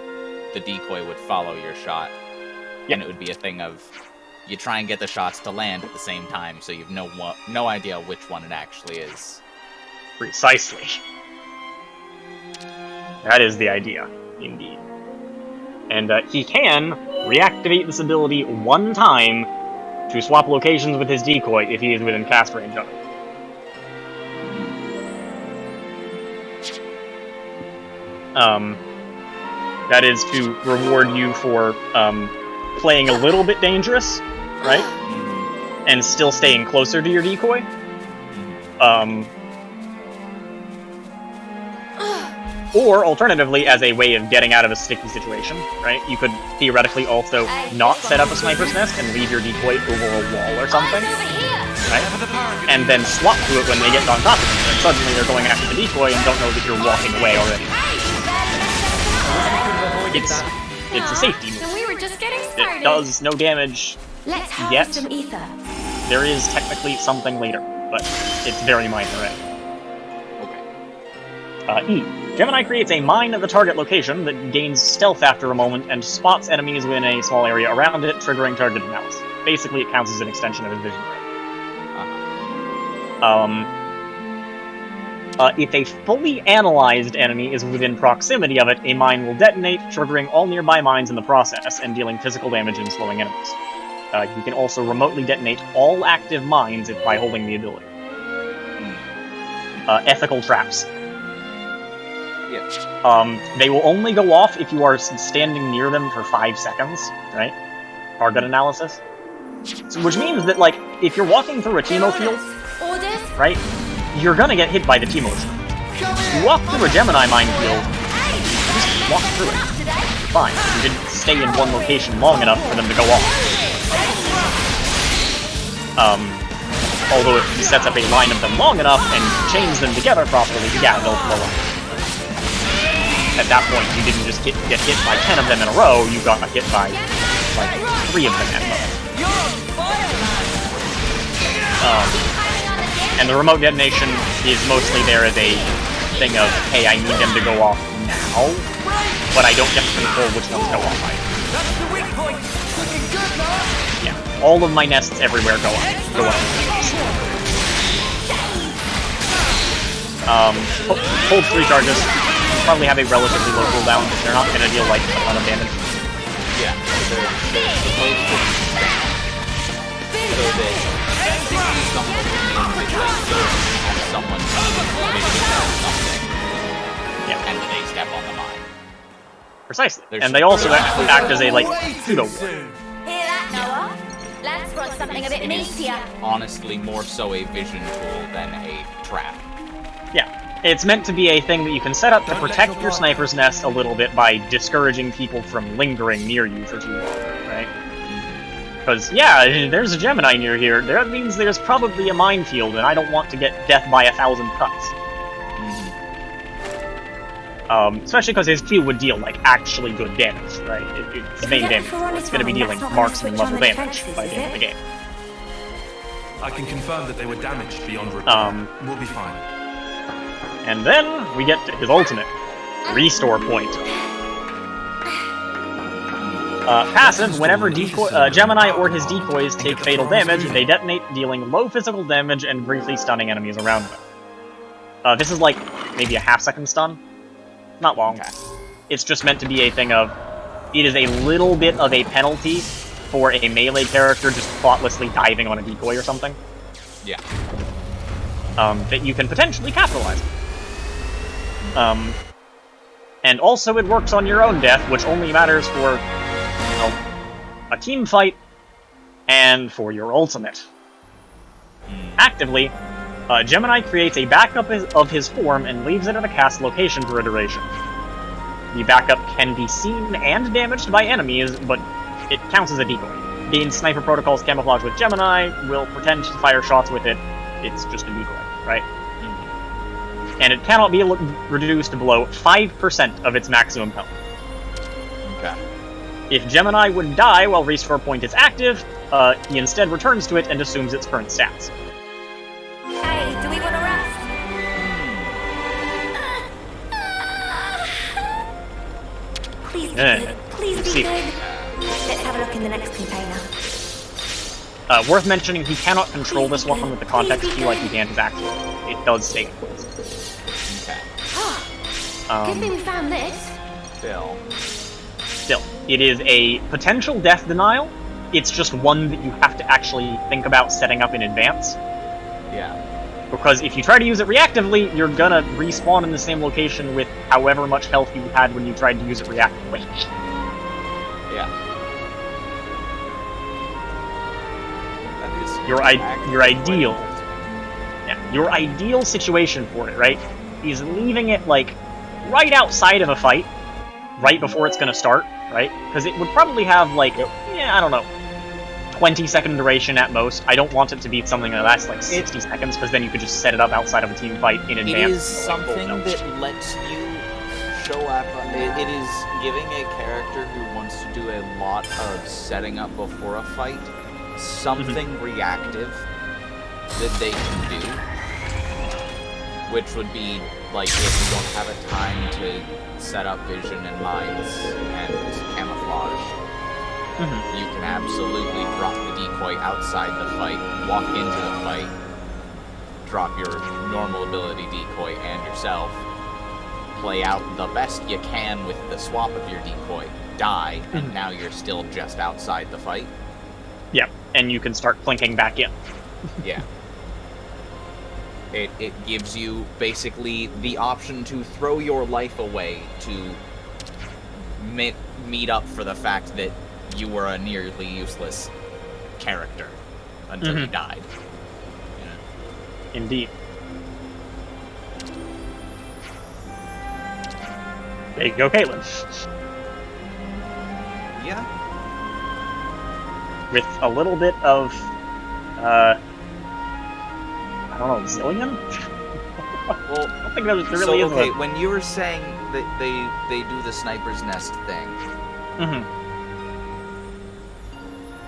the decoy would follow your shot, and it would be a thing of you try and get the shots to land at the same time, so you've no idea which one it actually is. Precisely. That is the idea, indeed. And he can reactivate this ability one time to swap locations with his decoy if he is within cast range of it. That is to reward you for playing a little bit dangerous, right? And still staying closer to your decoy. Or, alternatively, as a way of getting out of a sticky situation, right? You could theoretically also not set up a sniper's nest and leave your decoy over a wall or something, right? And then swap to it when they get on top of you, and suddenly they're going after the decoy and don't know that you're walking away already. It's a safety move. So we were just getting started. It does no damage Let's have yet. some ether. There is technically something later, but it's very minor. E. Gemini creates a mine at the target location that gains stealth after a moment and spots enemies within a small area around it, triggering target analysis. Basically, it counts as an extension of his vision range. If a fully analyzed enemy is within proximity of it, a mine will detonate, triggering all nearby mines in the process, and dealing physical damage and slowing enemies. You can also remotely detonate all active mines by holding the ability. Ethical traps. They will only go off if you are standing near them for 5 seconds, right? Target analysis. So, which means that, like, if you're walking through a Teemo field, right, you're gonna get hit by the Teemo shot. You walk through a Gemini minefield, you just walk through it. You're fine. You didn't stay in one location long enough for them to go off. Although if he sets up a line of them long enough and chains them together properly, yeah, they'll blow up. At that point, you didn't just get hit by 10 of them in a row, you got hit by, like, 3 of them at most. And the remote detonation is mostly there as a thing of, hey, I need them to go off now, but I don't get to control which ones go off either. Yeah, all of my nests everywhere go up. Hold 3 charges. Probably have a relatively low cooldown. They're not going to deal like a ton of damage. Yeah, they're supposed to so that someone maybe something, and they step on the mine. Precisely. And they also act as a, like, pseudo-war. Hear that, Noah? Lance brought something a bit meatier. Honestly, more so a vision tool than a trap. Yeah, it's meant to be a thing that you can set up to protect your sniper's nest a little bit by discouraging people from lingering near you for too long, right? Because, yeah, there's a Gemini near here. That means there's probably a minefield, and I don't want to get death by 1,000 cuts. Especially because his Q would deal, like, actually good damage, right? It's main damage. It's going to be dealing marksman level damage by the end of the game. I can confirm that they were damaged beyond repair. We'll be fine. And then we get to his ultimate, Restore Point. Passive, whenever Gemini or his decoys take fatal damage, they detonate, dealing low physical damage and briefly stunning enemies around them. This is like maybe a half-second stun. Not long. It's just meant to be a thing of, it is a little bit of a penalty for a melee character just thoughtlessly diving on a decoy or something. Yeah. That you can potentially capitalize on. And also it works on your own death, which only matters for, you know, a team fight and for your ultimate. Actively, Gemini creates a backup of his form and leaves it at a cast location for a duration. The backup can be seen and damaged by enemies, but it counts as a decoy. Gain Sniper Protocol's camouflage with Gemini, will pretend to fire shots with it. It's just a decoy, right? And it cannot be reduced below 5% of its maximum health. Okay. If Gemini would die while Restore Point is active, he instead returns to it and assumes its current stats. Hey, do we want to rest? Please be good. Please be see. good. Let's have a look in the next container. Worth mentioning, he cannot control this weapon with the context key like he can his actual. It does stay in place. Good thing we found this. Still, it is a potential death denial. It's just one that you have to actually think about setting up in advance. Yeah. Because if you try to use it reactively, you're gonna respawn in the same location with however much health you had when you tried to use it reactively. Yeah. That is Your ideal... Yeah, your ideal situation for it, right, is leaving it, like, right outside of a fight, right before it's gonna start, right? Because it would probably have, like, I don't know, 20-second duration at most. I don't want it to be something that lasts like 60 seconds, because then you could just set it up outside of a team fight in advance. It is something that lets you show up. It is giving a character who wants to do a lot of setting up before a fight something reactive that they can do, which would be like if you don't have a time to set up vision and mines and camouflage. You can absolutely drop the decoy outside the fight, walk into the fight, drop your normal ability decoy and yourself, play out the best you can with the swap of your decoy, die, and now you're still just outside the fight. Yeah, and you can start plinking back in. Yeah. It gives you basically the option to throw your life away to meet up for the fact that you were a nearly useless character until you died. Indeed. There you go, Caitlin. Yeah. With a little bit of, I don't know, Zillion? Well, I don't think there really is okay, when you were saying that they do the sniper's nest thing,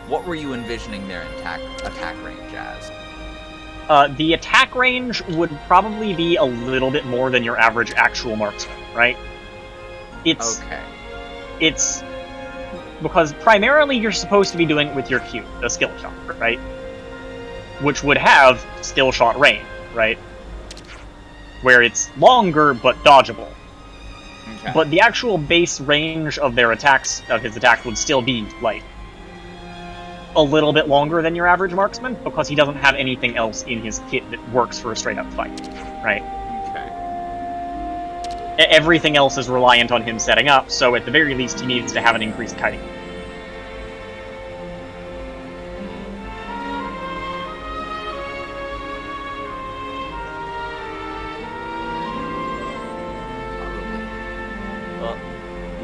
what were you envisioning their attack range as? The attack range would probably be a little bit more than your average actual marksman, right? It's because primarily you're supposed to be doing it with your Q, the skill shot, right? Which would have still shot range, right? Where it's longer but dodgeable. Okay. But the actual base range of their attacks, of his attack, would still be, like, a little bit longer than your average marksman, because he doesn't have anything else in his kit that works for a straight-up fight, right? Okay. Everything else is reliant on him setting up, so at the very least he needs to have an increased kiting.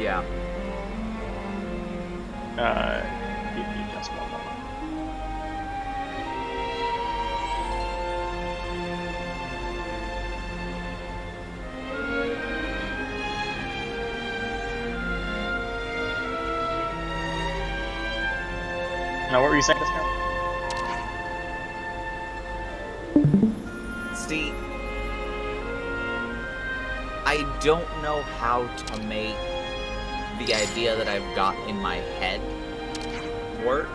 Yeah. Give me just one moment. Now, what were you saying, Discount? See, I don't know how to make the idea that I've got in my head work.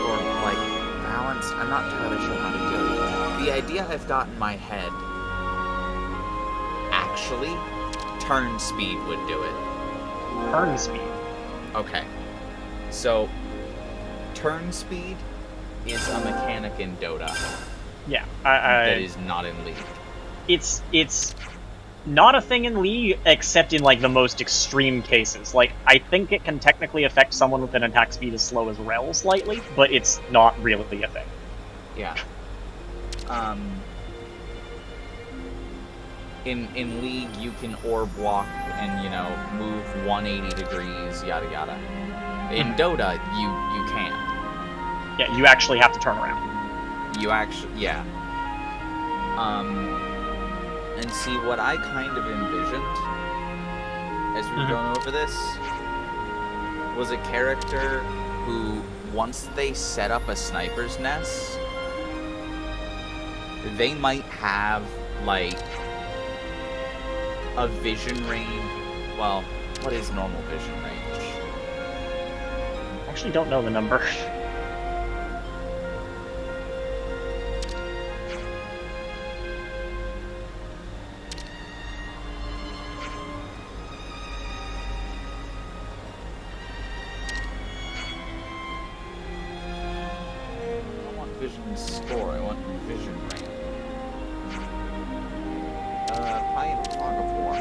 Or like balance. I'm not entirely sure how to do it. The idea I've got in my head, actually, turn speed would do it. Turn speed. Okay. So, turn speed is a mechanic in Dota. Yeah, that is not in League. It's not a thing in League, except in like the most extreme cases. Like, I think it can technically affect someone with an attack speed as slow as Rel slightly, but it's not really a thing. Yeah. In League, you can orb walk and, you know, move 180 degrees, yada yada. In Dota, you can't. Yeah, you actually have to turn around. You actually, yeah. And see, what I kind of envisioned, as we were going over this, was a character who, once they set up a sniper's nest, they might have, like, a vision range. Well, what is normal vision range? I actually don't know the number. Vision score, I want vision range. Probably in Fog of War.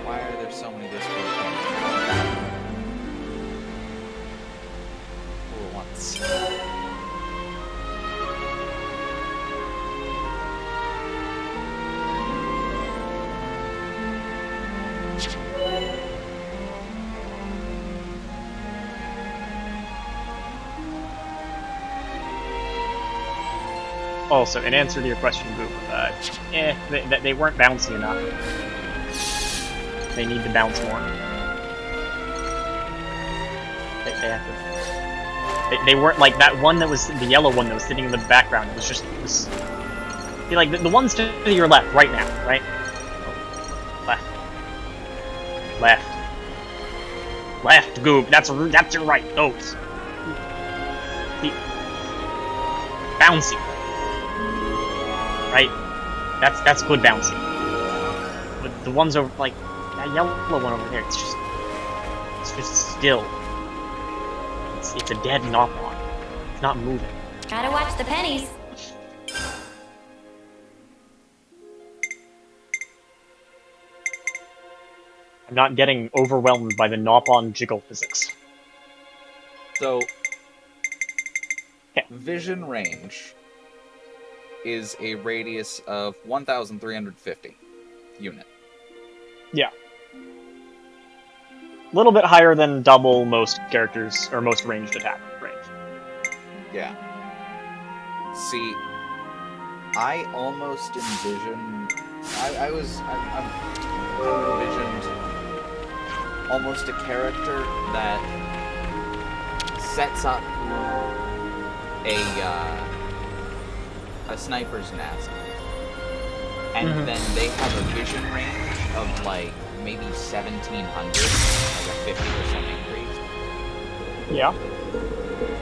Why are there so many Discord points? Ooh, once. Also, in answer to your question, Boop, they weren't bouncy enough. They need to bounce more. They weren't like that one that was the yellow one that was sitting in the background. It was just like the ones to your left, right now, right? Left, Goob. That's your right. Those. Bouncy. Right? That's good bouncing. But the ones over, like, that yellow one over there, it's just still. It's a dead knock-on. It's not moving. Gotta watch the pennies. I'm not getting overwhelmed by the knock-on jiggle physics. So, vision range is a radius of 1,350 unit. Yeah. A little bit higher than double most characters, or most ranged attack range. Yeah. See, I almost envisioned... I envisioned almost a character that sets up a sniper's nest, and then they have a vision range of like maybe 1,700, like a 50% increase. Yeah.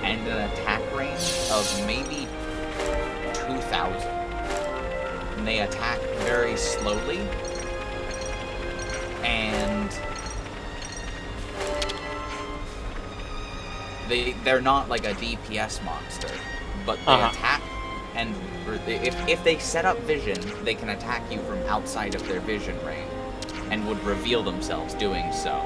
And an attack range of maybe 2,000. And they attack very slowly, and they're not like a DPS monster, but they attack, and if they set up vision, they can attack you from outside of their vision range, and would reveal themselves doing so.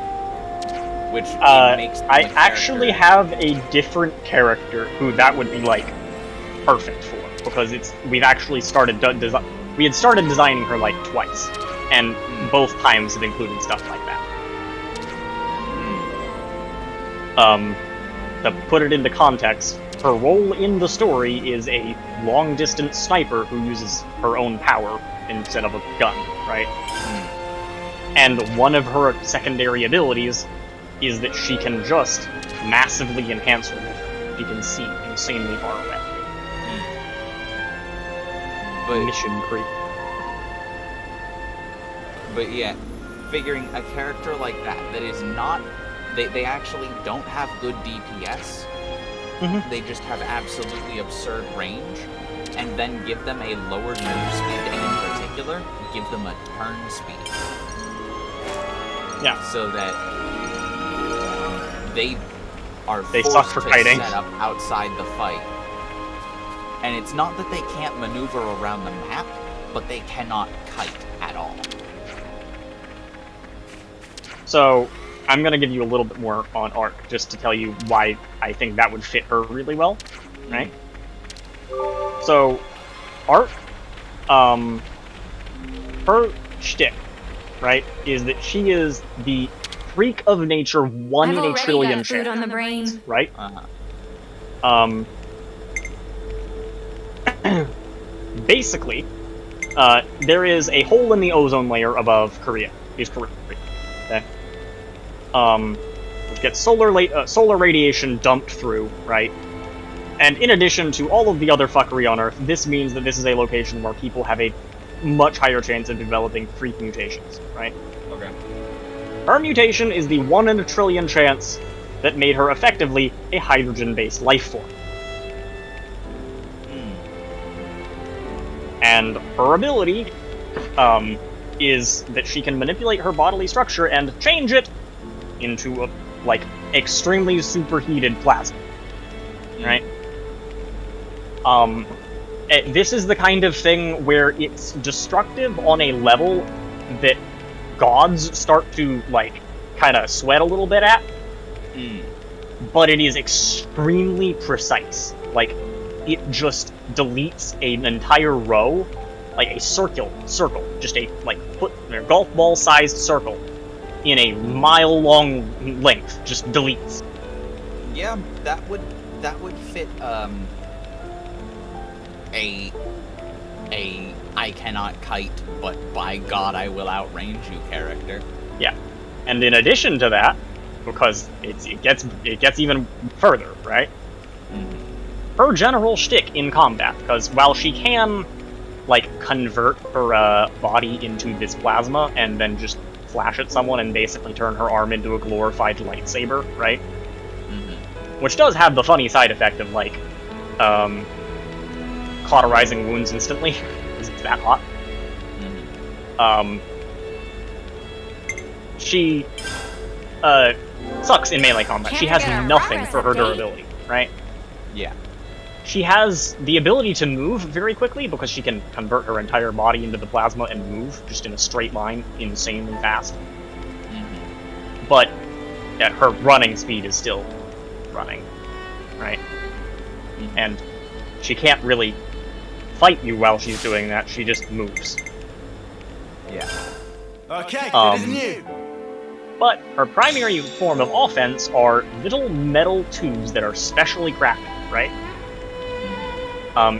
Which makes them I actually have a different character who that would be like perfect for, because we've actually started we had started designing her like twice, and both times have included stuff like that. To put it into context, her role in the story is a long-distance sniper who uses her own power instead of a gun, right? And one of her secondary abilities is that she can just massively enhance her vision. She can see insanely far away. But, mission creep. But yeah, figuring a character like that is not... They actually don't have good DPS. They just have absolutely absurd range, and then give them a lower move speed, and in particular, give them a turn speed. Yeah. So that they are suck forced for to kiting. set up outside the fight. And it's not that they can't maneuver around the map, but they cannot kite at all. So, I'm going to give you a little bit more on Arc, just to tell you why I think that would fit her really well, right? So, Arc, her shtick, right, is that she is the freak of nature, one in a trillion chance, on the brain. right? Basically, there is a hole in the ozone layer above Korea. Okay? Which gets solar radiation dumped through, right? And in addition to all of the other fuckery on Earth, this means that this is a location where people have a much higher chance of developing freak mutations, right? Okay. Her mutation is the 1 in a trillion chance that made her effectively a hydrogen-based life form. And her ability is that she can manipulate her bodily structure and change it into a, like, extremely superheated plasma. Right? This is the kind of thing where it's destructive on a level that gods start to, like, kind of sweat a little bit at. But it is extremely precise. Like, it just deletes an entire row, like a circle, just a, like, golf ball-sized circle in a mile-long length, just deletes. Yeah, that would fit, a I cannot kite, but by God I will outrange you character. Yeah, and in addition to that, because it gets even further, right? Her general shtick in combat, because while she can, like, convert her body into this plasma and then just flash at someone and basically turn her arm into a glorified lightsaber, right? Which does have the funny side effect of, like, cauterizing wounds instantly, because it's that hot. She sucks in melee combat. She has nothing for her durability, right? Yeah. She has the ability to move very quickly because she can convert her entire body into the plasma and move just in a straight line insanely fast. But her running speed is still running, right? And she can't really fight you while she's doing that, she just moves. Yeah. Okay, good as new. But her primary form of offense are little metal tubes that are specially crafted, right?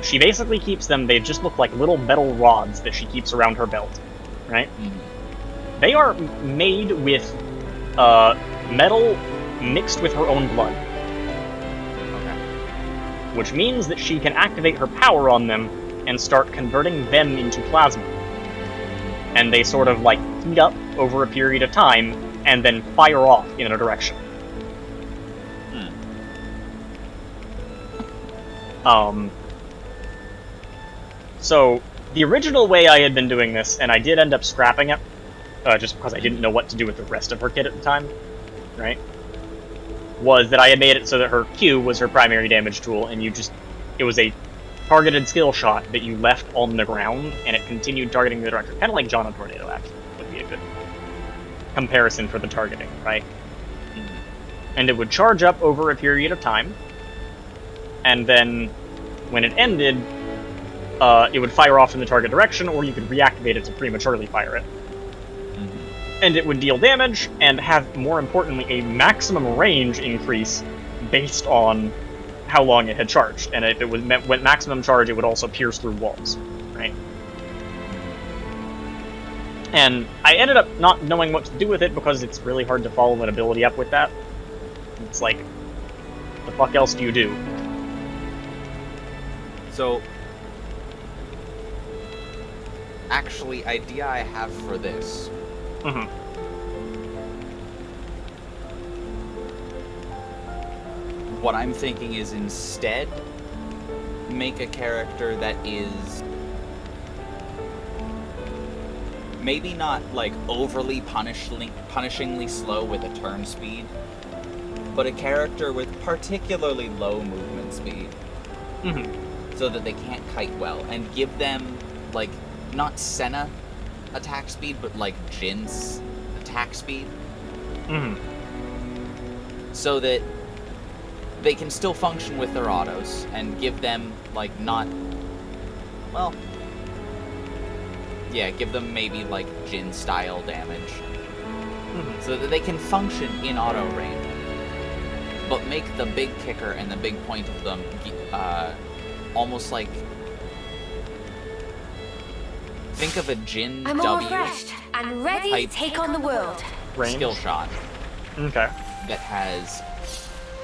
She basically keeps them, they just look like little metal rods that she keeps around her belt, right? They are made with metal mixed with her own blood. Which means that she can activate her power on them and start converting them into plasma. And they sort of, like, heat up over a period of time and then fire off in a direction. So, the original way I had been doing this, and I did end up scrapping it, just because I didn't know what to do with the rest of her kit at the time, right? Was that I had made it so that her Q was her primary damage tool, and it was a targeted skill shot that you left on the ground, and it continued targeting the director. Kind of like John and Tornado, actually, would be a good comparison for the targeting, right? And it would charge up over a period of time, and then when it ended, it would fire off in the target direction, or you could reactivate it to prematurely fire it. And it would deal damage, and have, more importantly, a maximum range increase based on how long it had charged. And if it went maximum charge, it would also pierce through walls, right? And I ended up not knowing what to do with it because it's really hard to follow an ability up with that. It's like, the fuck else do you do? So, actually, idea I have for this. What I'm thinking is instead make a character that is maybe not like overly punishingly slow with a turn speed, but a character with particularly low movement speed, so that they can't kite well, and give them like not Senna attack speed, but like Jin's attack speed, so that they can still function with their autos, and give them like not, well, yeah, give them maybe like Jin style damage, so that they can function in auto range, but make the big kicker and the big point of them almost like, think of a Jin I'm all W refreshed and ready to take on the world. skill shot. Okay. That has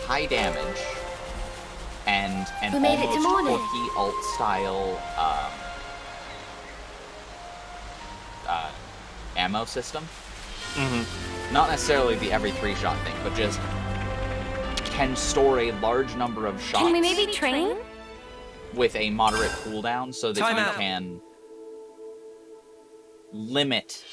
high damage and an We made it to almost morning. quirky alt style ammo system. Not necessarily the every 3-shot thing, but just can store a large number of shots Can we maybe train? with a moderate cooldown, so that Time you out. can limit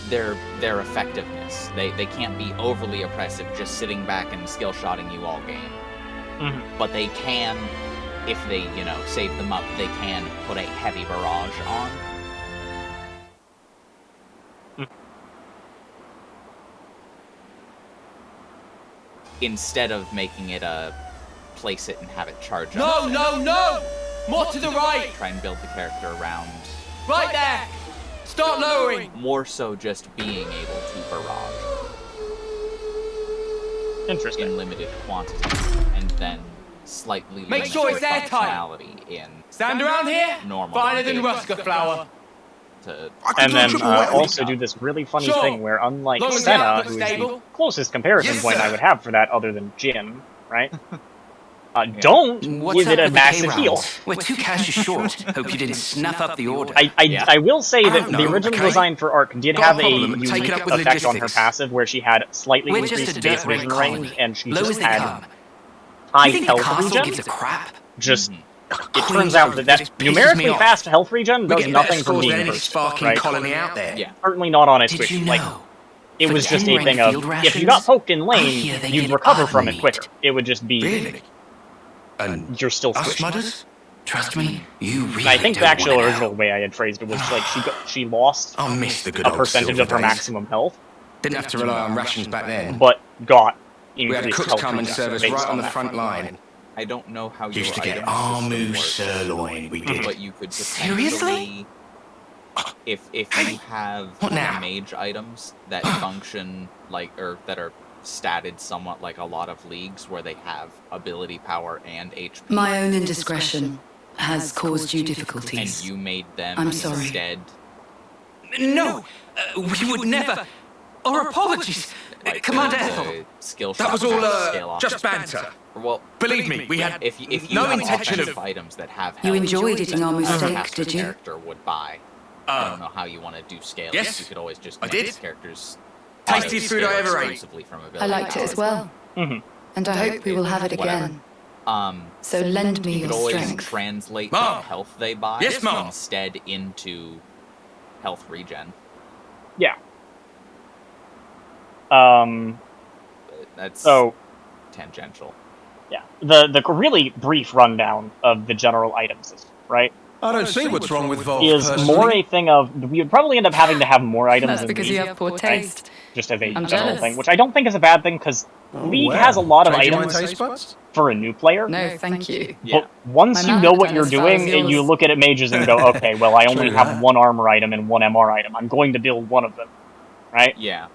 their effectiveness. They can't be overly oppressive, just sitting back and skill shotting you all game. But they can, if they, you know, save them up, they can put a heavy barrage on. Instead of making it a place it and have it charge up. No! More to the right! Try and build the character around. Right there! Start lowering! More so just being able to barrage. Interesting. In limited quantity, and then slightly Make limit sure it's their airtight. functionality in Stand around here? normal. Finer than gameplay Rusker flour. To And then also do this really funny Sure. thing where, unlike Long as the Senna, output's who is the stable. closest comparison Yes, point sir. I would have for that other than Jin, right? Don't give it a massive heal. We're 2 caches short. Hope you didn't snuff up the order. I will say that don't the know, original okay? design for Arc did Got a have a problem, take it unique up with effect on her logistics. passive where she had slightly We're just increased a base dirt vision colony. range, and she Low just as they had come. high You think the health castle regen. gives a crap? Just, it Queen's turns out Oath, that this pisses numerically me off. fast health regen We does get better nothing for scores being than any first, sparking right? colony out there. Yeah. Certainly not on a Did switch. you Like, know? it For was just a 10 thing rank of, field if you rations, got poked in I lane, hear they you'd give recover other from it meat. quicker. It would just be, Really? And you're still us switched. mudders? Trust me, you really And I think the don't actual wanna original way I had phrased it was like she lost I'll miss the good a old percentage silver of her days. maximum health, Didn't have to rely on rations back then. but got We had increased cooks health come and regen serve us based right on the that. front line. I don't know how your Used to get item system Armu works, sirloin, we did. but you could Seriously? potentially, if you have What now? mage items that function like, or that are statted somewhat like a lot of leagues where they have ability power and HP. My own indiscretion has caused you And difficulties. you made them I'm sorry. instead. No, we would never. Our apologies, Like Commander the Ethel. skill That shot was all scale off. just banter. Well, Believe me, we had if you no have intention offensive of. items that have You health enjoyed eating our that a mistake, caster did you? character would buy. I don't know how you want to do scales. Yes, You could always just I make did. these characters Tastiest food I ever ate. exclusively from I ability liked it as well. And I hope we will have it Whatever. again. So lend me you your could always strength. translate Mom. the health they buy Yes, Mom. instead into health regen. Yeah. That's So, tangential. yeah. The really brief rundown of the general item system, right? I don't see what's wrong with Volk, Is personally. more a thing of, we would probably end up having to have more items That's than because these, you have poor right? taste. just as a I'm general jealous. thing, which I don't think is a bad thing, because League wow. has a lot of Change my items taste buds? for a new player. No, thank you. But once My you know magic what gun you're is as far as doing, you yours. look at mages and go, okay, well, I only True have that. one armor item and one MR item. I'm going to build one of them, right? Yeah.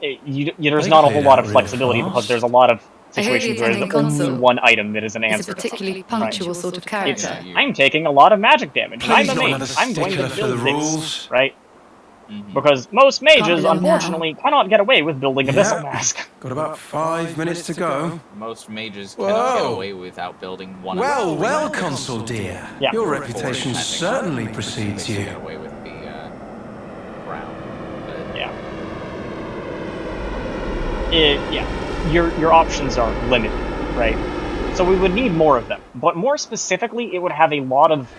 There's They not a played whole lot out of really flexibility fast. because there's a lot of I hear the situations where there's attending only console one item that is an It's answer. a particularly punctual sort of It's, character. I'm taking a lot of magic damage. and Please I'm a not mage. another I'm going to stickler for build the things, rules. right? Because most mages, belong now. unfortunately, cannot get away with building Abyssal Mask. Got about 5 minutes to go. Most mages cannot get Whoa. away without building one. Well, of well, Consul dear. Yeah. Your reputation certainly precedes you. Get away with the crown. Yeah. Your options are limited, right? So we would need more of them. But more specifically, it would have a lot of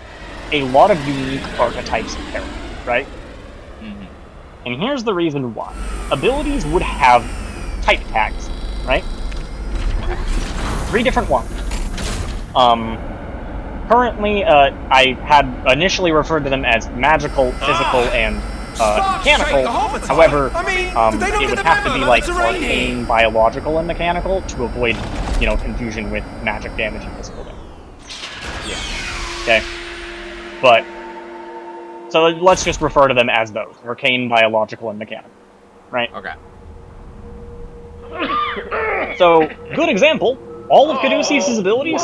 unique archetypes of character, right? And here's the reason why. Abilities would have type tags, right? 3 different ones. Currently, I had initially referred to them as magical, physical, and mechanical. However, it would have to be like arcane, biological, and mechanical to avoid, confusion with magic damage and physical damage. Yeah. Okay. But so let's just refer to them as those: arcane, biological, and mechanical. Right? Okay. So, good example. All of Caduceus' abilities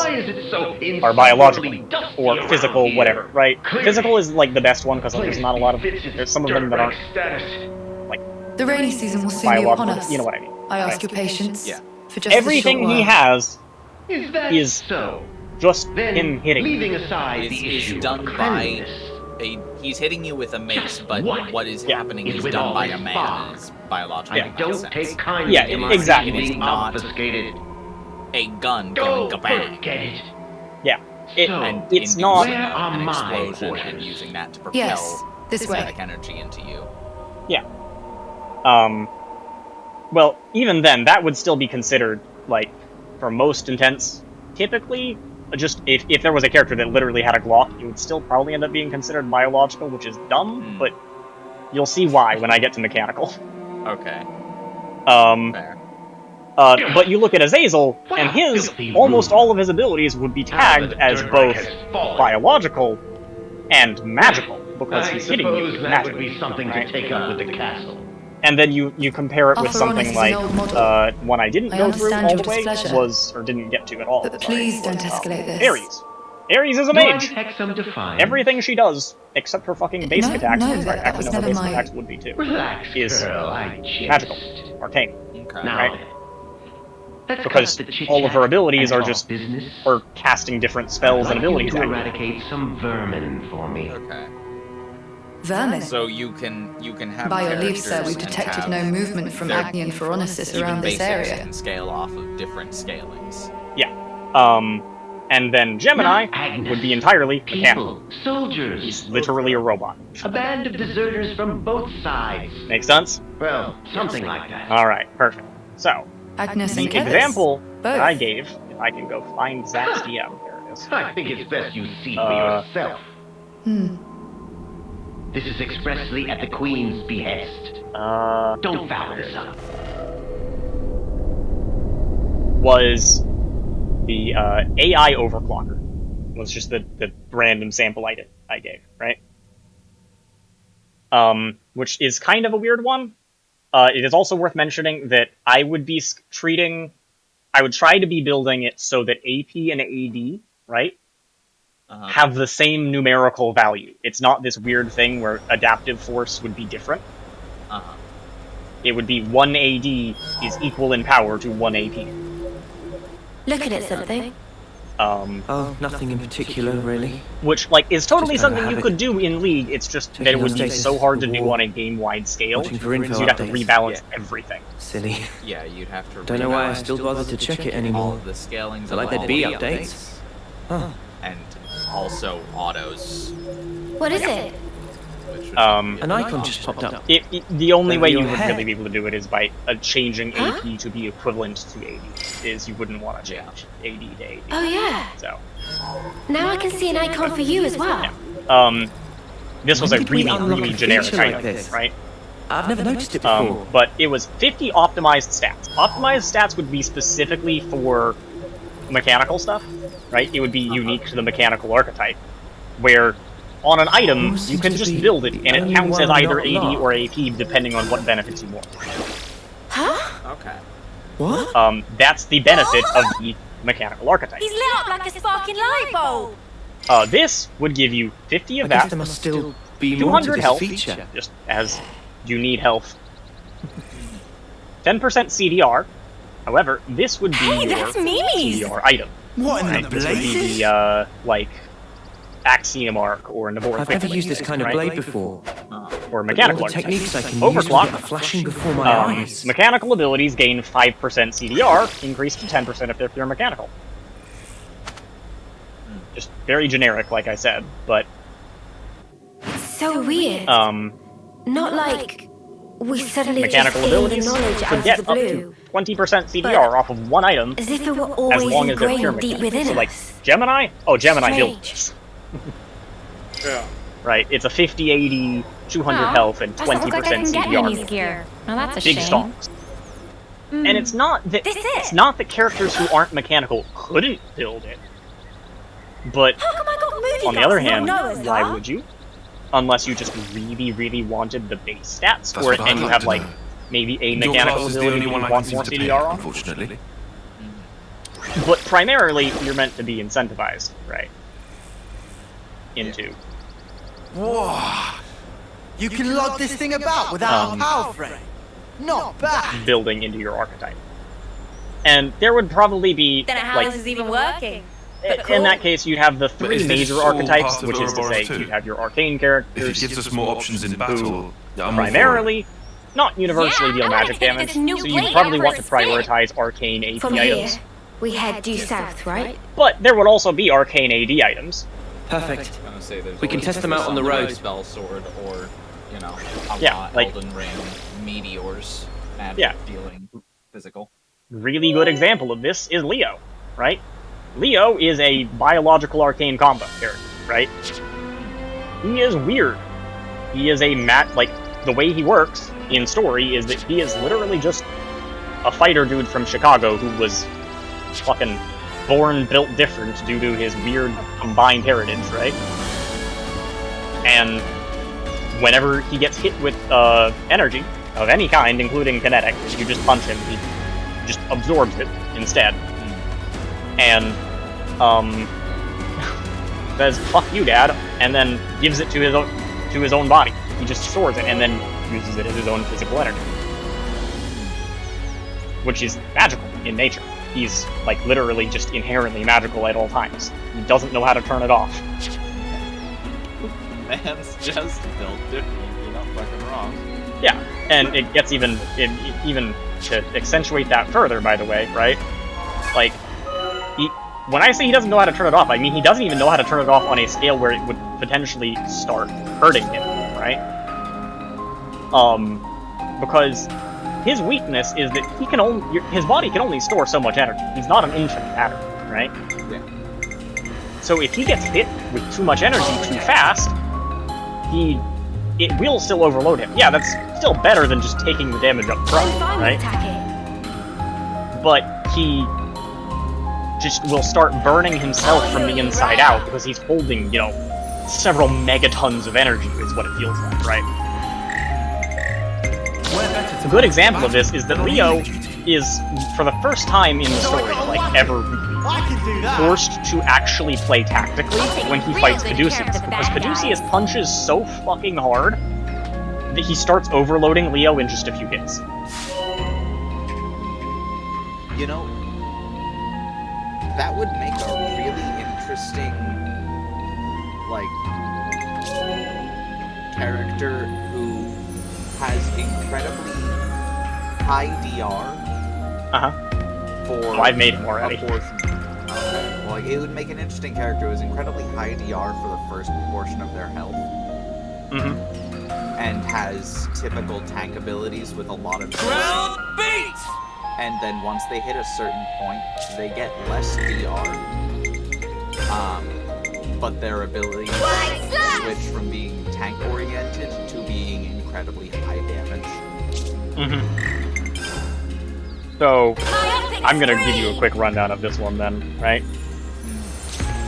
are biological, or physical, whatever, right? Physical is, like, the best one, because there's not a lot of... There's some of them that aren't, like, The rainy season will soon be upon biological, us. you know what I mean. I ask right? your patience. Yeah. For just Everything a short he while. has Is so? Just him hitting. Leaving aside Is the issue done of by cleanliness, he's hitting you with a mace, but what is happening is with done all by this a man. fog? Is biologically I don't sense. take kindly Yeah, to my exactly. It is being not obfuscated. a gun Go going kabang. forget it. Yeah. And It's inducing not... Where are an my explosion orders? and using that to propel Yes, this way. kinetic energy into you. Yeah. Well, even then, that would still be considered, like, for most intents, typically, just if there was a character that literally had a Glock, it would still probably end up being considered biological, which is dumb, but you'll see why when I get to mechanical. Okay. Fair. But you look at Azazel, and his, almost all of his abilities would be tagged as both biological and magical, because he's hitting you with that magic. would be something to take up with the castle. And then you compare it with Arthur something Onyx is like, an old model. one I didn't I go through understand all your the way, displeasure. or didn't get to at all. But please don't escalate this. Ares. Ares is a Do I mage! detect some defiance? Everything she does, except her fucking basic No, attacks, no, right, that actually was no, her never basic my- attacks would be too, Relax, is girl, I jest. magical, arcane, Okay. Now right? then, let's Because cut the chit-chat all of her abilities and are talk just business. her casting different spells and I'd like abilities you at to you. eradicate some vermin for me. Okay. Vermin. So you can have By your leave, sir, characters we and detected have no movement from their Agni and Phoronesis even around this basics area. can scale off of different scalings. Yeah. And then Gemini would be entirely mechanical. Soldiers. He's literally a robot. A band of deserters from both sides. Make sense? Well, something like that. Alright, perfect. So, Agnes the and Kevin. example that I Both. gave, if I can go find Zach's DM, there it is. I think it's best you see for yourself. This is expressly at the Queen's behest. Don't foul this up. Was the AI overclocker. Was just the random sample I gave, right? Which is kind of a weird one. It is also worth mentioning that I would be I would try to be building it so that AP and AD, right, have the same numerical value. It's not this weird thing where adaptive force would be different. It would be 1 AD is equal in power to 1 AP. Looking at something. Oh, nothing in particular, really. Which, like, is totally Just kind of something you habit. could do in League, it's just that it Checking would on be status so hard to of do war. on a game-wide scale, Watching for because info you'd have to updates. rebalance everything. Silly. Yeah, you'd have to. Don't know why I rebalance still bother to check it anymore. All of the scalings. I like of there'd be all the updates. Huh. And also autos. What is it? An icon just popped up. The only Over way your you would head. really be able to do it is by changing AP to be equivalent to AD. Is you wouldn't want to change AD to AD. Oh yeah. So. Now I can see an icon for you as well. This was When a did we really, unlock really a generic feature like item, this? right? I've never noticed it before. But it was 50 optimized stats. Optimized stats would be specifically for mechanical stuff, right? It would be unique to the mechanical archetype, where on an item, you can just build it, and it counts as either AD or AP, depending on what benefits you want. Huh? Okay. What? That's the benefit of the mechanical archetype. He's lit up like a sparking light bulb. This would give you 50 of I guess that, there must still be more to 200 this health, feature. just as you need health. 10% CDR. However, this would be your that's Mimi's. CDR item. What in Right? the This would be blazes? the, like, Axiom Arc or Navorth. I've never used this kind of blade before. Or mechanical All the archetype. techniques I can use will Overclock. get flashing before my eyes. Mechanical abilities gain 5% CDR, increased to 10% if they're pure mechanical. Just very generic, like I said, but So weird. Not like we suddenly mechanical just gained the abilities knowledge could out get of the up blue. to 20% CDR off of one item, As if it were as always long as they're pure ingrained deep mechanical. within So, us. like, Gemini? Oh, Gemini built Strange. this. Right, it's a 50, 80, 200 Oh, health, and doesn't look 20% like I can get CDR. Mimi's gear. Well, that's a Big shame. stalks. And it's not that This is it's it. not that characters who aren't mechanical couldn't build it. But How come I got movie on the other buffs, hand, not Noah's, why huh? would you? Unless you just really, really wanted the base stats That's for it, what and I'd you like have to like know. maybe a Your mechanical class is the ability only that one you I want can more seem to pay, CDR on. unfortunately. But primarily, you're meant to be incentivized, right? Into Whoa! You can lug this thing about without a power frame. Not bad. building into your archetype. And there would probably be Then how like is this even working? in that case, you'd have the But three is this major all archetypes, part of which is to Ouroboros say too? you'd have your arcane characters. If it gives us more options in who battle, I'm all for primarily, not universally Yeah, deal I wanna magic take damage, this new so you blade probably out want for to a spin. prioritize arcane AP From items. here, we head due south, right? But there would also be arcane AD items. Perfect. I'm gonna say there's We can always test them out on the road. Spell sword, or you know, a Yeah, la like- Elden Ring meteors, magic Yeah. dealing physical. Really good example of this is Leo, right? Leo is a biological arcane combo character, right? He is weird. He is a like, the way he works in story is that he is literally just a fighter dude from Chicago who was fucking born built different due to his weird combined heritage, right? And whenever he gets hit with energy of any kind, including kinetic, if you just punch him, he just absorbs it instead. And says "fuck you, Dad," and then gives it to his own body. He just stores it and then uses it as his own physical energy, which is magical in nature. He's like literally just inherently magical at all times. He doesn't know how to turn it off. Man's just built different. You're not fucking wrong. Yeah, and it gets even to accentuate that further, by the way, right? Like, when I say he doesn't know how to turn it off, I mean he doesn't even know how to turn it off on a scale where it would potentially start hurting him, right? Because his weakness is that his body can only store so much energy. He's not an infinite matter, right? Yeah. So if he gets hit with too much energy too fast, it will still overload him. Yeah, that's still better than just taking the damage up front, right? But he just will start burning himself from the inside out because he's holding, you know, several megatons of energy is what it feels like, right? A good example of this is that Leo is, for the first time in the story, like ever forced to actually play tactically when he fights Caduceus, because Caduceus punches so fucking hard that he starts overloading Leo in just a few hits. You know, that would make a really interesting, like, character who has incredibly high DR. For Oh, I've made him already. Okay. Well, it would make an interesting character who has incredibly high DR for the first portion of their health. And has typical tank abilities with a lot of Ground beat! And then once they hit a certain point, they get less DR. But their abilities switch from being tank-oriented to being incredibly high damage. So, I'm gonna give you a quick rundown of this one then, right?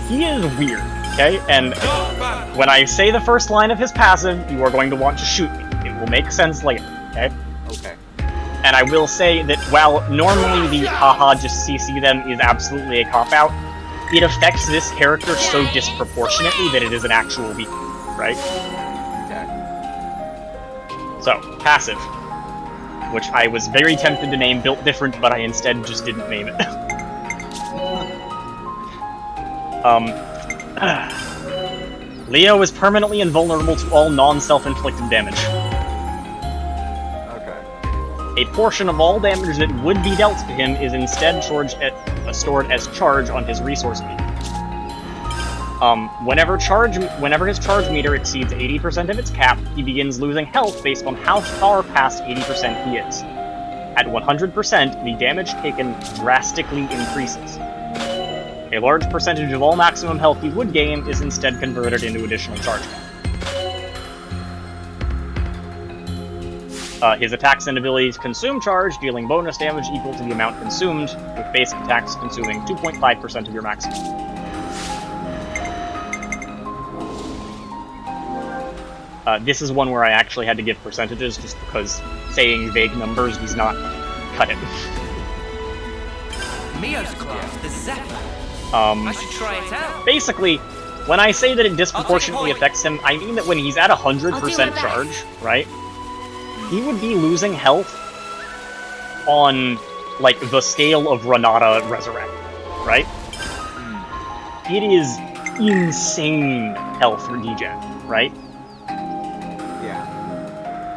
He is weird, okay? And when I say the first line of his passive, you are going to want to shoot me. It will make sense later, okay? Okay. And I will say that while normally the haha just CC them is absolutely a cop-out, it affects this character so disproportionately that it is an actual weakness, right? Okay. So, passive. Which I was very tempted to name Built Different, but I instead just didn't name it. Leo is permanently invulnerable to all non-self-inflicted damage. Okay. A portion of all damage that would be dealt to him is instead stored as charge on his resource meter. Whenever his charge meter exceeds 80% of its cap, he begins losing health based on how far past 80% he is. At 100%, the damage taken drastically increases. A large percentage of all maximum health he would gain is instead converted into additional charge cap. His attacks and abilities consume charge, dealing bonus damage equal to the amount consumed, with basic attacks consuming 2.5% of your maximum. This is one where I actually had to give percentages, just because saying vague numbers does not cut it. Mio's class, the Zephyr. I should try it out. Basically, when I say that it disproportionately affects him, I mean that when he's at 100% charge, right, he would be losing health on, like, the scale of Renata Resurrect, right? It is insane health for Degen, right?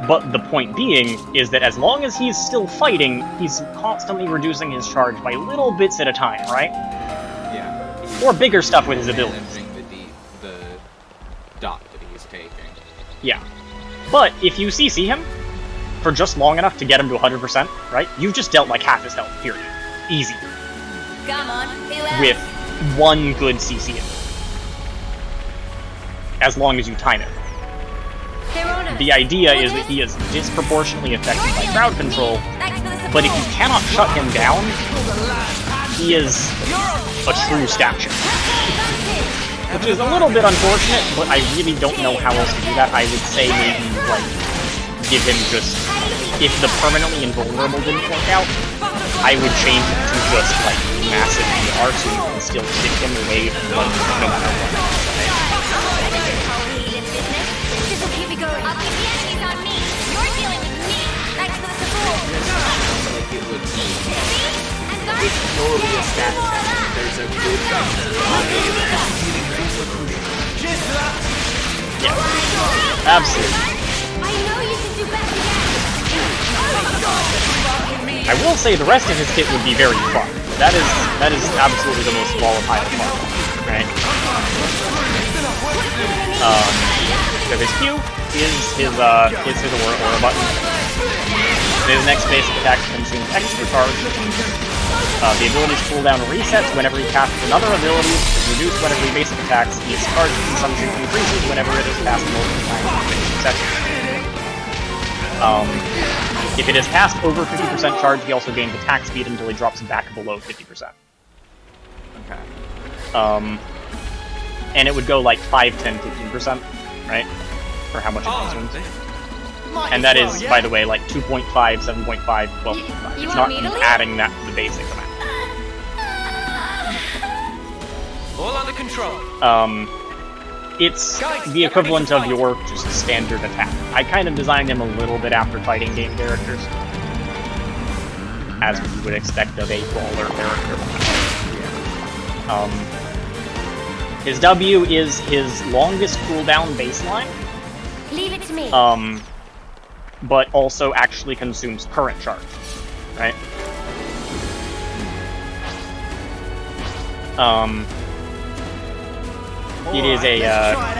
But the point being is that as long as he's still fighting, he's constantly reducing his charge by little bits at a time, right? Yeah. Or bigger stuff with his abilities. The dot that he's taking. Yeah. But if you CC him for just long enough to get him to 100%, right? You've just dealt like half his health, period. Easy. Come on, who else? With one good CC him. As long as you time it. The idea is that he is disproportionately affected by crowd control, but if you cannot shut him down, he is a true statue. Which is a little bit unfortunate, but I really don't know how else to do that. I would say maybe, like, give him just... If the permanently invulnerable didn't work out, I would change it to just, like, massive ER so you can still kick him away from, like, no matter what. It's totally a stat check. There's a good Yeah. Absolutely. I will say the rest of his kit would be very fun. That is absolutely the most volatile part, right? So his Q is his aura button. His next basic attack consumes extra charge. The ability's cooldown resets whenever he casts another ability, is reduced whenever he basic attacks, and his charge consumption increases whenever it is cast multiple times in succession. If it is cast over 50% charge, he also gains attack speed until he drops back below 50%. Okay. And it would go like 5, 10, 15%, right? For how much it consumes. And that is, by the way, like 2.5, 7.5, 12.5. It's not adding that to the basic amount. All under control. It's the equivalent of your just standard attack. I kind of designed him a little bit after fighting game characters. As you would expect of a brawler character. His W is his longest cooldown baseline. Leave it to me. But also actually consumes current charge, right? It is a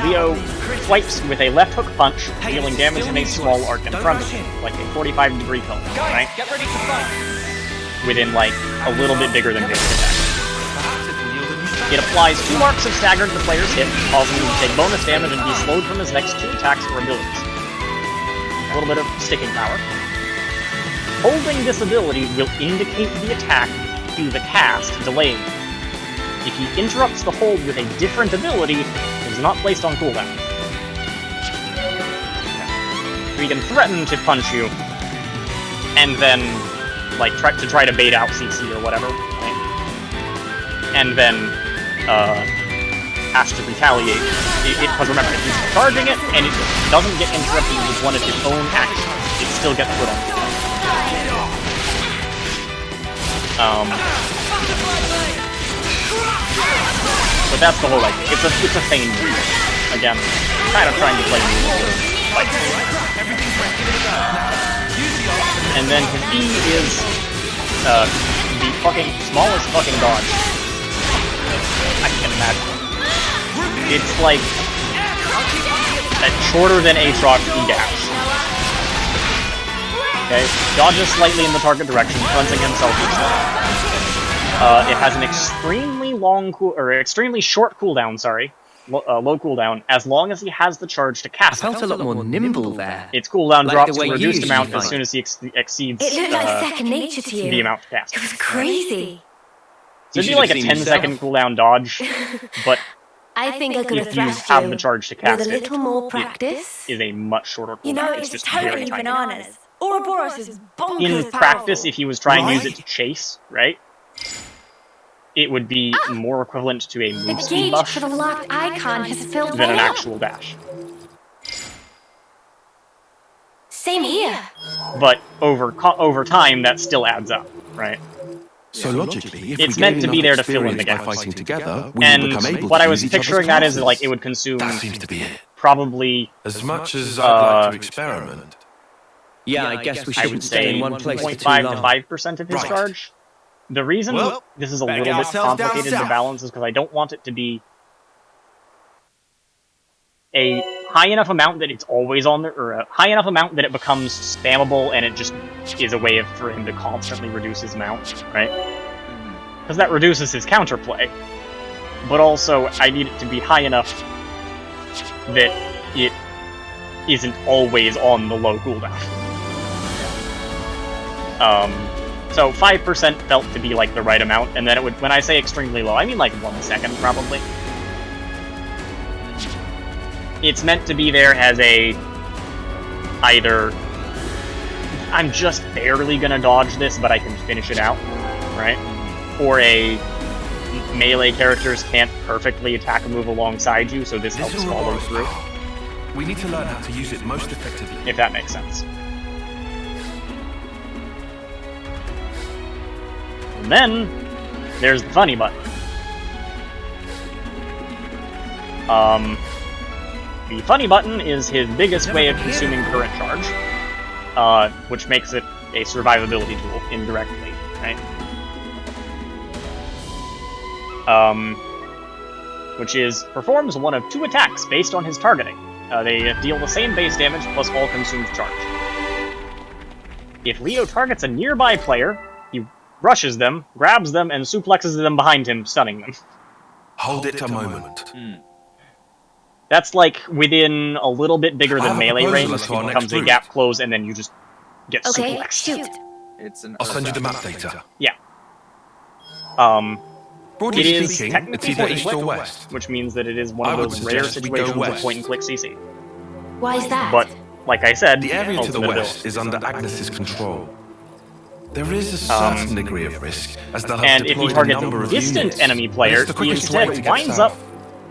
Leo swipes with a left hook punch, dealing damage in a small arc in front of him, like a 45-degree cone, right? Get ready to fight. Within like a little bit bigger than basic attack. It applies 2 marks of stagger to the player's hit, causing him to take bonus damage and be slowed from his next 2 attacks or abilities. little bit of sticking power. Holding this ability will indicate the attack to the cast delayed. If he interrupts the hold with a different ability, it is not placed on cooldown. So he can threaten to punch you, and then, like, try to bait out CC or whatever, right? And then, has to retaliate. Because remember, if he's charging it, and it doesn't get interrupted with one of his own actions, it still gets put on. But that's the whole idea. It's a feign move. Again, kind of trying to play fight. And then his E is the fucking smallest fucking dodge I can imagine. It's like a shorter than Aatrox E dash. Okay, dodges slightly in the target direction, cleansing himself with stuff. It has an extremely extremely short cooldown. Sorry, low cooldown. As long as he has the charge to cast. I felt a lot more nimble there. Its cooldown Like drops the way to a you reduced usually amount fight. as soon as he exceeds It looked like second nature to you. the amount to cast. It was crazy. So it'd be like a 10-second cooldown dodge, but I think I could have if you thrashed have you the charge to with cast a little more practice. it is a much shorter cooldown. You know, it's it's just very totally tiny. bananas. Ouroboros is bonkers In powerful. practice, if he was trying to use it to chase, right, it would be more equivalent to a The move speed gauge buff for the locked icon has filled than an right up. actual dash. Same here. But over time, that still adds up, right? So logically, if It's we meant gain to be enough there to fill in the experience by gaps. fighting together, we will And become able what to I was use each other's picturing that is classes. like it would consume That seems to be it. probably As much as I'd like to experiment. Yeah, I guess we I shouldn't would stay say in one place for too 0.5 long. to 5% of his Right. charge. The reason Well, this is a better little get bit ourselves down complicated to south. balance is because I don't want it to be a high enough amount that it's always on there, or a high enough amount that it becomes spammable and it just is a way for him to constantly reduce his mount, right? Because that reduces his counterplay. But also, I need it to be high enough that it isn't always on the low cooldown. So 5% felt to be like the right amount, and then it would, when I say extremely low, I mean like 1 second probably. It's meant to be there as a either I'm just barely gonna dodge this, but I can finish it out, right? Or a melee characters can't perfectly attack a move alongside you, so this helps follow through. We need to learn how to use it most effectively. If that makes sense. And then, there's the funny button. The funny button is his biggest way of consuming current charge, which makes it a survivability tool, indirectly, right? Which is, performs one of 2 attacks based on his targeting. They deal the same base damage plus all consumed charge. If Leo targets a nearby player, he rushes them, grabs them, and suplexes them behind him, stunning them. Hold it a moment. That's like within a little bit bigger I than have a melee proposal range, as to our it next becomes a route. gap close, and then you just get Okay, suplexed. shoot. It's an I'll send you the map data. Yeah. Broadly It is speaking, technically it's either point and east click, or west. which means that it is one I of would those rare suggest we go situations of west. point-and-click CC. Why is that? But, like I said, The area to the ultimate west ability. is under Agnes's control. There is a certain degree of risk, as they'll have And if he deployed a targets number a of distant units. enemy But player, it's the he quickest way to instead get winds south. up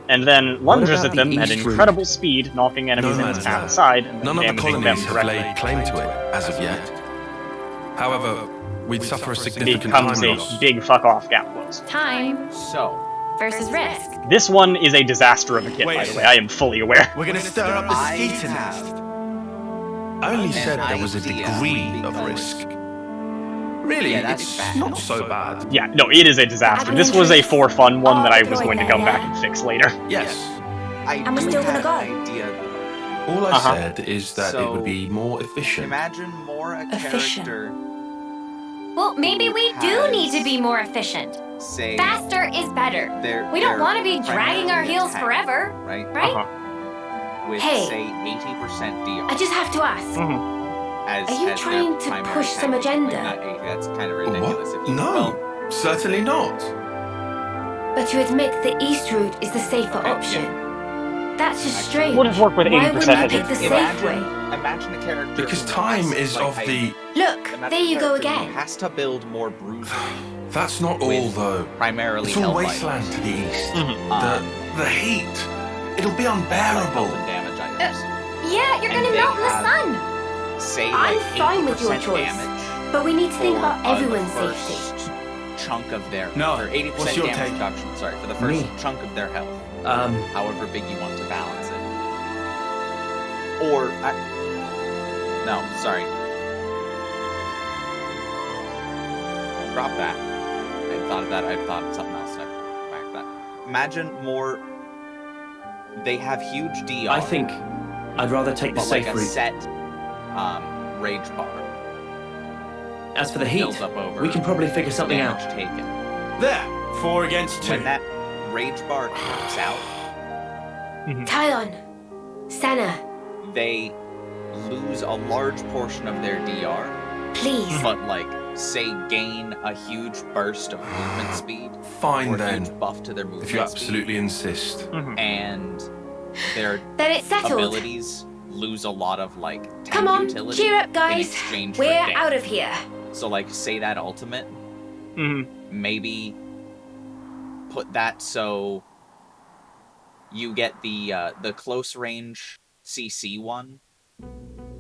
and then lunges about at them the at east incredible speed, knocking enemies in man's his path land. aside and None of the damaging them colonies have directly. laid claim to it as of yet. However, we'd suffer a It significant becomes time a loss. big fuck-off gap close. Time So, versus risk. This one is a disaster of a kit, Wait by a the way. second. I am fully aware. We're gonna stir up the I skeeter have- nest. I only said an there was a idea, degree of because- risk. Really, Yeah, that's it's bad. not so bad. Yeah, no, it is a disaster. This was a for fun one that I was going to come back and fix later. Yes. I And we're do still gonna have go. an idea, though. All I Uh-huh. said is that it So, would be more efficient. Imagine more a Efficient. character, Well, maybe we do need to be more efficient. say, Faster is better. they're, We don't they're want to be dragging our primarily heels attack, forever, right? right? Uh-huh. With, Hey. say, 80% DR. I just have to ask. Mhm. Are you trying to push some agenda? That's kind of ridiculous. If you, No, certainly not. But you admit the east route is the safer option. That's just strange. Would have worked with 80% Why wouldn't you of pick the it. safe way? Imagine a character. Because time is of the... Look, there you go again. Has to build more bruisers. That's not all, though. Primarily It's all health wasteland items. to the east. The heat. It'll be unbearable. Damage items. Yeah, you're And gonna they melt in the have, sun. Say I'm like fine with your 80% choice, damage but we need to think for about the everyone's first safety. chunk of their No, or 80% what's your damage take? reduction. Sorry, for the first Me. chunk of their health. However big you want to balance it. Or no, sorry. Drop that. I thought of that. I thought of something else. I back that. Imagine more. They have huge DR. I think I'd rather take the but safe like a route. set rage bar. As for the heat, Builds up over we can probably figure something out. damage taken. There, 4 against 2. When that rage bar caps out, Tylon, Senna, they lose a large portion of their DR. please. But like, say, gain a huge burst of movement speed. Fine or a then. huge buff to their movement If you speed. absolutely insist. And their Then it's settled. abilities lose a lot of like tank Come on, utility cheer up, in guys. exchange for We're damage. out of here. So like, say that ultimate, maybe put that so you get the close range CC one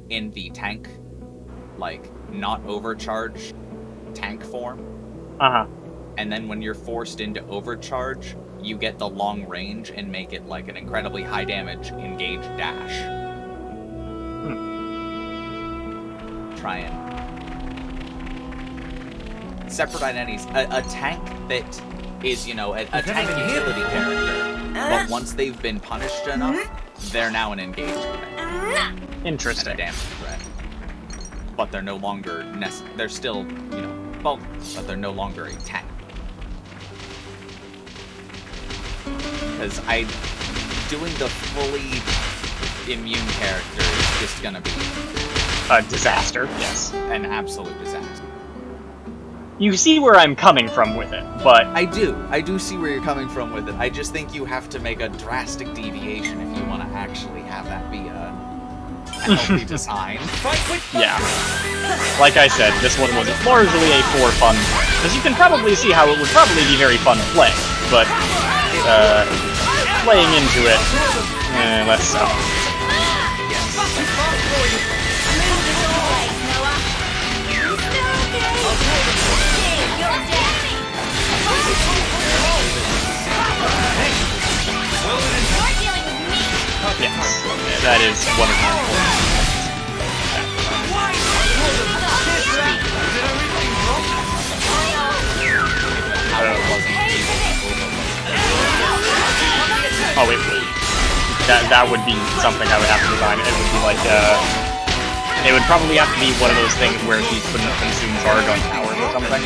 in the tank, like not overcharge tank form. And then when you're forced into overcharge, you get the long range and make it like an incredibly high damage engage dash. Try and separate identities. A tank that is, you know, a tank utility character, but once they've been punished enough, they're now an engaged threat. Interesting. And a damage threat. But they're no longer they're still, you know, bulky, but they're no longer a tank. Because doing the fully immune character is just gonna be a disaster. Yes, an absolute disaster. You see where I'm coming from with it, but I do see where you're coming from with it. I just think you have to make a drastic deviation if you want to actually have that be a healthy design. Yeah. Like I said, this one was largely a for fun, because you can probably see how it would probably be very fun to play, but playing into it, less so. Yes, that is one of the Oh wait, that would be something I would have to design. It would be like it would probably have to be one of those things where he couldn't consume charge on towers or something.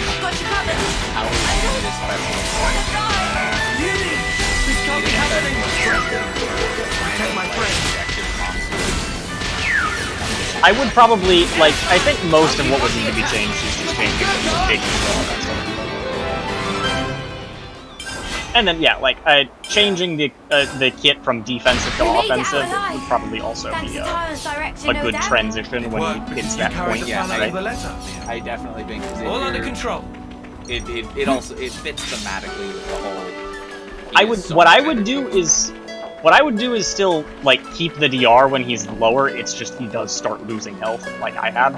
I would probably, like, I think most of what would need to be changed is just changing the location and all that stuff. And then, yeah, like, changing the kit from defensive to offensive would probably also be a good transition when it hits that point, right? I definitely think all under control. It also fits thematically with the whole. What I would do is still, like, keep the DR when he's lower, it's just he does start losing health, like I have.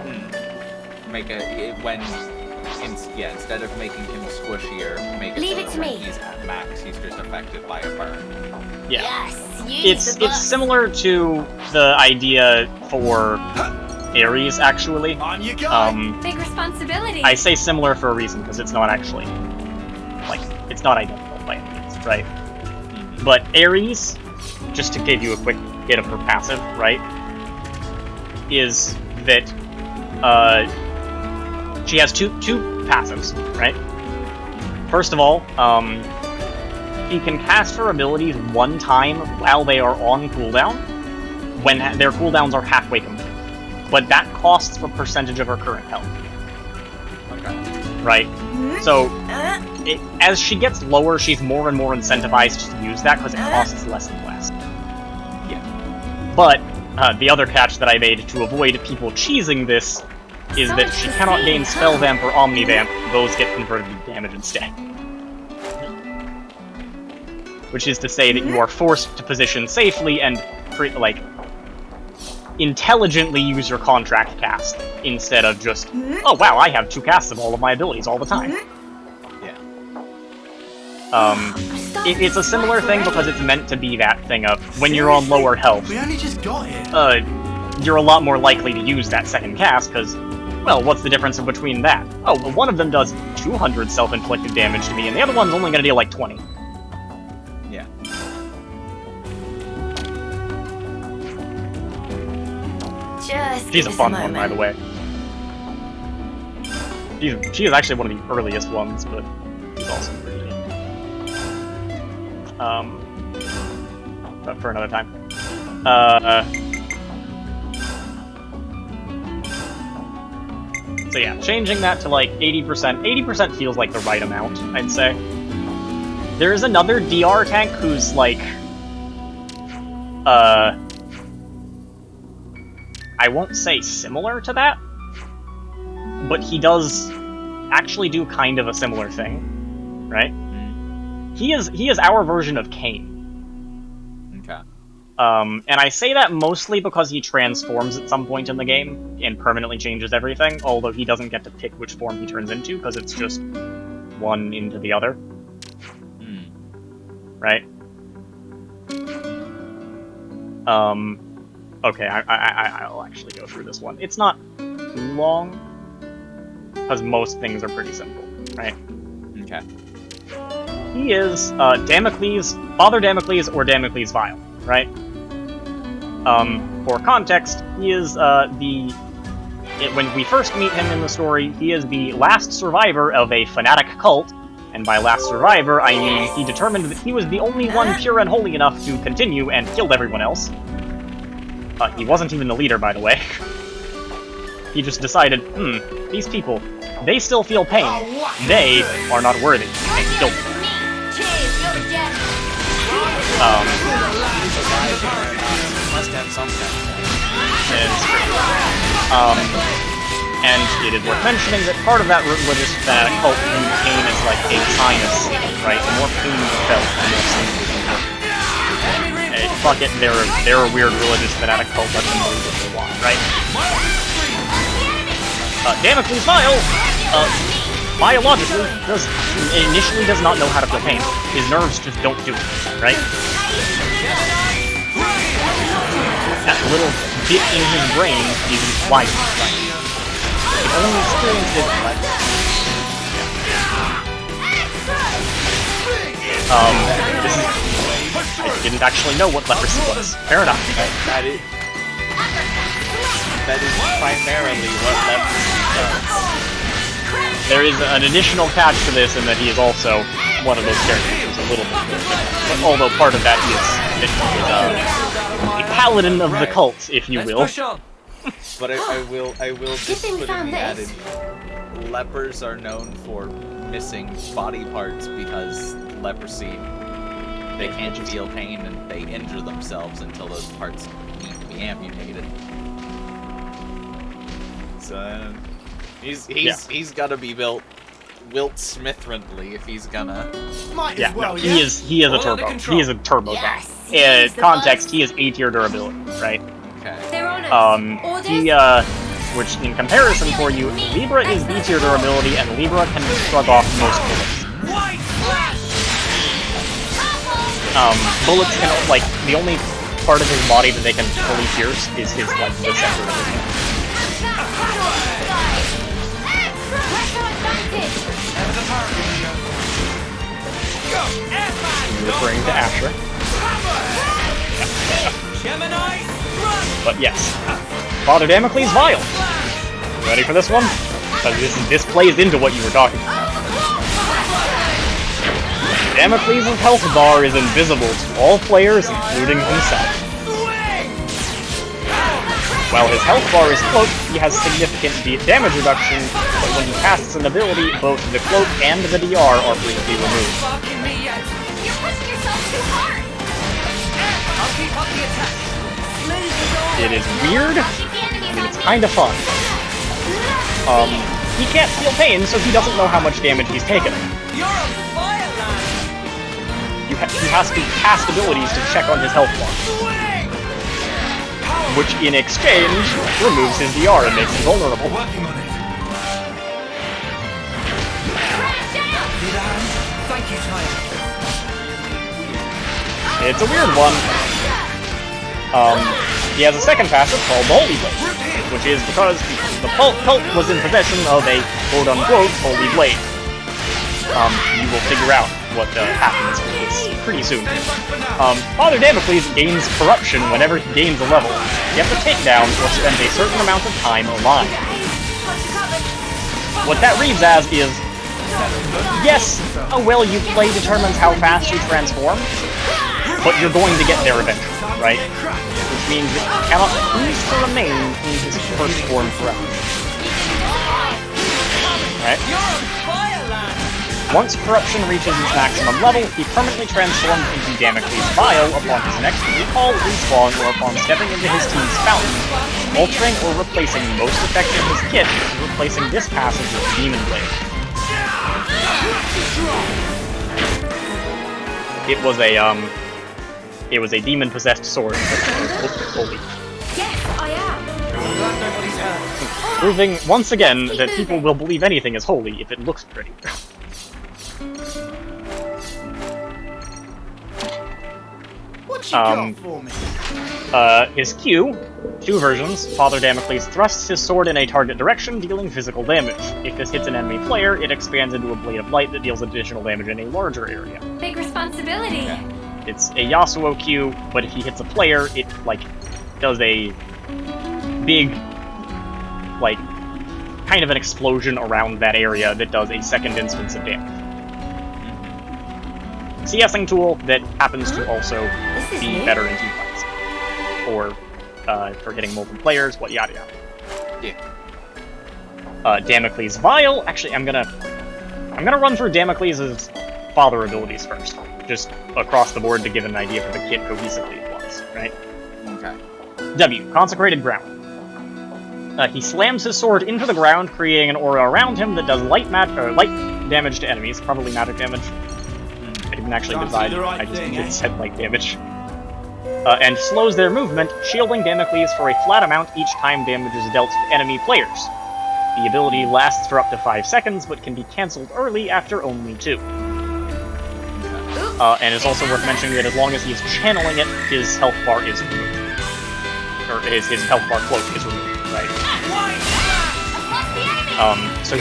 Instead of making him squishier, make it Leave so it that to when me. he's at max, he's just affected by a burn. Yeah. Yes, It's similar to the idea for Ares, actually. On you go. Big responsibility. I say similar for a reason, because it's not actually, like, it's not identical by any means, right? But Ares, just to give you a quick hit of her passive, right, is that she has two passives, right? First of all, she can cast her abilities one time while they are on cooldown, when their cooldowns are halfway complete. but that costs a percentage of her current health. Okay. Right? So, as she gets lower, she's more and more incentivized to use that because it costs less and less. Yeah. But, the other catch that I made to avoid people cheesing this is that she cannot gain Spell Vamp or Omni Vamp. Those get converted to damage instead. Which is to say that you are forced to position safely and, intelligently use your contract cast, instead of just, oh wow, I have 2 casts of all of my abilities all the time. Yeah. It's a similar thing because it's meant to be that thing of, when you're on lower health, We only just got here. you're a lot more likely to use that second cast, because, well, what's the difference in between that? Oh, well, one of them does 200 self-inflicted damage to me, and the other one's only gonna deal like 20. Yeah. Just She's a give us fun moment. one, by the way. She is actually one of the earliest ones, but she's also pretty neat. But for another time. So yeah, changing that to like 80%. 80% feels like the right amount, I'd say. There is another DR tank who's like... I won't say similar to that, but he does actually do kind of a similar thing, right? He is our version of Kain. Okay. And I say that mostly because he transforms at some point in the game and permanently changes everything, although he doesn't get to pick which form he turns into, because it's just one into the other. Right? Okay, I'll actually go through this one. It's not too long, because most things are pretty simple, right? Okay. He is Damocles, Father Damocles, or Damocles Vile, right? For context, he is when we first meet him in the story, he is the last survivor of a fanatic cult, and by last survivor, I mean he determined that he was the only one pure and holy enough to continue and killed everyone else. He wasn't even the leader, by the way. He just decided, these people, they still feel pain. They are not worthy, and he killed them. Must have some kind and it is worth mentioning that part of that religious fanatic cult viewed pain as like a sign of sin, right? The more pain you felt, the more sin you were. Hey, fuck it, they're a weird religious fanatic cult, let them believe what they want, right? Damocles Vile, biologically, initially does not know how to feel pain. His nerves just don't do it, right? That little bit in his brain isn't wired, right? He only experienced it, I didn't actually know what leprosy was. Fair enough. That is primarily what leprosy does. There is an additional catch to this in that he is also one of those characters who's a little bit different. But although part of that is a paladin of the cult, if you will. But I will just put in the added, lepers are known for missing body parts because leprosy, they can't feel pain and they injure themselves until those parts need to be amputated. So he's gotta be built Wilt Smithrenly if he's gonna. He is a turbo. He is a turbo. Yes, context, he is A-tier durability, right? Okay. Which in comparison for you, Libra is B-tier durability, and Libra can shrug off most bullets. Bullets can, like, the only part of his body that they can fully pierce is his, like, the center of his head. Referring to Asher. But yes, Father Damocles Vile. Ready for this one? Because this plays into what you were talking about. Damocles' health bar is invisible to all players, including himself. While his health bar is cloaked, he has significant damage reduction, but when he casts an ability, both the cloak and the DR are briefly removed. You're pushing yourself too hard. I'll keep up the attack. It is weird, and it's kind of fun. He can't feel pain, so he doesn't know how much damage he's taken. You're on fire, lad. He has to cast abilities to check on his health bar, which in exchange removes his DR and makes him vulnerable. Thank you, Tyler. It's a weird one. He has a second passive called the Holy Blade, which is because the cult was in possession of a quote-unquote Holy Blade. You will figure out what happens with this pretty soon. Father Damocles gains corruption whenever he gains a level. You have to take down or spend a certain amount of time alive. What that reads as is, yes, a well you play determines how fast you transform, but you're going to get there eventually, right? Which means that you cannot choose to remain in his first form forever. Right? Once corruption reaches its maximum level, he permanently transforms into Damocles Vial upon his next recall, respawn, or upon stepping into his team's fountain, altering or replacing most effects in his kit, replacing this passive with Demon Blade. It was a demon-possessed sword that was holy. Yes, I am. I'm glad nobody's hurt. Proving, once again, that people will believe anything is holy if it looks pretty. What you got for me? His Q, 2 versions, Father Damocles thrusts his sword in a target direction, dealing physical damage. If this hits an enemy player, it expands into a blade of light that deals additional damage in a larger area. Big responsibility. Yeah. It's a Yasuo Q, but if he hits a player, it, does a big, kind of an explosion around that area that does a second instance of damage. CSing tool that happens to also be better in teamfights. Or, for hitting multiple players, yada yada. Yeah. Damocles Vial, actually, I'm gonna run through Damocles' father abilities first. Just across the board to give an idea for the kit cohesively it was, right? Okay. W, Consecrated Ground. He slams his sword into the ground, creating an aura around him that does light damage to enemies, probably magic damage. I didn't actually decide, I just said light damage. And slows their movement, shielding Damocles for a flat amount each time damage is dealt to enemy players. The ability lasts for up to 5 seconds, but can be cancelled early after only 2. And it's also worth mentioning that as long as he is channeling it, his health bar is removed. Or his health bar cloak is removed, right? So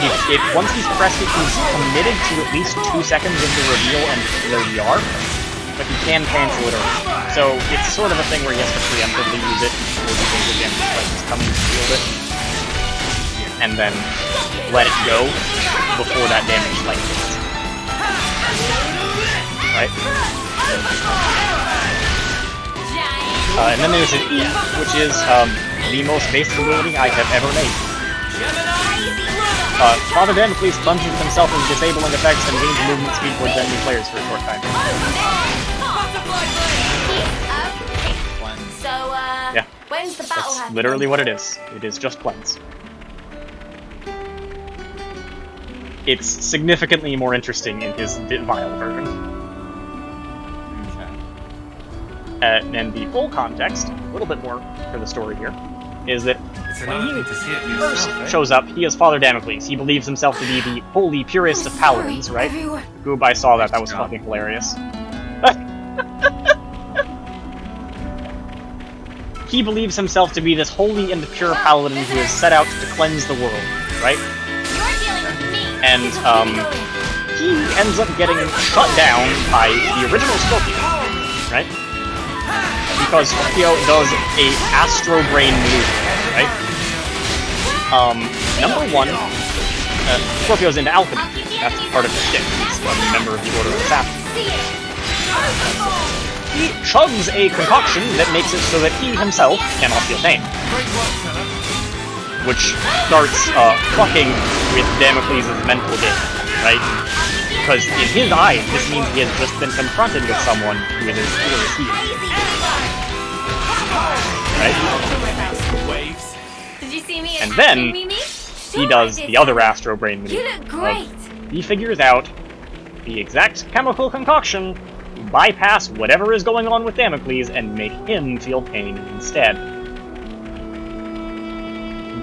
once he's pressed it, he's committed to at least 2 seconds of the reveal and the DR, but he can cancel it early. So it's sort of a thing where he has to preemptively use it before he thinks the damage is coming to shield it, and then let it go before that damage hits. Right? And then there's an E, which is the most basic ability I have ever made. Father Damocles plunges himself into disabling effects and gains movement speed towards enemy players for a short time. Yeah. When's the battle That's literally what it is. It is just cleanse. It's significantly more interesting in his Vial version. And the full context, a little bit more for the story here, is that when he first shows up, he is Father Damocles. He believes himself to be the holy purest of paladins, right? Goob, I saw that. That was fucking hilarious. He believes himself to be this holy and pure paladin who is set out to cleanse the world, right? And, he ends up getting shut down by the original Scorpio, right? Because Scorpio does a Astro Brain maneuver, right? Number 1, Scorpio's into alchemy. That's part of his shtick. He's a member of the Order of the Sapphire. He chugs a concoction that makes it so that he himself cannot feel pain. which starts fucking with Damocles' mental game, right? Because in his eyes, this means he has just been confronted with someone who is as pure as he is. Right? Did you see me And then, Mimi? he does the other Astro Brain maneuver. You look great. He figures out the exact chemical concoction to bypass whatever is going on with Damocles and make him feel pain instead.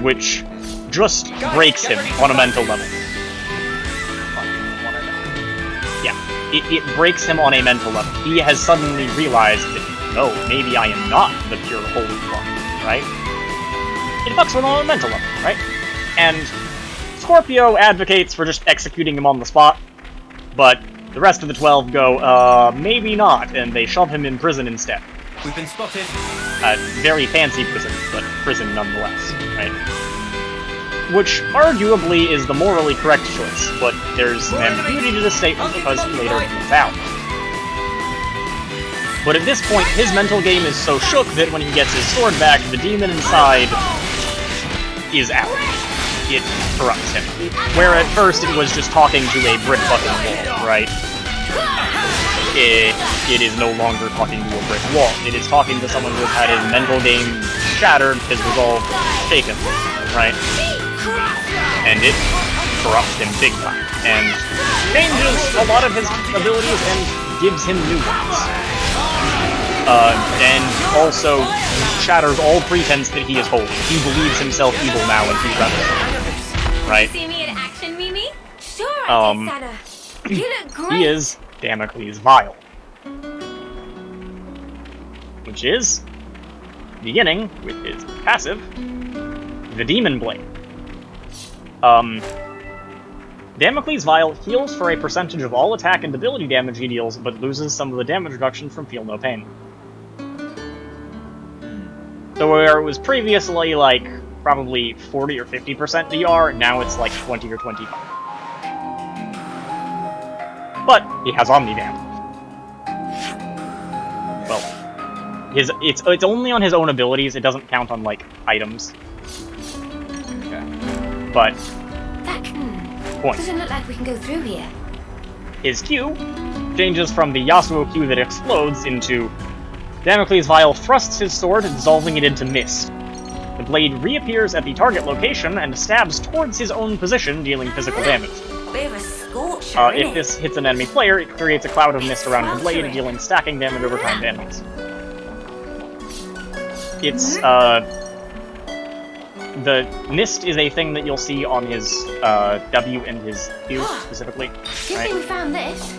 Which just breaks him on a mental level. Yeah, it breaks him on a mental level. He has suddenly realized that, no, maybe I am not the pure holy one, right? It fucks with him on a mental level, right? And Scorpio advocates for just executing him on the spot, but the rest of the 12 go, maybe not, and they shove him in prison instead. We've been spotted. Very fancy prison, but prison nonetheless, right? Which arguably is the morally correct choice, but there's an ambiguity to this statement because he later comes out. But at this point, his mental game is so shook that when he gets his sword back, the demon inside is out. It corrupts him. Where at first it was just talking to a brick fucking wall, right? It is no longer talking to a brick wall. It is talking to someone who has had his mental game shattered, his resolve shaken, right? And it corrupts him big time, and changes a lot of his abilities and gives him new ones. And also shatters all pretense that he is holy. He believes himself evil now and he rebels. Right? See me in action, Mimi? Sure, I did, Santa. You look great. He is Damocles Vile. Which is, beginning with his passive, the Demon Blade. Damocles Vile heals for a percentage of all attack and ability damage he deals, but loses some of the damage reduction from Feel No Pain. So where it was previously like probably 40 or 50% DR, now it's like 20 or 25. But he has Omnidam. Well, it's only on his own abilities. It doesn't count on like items. Okay. But point. Doesn't look like we can go through here. His Q changes from the Yasuo Q that explodes into Damocles Vile thrusts his sword, dissolving it into mist. The blade reappears at the target location and stabs towards his own position, dealing physical damage. Bit of a scorcher, If this hits an enemy player, it creates a cloud of mist around the blade, dealing stacking damage over time to enemies. It's, the mist is a thing that you'll see on his, W and his Q, specifically. Good thing we found this.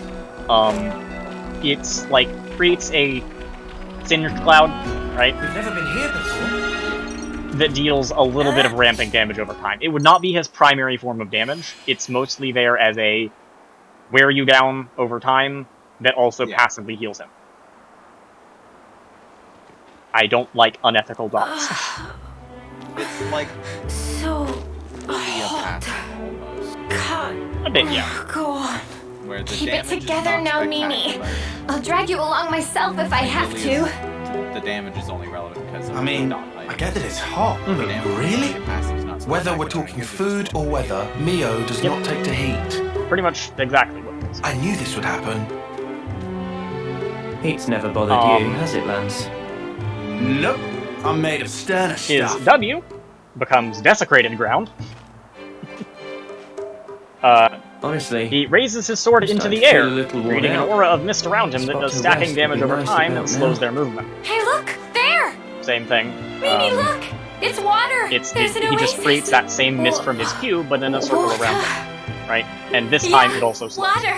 It's, like, creates a singed cloud, right? We've never been here before. That deals a little bit of ramping damage over time. It would not be his primary form of damage. It's mostly there as a wear you down over time that also passively heals him. I don't like unethical dots. It's like so hot. A bit, yeah. Go on. Where the Keep it damage is together not now, Mimi. spectacular. I'll drag you along myself if I have Really to. is- The damage is only relevant because of I mean, the dot I get that it's hot, but really? Whether we're talking food or weather, Mio does not take to heat. Pretty much exactly what it is. I knew this would happen. Heat's never bothered you, has it, Lance? Nope. I'm made of sterner His stuff. W becomes Desecrated Ground. Honestly, he raises his sword into the air, creating an aura of mist around him that does stacking damage over time and slows their movement. Hey, look! There! Same thing. Mimi, look! It's water! He There's just creates that same mist from his Q, but in a circle around him. Right? And this time it also slows. Water!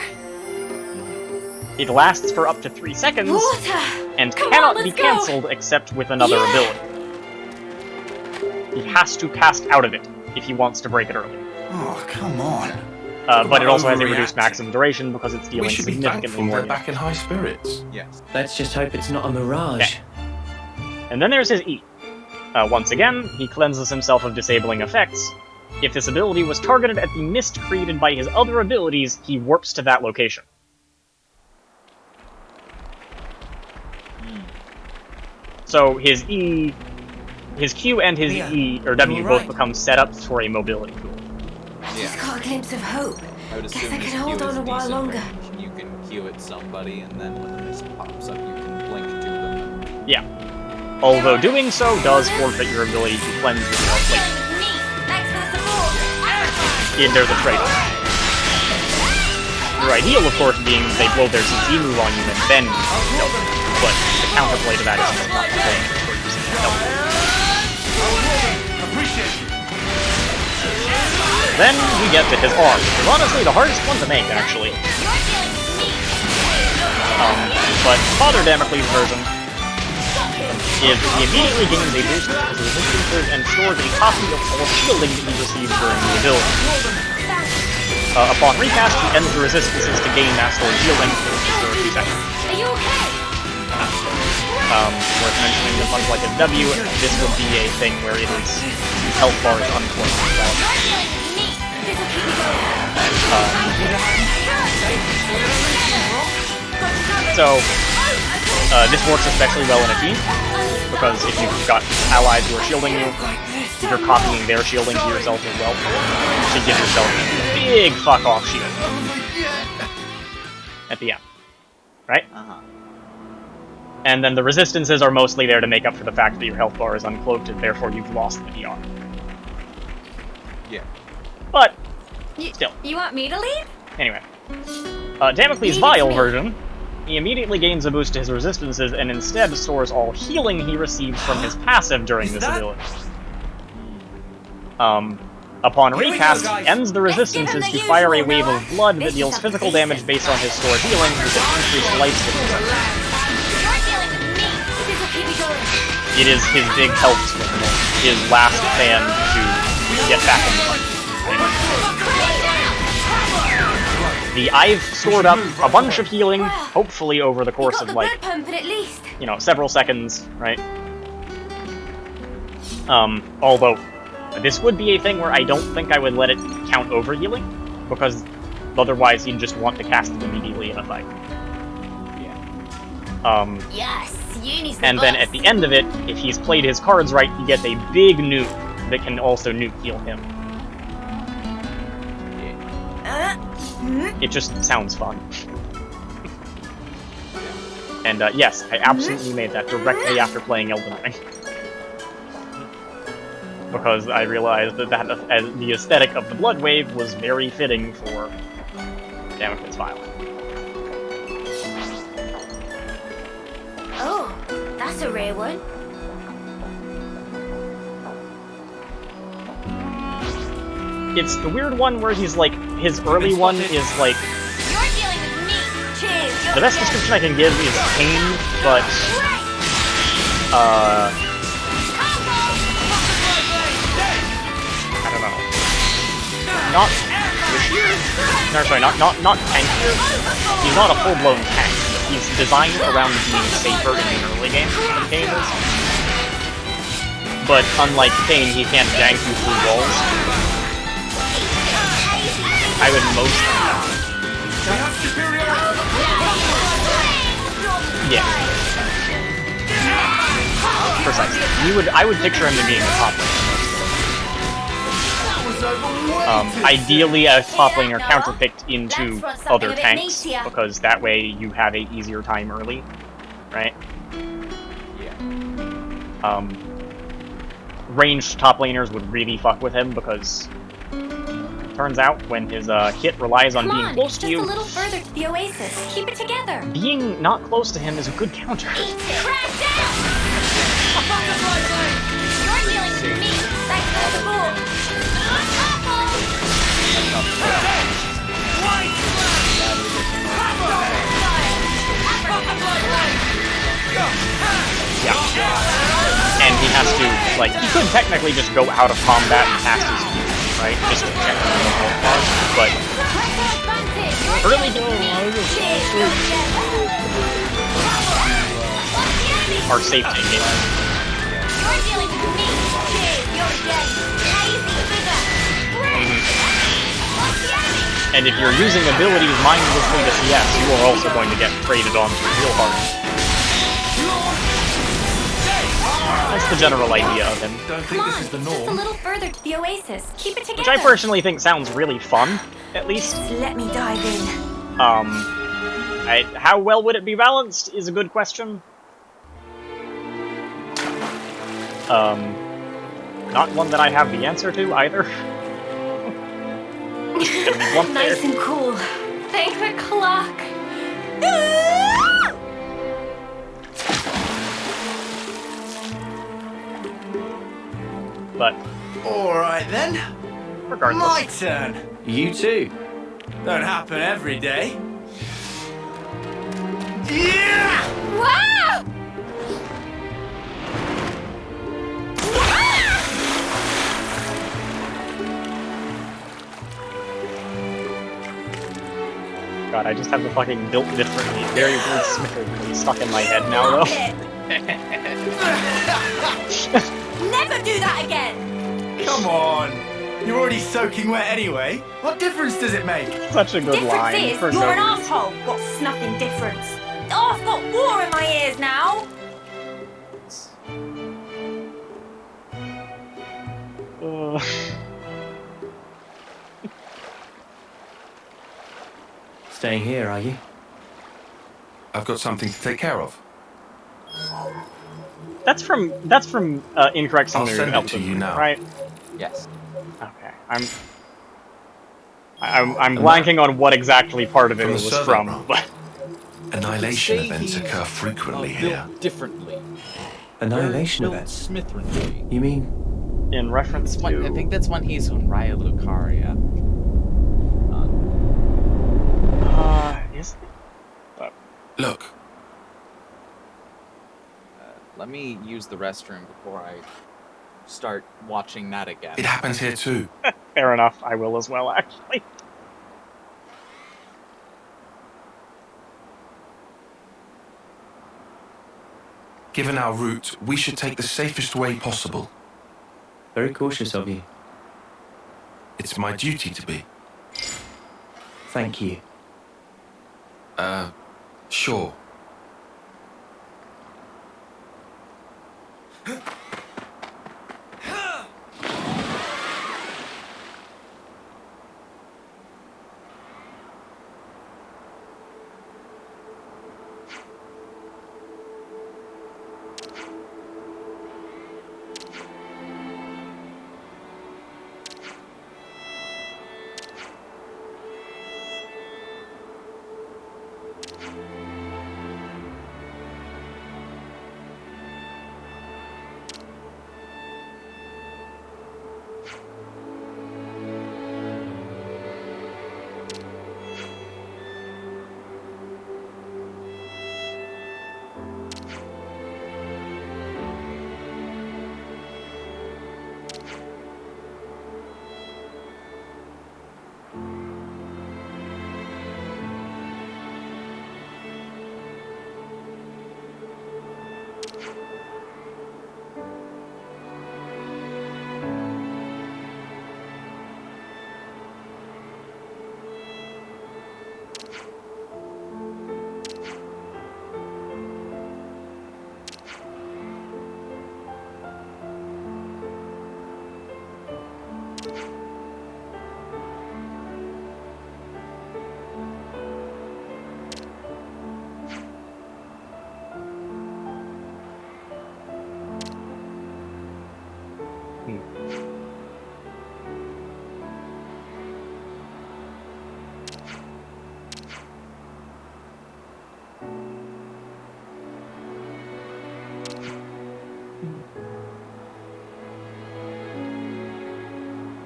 It lasts for up to 3 seconds, Water! and Come cannot on, be let's go. cancelled except with another ability. He has to cast out of it if he wants to break it early. Oh, come on. But it also has a overreact. reduced maximum duration because it's dealing We should be significantly thankful more they're back in high spirits. Yes. Let's just hope it's not a mirage. And then there's his E. Once again, he cleanses himself of disabling effects. If this ability was targeted at the mist created by his other abilities, he warps to that location. So his E his Q and his E or W both become setups for a mobility tool. Just got a glimpse of hope. I would Guess assume I his can hold Q on is a while decent longer. range. You can Q at somebody, and then when the mist pops up, you can blink to them. Yeah. Although doing so does forfeit your ability to cleanse with more plate. There's a trade-off. Your ideal, of course, being they blow their CC move on you and then kill them. But the counterplay to that is not playing it for using the help. Then we get to his arm, which is honestly the hardest one to make, actually. But Father Damocles' version is he immediately gains a boost to his resistances and stores a copy of all shielding that he received during the ability. Upon recast, he ends the resistances to gain that stored shielding for a few seconds. Are you okay? Worth mentioning that much like a W, this would be a thing where it is health bar is unforced. This works especially well in a team, because if you've got allies who are shielding you, if you're copying their shielding to yourself as well, you should give yourself a big fuck-off shield at the end. Right? And then the resistances are mostly there to make up for the fact that your health bar is uncloaked, and therefore you've lost the DR. Yeah. But, still. You want me to lead? Anyway. Damocles' Vial version, he immediately gains a boost to his resistances and instead stores all healing he received from his passive during this ability. Upon recast, he ends the resistances to fire a wave of blood that deals physical damage based on his stored healing with an increased lifespan. It is his big health swing, his last stand to get back in the fight. I've stored up a bunch of healing, hopefully over the course of, like, you know, several seconds, right? Although, this would be a thing where I don't think I would let it count over healing, because otherwise you'd just want to cast it immediately in a fight. Yes, and then at the end of it, if he's played his cards right, he gets a big nuke that can also nuke heal him. It just sounds fun. And yes, I absolutely made that directly after playing Elden Ring. Because I realized that the aesthetic of the Blood Wave was very fitting for Damocles' Vial. Oh, that's a rare one. It's the weird one where he's like, his early one is like, the best description I can give is pain, but, I don't know. Not tankier. He's not a full-blown tank. He's designed around being safer in the early game than Kain is. But unlike Kain, he can't jank you through walls. I would yeah. Precisely. I would picture him to being a top laner. Ideally a top laner counterpicked into other tanks, because that way you have a easier time early, right? Yeah. Ranged top laners would really fuck with him, because turns out when his hit relies on being close to you, just a little further to the oasis. Keep it together. Being not close to him is a good counter. Crash down! You're dealing with me. That's the goal. Yeah. And he has to, like, he could technically just go out of combat and cast his Q, right? Just to check on the health bar, but early are safe to engage. And if you're using abilities mindlessly to CS, you are also going to get traded on real hard. That's the general idea of him. Don't Come on, just a little further to the oasis. Keep it together. Which I personally think sounds really fun, at least. Just let me dive in. How well would it be balanced is a good question. Not one that I have the answer to either. Nice and cool. Thank the clock. But Alright then. Regardless. My turn. You too. Don't happen every day. Yeah! Wow! God, I just have the fucking built differently very wordsmith stuck in my head now, though. Never do that again! Come on. You're already soaking wet anyway. What difference does it make? Such a good line. Difference is, for you're no an reason. asshole. Got snuffing difference. Oh, I've got water in my ears now. Staying here, are you? I've got something to take care of. That's from Incorrect I'll Summary send it Elton, to you now. right? Yes. Okay. I'm blanking on what exactly part of it From the was server from, room. but Annihilation Say events he's, occur frequently here. built differently. Annihilation Built events. Smithrenly. You mean? in reference I to... think that's when he's on Raya Lucaria. Is it? Look. Let me use the restroom before I start watching that again. It happens here too. Fair enough, I will as well, actually. Given our route, we should take the safest way possible. Very cautious of you. It's my duty to be. Thank you. Sure.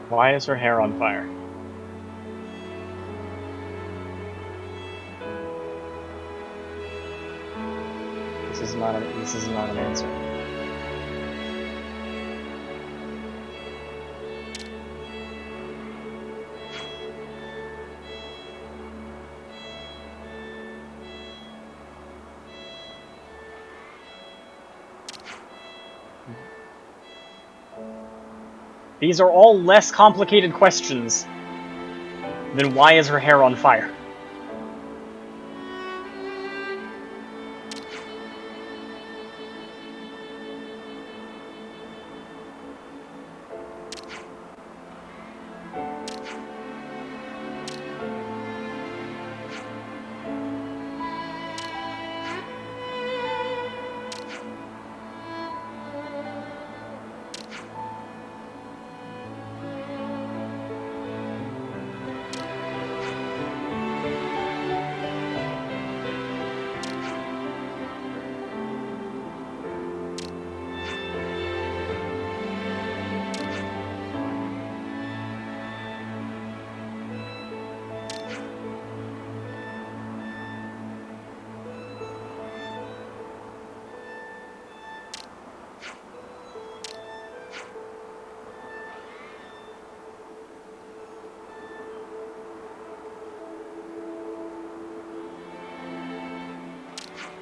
Why is her hair on fire? This is not an answer. These are all less complicated questions than why is her hair on fire?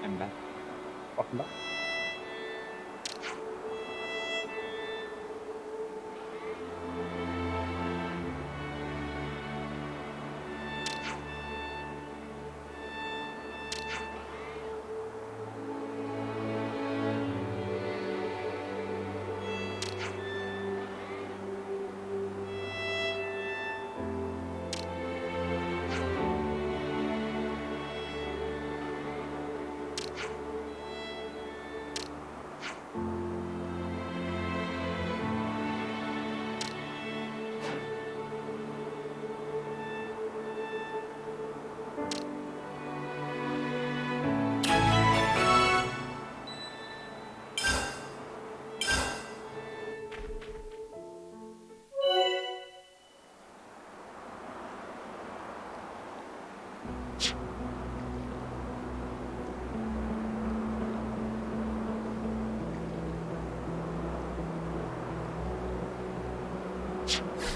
I'm back. Welcome back.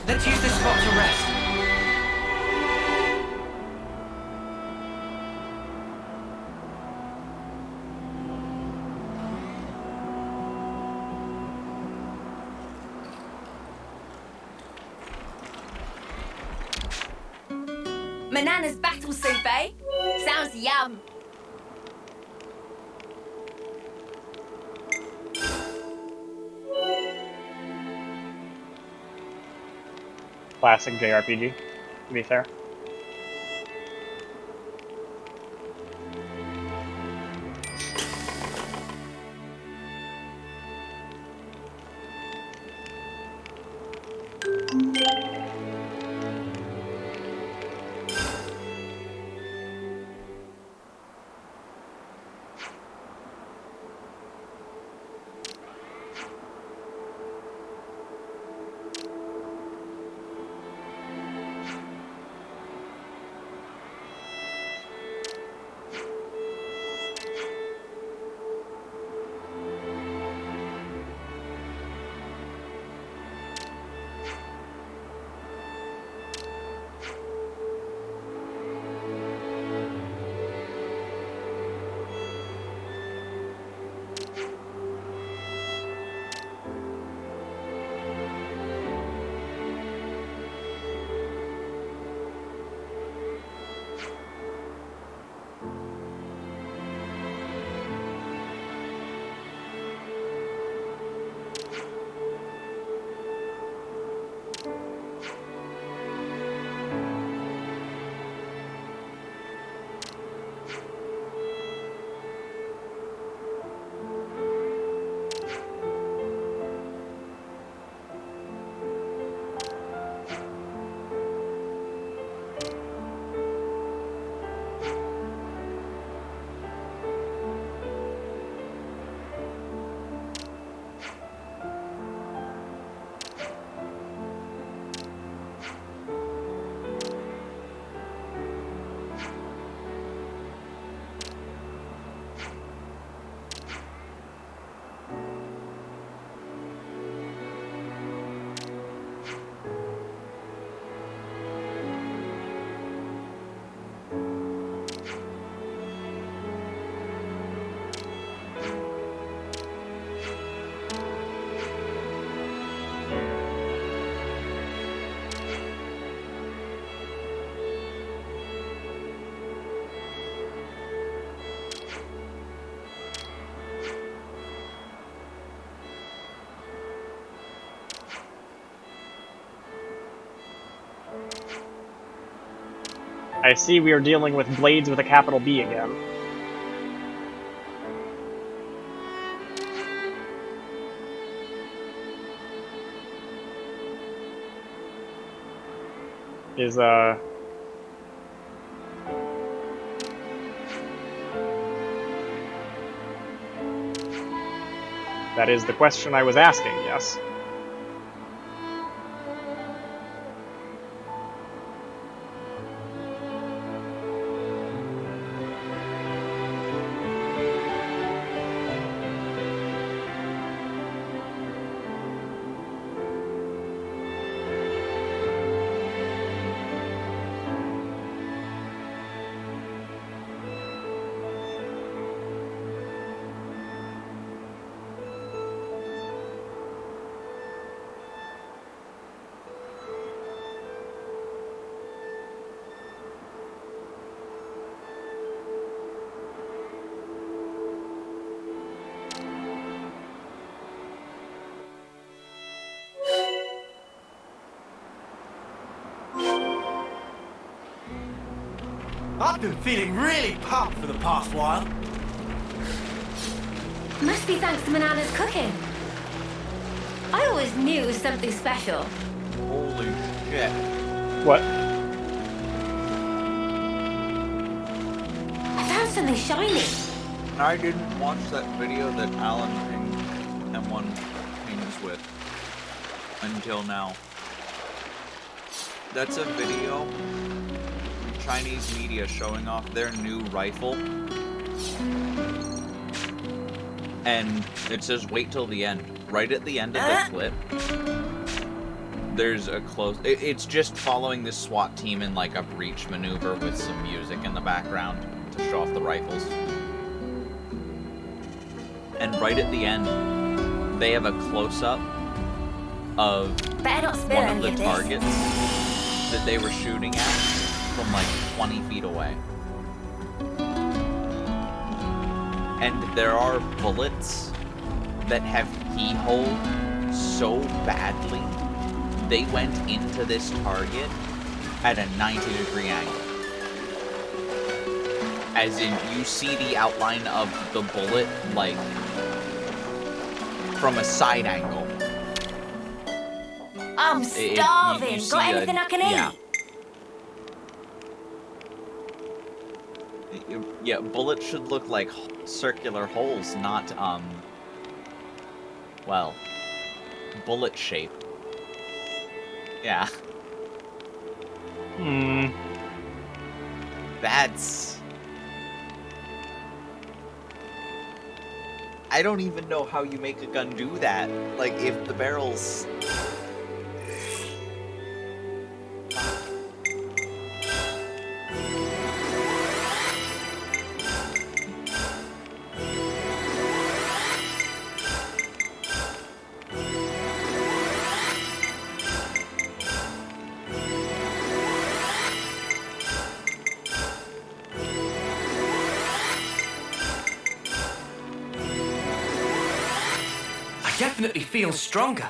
Let's use this spot to rest. Manana's battle soup, eh? Sounds yum. Classic JRPG, to be fair. I see we are dealing with blades with a capital B again. That is the question I was asking, yes. I've been feeling really pumped for the past while. Must be thanks to Manana's cooking. I always knew it was something special. Holy shit. What? I found something shiny. I didn't watch that video that Alan pinged M1 pings with until now. That's a video from Chinese media showing off their new rifle. And it says wait till the end. Right at the end of the clip, there's a close... It's just following this SWAT team in like a breach maneuver with some music in the background to show off the rifles. And right at the end, they have a close-up of one of the targets that they were shooting at from like 20 feet away. And there are bullets that have keyholed so badly, they went into this target at a 90-degree angle. As in, you see the outline of the bullet, like, from a side angle. I'm starving. Got anything I can eat? Yeah, bullets should look like circular holes, not, well, bullet shape. Yeah. That's... I don't even know how you make a gun do that. Like, if the barrel's... Definitely feel stronger.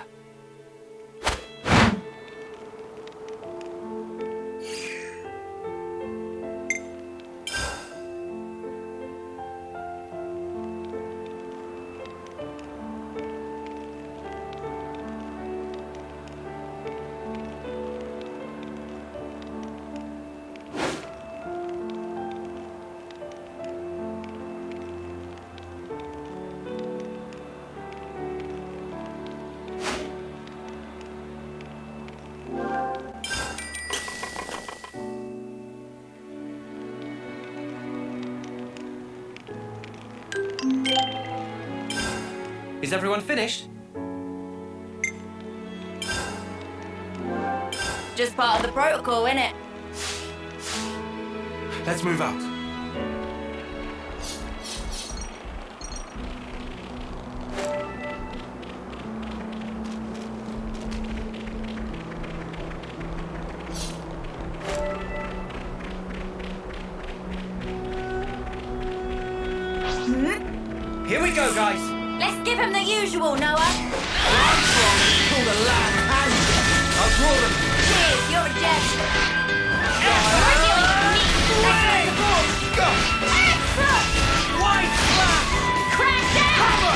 Is everyone finished? Just part of the protocol, innit? Let's move out. Here we go, guys. Let's give him the usual, Noah. Called a lad and I'll draw them. Cheers, you're a gem. Excellent support. Extra! White flag! Crash down! Cover!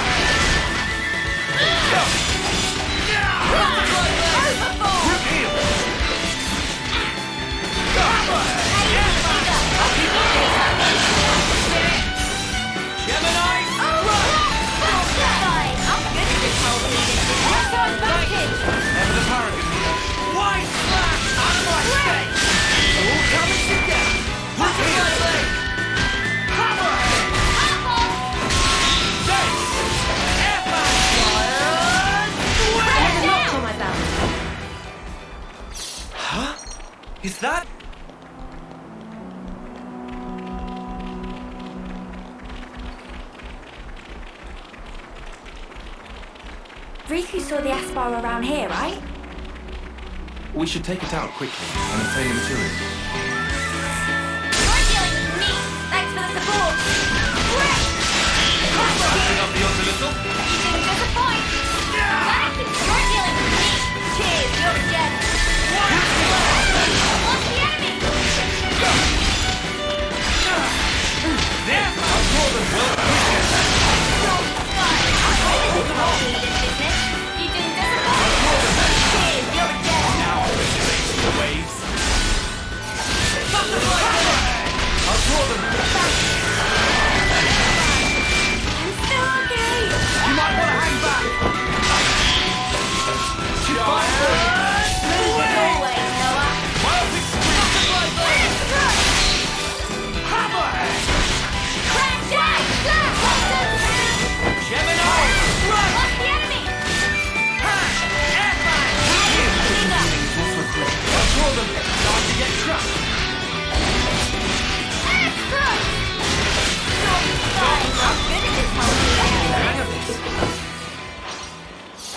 Overboard! Rip heel! Cover! Gemini! Never the paragon here. White flash! Out of my face! All coming together! Look at my leg! Cover! Dace! Airback fire! Huh? Is that... Riku saw the Aspar around here, right? We should take it out quickly and obtain the material. You're dealing with me! Thanks for the support! Great! Bouncing up the odds a little. You didn't disappoint! Thanks! You're dealing with me! Cheers, you're a gem! What's the enemy?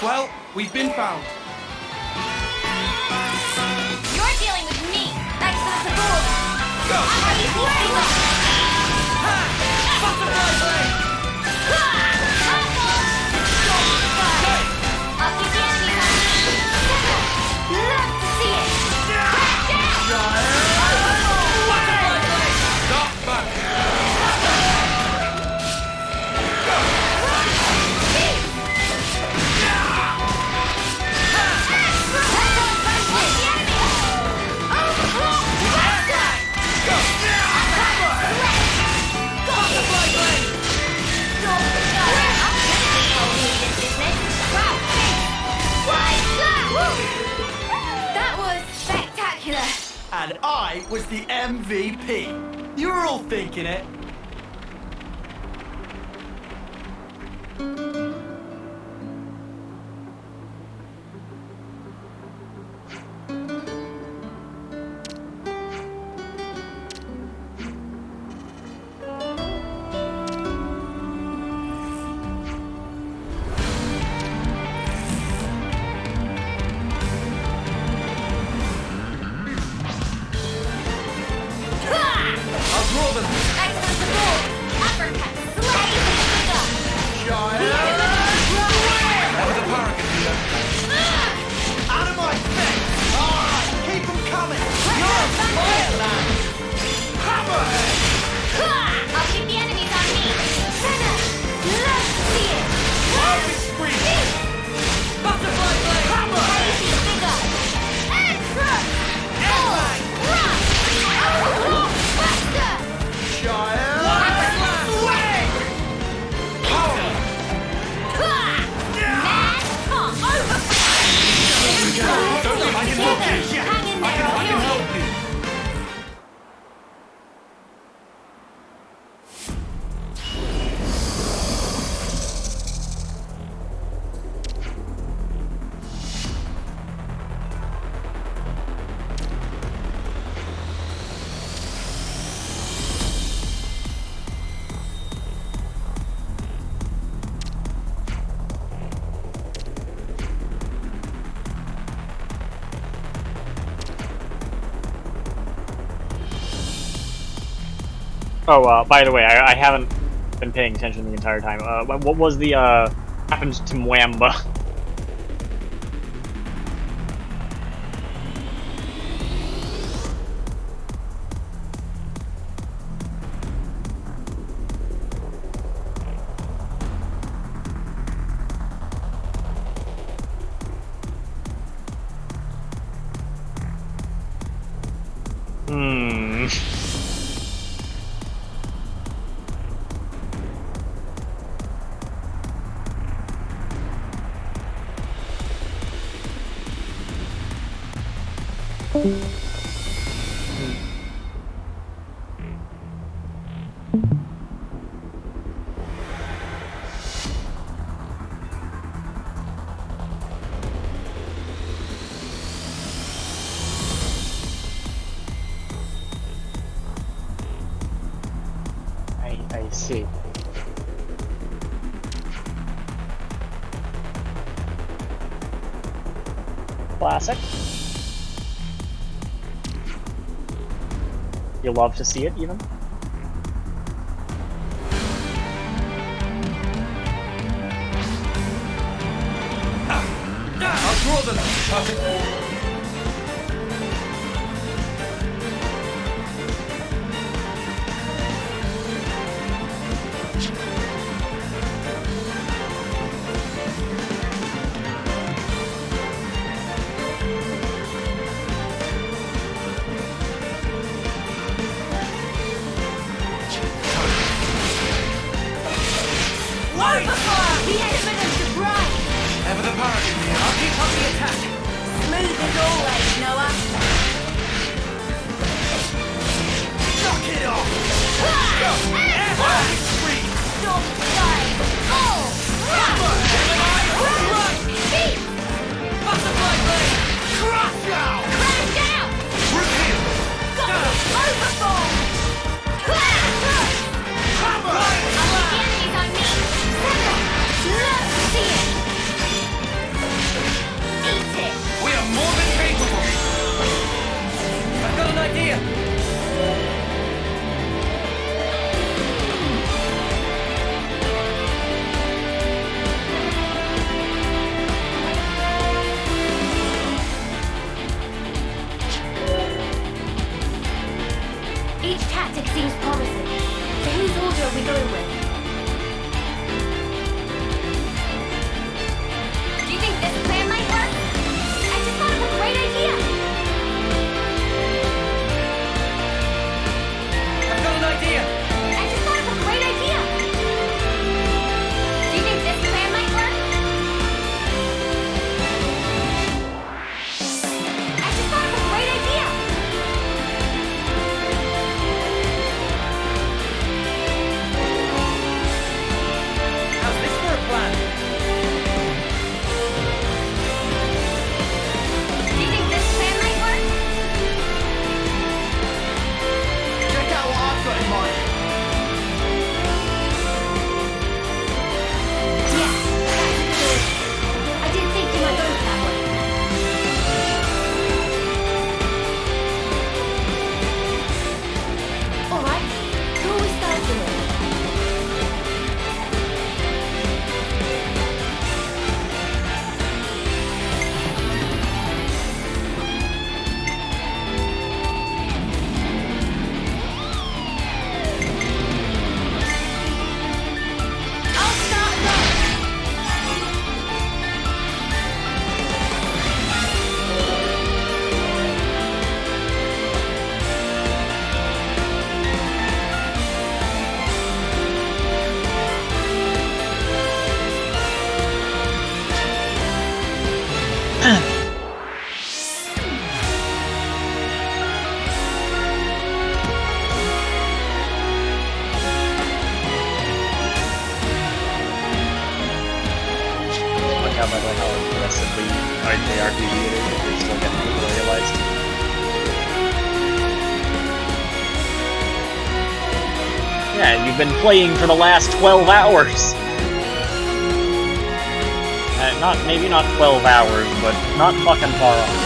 Well, we've been found. You're dealing with me. Thanks for the support. Go! Butterfly blade! I'll keep the enemy happy. Love to see it. Crash down! Butterfly blade! Stop back! That was spectacular. And I was the MVP. You were all thinking it. Oh, by the way, I haven't been paying attention the entire time. What was the, happened to Mwamba? I see. Classic. You love to see it, even? I'll draw them. Perfect. Overfire! The element of bright! Ever the paragon here. I'll keep up the attack. Smooth as always, Noah. Knock it off! Stop dying! Oh! Beat! Butterfly blade! Crash out! Crash out! Repeal! Overfall! Hammer! The enemy's on me! Sever! Love to see it! Eat it! We are more than capable! I've got an idea! Each tactic seems promising. So whose order are we going with? Do you think this plan might work? I just thought of a great idea! I've got an idea! I just thought of a great idea! Do you think this plan might work? I just thought of a great idea! How's this for a plan? Do you think this plan might work? Check out what I've got in mind. Yes, that's good. I didn't think you might go that way. Alright, who are we starting with? I'll start us off! Look how, by the way, how aggressively JRPG it is, if you're still getting people realized. Yeah, you've been playing for the last 12 hours! Maybe not 12 hours, but not fucking far off.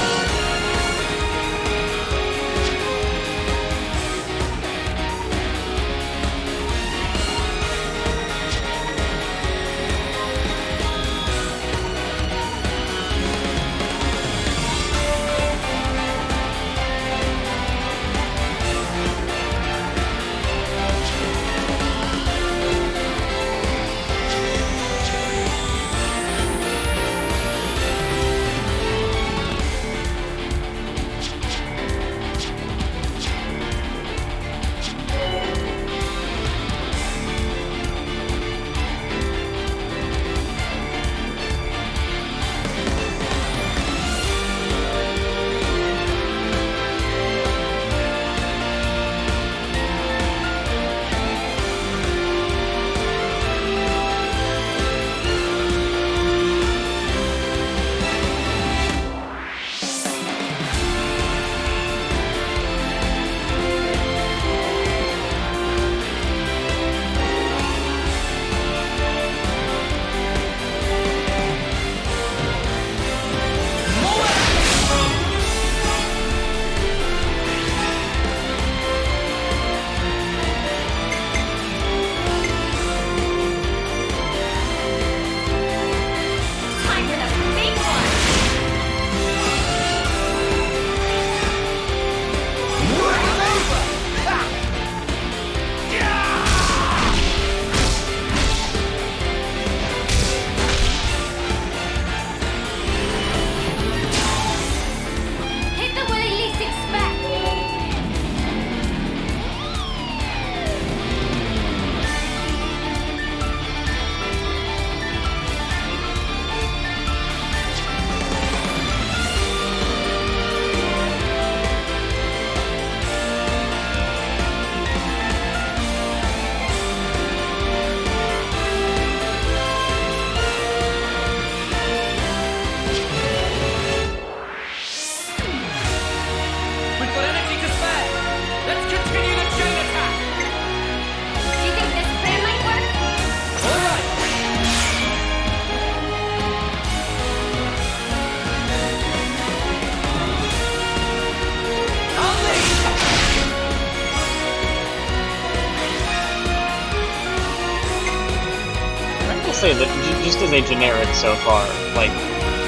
say that just as a generic so far, like,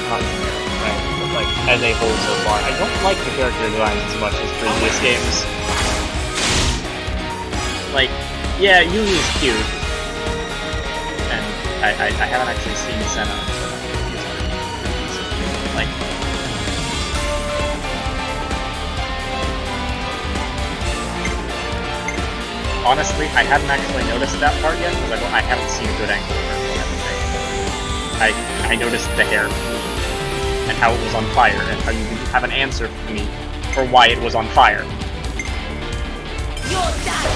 not generic, right, but like, as a whole so far, I don't like the character designs as much as previous games. Like, yeah, Yugi is cute, and I haven't actually seen Senna, so like, honestly, I hadn't actually noticed that part yet, because I haven't seen a good angle for it. I noticed the hair, and how it was on fire, and how you didn't have an answer for me for why it was on fire. You're done!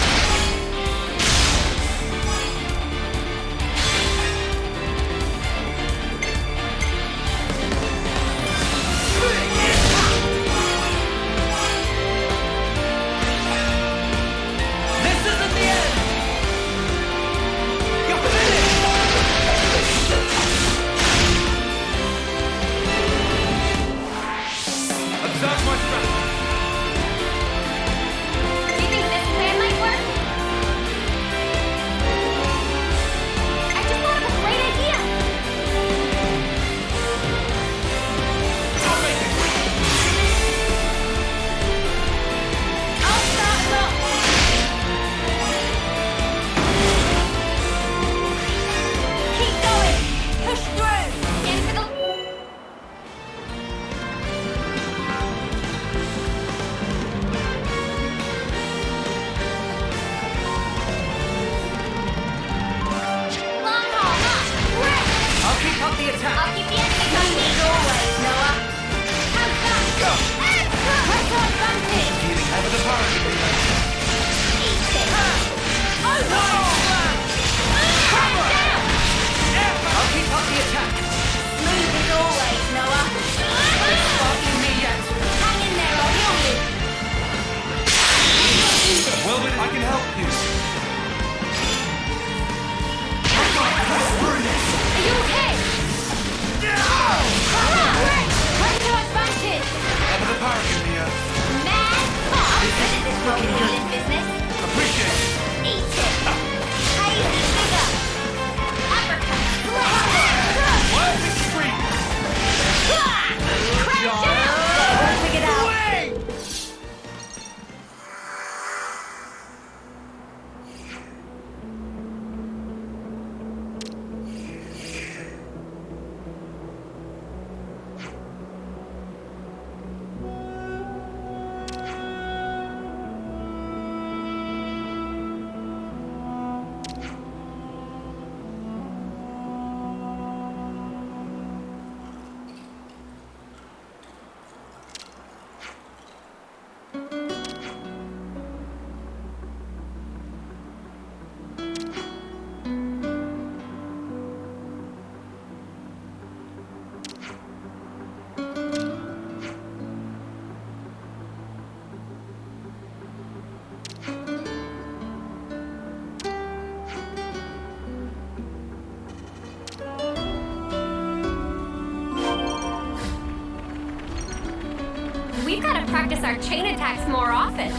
We've got to practice our chain attacks more often.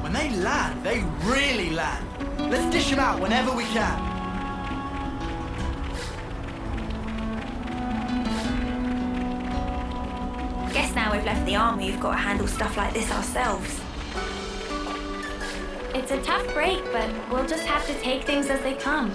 When they land, they really land. Let's dish them out whenever we can. Guess now we've left the army, we've got to handle stuff like this ourselves. It's a tough break, but we'll just have to take things as they come.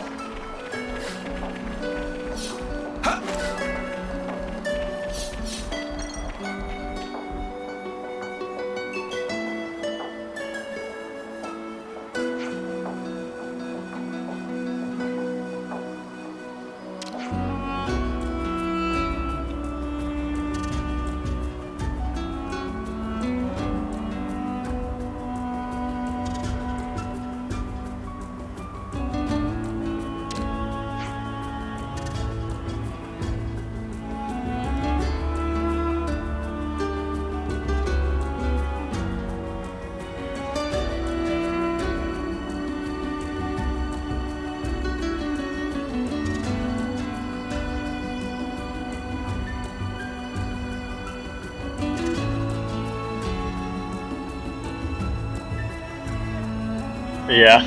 Yeah.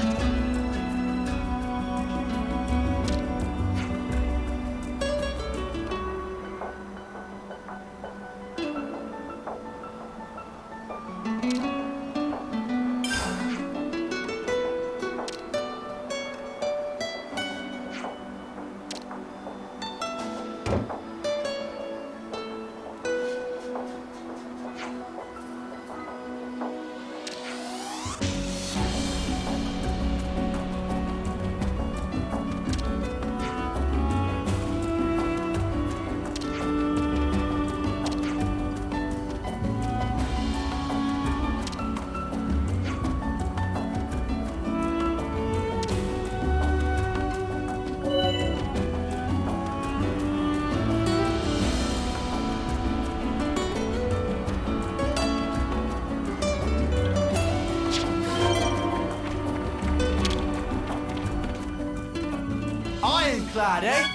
Ironclad, eh?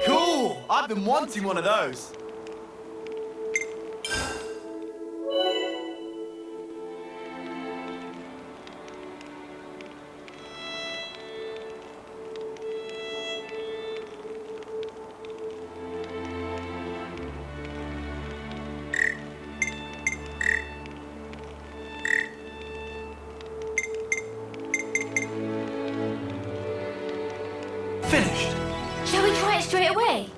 Cool! I've been wanting one of those. Finished. Shall we try it straight away?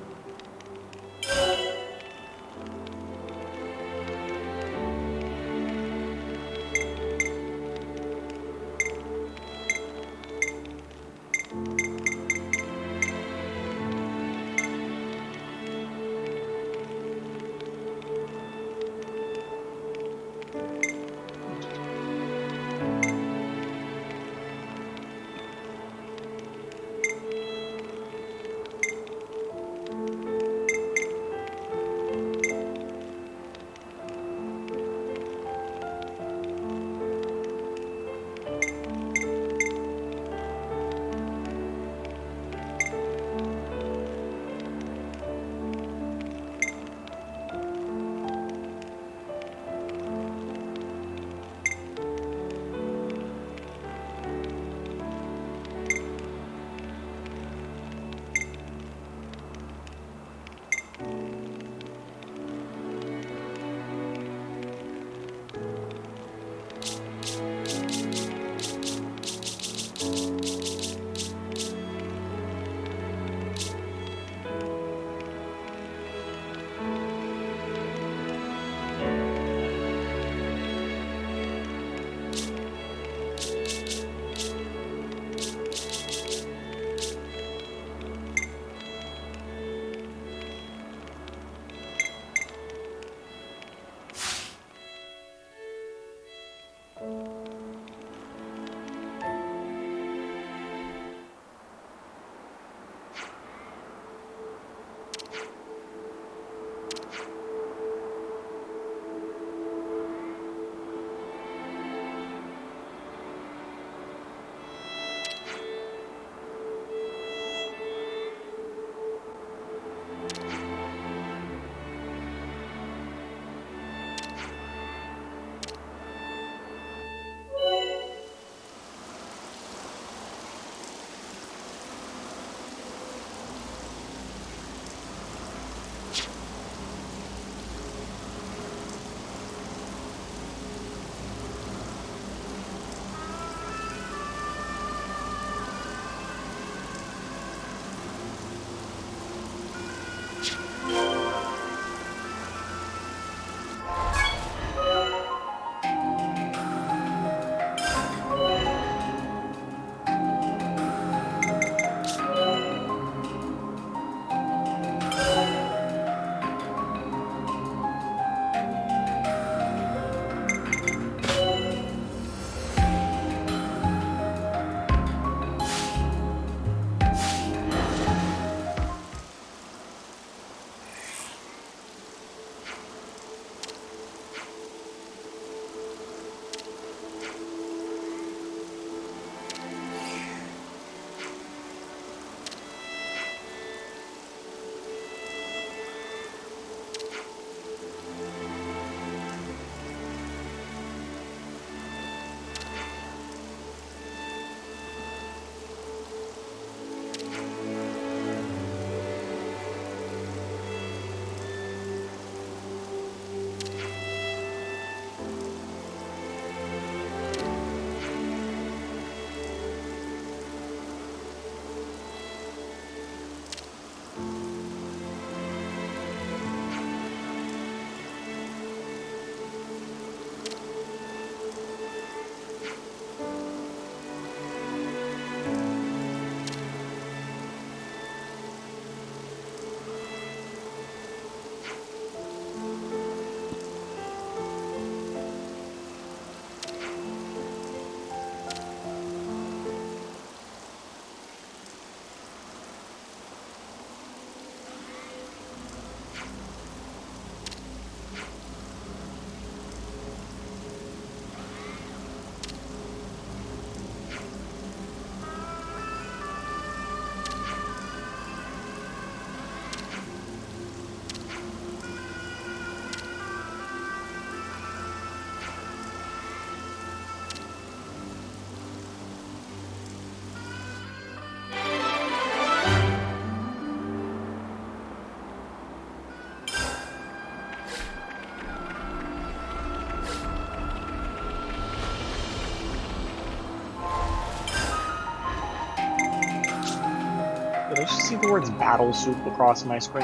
Did I just see the words battle soup across my screen?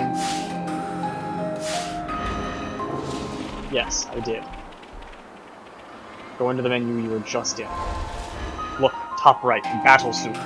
Yes, I did. Go into the menu you were just in. Look, top right, battle soup.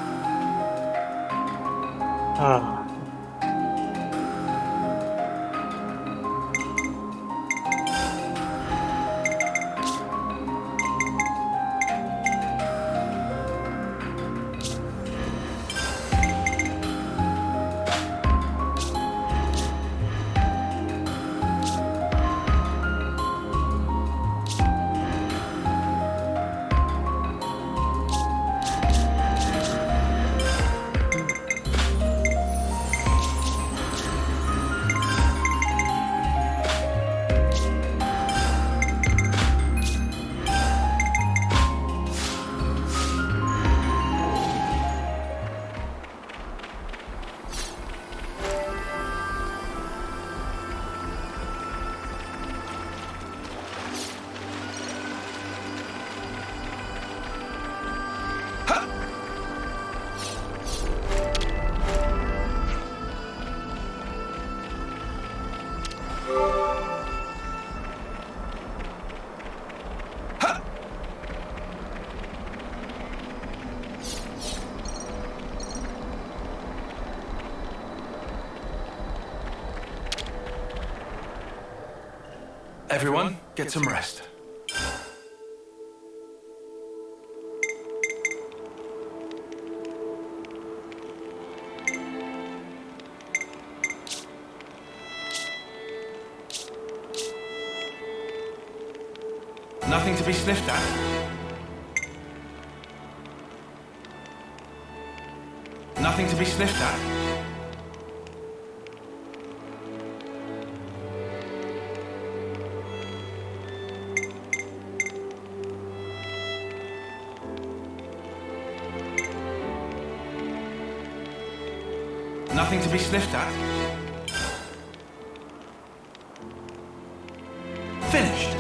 Everyone, get some rest. Nothing to be sniffed at. Nothing to be sniffed at. Nothing to be sniffed at. Finished.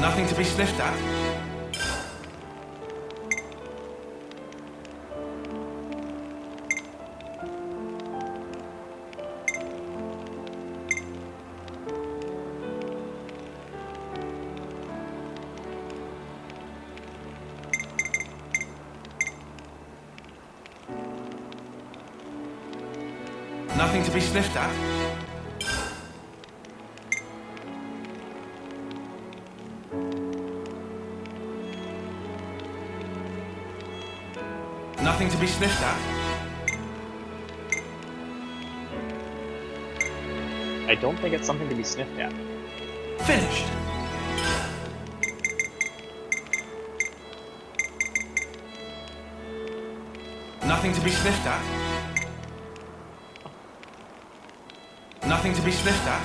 Nothing to be sniffed at. Nothing to be sniffed at. Nothing to be sniffed at. I don't think it's something to be sniffed at. Finished. Nothing to be sniffed at. Nothing to be sniffed at.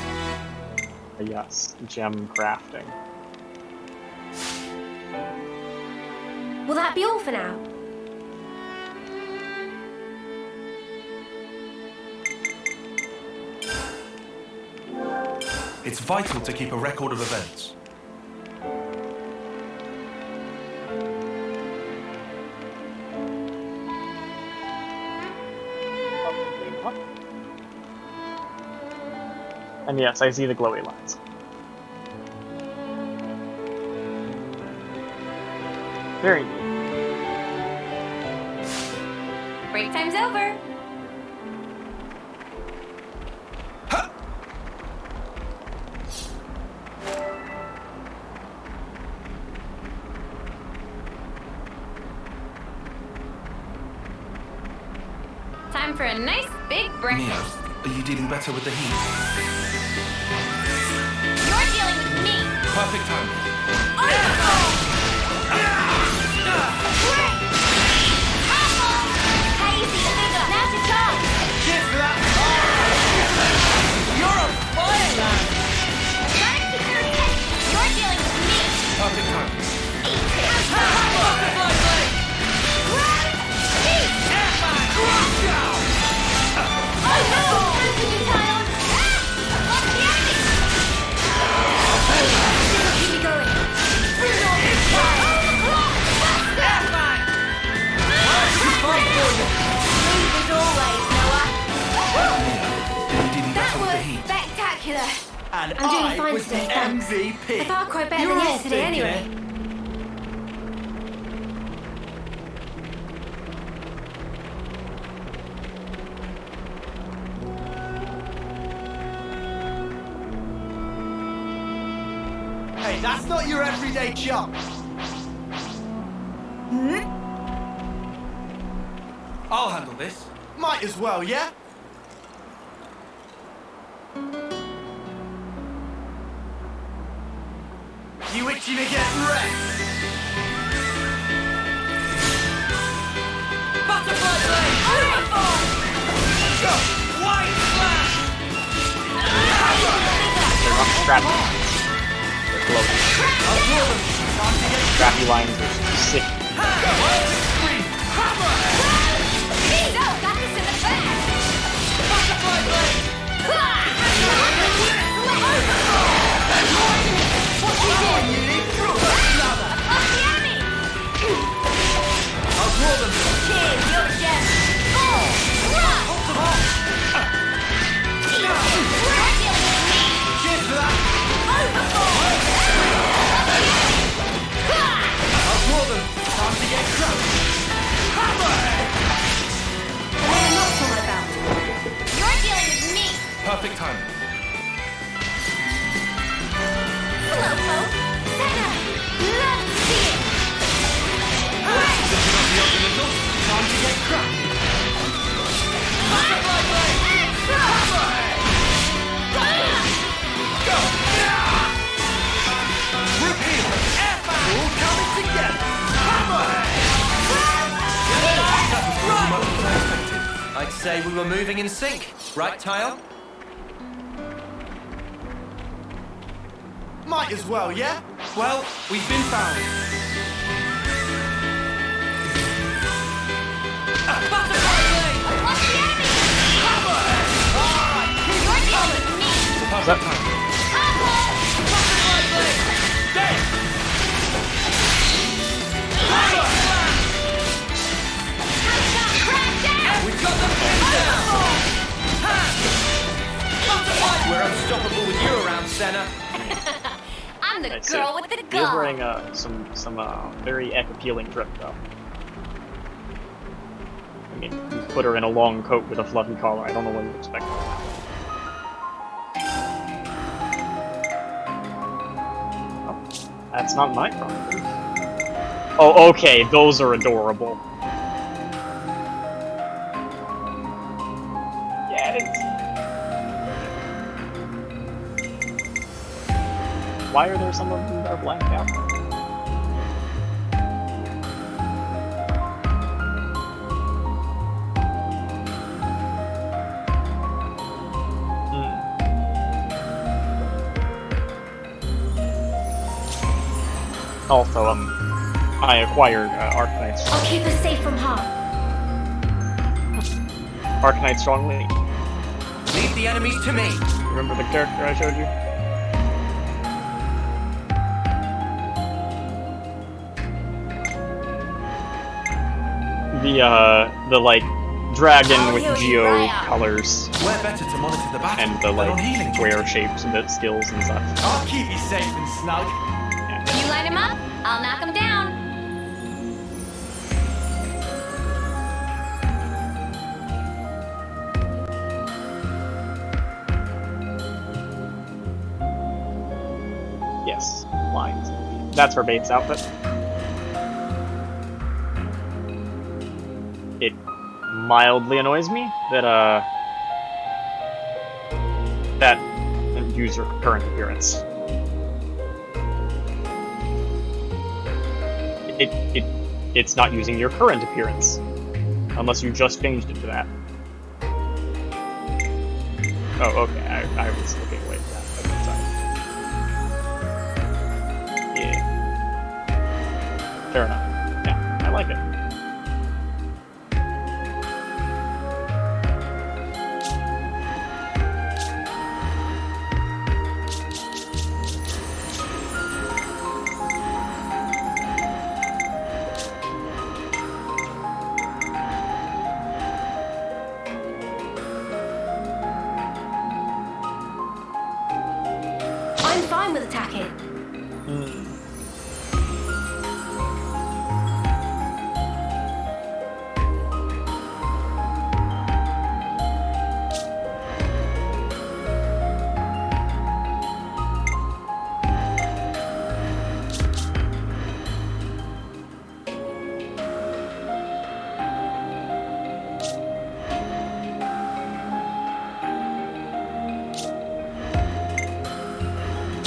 Yes, gem crafting. Will that be all for now? It's vital to keep a record of events. And yes, I see the glowy lines. Very neat. Break time's over. Time for a nice big breakfast. Neo, are you dealing better with the heat? You're dealing with me. Perfect timing. Now's your chance. Cheers for that. You're on fire, lad. spectacular. And I'm doing I fine was today, the thanks. MVP. I felt quite better You than were all yesterday thinking anyway. it. Hey, that's not your everyday chump. I'll handle this. Might as well, yeah? You itching to get wrecked? Butterfly blade! Overfall! Go! White flash! They're not scrappy. They're floating. Scrappy lines are sick. Mizo got this in the bag! Butterfly blade! What you doing, Yuli? Across the enemy! I'll draw them. Kid, you're dead! Oh! Cheers for that. Overfall! I'll draw them. Time to get crushed. Hammerhead! Another knot on my belt. You're dealing with me! Perfect time. Slowpoke! Senna! Love to see it! Time to get crushed. Butterfly blade! Hammerhead! Go! Repeal! All coming together. Hammerhead! I'd say we were moving in sync. Right, Tile? Might as well, yeah? Well, we've been found. Butterfly blade! Across the enemy! Hammerhead! Alright, keep You're dealing with me! Perfect time. Combo! Butterfly blade! dead! Hammerhead! We've got them pinned down! We're unstoppable with you around, Senna. I'm the Right, girl so with the He is gun. wearing some very appealing drip though. I mean, you put her in a long coat with a fluffy collar. I don't know what you expect. Oh, that's not my problem. Oh, okay, those are adorable. Get it. Why are there some of them that are blacked out? Also, I acquired Arcanite. I'll keep us safe from harm. Arcanite Strongly. Leave the enemies to me. Remember the character I showed you? The like dragon with geo colors. Where better to monitor the battle and the than on like healing square shapes and the skills and such. I'll keep you safe and snug. You light him up, I'll knock him down. Yes, lines. That's her Bates outfit. It mildly annoys me that that use her current appearance. It's not using your current appearance unless you just changed it to that. Oh, okay. I was looking away from that. Okay, sorry. Yeah. Fair enough. Yeah, I like it. I'm fine with attacking.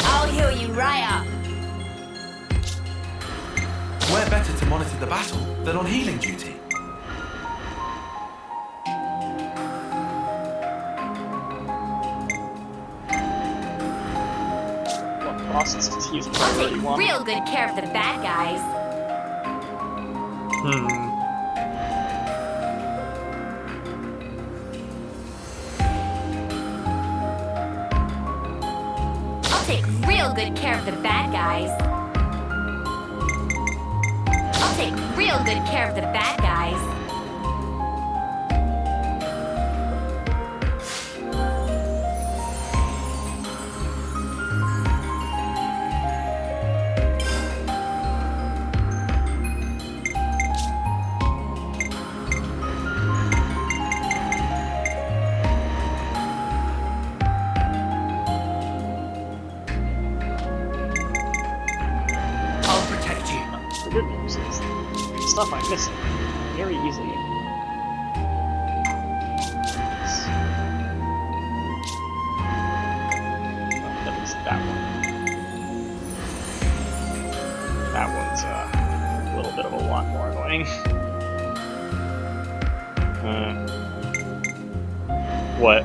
I'll heal you right up. Where better to monitor the battle than on healing duty? What process does he use I'll priority take one? real good care of the bad guys. I'll take real good care of the bad guys. I'll take real good care of the bad guys. I'll protect you. The good news is, stuff I'm missing very easily. At least that one. That one's a little bit of a lot more annoying. What?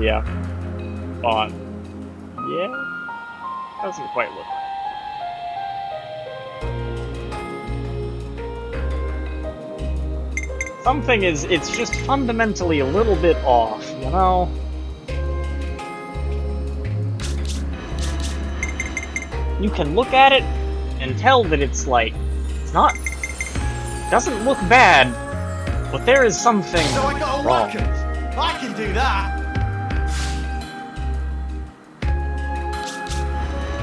Yeah. On. Yeah? Doesn't quite look right. Something is, it's just fundamentally a little bit off, you know? You can look at it and tell that it's like, it's not, doesn't look bad, but there is something So I got a wrong. rocket. I can do that.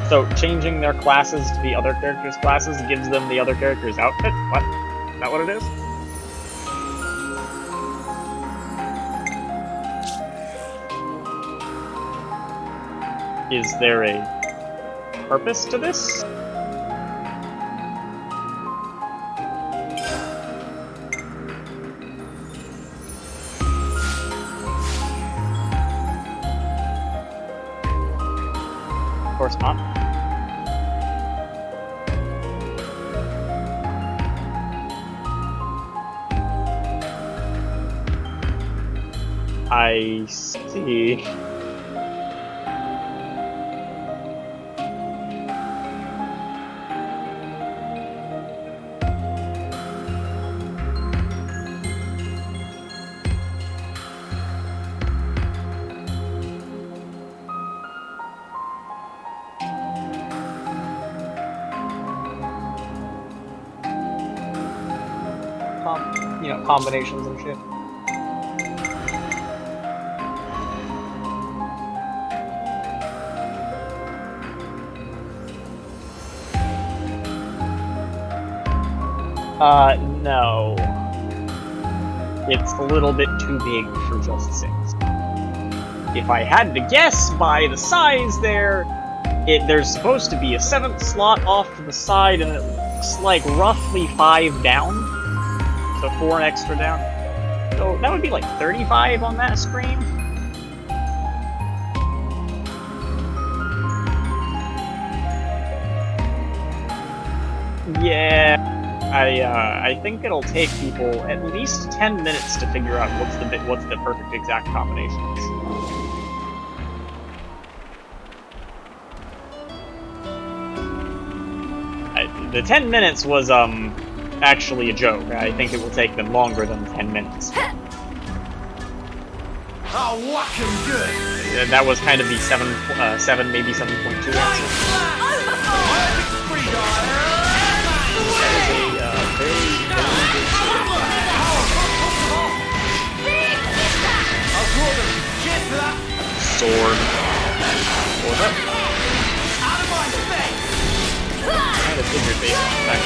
So changing their classes to the other characters' classes gives them the other character's outfit? What? Is that what it is? Is there a purpose to this? Of course not. I see. You know, combinations and shit. No. It's a little bit too big for just 6. If I had to guess by the size there, there's supposed to be a 7th slot off to the side, and it looks like roughly 5 down. So 4 extra down. So that would be like 35 on that screen. Yeah, I think it'll take people at least 10 minutes to figure out what's the perfect exact combinations. The 10 minutes was actually a joke. I think it will take them longer than 10 minutes. I'll whack him good. That was kind of the 7 maybe 7.2 answer. I'll draw sword. Sword up. Kind of figured based on the fact.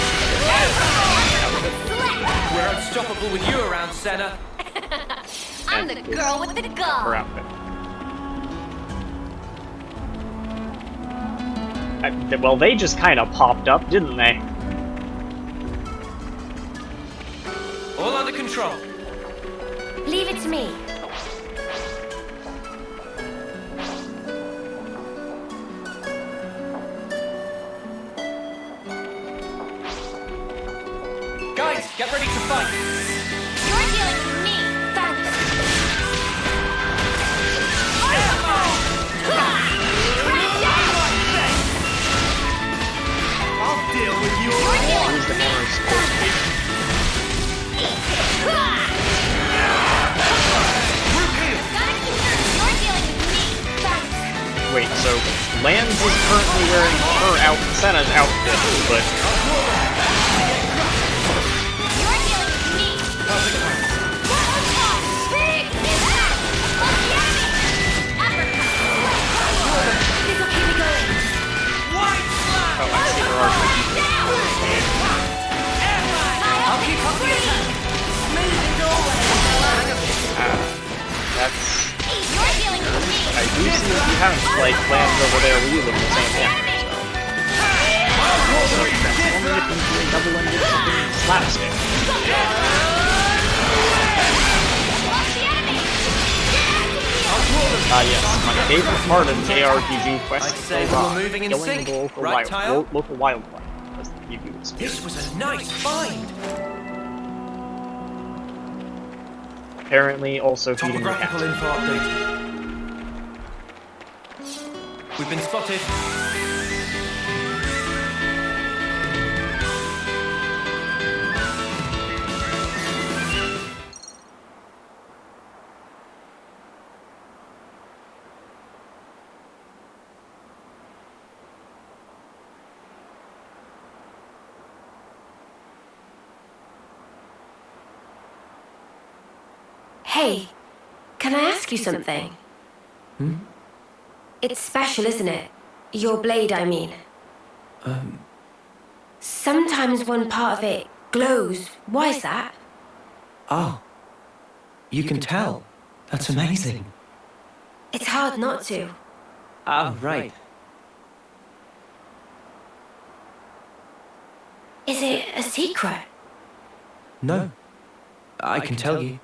We're unstoppable with you around, Senna. I'm the girl with the gun. Her outfit. Well, they just kind of popped up, didn't they? All under control. Leave it to me. Guys, get ready to fight. You're dealing with me. Thanks. I'll deal with you. You're dealing Who's the hammer supposed to be? Wait, so Lance is currently wearing her Senna's outfit, but that's... I do see that you have, like, plans over there where you live in the same town, so... Transforming it into a double-ended slapstick. Yes, my favorite part of JRPG Quest is moving in sync, right, Tile? local wildlife as the preview experience. This was a nice find. Apparently also feeding the Topographical cat. info update. We've been spotted. Hey, can I ask you something? It's special, isn't it? Your blade, I mean. Sometimes one part of it glows. Why is that? Oh. You can tell. That's amazing. It's hard not to. Oh, right. Is it a secret? No. I can tell you.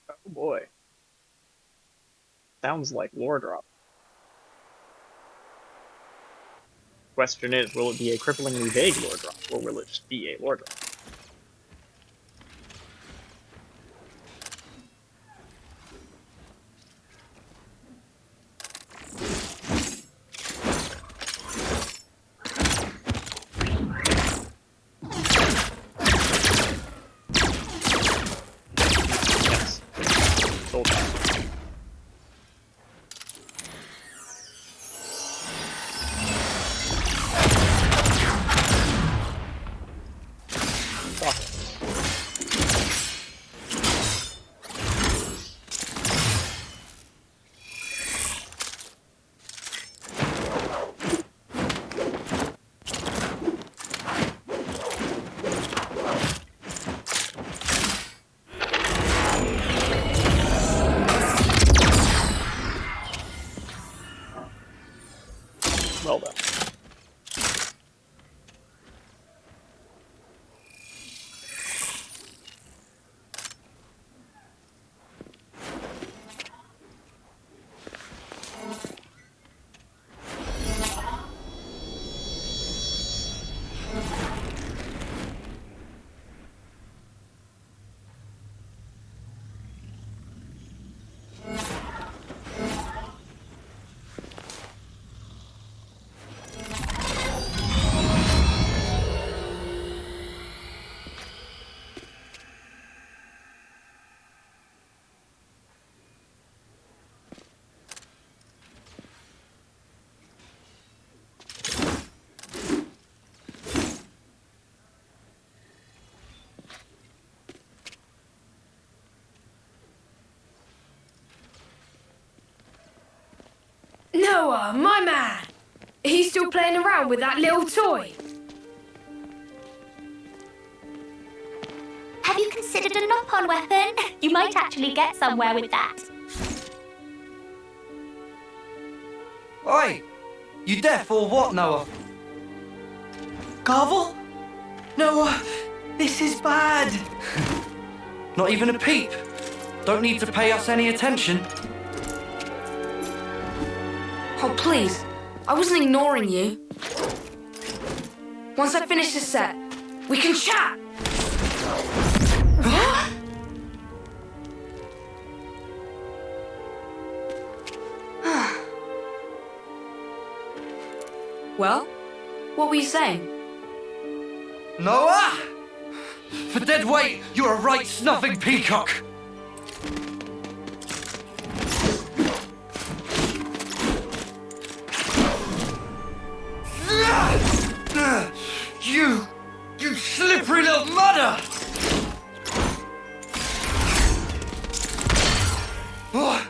Oh boy. Sounds like lore drop. Question is, will it be a cripplingly vague lore drop, or will it just be a lore drop? Yes. Told you. Noah, my man! Are you still playing around with that little toy? Have you considered a knock-on weapon? You might actually get somewhere with that. Oi! You deaf or what, Noah? Garvel? Noah, this is bad. Not even a peep. Don't need to pay us any attention. Oh, please. I wasn't ignoring you. Once I finish this set, we can chat! Well, what were you saying? Noah! For dead weight, you're a right snuffing peacock. You slippery little mudder! Oh.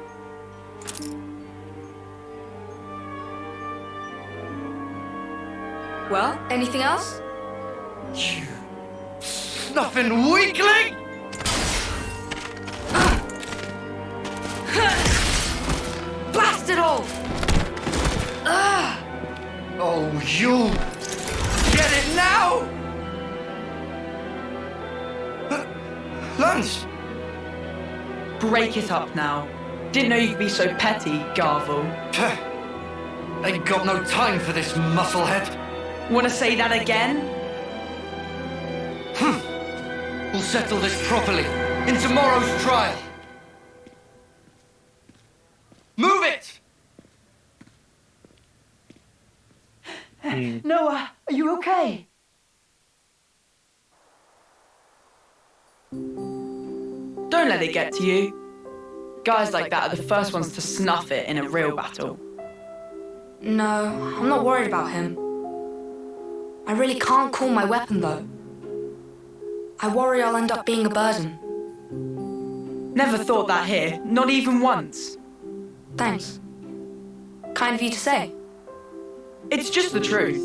Well, anything else? You snuffing weakling! Blast it all! Oh, you get it now! Lance! Break it up now. Didn't know you could be so petty, Garvel. Ain't got no time for this musclehead. Wanna say that again? We'll settle this properly in tomorrow's trial. Move it! Noah, are you okay? Don't let it get to you. Guys like that are the first ones to snuff it in a real battle. No, I'm not worried about him. I really can't call my weapon, though. I worry I'll end up being a burden. Never thought that here, not even once. Thanks. Kind of you to say. It's just the truth.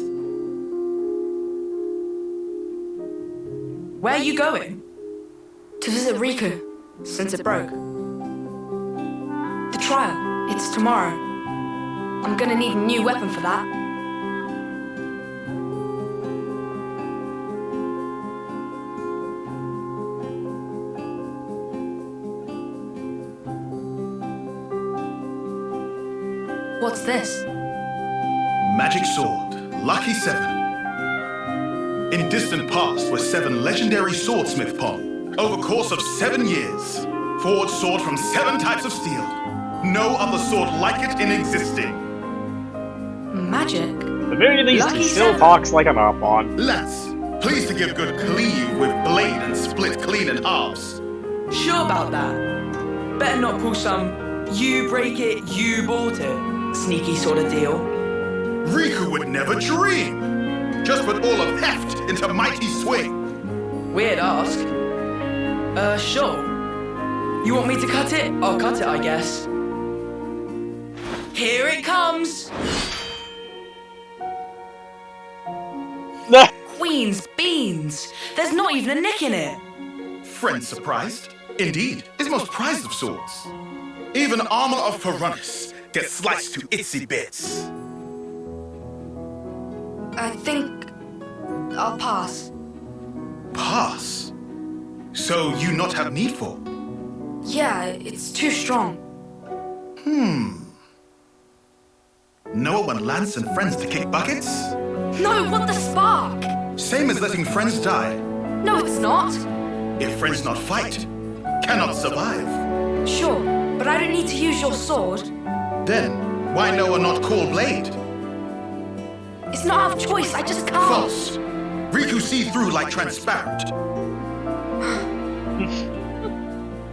Where are you going? To visit Riku, since it broke. The trial, it's tomorrow. I'm gonna need a new weapon for that. What's this? Magic sword, Lucky 7. In distant past were 7 legendary swordsmith Pong. Over course of 7 years, forged sword from 7 types of steel. No other sword like it in existing. Magic? The very least, he still talks like an Arpon. Lance, pleased to give good cleave with blade and split clean in halves. Sure about that. Better not pull some you break it, you bought it sneaky sort of deal. Riku would never dream. Just put all of heft into mighty swing. Weird ask. Sure. You want me to cut it? I'll cut it, I guess. Here it comes! Queen's beans! There's not even a nick in it! Friend surprised? Indeed, is most prized of swords. Even armor of Ferronis gets sliced to itsy bits. I think I'll pass. Pass? So you not have need for? Yeah, it's too strong. Know when Lance and friends to kick buckets? No, what the spark? Same as letting friends die. No, it's not. If friends not fight, cannot survive. Sure, but I don't need to use your sword. Then, why Noah not call blade? It's not out of choice, I just can't. False. Riku see through like transparent.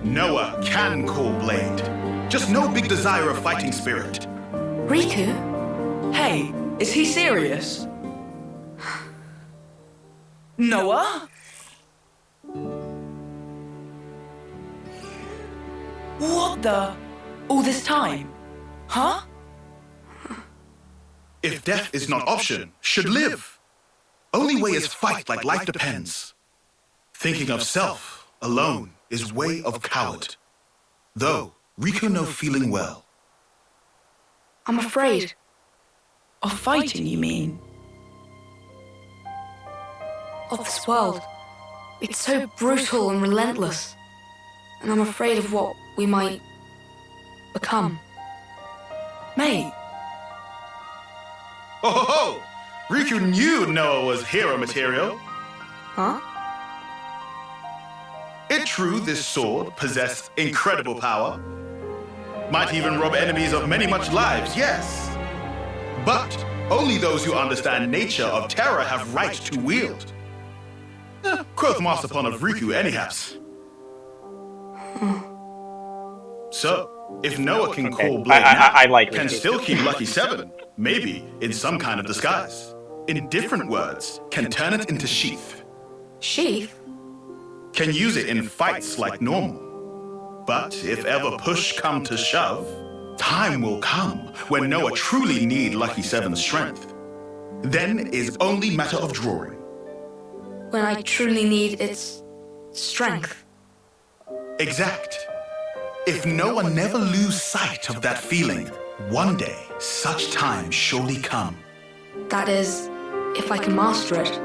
Noah can call blade. Just no big desire of fighting spirit. Riku? Hey, is he serious? Noah? What the? All this time? Huh? If death is not option, should live. Only way is fight like life depends. Thinking of self alone is way of coward. Though Riku no feeling well. I'm afraid. Of fighting, you mean? Of this world. It's so brutal and relentless. And I'm afraid of what we might become. Mate. Oh ho ho! Riku knew Noah was hero material. Huh? It true this sword possessed incredible power. Might even rob enemies of many much lives, yes. But only those who understand nature of terror have right to wield. Quoth Master Pon of Riku anyhaps. So, if Noah can call Blade I like can Riku. still keep Lucky 7, maybe in some kind of disguise. In different words, can turn it into sheath. Sheath? Can use it in fights like normal. But if ever push come to shove, time will come when Noah truly need Lucky 7's strength. Then is only matter of drawing. When I truly need its strength. Exact. If Noah never lose sight of that feeling, one day such time surely come. That is, if I can master it.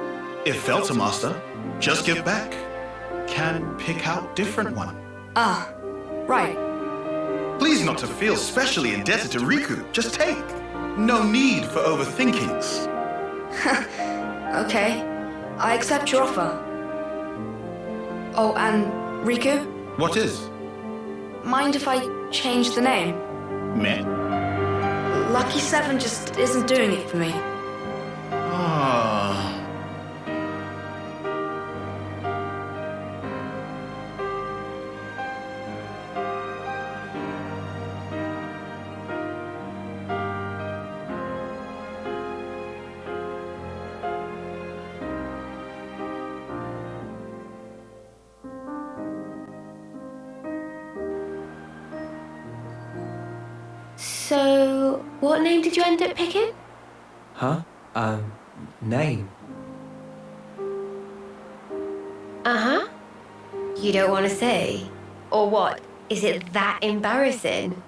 If fail to master, just give back. Can pick out different one. Ah, right. Please not to feel specially indebted to Riku. Just take. No need for overthinkings. Okay, I accept your offer. Oh, and Riku? What is? Mind if I change the name? Meh. Lucky 7 just isn't doing it for me. Ah. So, what name did you end up picking? Huh? Name? Uh-huh. You don't want to say? Or what? Is it that embarrassing?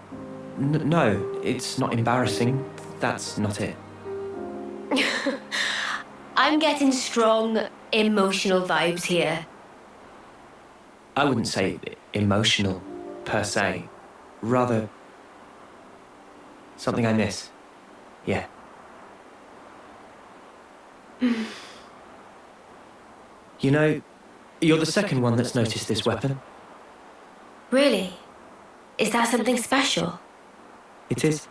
No, it's not embarrassing. That's not it. I'm getting strong emotional vibes here. I wouldn't say emotional, per se. Rather, something I miss. Yeah. You know, you're the second one that's noticed this weapon. Really? Is that something special? It is.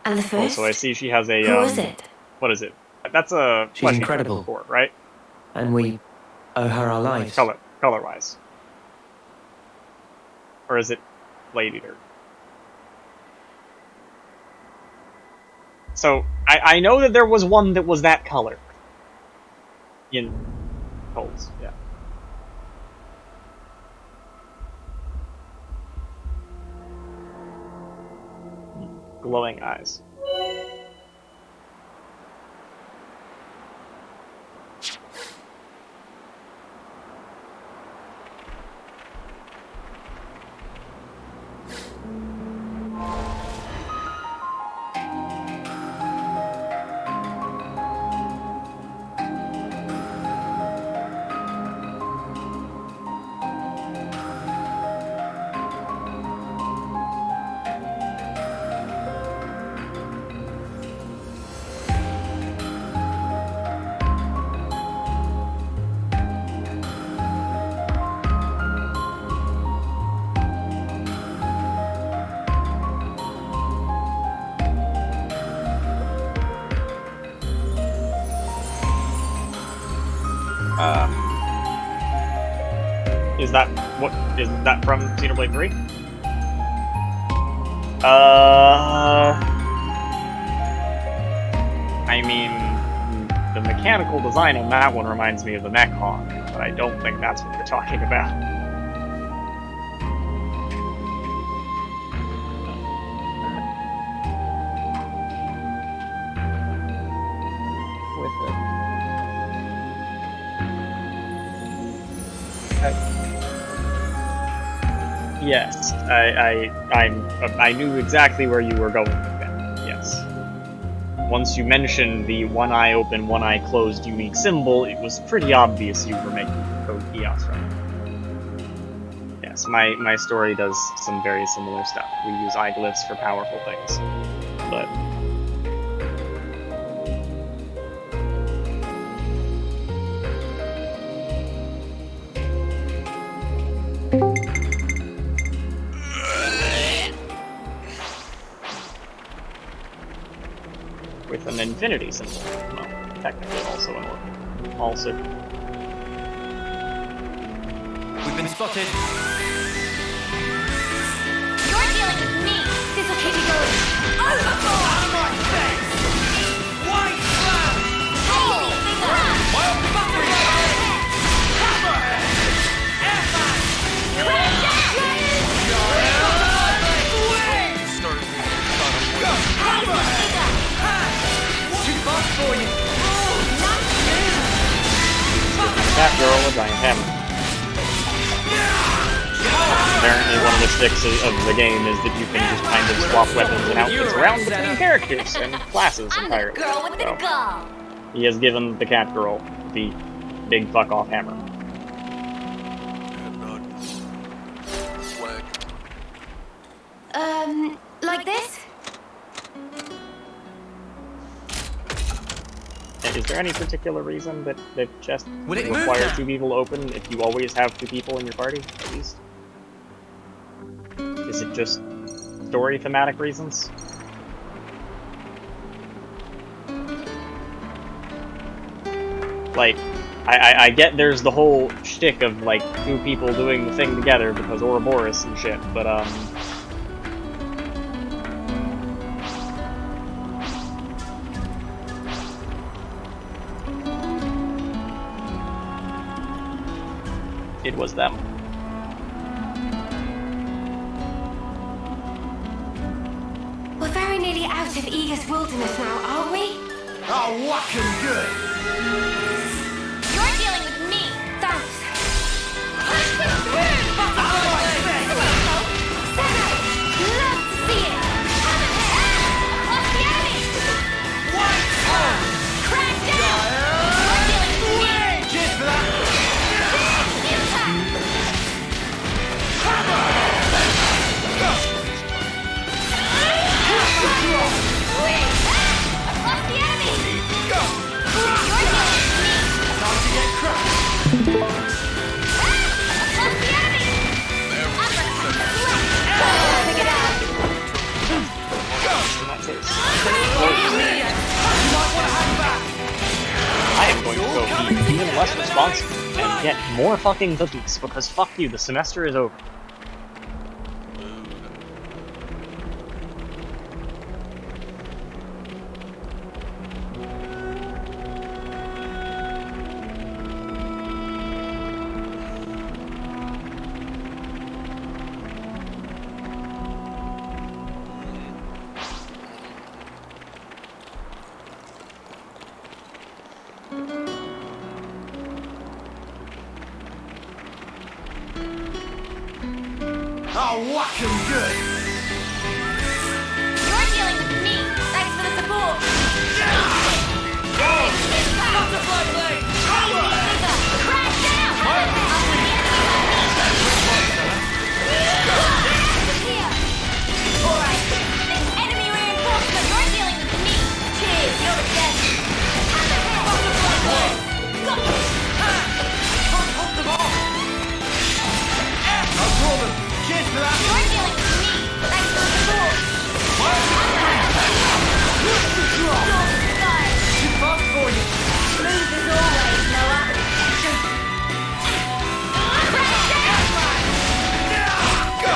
And the first? So I see she has a. Who is it? What is it? That's a. She's incredible. Report, right? And we owe her our lives. Color-wise. Or is it Blade Eater? So, I know that there was one that was that color. In Coles, yeah. Glowing eyes. Is that from Xenoblade 3? I mean, the mechanical design on that one reminds me of the Mech Hawk, but I don't think that's what you're talking about. Yes, I knew exactly where you were going with that. Yes. Once you mentioned the one eye open, one eye closed unique symbol, it was pretty obvious you were making code Eos from it. Yes, my story does some very similar stuff. We use eye glyphs for powerful things, but. With an infinity symbol. Well, technically also in order. Also. We've been spotted. You're dealing with me. This will keep you going. Overboard! Out of my face! White slam! Hazy finger! Wild buffalo! Hammerhead! Airman! Crash down! Too fast for you! That girl, a giant hammer. Apparently one of the sticks of the game is that you can just kind of swap weapons and outfits around between characters and classes entirely. Girl with the gall. He has given the cat girl the big fuck off hammer. Like this? Is there any particular reason that chest Would it move require now? 2 people to open if you always have 2 people in your party, at least? Is it just story thematic reasons? Like, I get there's the whole shtick of, like, 2 people doing the thing together because Ouroboros and shit, but, it was them. We're very nearly out of Aegis Wilderness now, aren't we? Oh, whack 'em good! You're dealing with me. Thanks. Love to see it. Across the enemy. White slam! Crash down. You're dealing with me. Cheers for that! Across the enemy. You're dealing with me. Time to get crushed! Across the enemy. Pick it out. I am going to go be even less responsible and get more fucking cookies, because fuck you, the semester is over. Oh, whack 'em good! You're dealing with me. Thanks for the support. Butterfly blade! Crash down. All right. Enemy reinforcement. You're dealing with me. Cheers. You're the best. Butterfly blade! Got you. Can't hold them off! I'll draw them! Cheers for that! You're dealing with me. Thanks for the support. Too fast for you! Smooth as always, Noah. Crash down. Go!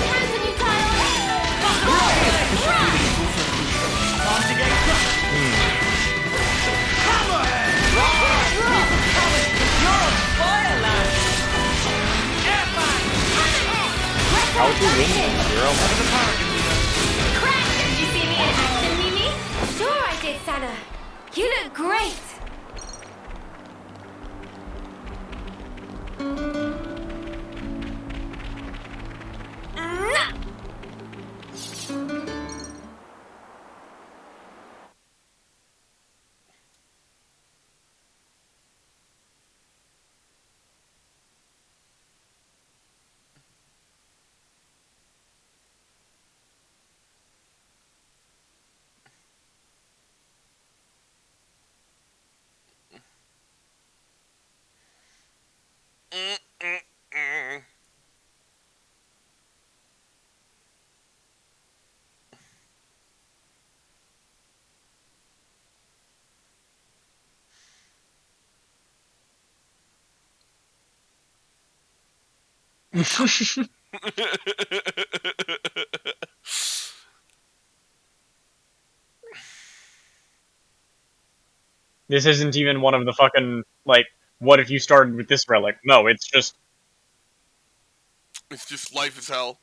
Hands on you, Kyle. Time to get crushed! Hammerhead! You're on fire, lad! Airman! How would you win this, Zero? Crash! Did you see me in action, Mimi? Sure I did, Sana. You look great. This isn't even one of the fucking, like, what if you started with this relic? No, it's just... It's just life as hell.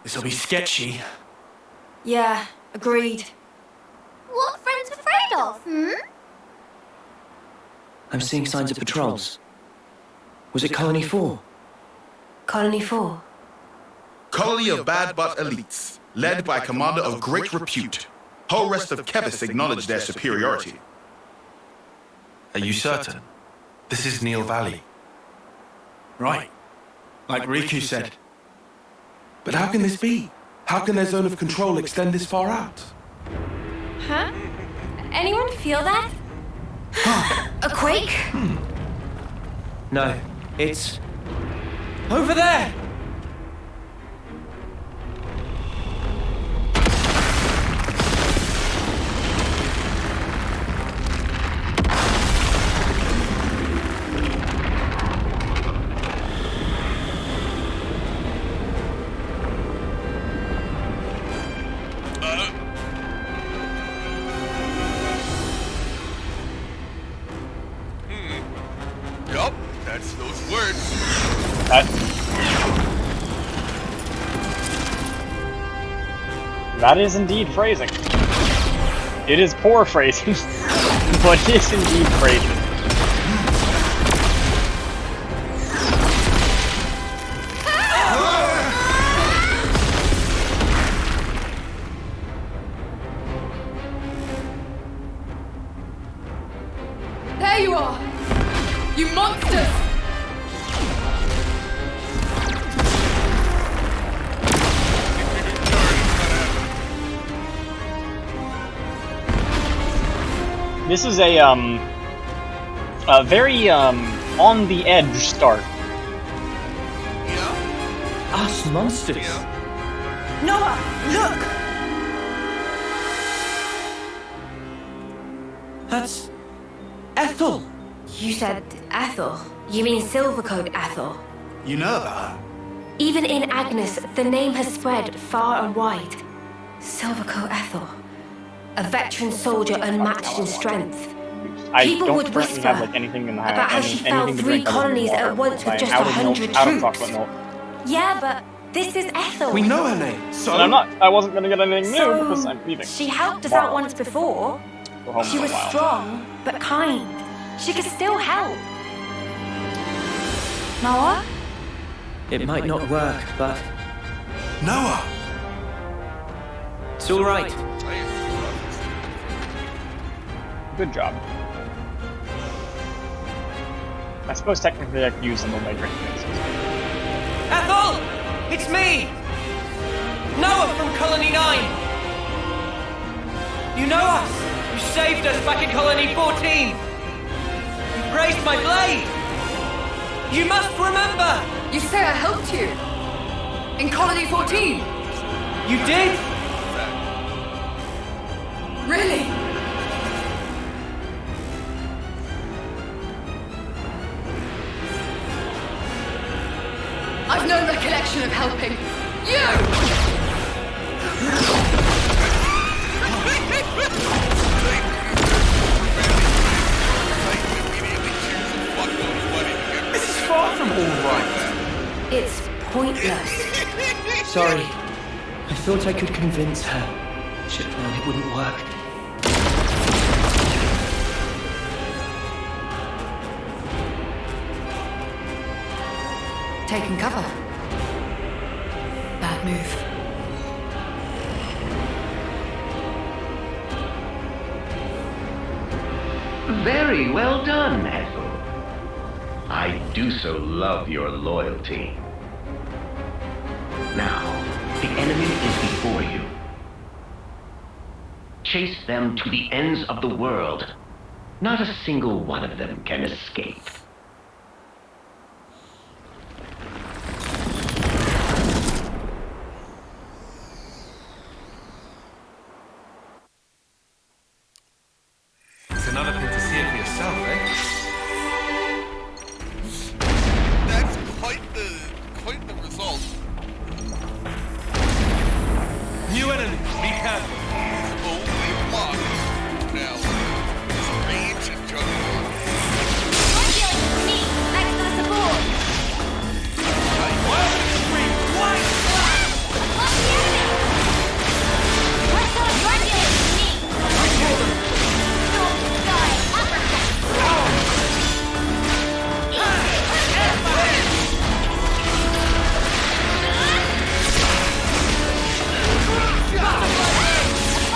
This'll be sketchy. Yeah, agreed. What friends afraid of, I'm seeing signs of patrols. Was it Colony 4? Colony 4? Colony of bad but elites, led by a commander of great repute. Whole rest of Kevis acknowledge their superiority. Are you certain? This is Neil Valley. Right. Like Riku said. But how can this be? How can their zone of control extend this far out? Huh? Anyone feel that? A quake? No, it's... over there! Yup, that's those words. That is indeed phrasing. It is poor phrasing, but it is indeed phrasing. There you are! You monsters! This is a very on the edge start. Us monsters. Noah, look! That's... Ethel! You said Ethel. You mean Silvercoat Ethel. You know about her? Even in Agnes, the name has spread far and wide. Silvercoat Ethel. A veteran soldier unmatched in strength. People would whisper about how she felled 3 colonies at once with just 100 troops. Yeah, but this is Ethel. We know her name, so... And I wasn't gonna get anything new because I'm leaving. She helped us out once before. She was strong, but kind. She could still help. Noah? It might not work, but... Noah! It's alright. Good job. I suppose technically I could use some of my drinking mixes. Ethel! It's me! Noah from Colony 9! You know us! You saved us back in Colony 14! You praised my blade! You must remember! You say I helped you? In Colony 14? You did? Really? I've no recollection of helping you! This is far from all right. It's pointless. Sorry. I thought I could convince her. Should have known it wouldn't work. Taking cover. Bad move. Very well done, Ethel. I do so love your loyalty. Now, the enemy is before you. Chase them to the ends of the world. Not a single one of them can escape. It's another thing to see it for yourself, eh? That's quite the result. New enemy, be careful. Only block. Now, range and juggle. You're dealing with me. Thanks for the support. Wild extreme, white flag! Lost the enemy. What's up? You're dealing with me. Storm sky, uppercut.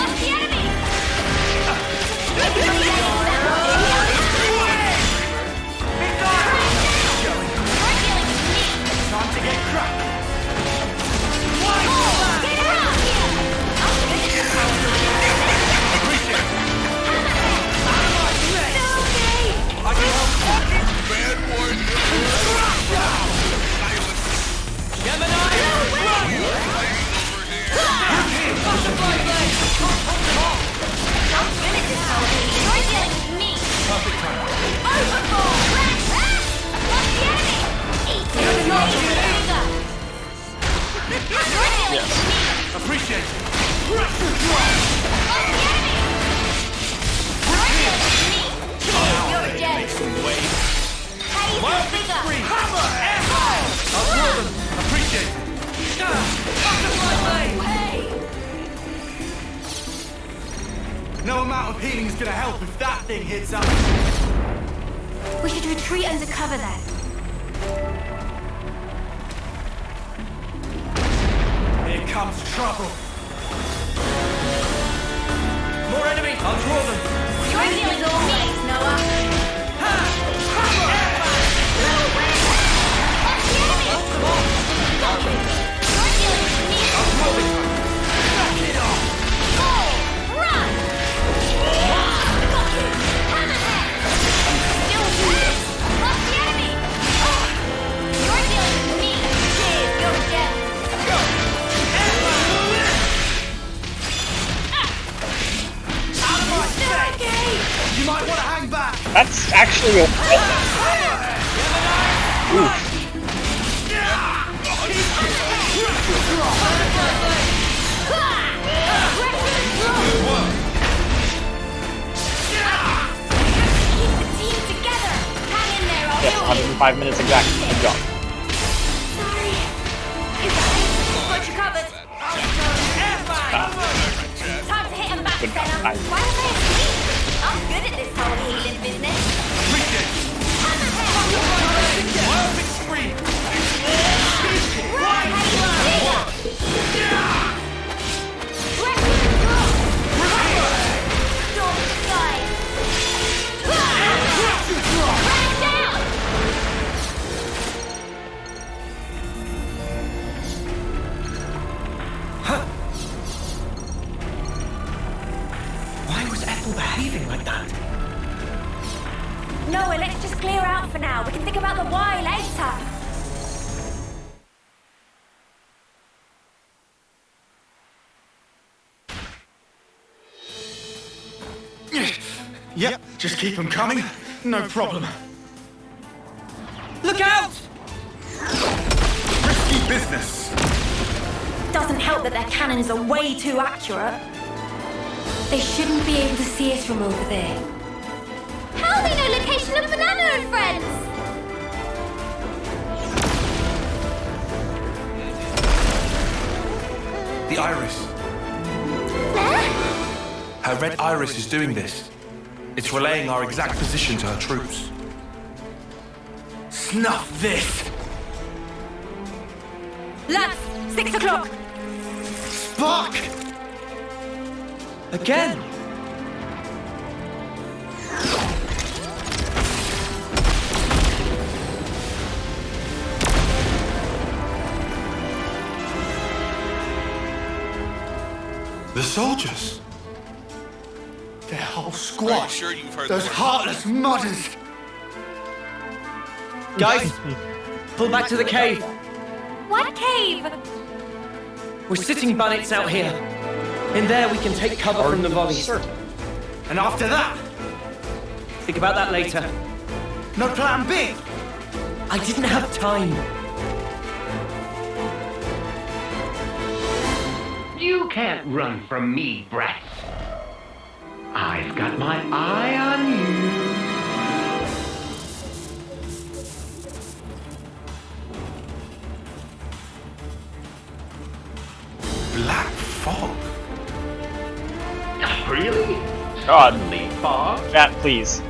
Lost the enemy. Time to get cracked. I can help you. Bad boy. Gemini, butterfly blade. You're dealing with me. Perfect time. Overboard. Lost the enemy. Eat it. You're dealing with me. Appreciate it. Lost the enemy. You're dealing with me. You're dead. Hey, Wild bigger. extreme. I'll throw them. Appreciate it. Butterfly blade. Hey. No amount of healing is gonna help if that thing hits us. We should retreat under cover then. Here comes trouble. More enemy. I'll draw them. You're dealing with me, Noah. Lost the enemy. You're dealing with me. Knock it off. Run. Hammerhead. Still do this. Lost the enemy. You're dealing with me. Cheers, you're dead. You might want to hang back. That's actually a... Oof. Keep the team together. Hang in there, I'll Yes, heal you. 105 minutes exactly. Good job. Sorry. You guys, got you covered. Time to hit him back, Good Senna. job. Why don't they sleep? I'm good at this whole healing business. Wild extreme. Right, Storm sky. Right down. Why was Ethel behaving like that? Noah, let's just clear out for now. We can think about the why later. Yep, just keep them coming. No problem. Look out! business. Doesn't help that their cannons are way too accurate. They shouldn't be able to see us from over there. How do they know location of Banana and friends? The Iris. Her red Iris is doing this. It's relaying our exact position to her troops. Snuff this! Lads, 6 o'clock. Fuck! Again? The soldiers. Their whole Are squad. you sure you've heard Those the word? heartless mudders. Guys, pull back to the cave. What cave? We're sitting bunnets out here. In there we can take cover from the volleys. And after that, Think about that later. no plan B. I didn't have time. You can't run from me, brats. I've got my eye on you. Black fog. Really? God. Suddenly fog? Chat, please.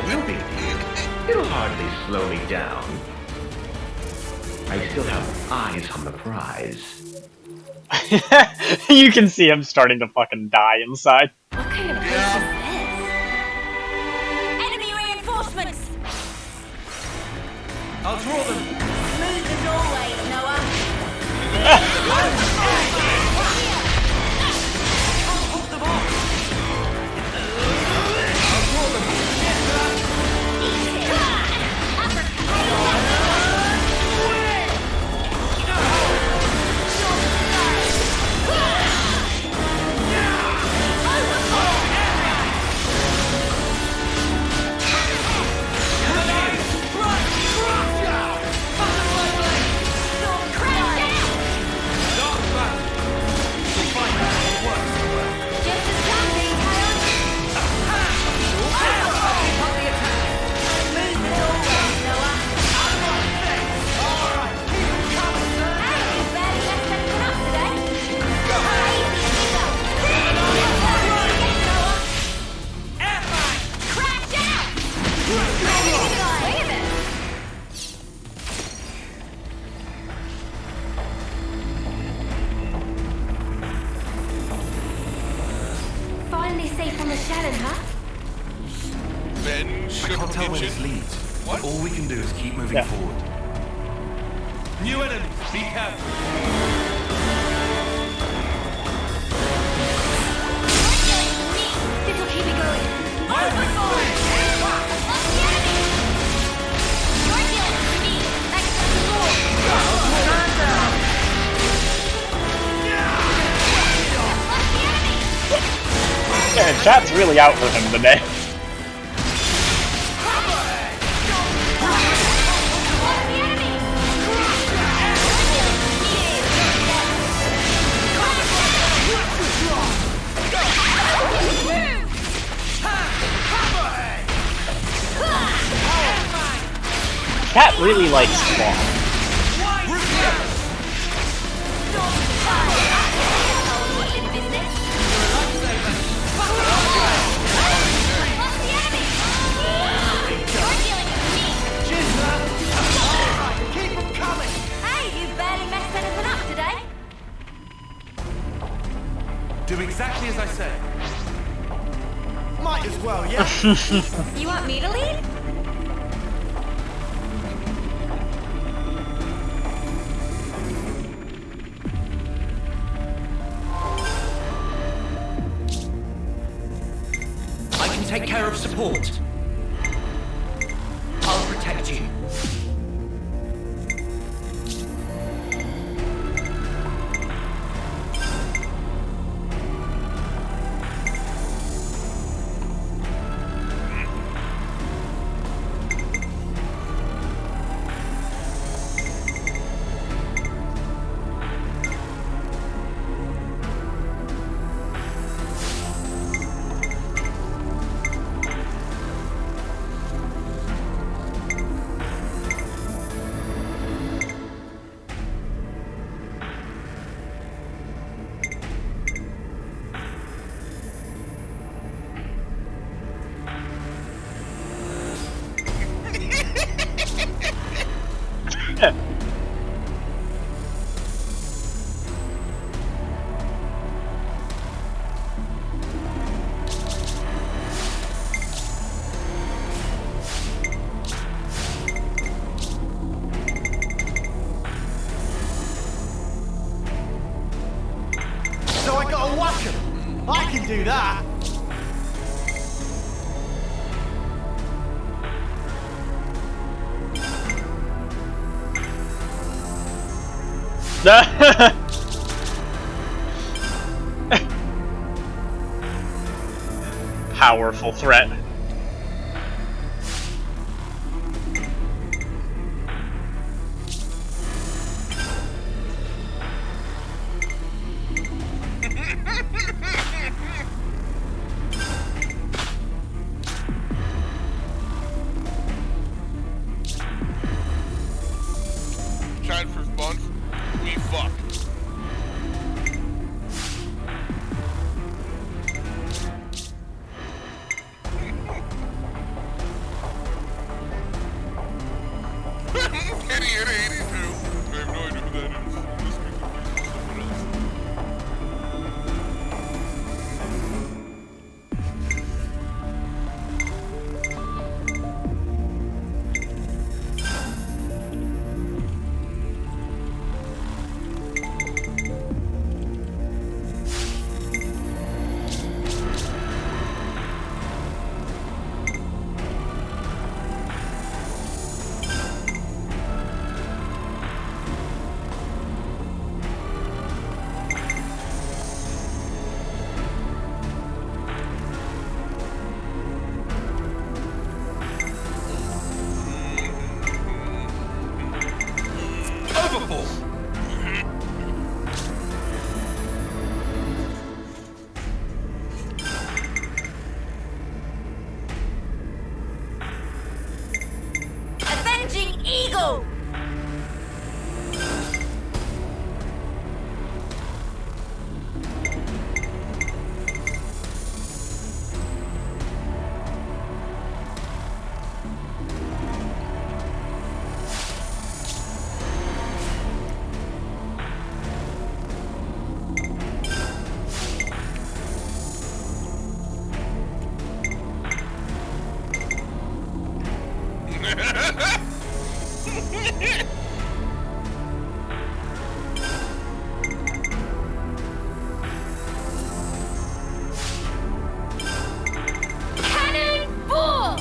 We'll be. It'll hardly slow me down. I still have eyes on the prize. You can see him starting to fucking die inside. What kind of place is Enemy reinforcements. I'll draw them. Move the doorways, Noah. Hold them off. I'll draw them. finally safe on the Shannon, huh? Ben I shook can't tell where kitchen. this leads. What? All we can do is keep moving Yeah. forward. New enemy, be careful. This will keep me going. Yeah, chat's really out for him today. Cat really likes Claw. Keep them coming. Hey, you barely messed anything up today. Do exactly as I say. Might as well, yeah? You want me to lead? I can take care of support. I'll protect you. do that. Powerful threat. Time for fun. We fuck. Idiot 82. I have no idea who that is. This makes it someone else. Avenging Eagle! Cannonball!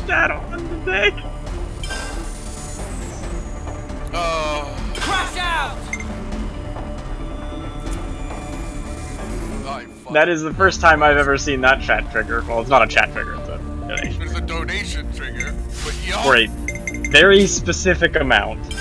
Shadow on the deck. Crash out! That is the first time I've ever seen that chat trigger. Well, it's not a chat trigger, it's a donation. There's a donation trigger, but y'all. For a very specific amount.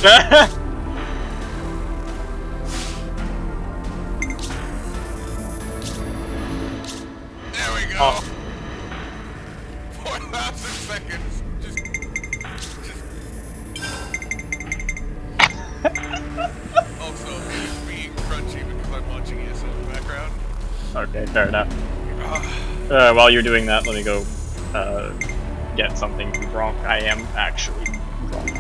There we go. Oh. 4,000 seconds. Just. Also, it's being crunchy because I'm watching ESO in the background. Okay, fair enough. While you're doing that, let me go get something from Gronk. I am actually drunk.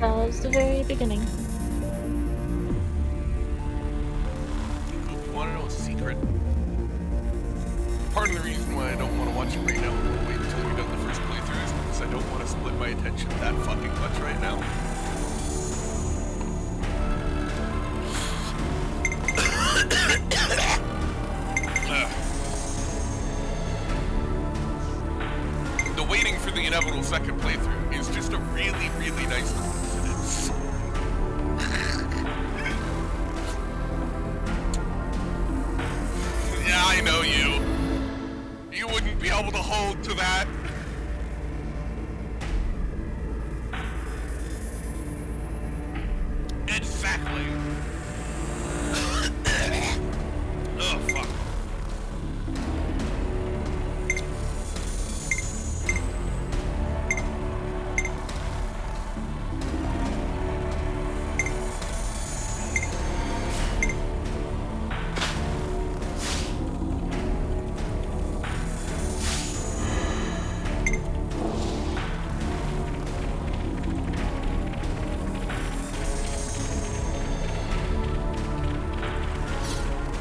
That was the very beginning. You want to know a secret? Part of the reason why I don't want to watch it right now and wait until we've done the first playthrough is because I don't want to split my attention that fucking much right now. The waiting for the inevitable second playthrough is just a really, really nice coincidence. Yeah, I know you. You wouldn't be able to hold to that. Exactly. Oh, fuck.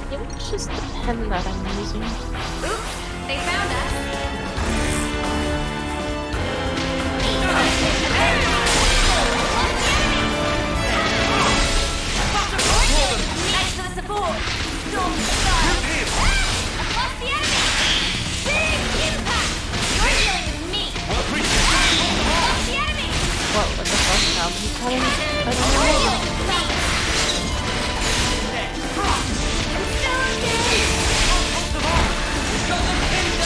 It's just the pen that I'm using. Oops, they found us. Thanks for the support. Storm the sky. Across the enemy. Big impact. You're dealing with me. Across the enemy. What the fuck? How many times? I don't know.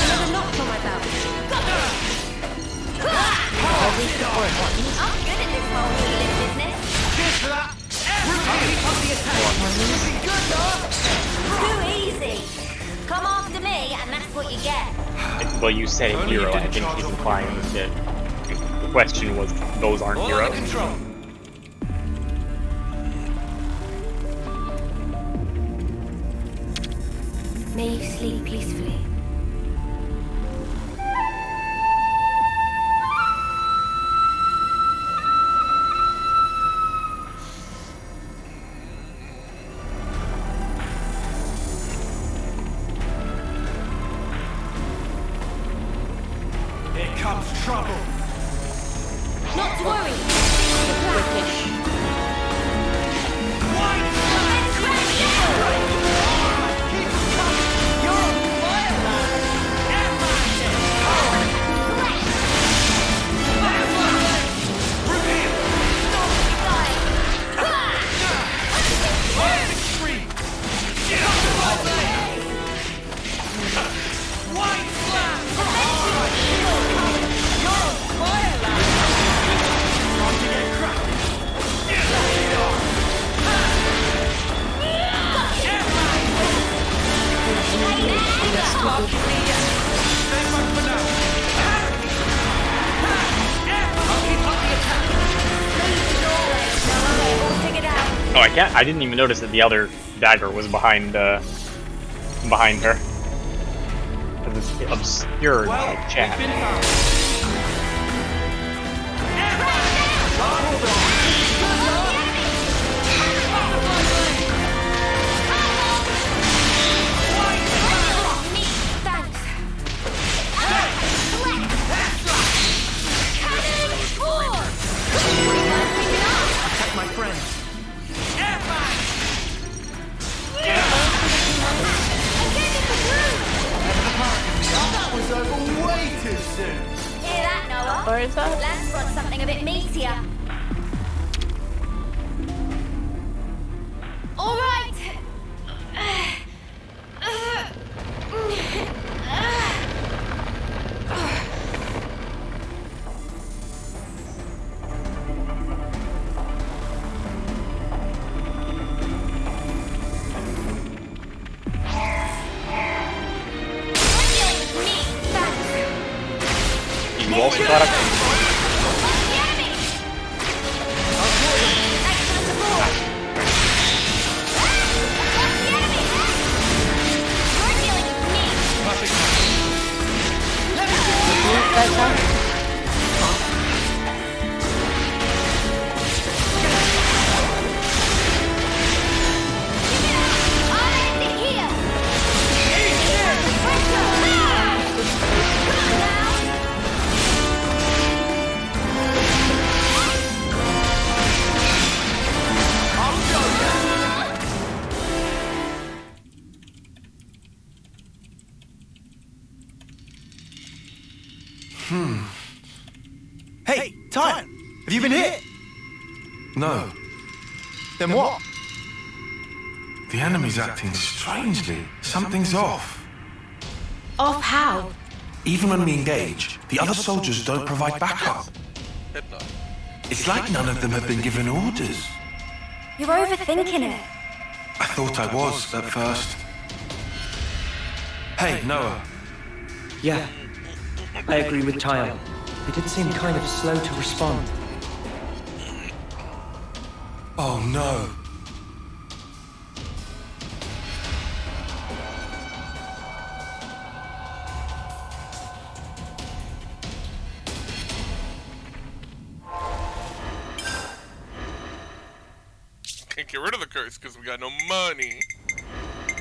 Another knock on my belt. Every support buttons. I'm good at this whole healing business. Cheers for that. Everybody on the attack. Too easy. Come after me, and that's what you get. Well, you said hero. I think he's implying that the question was those aren't heroes. May you sleep peacefully. Here comes trouble. Not to worry. Oh, I didn't even notice that the other dagger was behind her. Because it's obscured by chat. Attack my friend. That was over way too soon. Hear that, Noah? Or is that? Let's run something a bit meatier. All right. You also got a... Hey, Tyne, have you been hit? No. Then what? The enemy's acting strangely. Something's off. Off how? Even when we engage, the other soldiers don't provide backup. It's like none of them have been given orders. You're overthinking it. I thought I was at first. Hey, Noah. Yeah, I agree with Tyle. They did seem kind of slow to respond. Oh no. Can't get rid of the curse because we got no money.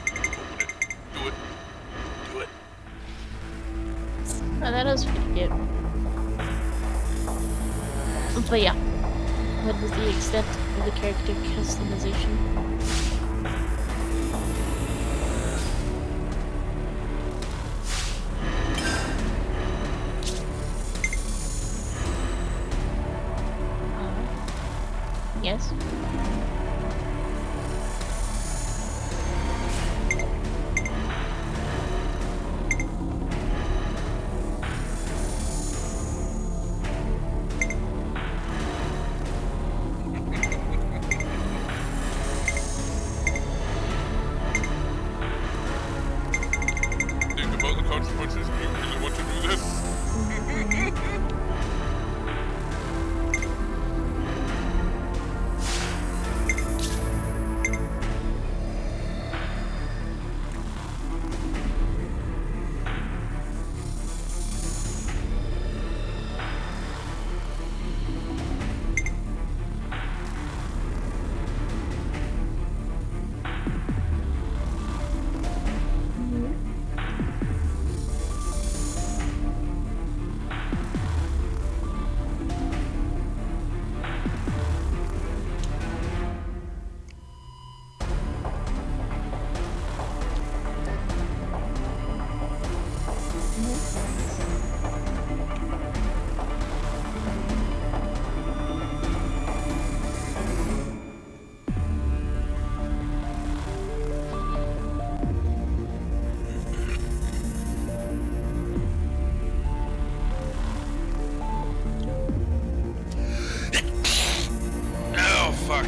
Open it. Do it. Do it. Oh, that was pretty good. But yeah, what is the extent of the character customization? Yes. Think about the consequences. Do you really want to do this? Oh, fuck.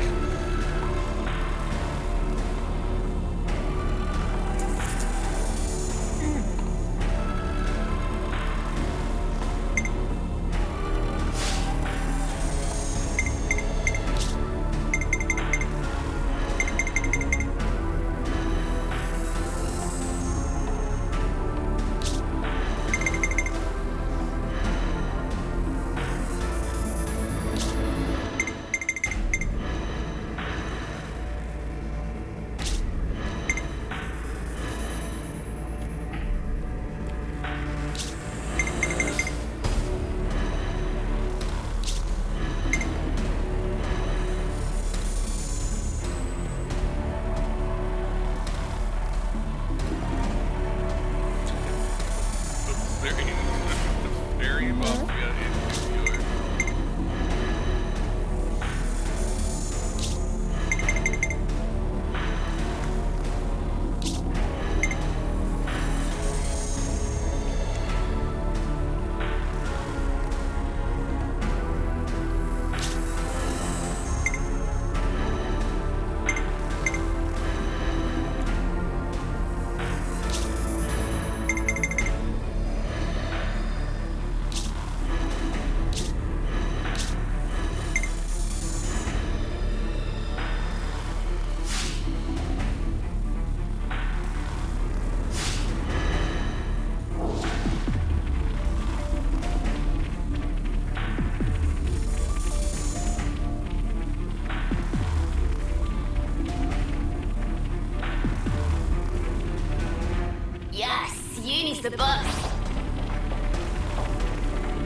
the bus.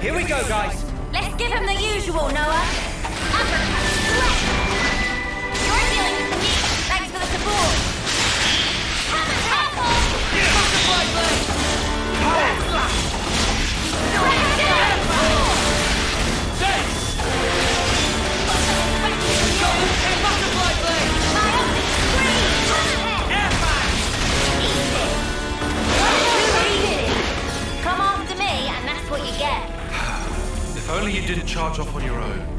Here we go, guys. Let's give him the usual, Noah. Uppercut, left. You're dealing with me. Thanks for the support. Hammer, tackle. Butterfly blade. Butterfly blade. Come after me, and that's what you get. If only you didn't charge off on your own.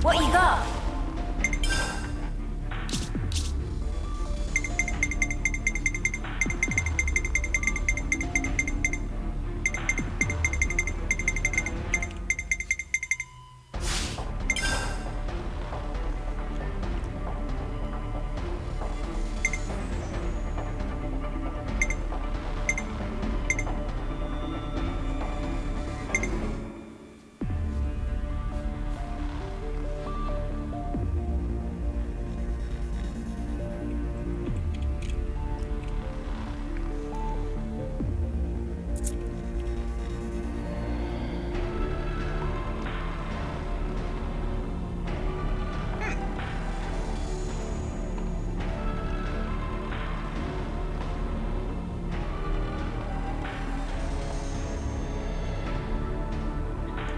What you got?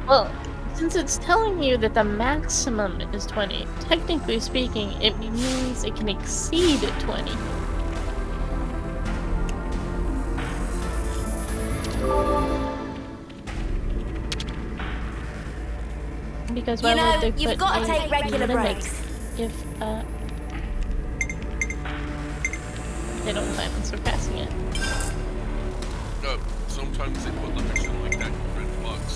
Well, since it's telling you that the maximum is 20, technically speaking, it means it can exceed 20. Because why would they you've put got to a take regular limit breaks. if they don't plan on surpassing it? Sometimes they put limits in like that to prevent bugs.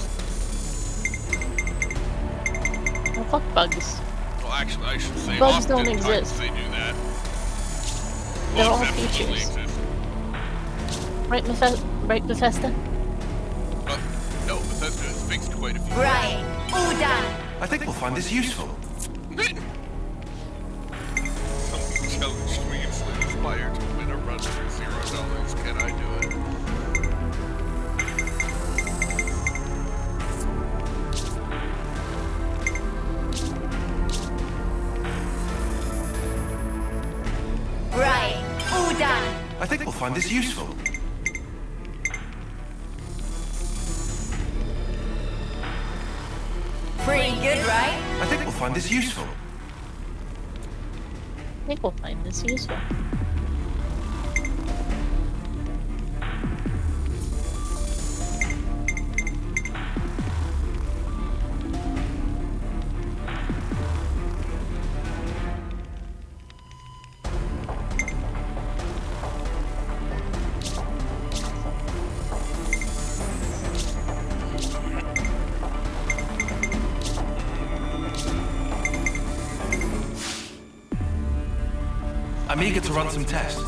Well, fuck bugs. Well, actually, I should say bugs don't oftentimes exist. they do that. They're all Bugs absolutely features. exist. Right, Bethesda? No, Bethesda has fixed quite a few. Right, all done. I think we'll find this useful. Something challenged me and Slim Aspire to win a run for $0. Can I do it? Right, all done. I think we'll find this useful. Pretty good, right? I think we'll find this useful. I think we'll find this useful. I'm eager to run some tests.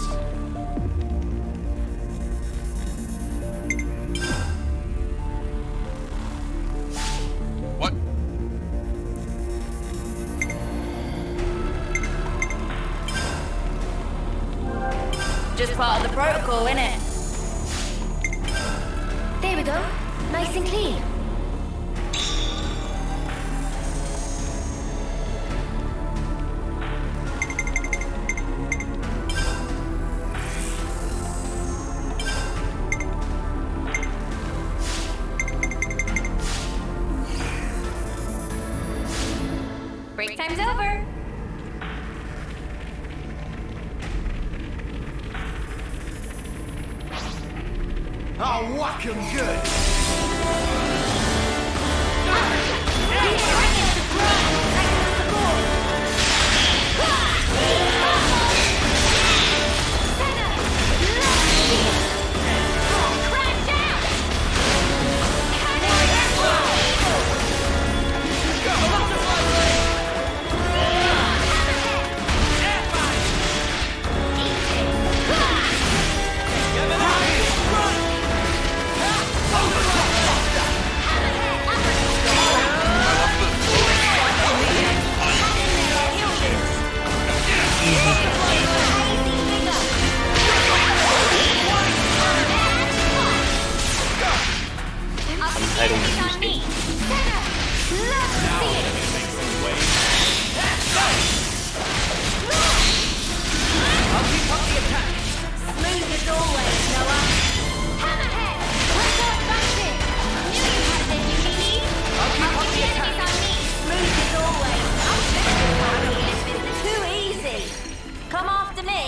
What? Just part of the protocol, innit? There we go. Nice and clean. Break time's over. I'll whack 'em good. it'll reduce me. I'll keep up the attack. Smooth as always, Noah. Hammerhead, what's up, Bunty? Knew you had the need. I'll keep up the attack. Smooth as always. Too easy. Come after me.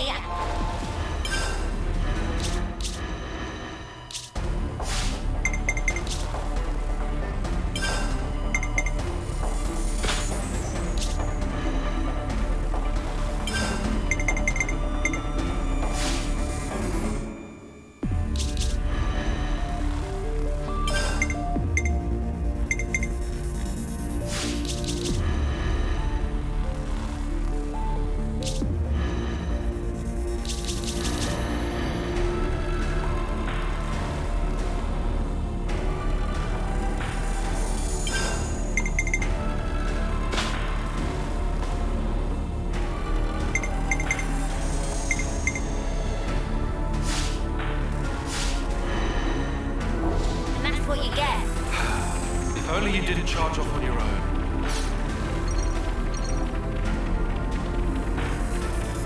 If only you didn't charge off on your own.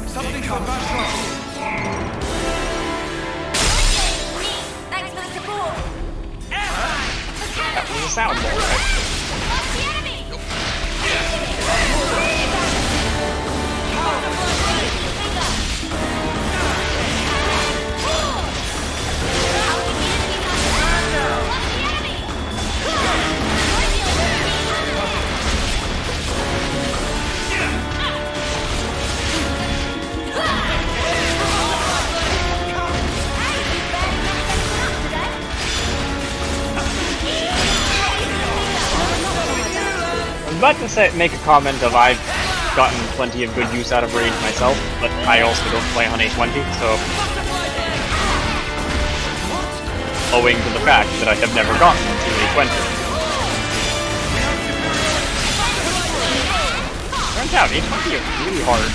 Something come back from. Thanks for the support. That was a sound ball, right? What's the enemy? I was about to say, make a comment of I've gotten plenty of good use out of Rage myself, but I also don't play on A20, so owing to the fact that I have never gotten to A20. Turns out, A20 is really hard.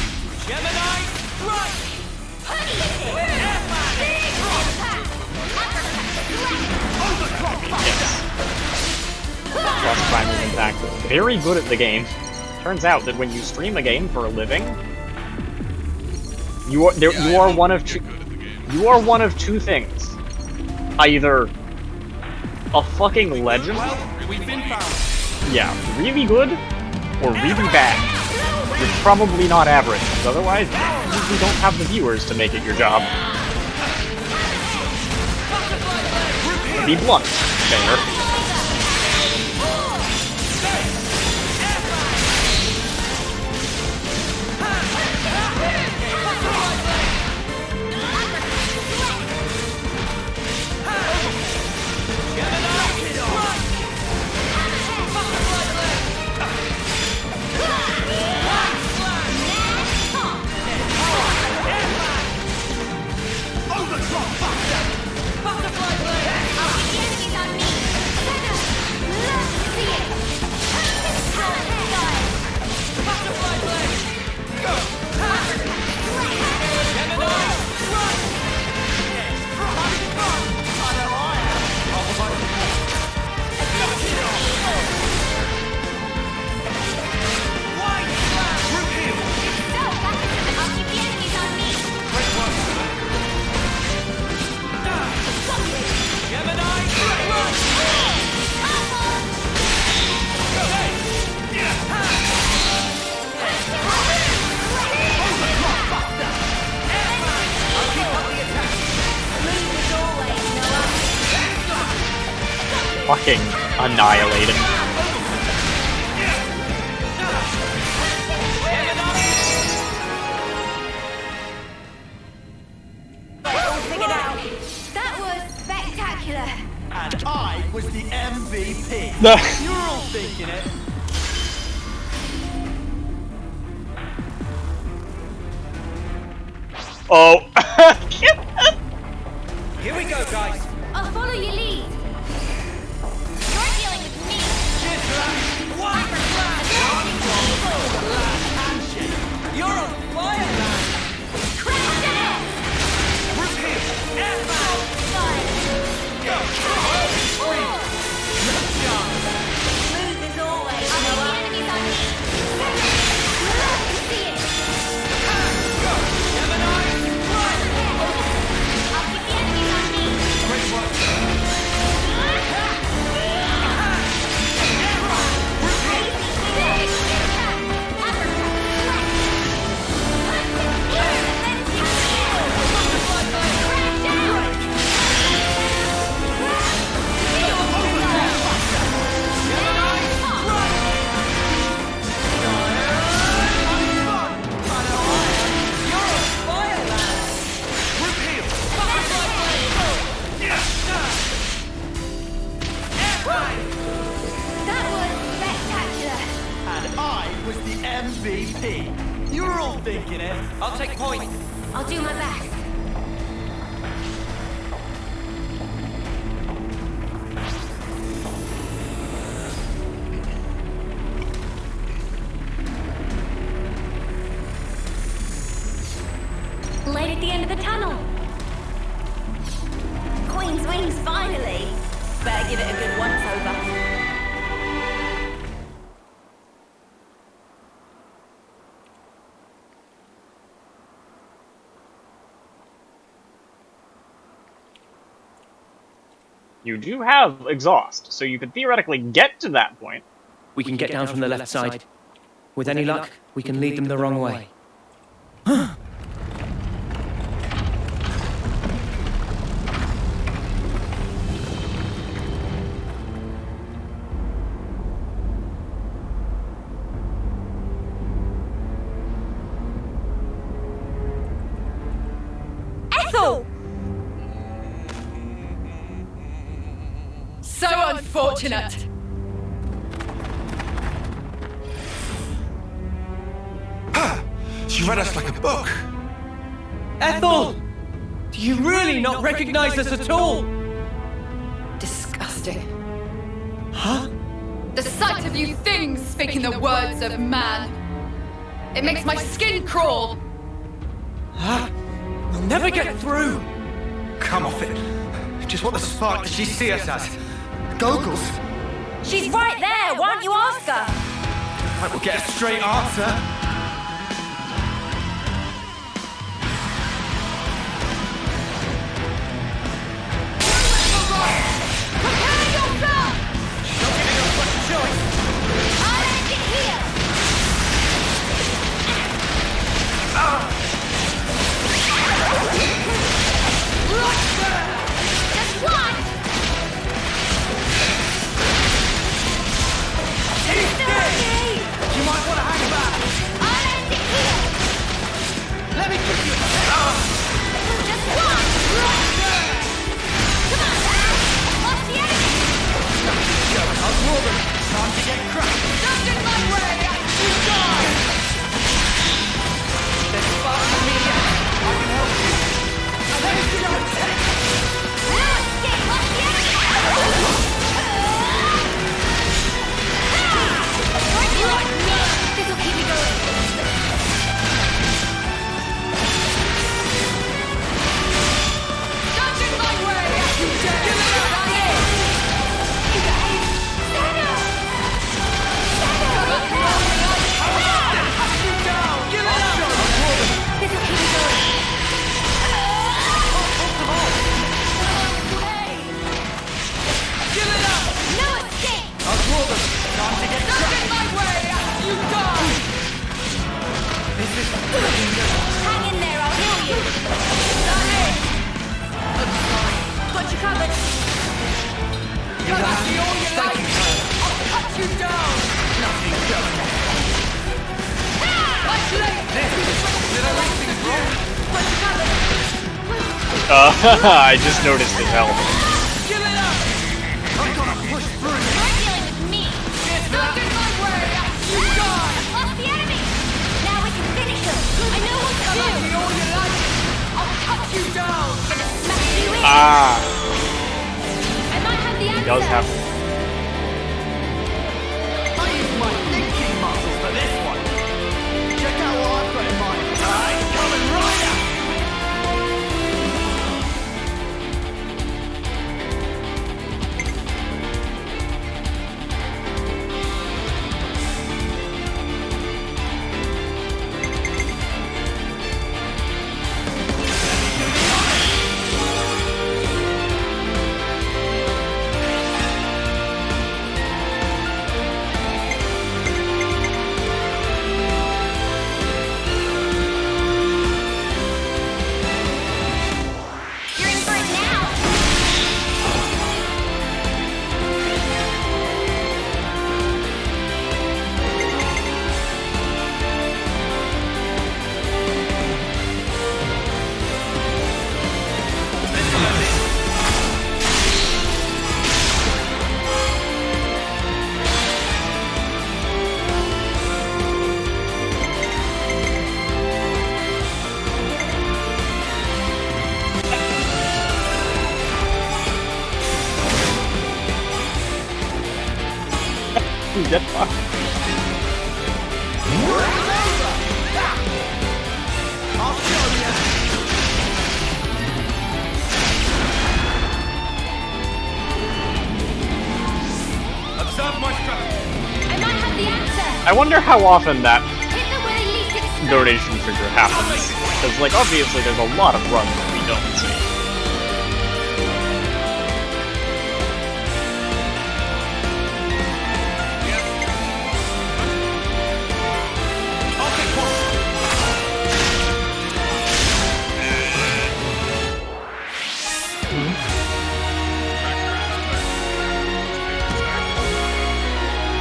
Yes. Cross Prime is in fact very good at the game. Turns out that when you stream a game for a living, you are one of two things. Either a fucking legend, yeah, really good, or really bad. You're probably not average, because otherwise you usually don't have the viewers to make it your job. To be blunt, there. Fucking annihilated. That was spectacular. And I was the MVP. You're all thinking it. Oh. Here we go, guys. I'll follow your lead. You're dealing with me. You're on fire, man. Crash it! Root here. Go. MVP. You're all thinking it. I'll take point. I'll do my best. Light at the end of the tunnel. Queen's wings, finally. Better give it a good once-over. You do have exhaust, so you could theoretically get to that point. We can get down from the left side. With any luck, we can lead them the wrong way. Ethel! So unfortunate. She read us like a book. Ethel! Do you really not recognize us at all? Disgusting. Huh? The sight of you things speaking the words of man. It makes my skin crawl. Huh? We'll never get through. Come off it. Just what the spark does she see us as? Goggles? She's right there. Why don't you ask her? I will get a straight answer. Hang in there, I'll heal you. Got you covered. Thank you. I'll cut you down. Nothing going on. Did I make things wrong? Got you covered. I just noticed his health. Give it up. I'm gonna push through. You're dealing with me. Not in my way. You die. Lost the enemy. Now we can finish him. I know what to do. Give me all you like. I'll cut you down. Gonna smash you in. I might have the He does have. I use my thinking muscles for this one. Check out what I've got in mind. I'm coming right out. Get fucked. I'll show you. Observe my strategy. I might have the answer. I wonder how often that Hit the where they least expect. donation trigger happens. Because, like, obviously there's a lot of runs that we don't see.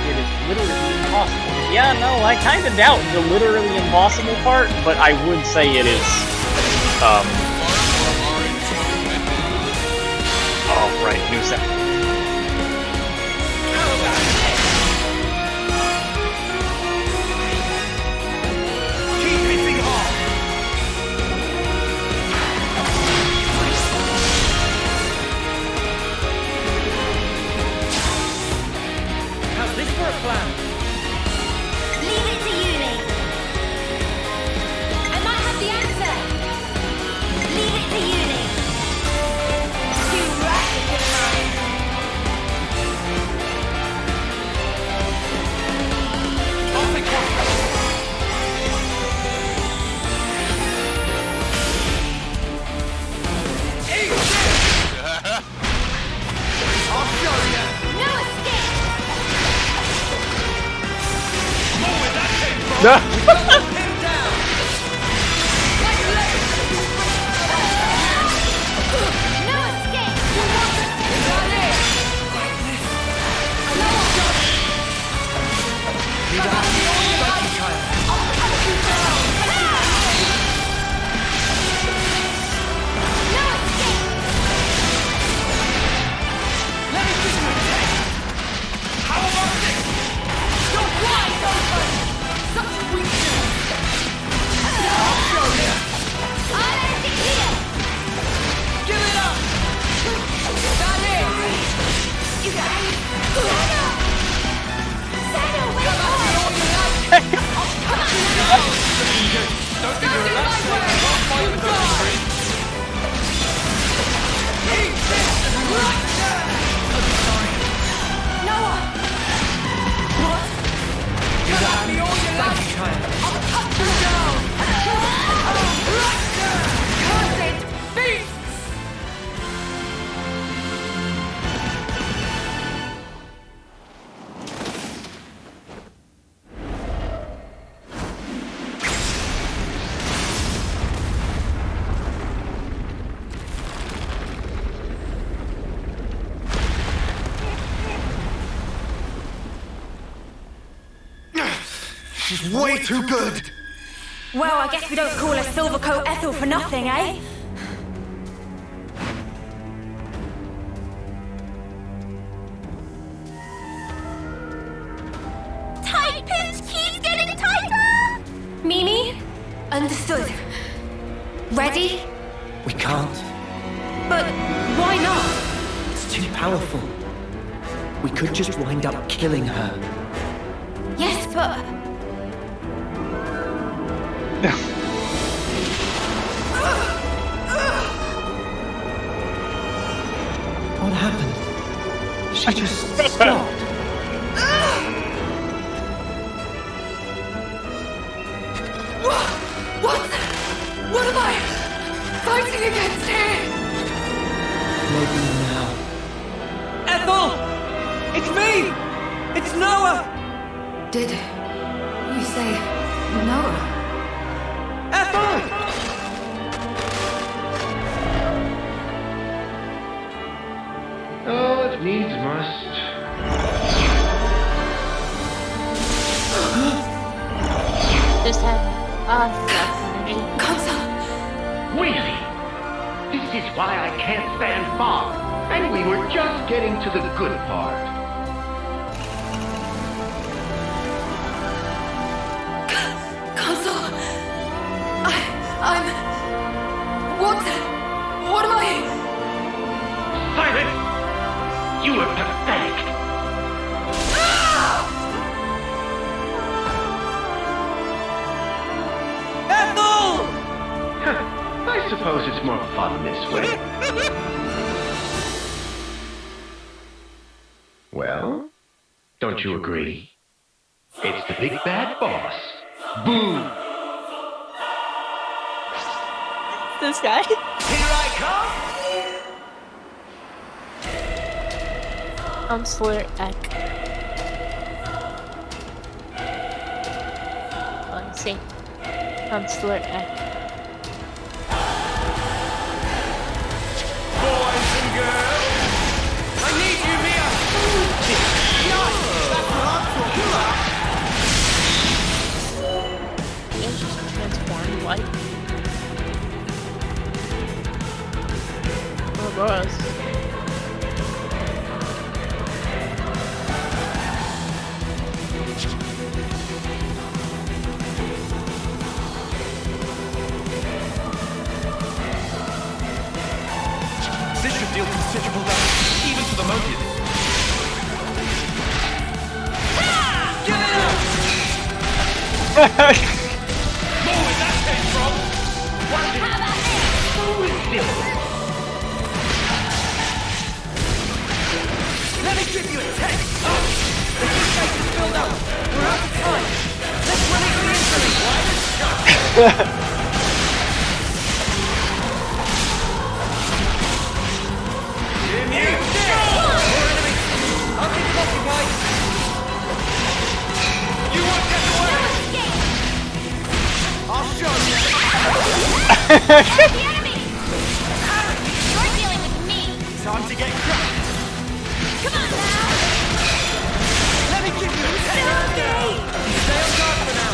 It is literally impossible. Yeah, no, I kind of doubt the literally impossible part, but I would say it is, oh, right, new set. Keep hitting hard. How's this for a plan? Leave it to uni. I might have the answer. Leave it to uni. Too rapid in mine. I'll take one. Eat this! I'll show you. No escape. More where that came from. No. Him down. No escape. Is that it? Thank you, child. Let me give you a test. How about this? You're wide open. Such weakness. I'll show you. I'll end it here. Give it up. Is that it? Senna, wait Come on. at me all you like. I'll cut you down. Don't think you're allowed to say I can't fight with those three. Eat this right there. Noah. What? Come at me all you Thank like. you, child. I'll cut you down. Right there. Cursed beasts. She's way too good. Well, I guess we don't call her Silvercoat Ethel for nothing, eh? Tight pinch keeps getting tighter. Mimi? Understood. Ready? We can't. But why not? It's too powerful. We could just wind up killing her. Yes, but... What happened? She just stopped. What? What am I fighting against here? Maybe now. Ethel! It's me! It's Noah! Did you say Noah? Ethel! Oh, it needs must. Just had energy. Really? This is why I can't stand fog. And we were just getting to the good part. Council, I'm. What am I? Silence! You were pathetic. suppose it's more fun this way. Well, don't you agree? It's the big bad boss. Boom! This guy? Here I come! Counselor Eck. Oh, I see. Counselor Eck. Boys and girls, I need you here! Yes, that's what I'm talking about! It's just transformed white. Oh, gross. This should deal considerable damage, even to the motive. Give it up! More where that came from! Let me give you a taste! The heat state is filled up! We're out of time! Let's release the instrument! Wide and shut! I'll keep it occupied! You won't get away! I'll show you! You're dealing with me! Time to get cracked! Come on now! Let me give you a taste! Stay on guard for now!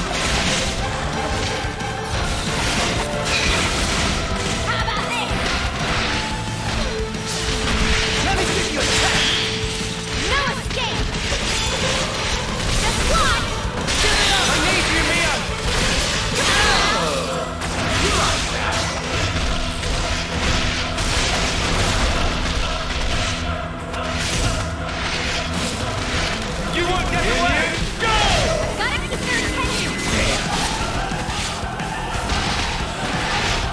How about this? Let me give you a taste! No escape! Just one! I need you, Mia! You won't get away! Go! Gotta keep your attention!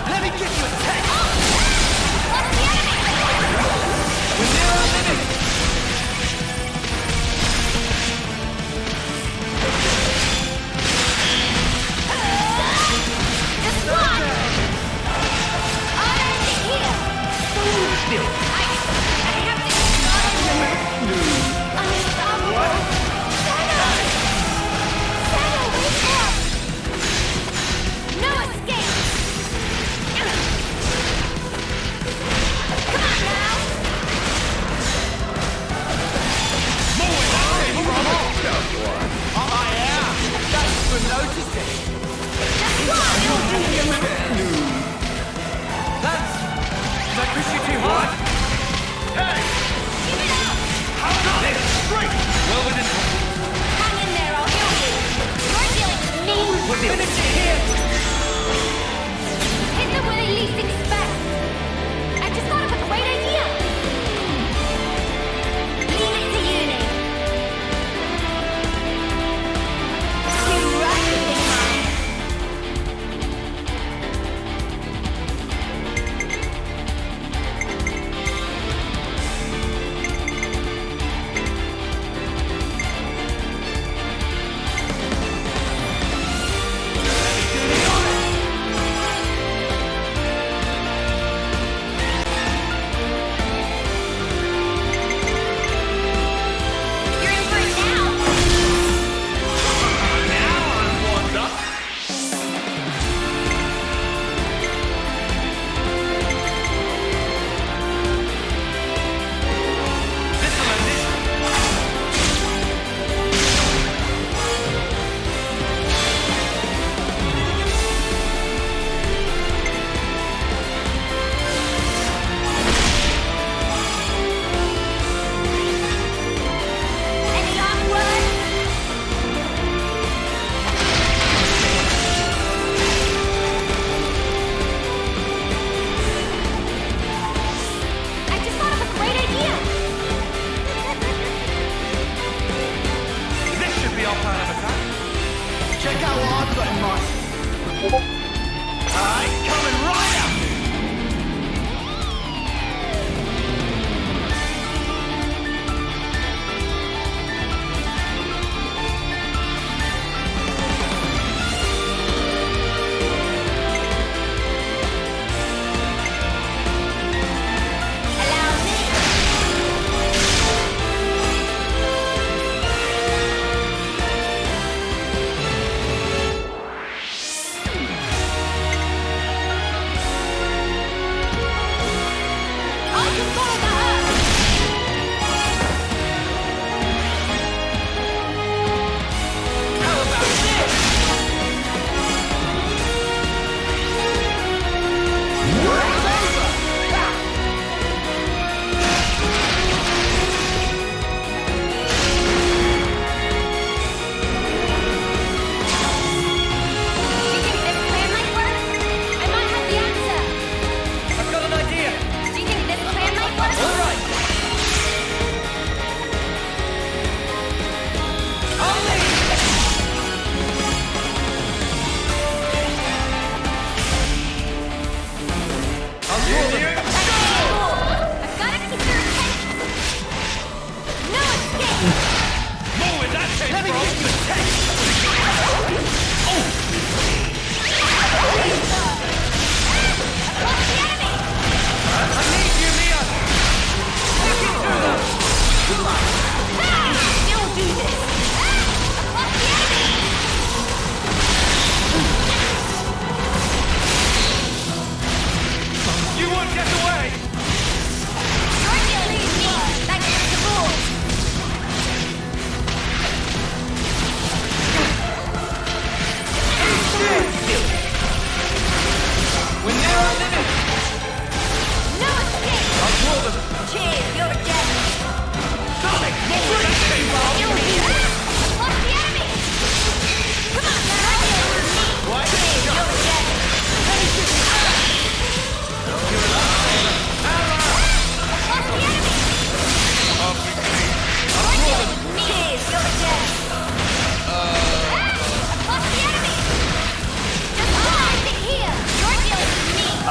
Let me give you a taste! What's the enemy? We're near our limit! Just one! I'll end it here! Still! I have to Unstoppable! Senna, wake up! No escape! Come on now! More where that came from! I am! Thanks for noticing! Just one! Lance! Did I push you too hard? Hey! Keep it up! How about this? Straight! Well within... Hang in there, I'll heal you! You're dealing with me! We'll finish it here! Hit them where they least expect! I just thought of a great idea! Leave it to you, Nate! You rock the big man! You're in for it now! Now I'm warmed up! This'll end it! Any last words? I just thought of a great idea! This should be our plan of attack. Check out what I've got in mind. Alright, coming right up!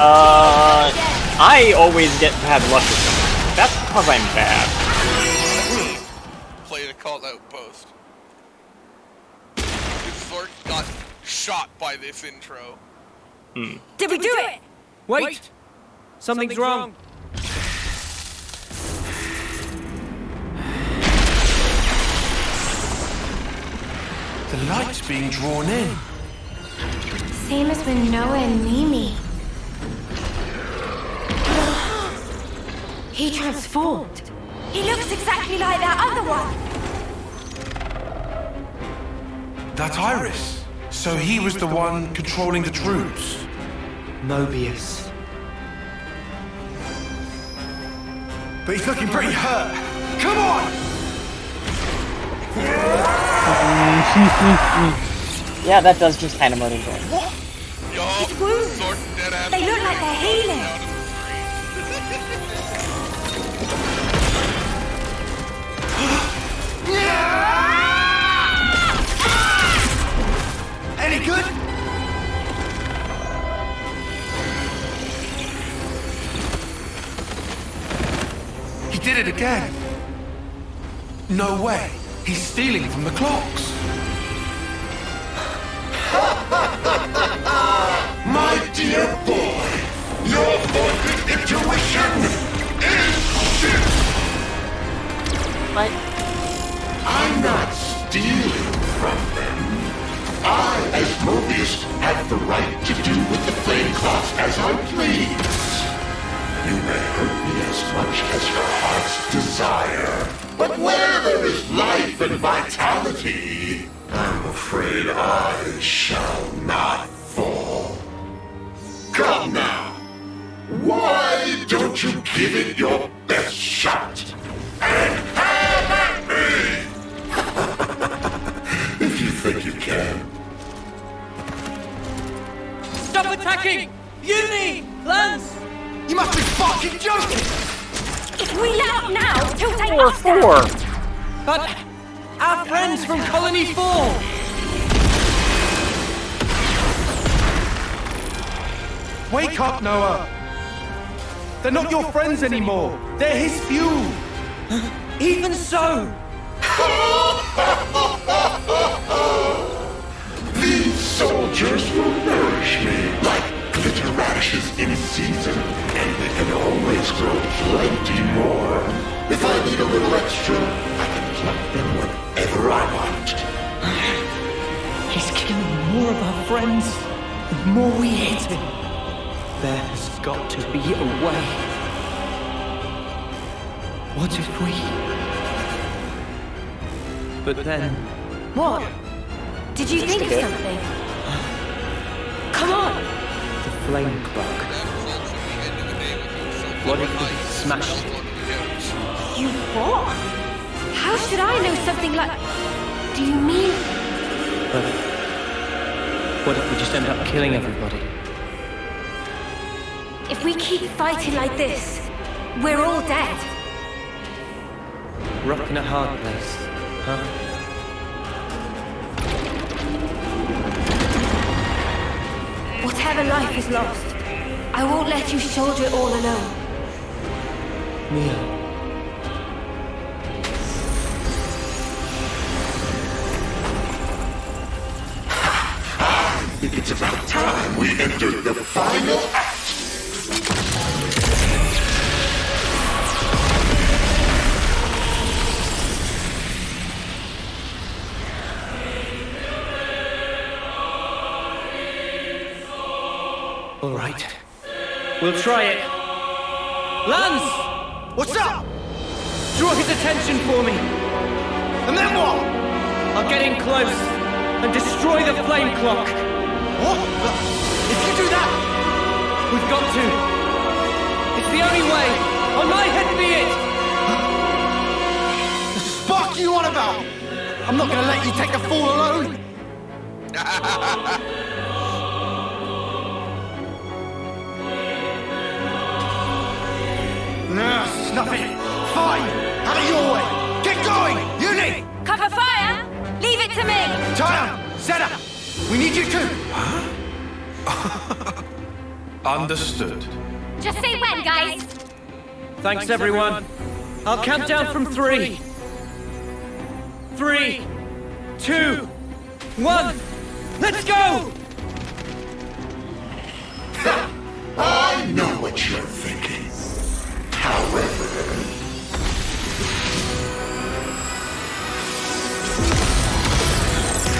I always get bad luck with them. That's because I'm bad. Play the call outpost. Zork got shot by this intro. Did we do it? Wait! Something's wrong. The light's being drawn in. Same as with Noah and Mimi. He transformed. He looks exactly like that other one. That Iris. So he was the one controlling the troops. Mobius. But he's looking pretty hurt. Come on! Yeah, that does just kind of murder Zork. His wounds. They look like they're healing. Any good? He did it again. No way. He's stealing from the clocks. My dear boy, your forfeit intuition is shit! What? I'm not stealing from them. I, as Mobius, have the right to do with the flame cloth as I please. You may hurt me as much as your heart's desire, but where there is life and vitality, I'm afraid I shall not fall. Come now. Why don't you give it your best shot? And have at me! If you think you can. Stop attacking! Uni! Lance! You must be fucking joking! If we let up now, he'll take Or us down. 4. But our friends from Colony 4! Wake up, Noah! They're not your friends anymore! They're his fuel! Even so! These soldiers will nourish me like glitter radishes in season, and they can always grow plenty more. If I need a little extra, I can pluck them whenever I want. He's killing more of our friends the more we hit him. There has got to be a way. What if we... But then... What? Did you think of something? Come on! The flame clock. What if we smashed it? You what? How should I know something like... Do you mean... But what if we just end up killing everybody? If we keep fighting like this, we're all dead. Rock in a hard place, huh? Whatever life is lost, I won't let you shoulder it all alone. Mia. I think it's about time we entered the final act. All right. We'll try it. Lance! What's up? Draw his attention for me. And then what? I'll get in close and destroy the flame clock. What? If you do that... We've got to. It's the only way. On my head be it. The spark you on about? I'm not gonna let you take the fall alone. No, snuff it. Fine. Have it your way. Get going. Uni. Cover fire! Leave it to me! Tyler, Zeta, we need you too. Understood. Just say when, guys. Thanks, everyone. I'll count down from 3. 3, 2, 1. Let's go! I know what you're thinking. However...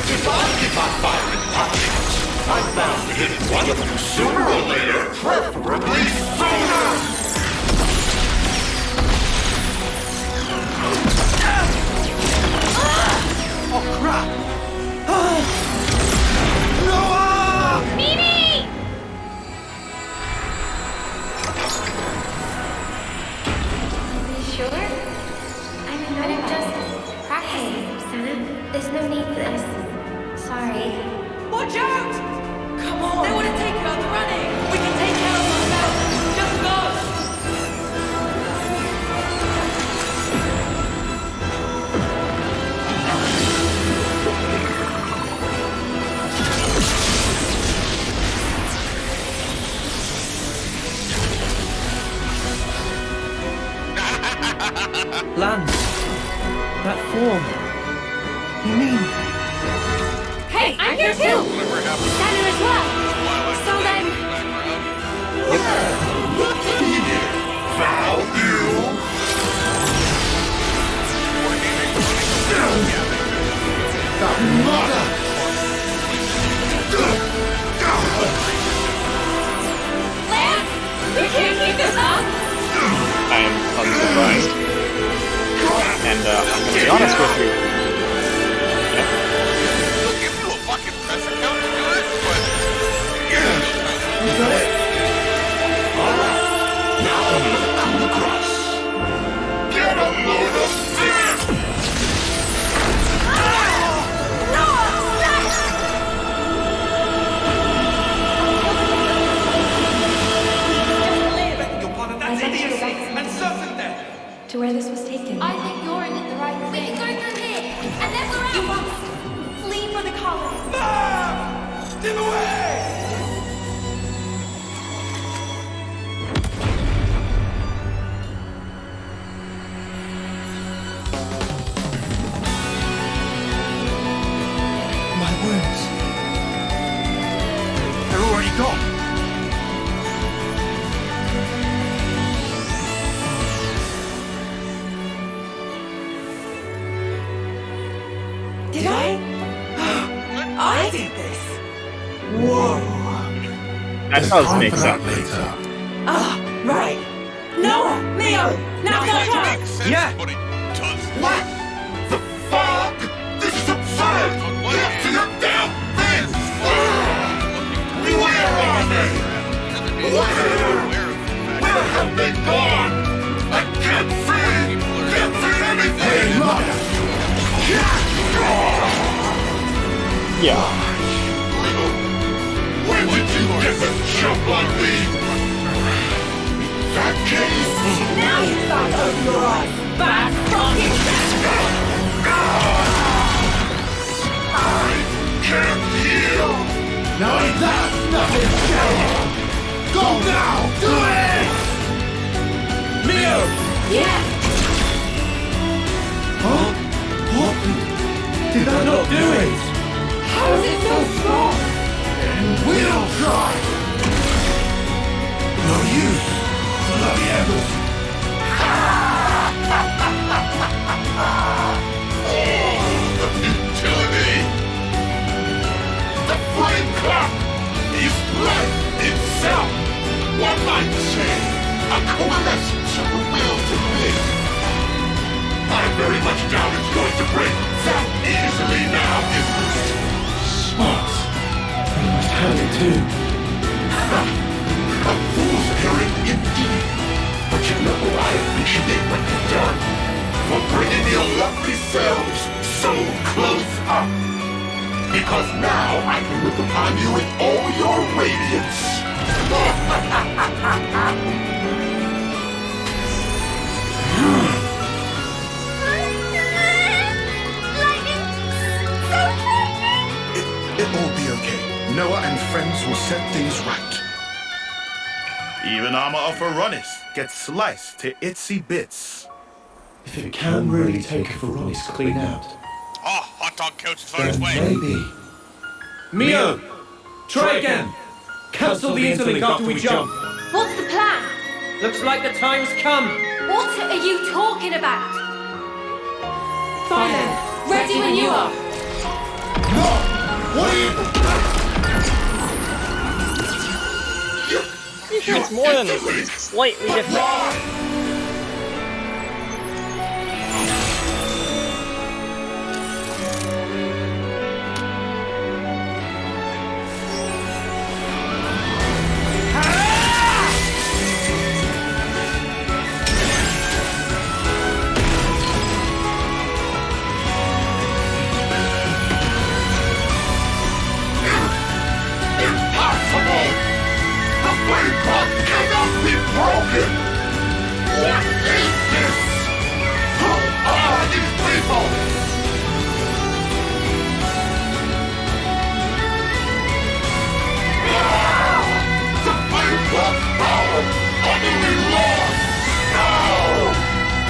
If I keep on firing pop-shots, I'm bound to hit one of them sooner or later, preferably sooner! Oh crap! Noah! Mimi! Are you sure? I'm just practicing, Sana. There's no need for this. Sorry. Watch out! Come on! They want to take you out the running! We can take care of ourselves! Just go! Lance, that form. You mean? Hey, I'm here too! Sana as well! So then... Foul you! The mother! Lance! You can't keep this up! I am unsurprised. And I'm gonna be honest with you. Yep. They'll give you a fucking press account to do it, but... You got it? Alright. Now I'm gonna come across. Get a load of shit! To where this was taken. I think you're in the right thing. We can go through here, and then we're out! You must flee for the colony. Mom! Get away! My wounds. They're already gone. Did I? I did this. Whoa. That does make sense. Ah, right. Noah, Leo, now's our time. Yeah. What the fuck? This is absurd! Get to your damn thing! Where are they? Where have they gone? I can't see anything! Hey, look! Yeah. When did you get to jump like me? That case? Now you start to open your eyes. Bad fucking I can't heal! Now that's nothing, Shell! Go now! Do it! Leo! Yeah! Huh? What? Did I not do it? How is it so strong? We'll try! No use. Bloody embers. The futility! The flame clock is life itself! One might say, a coalescence of the will to live. I very much doubt it's going to break that easily now, is it? Smart. You must have it too. A fool's errand indeed. But you know I appreciate what you've done for bringing your lovely selves so close up. Because now I can look upon you in all your radiance. It will be okay. Noah and friends will set things right. Even armor of Veronis gets sliced to itsy bits. If it can really take a Veronis clean out, Oh, hot dog coach is on his way. maybe. Mio! Try again! Cancel the interlink after we jump! What's the plan? Looks like the time's come! What are you talking about? Fine then. Ready when you are. It's more than slightly different. Broken! What is this? Who are these people? The flame clock's power utterly lost! No!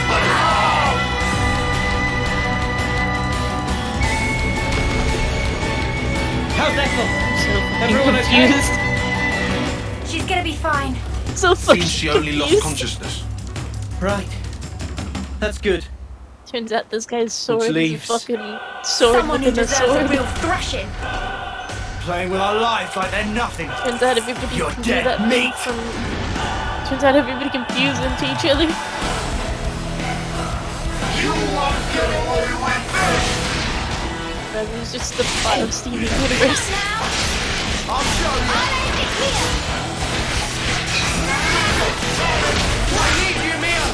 But how? How's Ethel? Everyone okay? She's gonna be fine. So fucking Seems she only lost confused. consciousness. Right. That's good. Turns out this guy's sword is a leaves. fucking sword Someone who within a deserves a sword. real thrashing. Playing with our lives like they're nothing. Turns out everybody You're can do dead that thing meat. from... Turns out everybody can fuse into each other. You won't get away with this! That was just the plot of Steven Universe. I'll show you. I need you, Mia!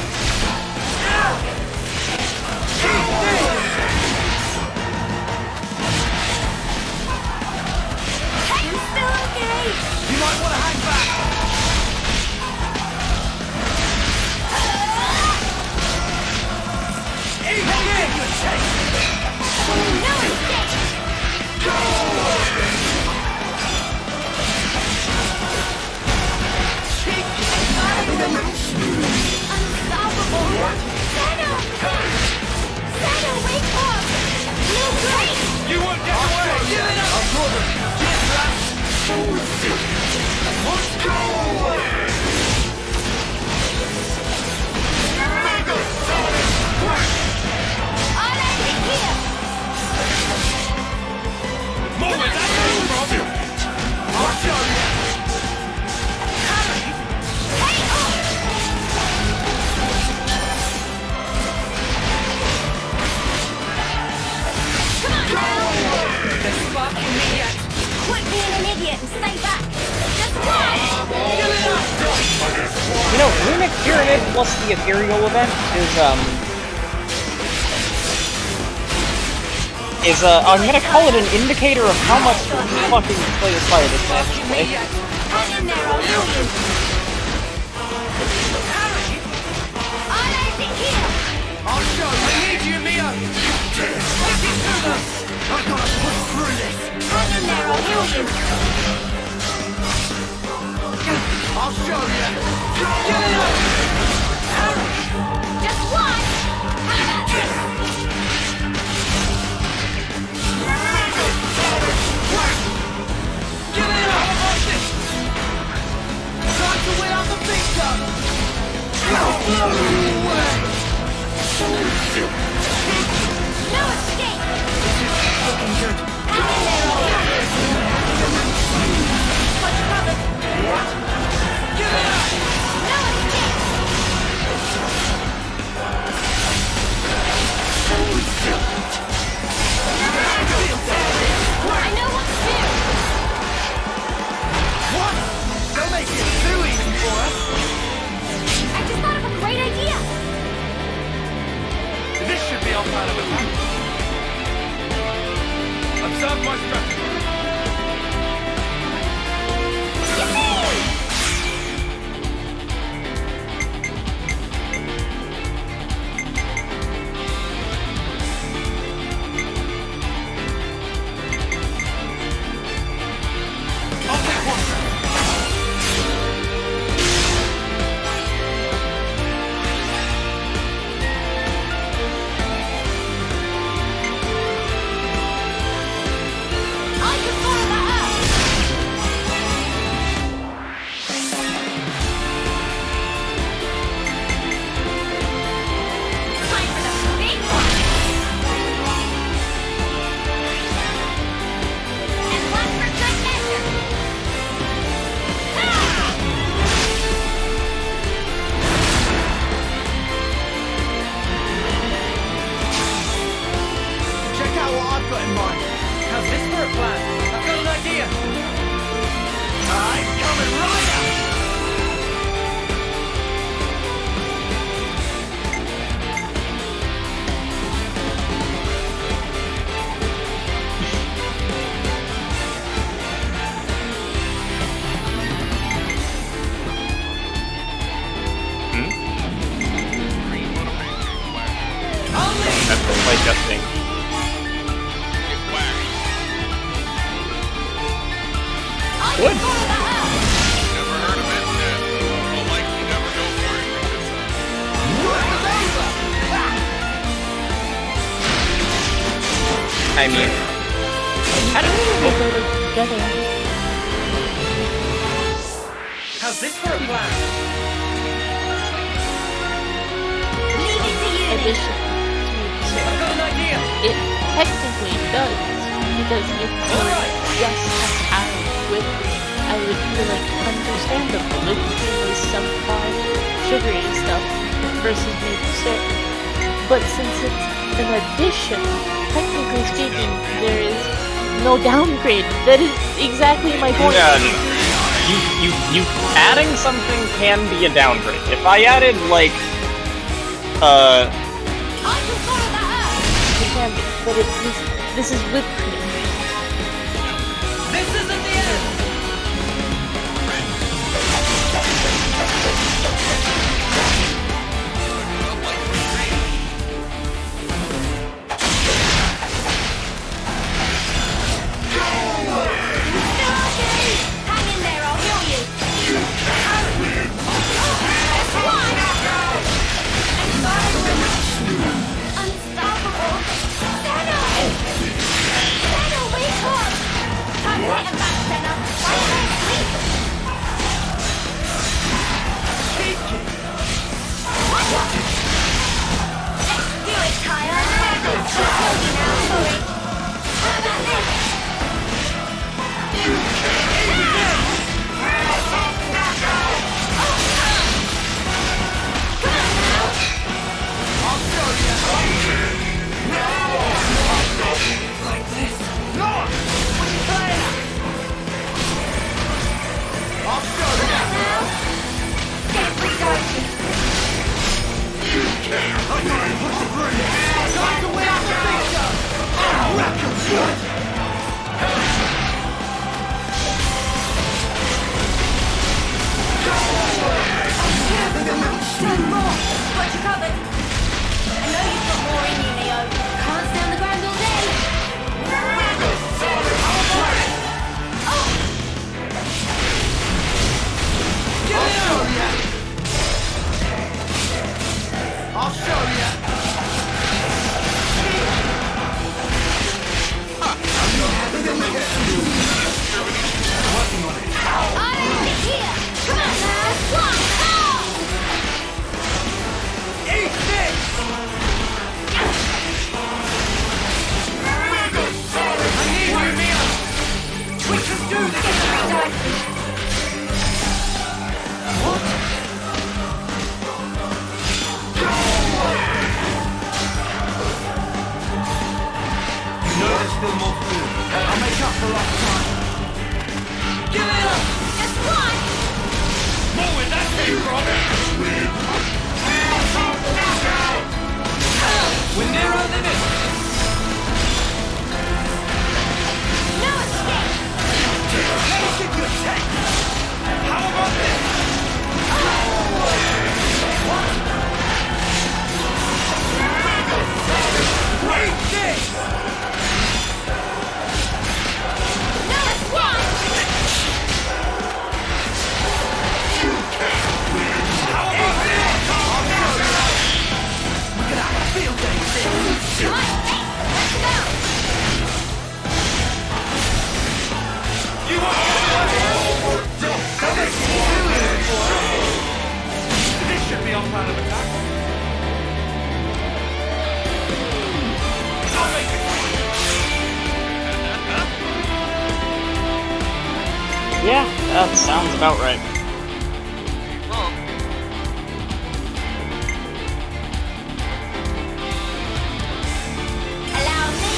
I'm still okay. You might want to hang back. You won't get away! Give it up! I'll draw them! Let's go! I'll end it here. Move it! I'll show you! Quit being an idiot and stay back. Just watch. You know, Runic Pyramid plus the Ethereal event is I'm gonna call it an indicator of how much fucking players play this match. Hang in there, I'll heal you. I'll end it here. I'll show you! I need you, Mia! Take it to them! I gotta push through this! Hang in there, I'll heal you. I'll show you! Get it up. Just watch. How about this? Give it up! How about this? Time to win out the big gun! No way! No escape. Looking good. Hang in there, I'll heal you. Got you covered. Give it up! No escape. I know what to do. What? Don't make it too easy for us! I just thought of a great idea. This should be our plan of attack. Observe my strategy. got in mind? How's this for a plan? I've got an idea. I'm coming right out! That's the play justing. What? I mean, I don't know. Together. How's this for a plan? Addition. I've got an idea. It technically does, because if you just had with me, I would feel like understandable if it was some fine, sugary stuff versus maple syrup. But since it's an addition, technically speaking, there is no downgrade. That is exactly my point. Yeah, you adding something can be a downgrade. If I added like It can be, but this is whipped cream. This isn't the end! Hang in there, I'll heal you. Unstoppable. Senna! Senna, wake up! Time to hit him back, Senna. Why don't you Let's do it, Kyle. I'll kill you now, sorry. How about this? Like this. Noah! What are you playing at? I'll show you. I'm going to push it through. Time to win out the picture. Wrap your foot. Got you covered. I know you've got more in you, Neo. Can't stand the ground all day. I'll show you. Here. Come on now. One. Eat this! I need you, Mia! We can do this! What? You know there's still more to do. I'll make up for lost time. Give it up! Just one. More with that thing, Robert! We're near our limit! No escape. Let me give you a check! How about this? Eat this! No escape. How about this? I'll show you! We're gonna have a field day with this! Come on, hey, let's go. You want this should be our plan of attack. I'll make it. Yeah, that sounds about right. Allow me.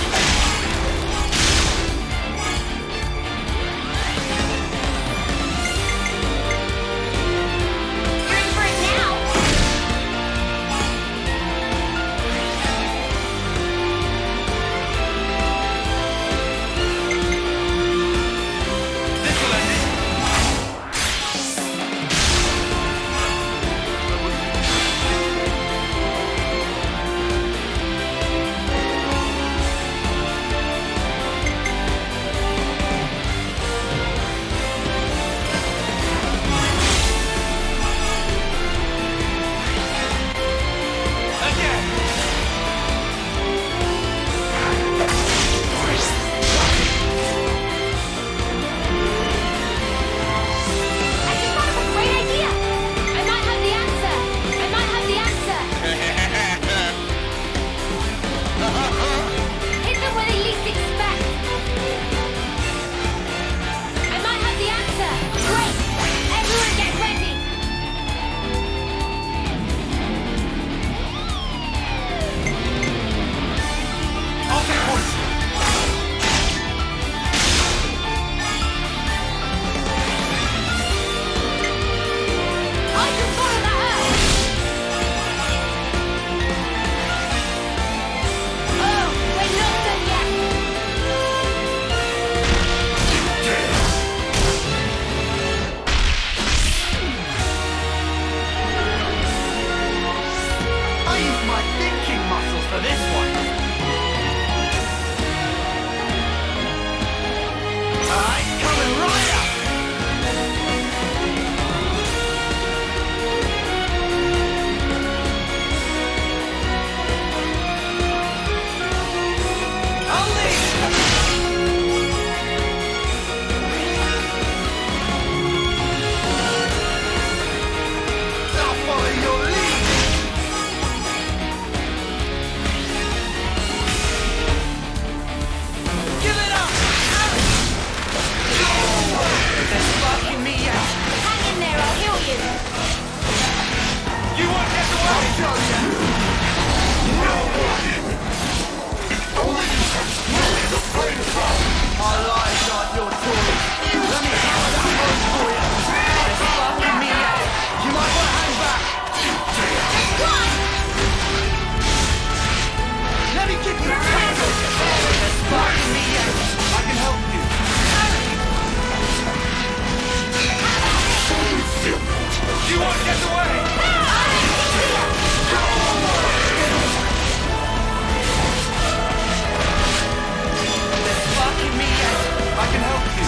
blocking me yet. I can help you.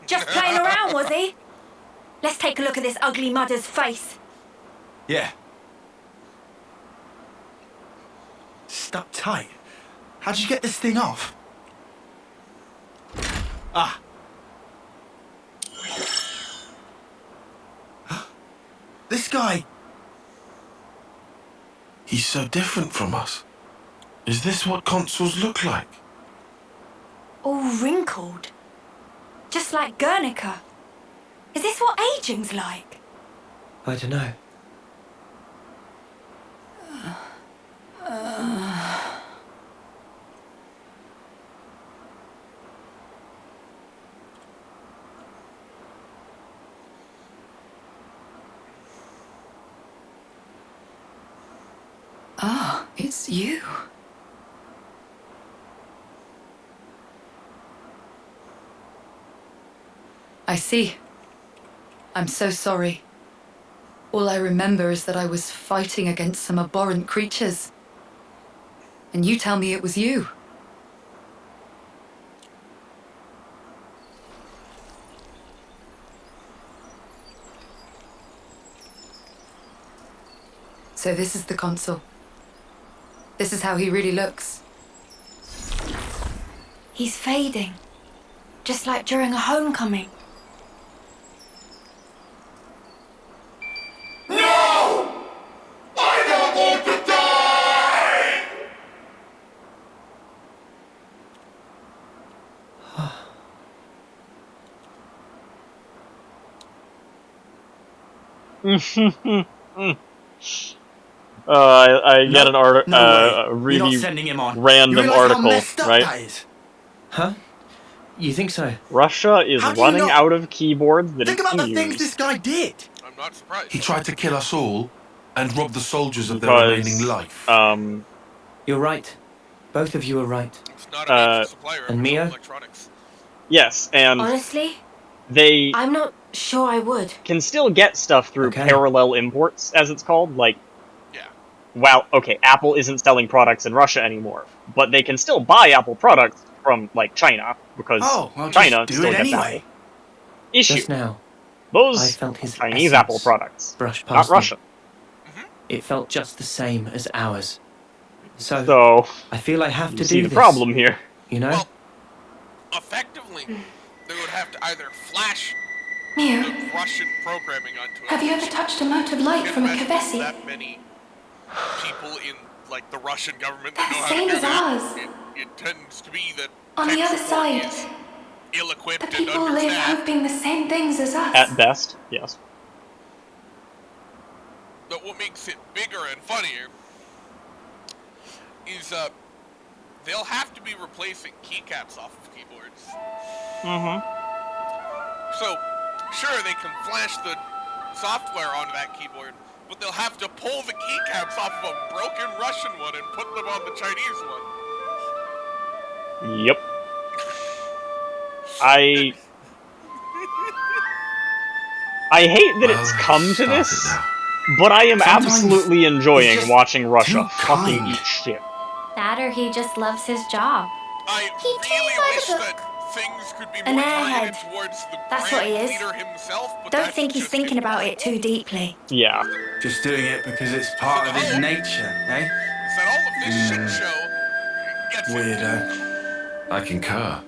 Just playing around, was he? Let's take a look at this ugly mudder's face. Yeah. Stuck tight. How'd you get this thing off? Ah. This guy... He's so different from us. Is this what consuls look like? All wrinkled. Just like Guernica. Is this what aging's like? I don't know. Ah, it's you. I see. I'm so sorry. All I remember is that I was fighting against some abhorrent creatures. And you tell me it was you. So this is the consul. This is how he really looks. He's fading. Just like during a homecoming. No! I don't want to die! I get an article, no way. a You're really not sending him on. You random realise how article, messed up right? that is? Huh? You think so? Russia is How do you running not- out of keyboards that Think it about can the things use. this guy did. I'm not surprised. He tried to kill us all and rob the soldiers of their Because, remaining life. You're right. Both of you are right. It's not a major supplier of and Mio? electronics. Yes, and Honestly, they I'm not sure I would. can still get stuff through parallel imports, as it's called. Like, well, okay, Apple isn't selling products in Russia anymore, but they can still buy Apple products from, like, China, because China just do still it gets anyway. Apple. Issue. Just now, Those I felt his Chinese essence Apple products, brush not past me. Russian. It felt just the same as ours. So, I feel I have to you do see the this. problem here. You know? Effectively, they would have to either flash Mio, the Russian programming onto it. have you ever touched a mote of light from a Kavesi? That many people in, like, the Russian government that know how Same to do as that. ours. It tends to be that On the tech other support side, is ill-equipped the and people live understaffed. hoping the same things as us. At best, yes. But what makes it bigger and funnier is they'll have to be replacing keycaps off of keyboards. Mm-hmm. So, sure, they can flash the software onto that keyboard, but they'll have to pull the keycaps off of a broken Russian one and put them on the Chinese one. Yep. I hate that it's come to this, but I am Sometimes absolutely it's enjoying just watching Russia too fucking kind. eat shit. That or he just loves his job. I really wish that things could be An more airhead. targeted towards the That's what brand he is. leader himself, but Don't that's think he's just thinking about it too deeply. Yeah. Just doing it because it's part of his nature, eh? Is that all of this shit show gets Weirdo. I concur.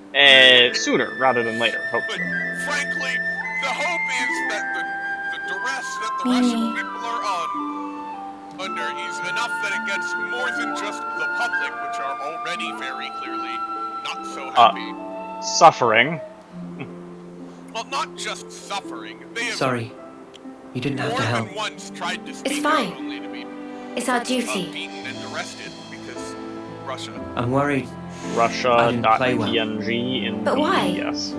Sooner rather than later, hopefully. Frankly, the hope is that the duress that the Russian people are under is enough that it gets more than just the public, which are already very clearly not so happy. Suffering. Well, not just suffering. They have Sorry. You didn't have more to help. than once tried to speak It's fine. out only to be It's our duty. beaten and arrested because Russia. I'm worried. I didn't play well. Russia.png in But why? yes.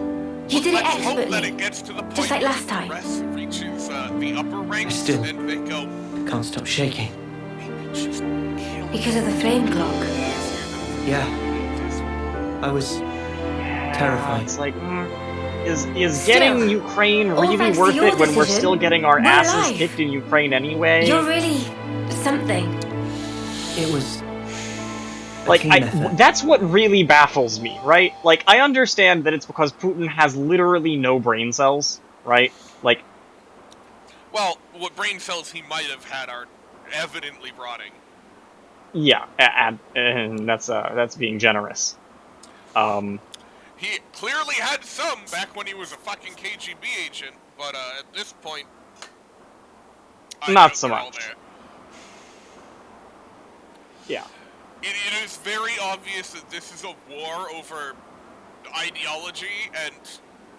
You did it Let's hope that expertly. it gets to the point Just like last where time. the press reaches the upper ranks still- and they go, Can't stop shaking. just kill Because of the flame clock. Yeah. I was terrified. It's like, is Still, getting Ukraine all really thanks to worth your it when we're decision, still getting our we're asses alive. kicked in Ukraine anyway? You're really something. It was Like, team effort. that's what really baffles me, right? Like, I understand that it's because Putin has literally no brain cells, right? Like, Well, what brain cells he might have had are evidently rotting. yeah, and that's being generous. He clearly had some back when he was a fucking KGB agent, but at this point, Not so much. Yeah. It is very obvious that this is a war over ideology and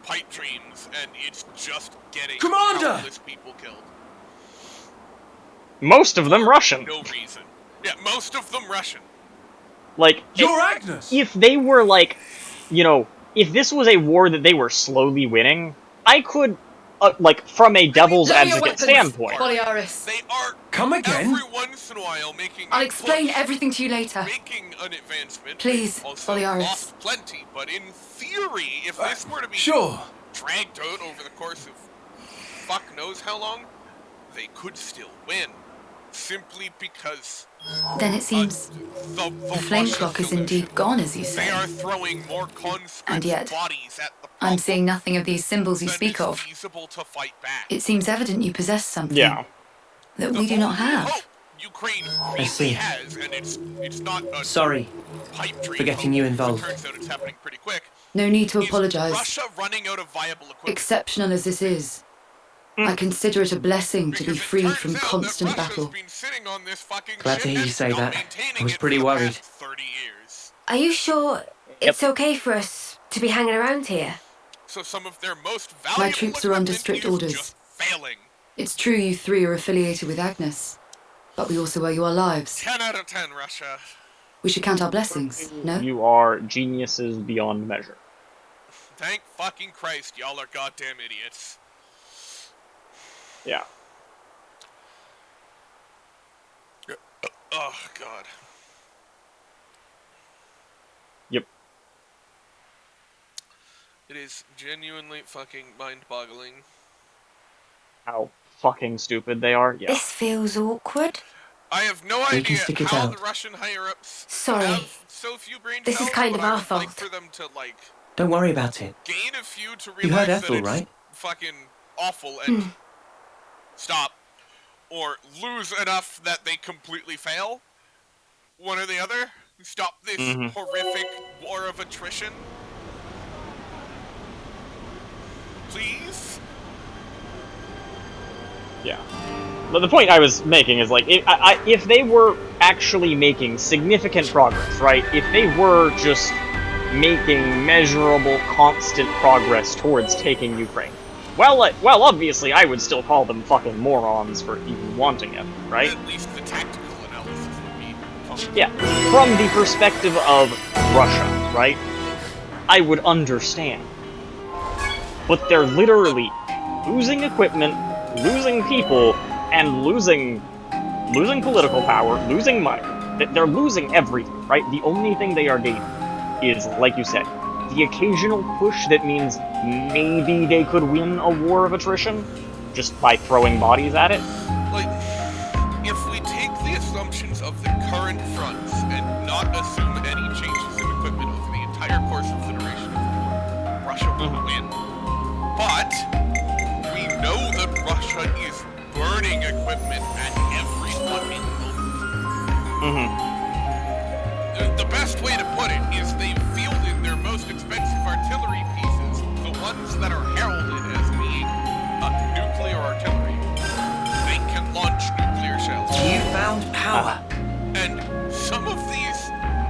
pipe dreams, and it's just getting Commander! countless people killed. Most of them Russian. No reason. Yeah, most of them Russian. Like, You're Agnes! if they were like, you know, if this was a war that they were slowly winning, I could like from a devil's Lower your advocate weapons, standpoint. Boliaris. They are Come again? every once in a while making. I'll explain everything to you later. Making an advancement. Please, also Boliaris. lost plenty, but in theory, if this were to be dragged out over the course of fuck knows how long, they could still win. Simply because. Then it seems the flame clock is indeed gone, as you say. They are throwing more conscript And yet, bodies at the I'm seeing nothing of these symbols you speak of. feasible to fight back. It seems evident you possess something that we do not have. Ukraine I see. has, and it's not a Sorry pipe dream for getting you involved. Turns out it's happening pretty quick. No need to apologize. Russia running out of viable equipment. Exceptional as this is, I consider it a blessing to be free from constant battle. Glad to hear you say that. I was pretty worried. Are you sure it's okay for us to be hanging around here? So some of their most My valuable troops are under strict orders. failing. It's true you three are affiliated with Agnes, but we also owe you our lives. 10 out of 10, Russia. We should count our blessings, no? You are geniuses beyond measure. Thank fucking Christ, y'all are goddamn idiots. Yeah. Oh, God. Yep. It is genuinely fucking mind-boggling. How fucking stupid they are. Yeah. This feels awkward. I have no We idea can stick it how out. the Russian higher-ups Sorry. have so few brain This is cells, kind but of I our would like fault. for them to, like, Don't worry about it. gain a few to You realize heard Ethel, that it's right? fucking awful and stop, or lose enough that they completely fail. One or the other. Stop this horrific war of attrition. Please? Yeah. But the point I was making is, like, if they were actually making significant progress, right? If they were just making measurable, constant progress towards taking Ukraine, well, obviously I would still call them fucking morons for even wanting it, right? At least the tactical analysis would be pumped. Yeah. From the perspective of Russia, right? I would understand. But they're literally losing equipment, losing people, and losing political power, losing money. They're losing everything, right? The only thing they are gaining is, like you said, the occasional push that means maybe they could win a war of attrition just by throwing bodies at it. Like, if we take the assumptions of the current fronts and not assume any changes in equipment over the entire course of the duration of the war, Russia will win. But we know that Russia is burning equipment at every fucking moment. The best way to put it is they've fielded their most expensive artillery pieces, the ones that are heralded as being nuclear artillery. They can launch nuclear shells. You found power. And some of these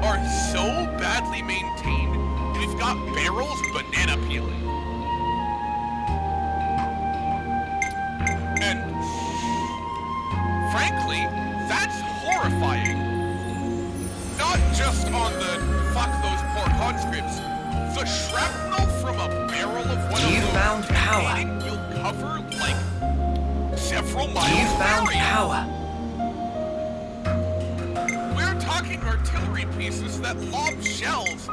are so badly maintained, we've got barrels banana peeling. And frankly, that's horrifying. Not just on the fuck those poor conscripts. The shrapnel from a barrel of one You of those found power. will cover like several miles. You found area. power. We're talking artillery pieces that lob shells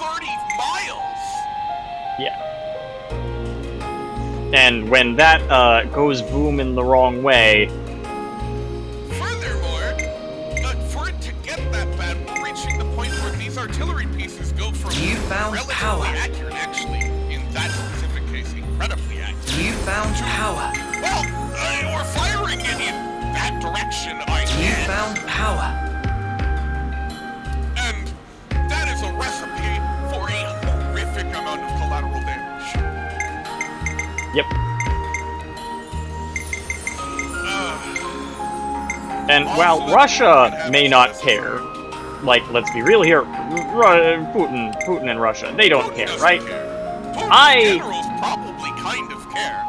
30 miles. Yeah. And when that goes boom in the wrong way, Furthermore, for it to get that bad, we're reaching the point where these artillery pieces go from You found relatively power. accurate, actually, in that specific case, incredibly accurate. You found power. Well, we're firing it in that direction, I You guess. found power. And that is a recipe for a horrific amount of collateral damage. yep. And while Russia may not care, like, let's be real here, Putin and Russia, they don't care, right? Generals probably kind of care.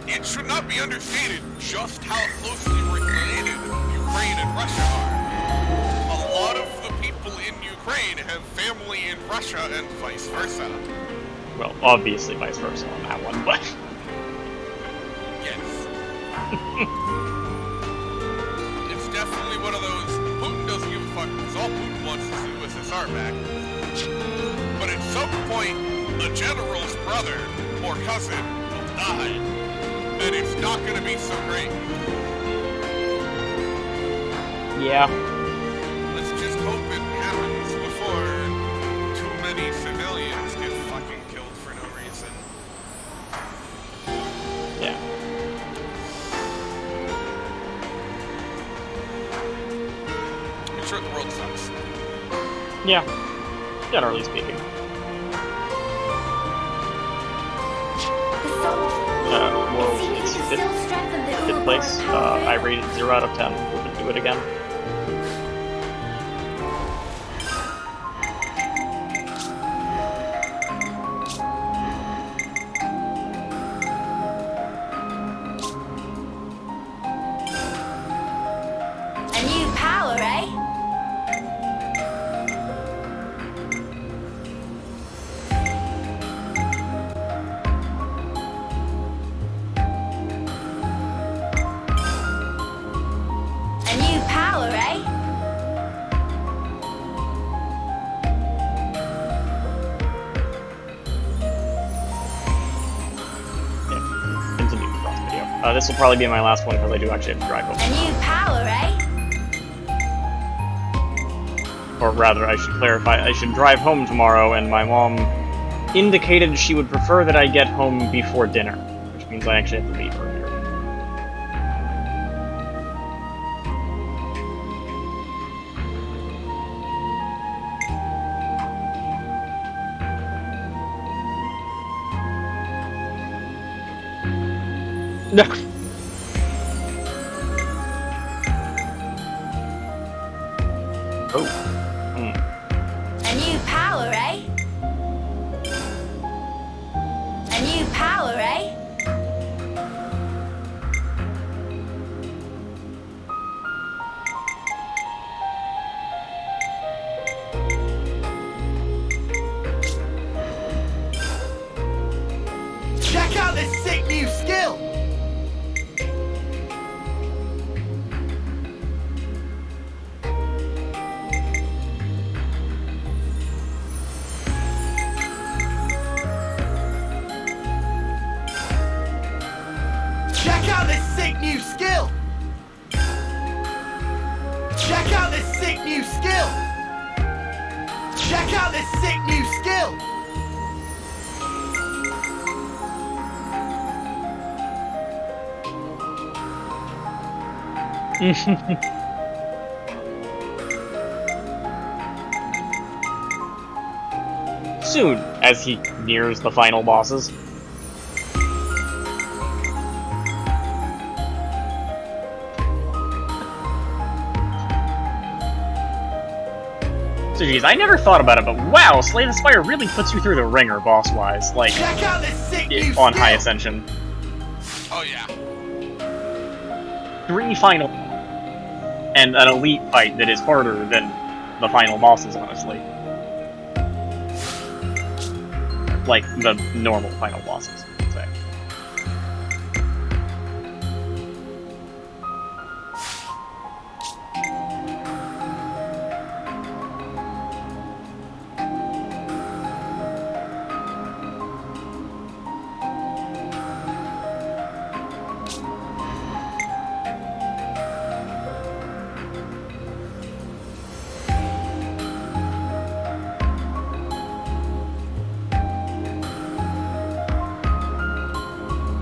It should not be understated just how closely related Ukraine and Russia are. A lot of the people in Ukraine have family in Russia and vice versa. Well, obviously vice versa on that one, but... Yes. It's definitely one of those, Putin doesn't give a fuck, because all Putin wants is the USSR back. But at some point, the general's brother, or cousin, will die, and it's not gonna be so great. Yeah. Let's just hope it happens before too many civilians get fucking killed for no reason. Yeah. I'm sure the world sucks. Yeah. Generally speaking. World is fifth place. I rated 0 out of 10. We'll do it again. A new power, eh? A new power, eh? Continue the cross video. This will probably be my last one because I do actually have to drive home. A new power, eh? Or rather, I should clarify, I should drive home tomorrow, and my mom indicated she would prefer that I get home before dinner, which means I actually have to leave earlier. No. Oh. A new power, eh? A new power, eh? Check out this sick new skill! Check out this sick new skill! Check out this sick new skill! Check out this sick new skill! Soon, as he nears the final bosses. So geez, I never thought about it, but wow, Slay the Spire really puts you through the ringer boss-wise, like, Check out this sick new on skill! High Ascension. Oh yeah. 3 final... and an elite fight that is harder than the final bosses, honestly. Like, the normal final bosses, I'd say.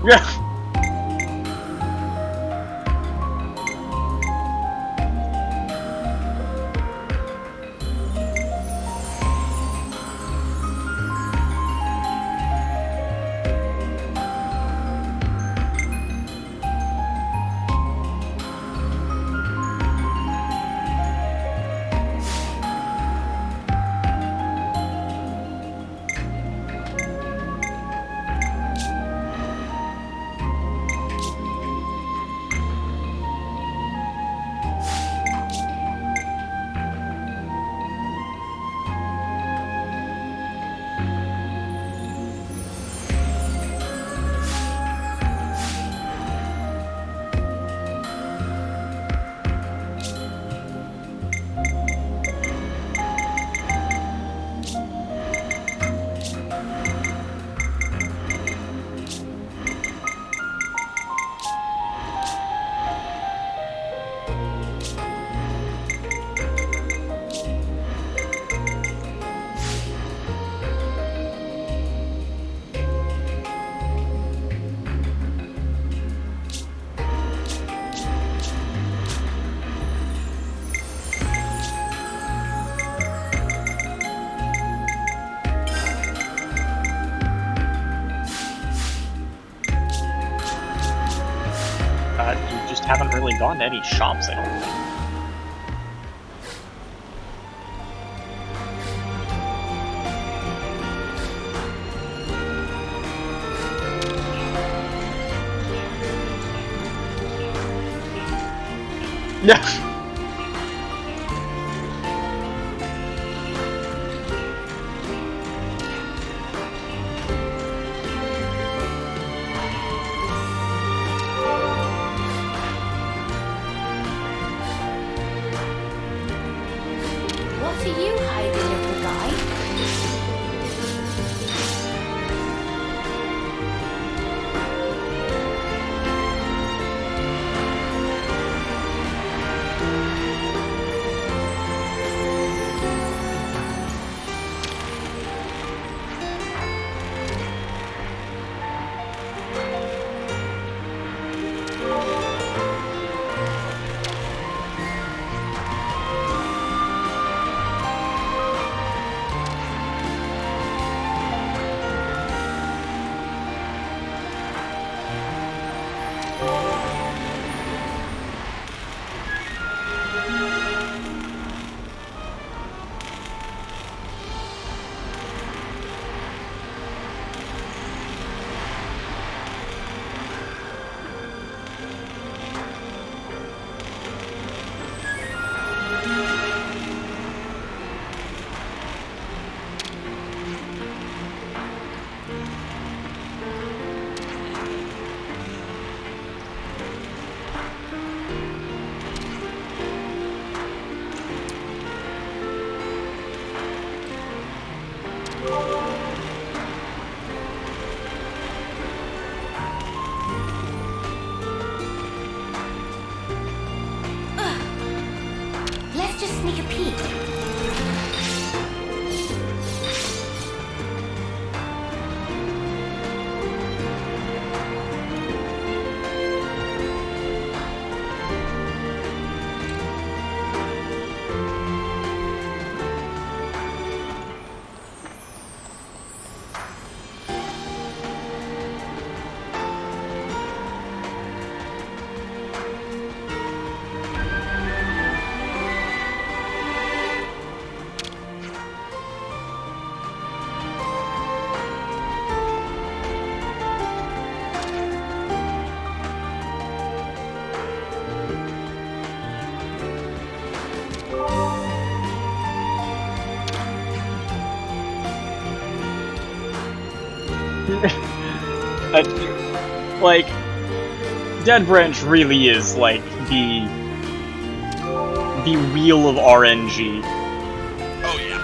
Yeah. You just haven't really gone to any shops, I don't think. Yeah. What are you hiding, little guy? Let's just sneak a peek. Like, Dead Branch really is like the wheel of RNG. Oh yeah.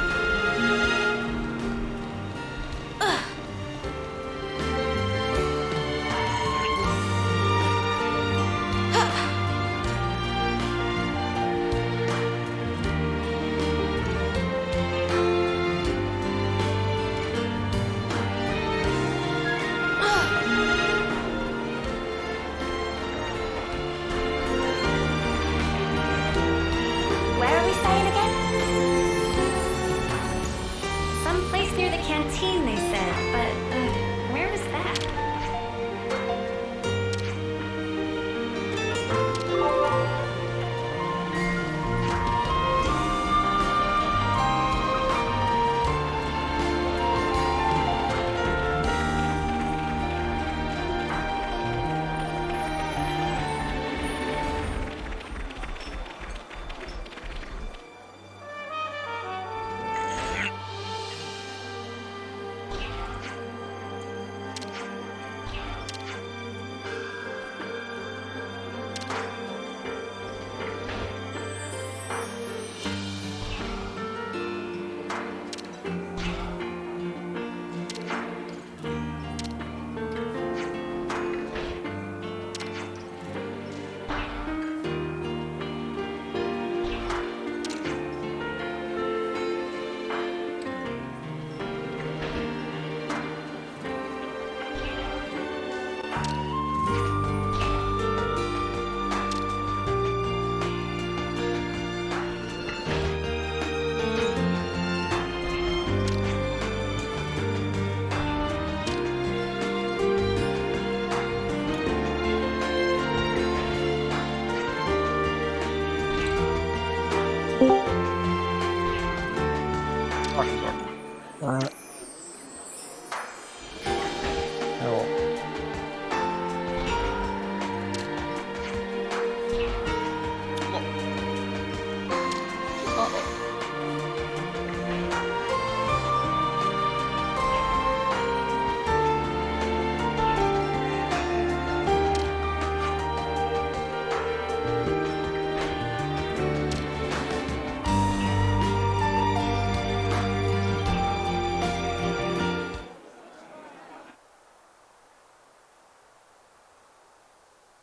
Where are we staying again?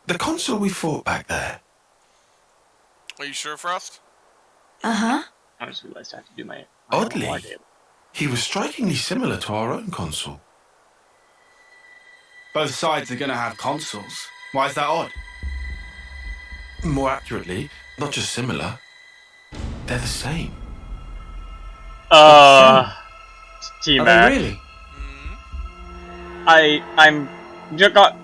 The consul we fought back there. Are you sure, Frost? Uh-huh. I just realized I have to do my Oddly, LR daily. he was strikingly similar to our own consul. Both sides are going to have consuls. Why is that odd? More accurately, not just similar, they're the same. T-Mac. Really? I'm just got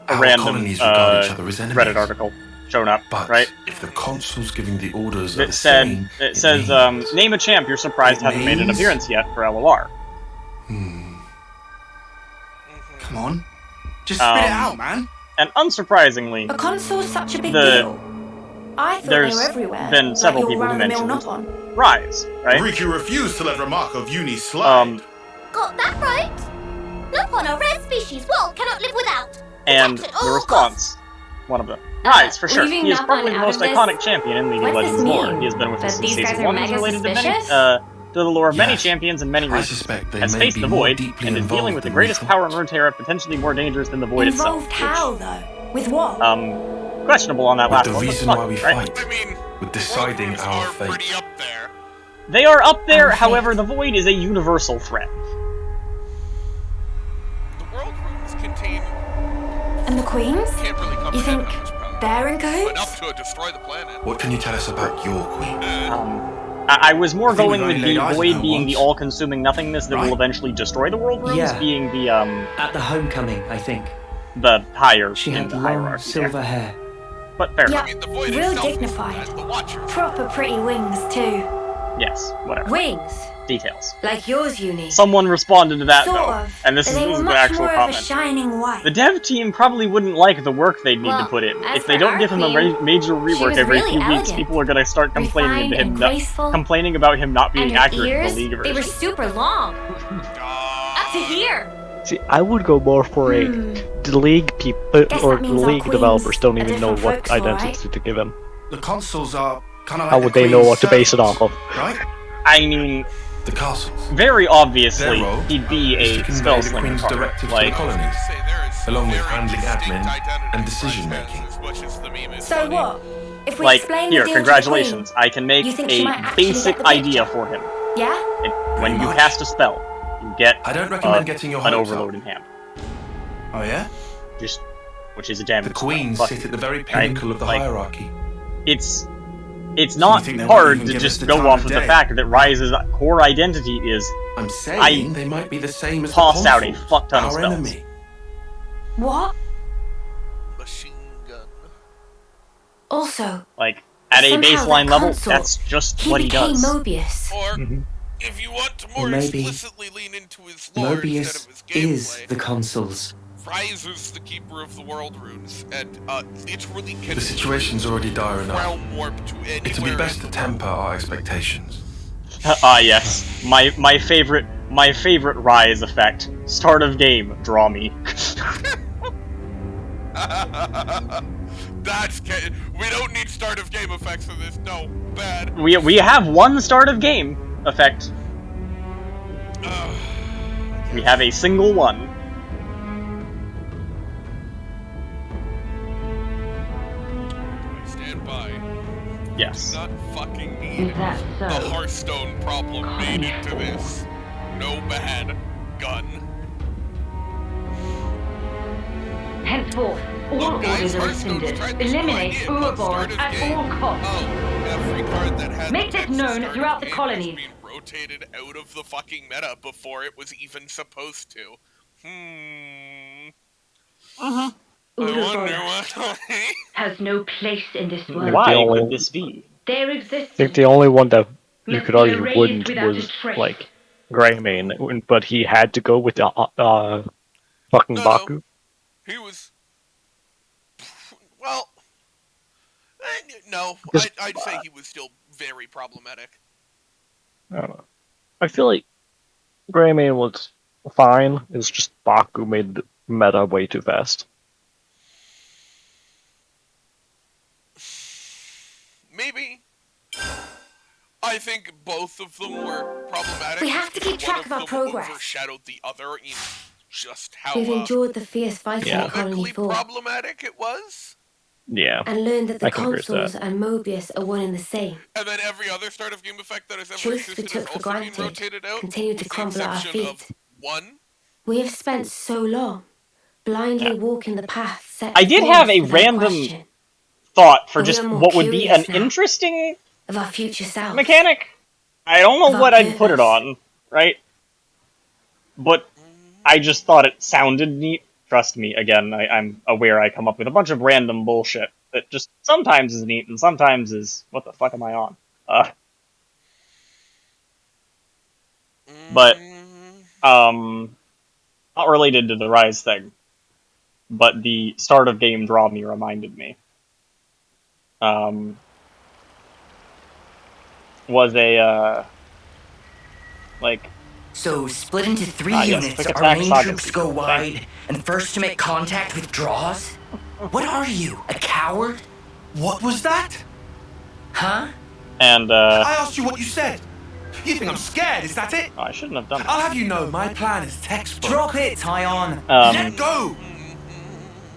a Our random colonies regard each other as enemies. Reddit article shown up, But right? if the consul's giving the orders are It the said same, it says name a champ you're surprised hasn't made an means- appearance yet for LOR. Come on. Just spit it out, man. And unsurprisingly, A consul's such a big the- deal. I thought there's they were everywhere. been several like people your who run-of-the-mill mentioned knock-on. Rise, right? Riku refused to let remark of Uni slide. Got that right? Look on a rare species world cannot live without. And Protect at the all response, one of them. Rise, for sure. leaving He is Nappa probably the out most of this? iconic champion in League of What does Legends this lore. mean? He has been with us That since these guys season are 1 and is mega related to many, suspicious? to the lore of many Yes. champions and many I reasons. suspect they Has may faced be the more Void, deeply and is dealing involved with the than greatest we power in Runeterra, potentially more dangerous than the Void Involved itself. how, though? With what? Questionable on that With last the one, but reason fuck, why we right? fight, with deciding our fate. They are up there, however, the Void is a universal threat. Contain And the queens? can't really You comprehend think how much power. they're in cahoots? Enough to destroy the planet. What can you tell us about your queen? I was more I think going we've with only the laid eyes on Void her being the once. all-consuming nothingness that will Right. eventually destroy the world rooms, Yeah. being the At the homecoming, I think. the higher She in had the long hierarchy. silver hair. But fair Yeah, enough. real dignified. Proper pretty wings, too. Yes, whatever. Wings? Details. Like yours, Uni. Someone responded to that Sort though, of. and this but is, they this were is the much actual more of a comment. shining white. The dev team probably wouldn't like the work they'd need to put in. as If they for don't our give him a queen, major she rework was every really few weeks, elegant, people are gonna start complaining refined to him, and graceful. complaining about him not being and her accurate ears, in the League they were version. super long. Up to here. See, I would go more for a the league people Guess or that means our league queen's developers don't a even know different what folks, all identity right? to give him. The consuls are kind of like How the would they know Queen's what to base it off of? servants, right? I mean, The castles. very obviously, Their role he'd be is a to convey spell the slinger Queen's card. directives Like, to the colonies, along with handling admin and decision making. So what? If we like explain here, the deal congratulations, I can make you think she a might actually basic get the picture? idea for him. to the queen, yeah? When you cast a spell, you get I don't recommend getting your an hopes overload up. in hand. Oh yeah? Just, which is a damage. The queens spell. sit at the very Right? pinnacle of the Like, hierarchy. It's So not you think they won't hard even to give us just the go time off of of the day? fact that Rise's core identity is I'm saying they might be the same as the toss out a consuls, fuck ton of our spells. enemy. What? Machine gun. Also, Like, at a somehow baseline that level, consort, that's just he what he became does. Mobius. Or, if you want to more Maybe explicitly lean into his lore instead Mobius of his gameplay, is the consuls. Rise is the keeper of the world runes, and literally can The situation's already dire enough. realm warp to anywhere. It'd be best to temper our expectations. Yes. My favorite Rise effect. Start of game, draw me. We don't need start of game effects for this. No, bad. We have one start of game effect. We have a single one. Stand by. Yes. Not fucking need the Hearthstone problem made into this. No bad gun. Henceforth, all Look, guys, orders are Hearthstone's rescinded. tried this new Eliminate idea called Ouroboros start of at game. all costs. Oh, every card that had Make this known throughout the colonies. being rotated out of the fucking meta before it was even supposed to. I wonder Ouroboros what. has no place in this world. Why The only- could this be? Their I existence think the only one that you must could be argue erased wouldn't without a was trace. like Greymane, but he had to go with the fucking Baku. He was. Well. No, Because- I'd say he was still very problematic. I don't know. I feel like Greymane was fine. It's just Baku made the meta way too fast. Maybe. I think both of them were problematic. We have to keep One track of our them progress. overshadowed the other in just how We've endured the fierce fighting Yeah. at Colony comically 4. problematic it was. Yeah. and learn that the I can agree with consoles that. and Mobius are one and the same. And then every other start of game effect that has ever Truths we existed took has for also been granted rotated out. continue to with the crumble at our exception feet. of one. We have spent so long blindly walking the path set I did before have us a without random question. thought for But we just are more what would be an curious now interesting of our future selves. mechanic. I don't Of know our what I'd put it purpose. on, right? But I just thought it sounded neat. Trust me, again, I'm aware I come up with a bunch of random bullshit that just sometimes is neat and sometimes is, what the fuck am I on? But, not related to the Rise thing, but the start of game Draw Me reminded me. Was a, like... So, split into 3 yes, units, quick our attack main saga troops sequel, go thank wide, and first to make contact with draws? What are you, a coward? What was that? Huh? And, I asked you what you said. You think I'm scared, is that it? Oh, I shouldn't have done that. I'll have you know, my plan is textbook. Drop it, Tyon. Let go!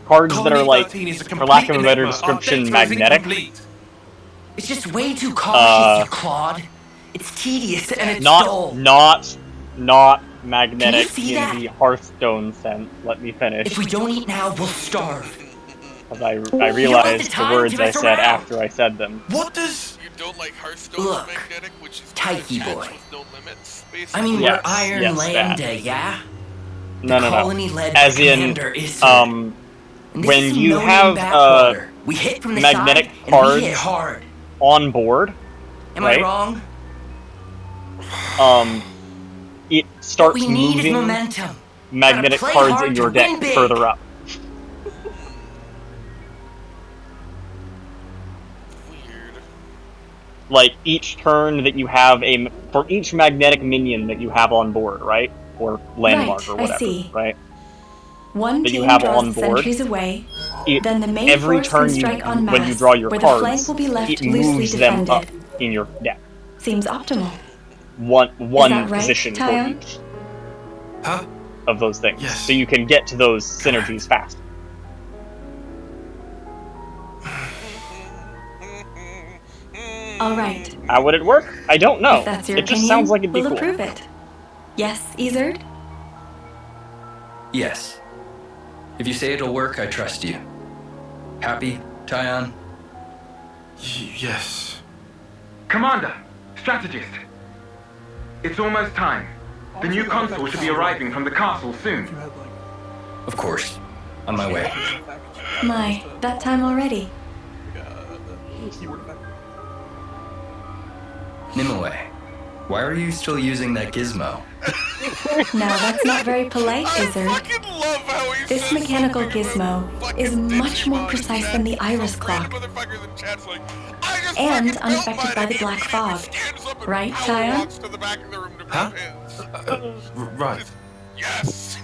Cards that are, like, 13 is a for lack of a complete better enigma. Our description, data is magnetic. incomplete. It's just way too cautious, you clod. It's tedious and it's dull. Not magnetic see in that? the Hearthstone sense. Let me finish. If we don't eat now, we'll starve. Because I realized the words I said after I said them. What does... You don't like Hearthstone's Look, magnetic, which is Tyche boy. no limits, I mean, Yes, we're Iron yes, Lambda, that. yeah? No. colony-led As in, commander is when you have we hit from the magnetic side, and we cards hit hard. on board, Am right? I wrong? It starts What we need is moving momentum. magnetic Gotta play cards hard in your to deck win big. further up. Like, each turn that you have for each magnetic minion that you have on board, right? Or landmark Right, or I whatever, see. right? One That you team have draws on the board, sentries away, it- then the main every force turn can strike en masse, when you draw your where cards, the flank will be left it loosely moves them defended. up in your deck. Seems optimal. One that right, position for Tyon? each of those things. So you can get to those synergies fast. All right. How would it work? I don't know. If that's your It opinion, just sounds like it'd be we'll cool. approve it. Yes, Ezard? Yes. If you say it'll work, I trust you. Happy, Tyon? Yes. Commander, strategist. It's almost time. The new console should be arriving from the castle soon. Of course. On my way. My, that time already. Nimue, why are you still using that gizmo? Now that's not very polite, Izard. This mechanical gizmo is much more precise than the iris clock. And unaffected by the black fog. Right, Tyon? Huh? Right. Yes.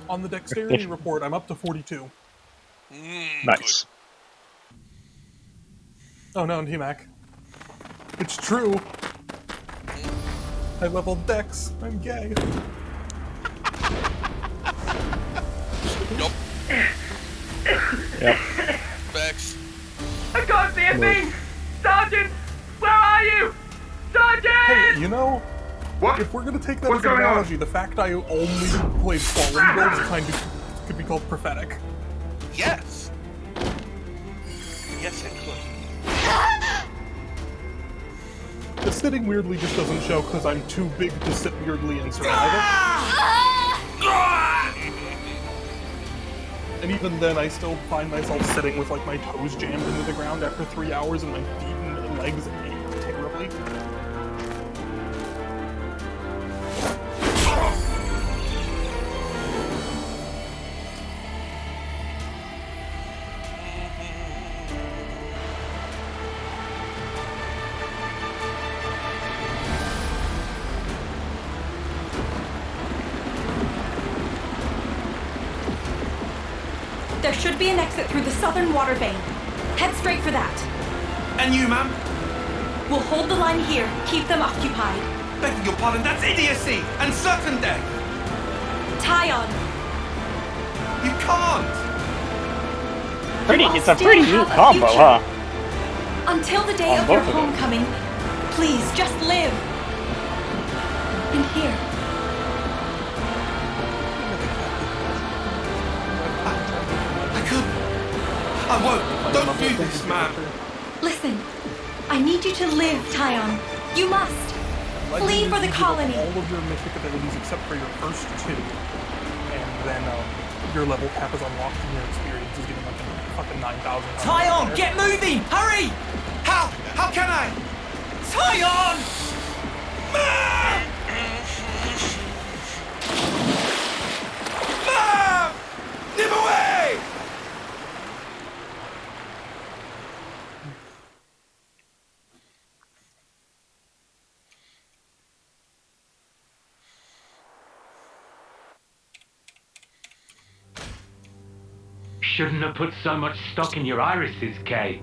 On the dexterity report, I'm up to 42. Nice. Oh no, T-Mac. It's true. I leveled Dex. I'm gay. Yep. Vex. I can't see a thing! Sergeant! Where are you? Sergeant! Hey, you know, if we're gonna take that as an analogy, the fact I only played Fallen builds kind of could be called prophetic. Yes. Yes, it could. The sitting weirdly just doesn't show because I'm too big to sit weirdly and survive it. And even then, I still find myself sitting with like my toes jammed into the ground after 3 hours and my feet and legs ache terribly. There should be an exit through the southern water vein. Head straight for that. And you, ma'am? We'll hold the line here, keep them occupied. Begging your pardon, that's idiocy and certain death. Tyon! You can't. It's a pretty neat combo, huh? Until the day On of your both of them. homecoming, please, just live. And here. I won't. Don't do this, man. Listen, I need you to live, Tyon. You must. Flee for the colony. All of your mythic abilities except for your first two. And then your level cap is unlocked and your experience is getting like fucking 9,000. Tyon, get moving! Hurry! How? How can I? Tyon! Mom! Mom! Nip away! Shouldn't have put so much stock in your irises, Kay.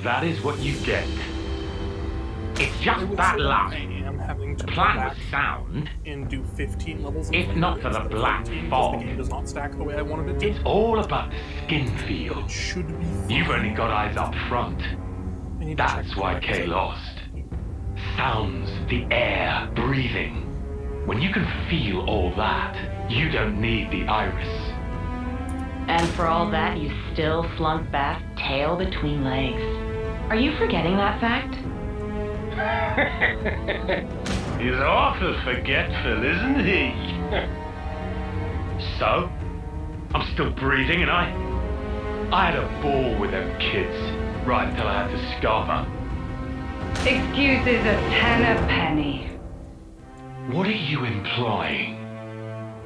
That is what you get. It's just bad luck. The plan was sound. And do 15 levels. If not for the black fog. The game does not stack the way I wanted it to. It's all about the skin feel. It should be fun. You've only got eyes up front. That's why Kay lost. Sounds, the air, breathing. When you can feel all that, you don't need the iris. And for all that, you still slunk back, tail between legs. Are you forgetting that fact? He's awful forgetful, isn't he? So, I'm still breathing, and I had a ball with them kids, right until I had to scarf them. Excuses a penny. What are you implying?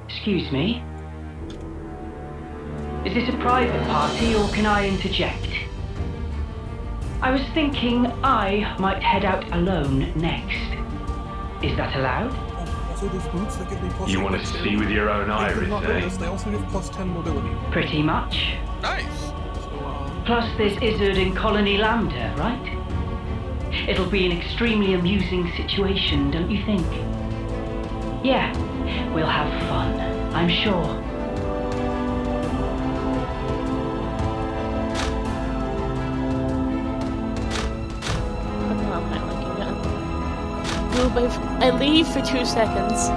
Excuse me? Is this a private party or can I interject? I was thinking I might head out alone next. Is that allowed? Also, those boots that give me plus You want to see with your own iris, eh? They also give plus 10 mobility. Pretty much. Nice. Plus there's Izzard in Colony Lambda, right? It'll be an extremely amusing situation, don't you think? Yeah, we'll have fun, I'm sure. I leave for 2 seconds.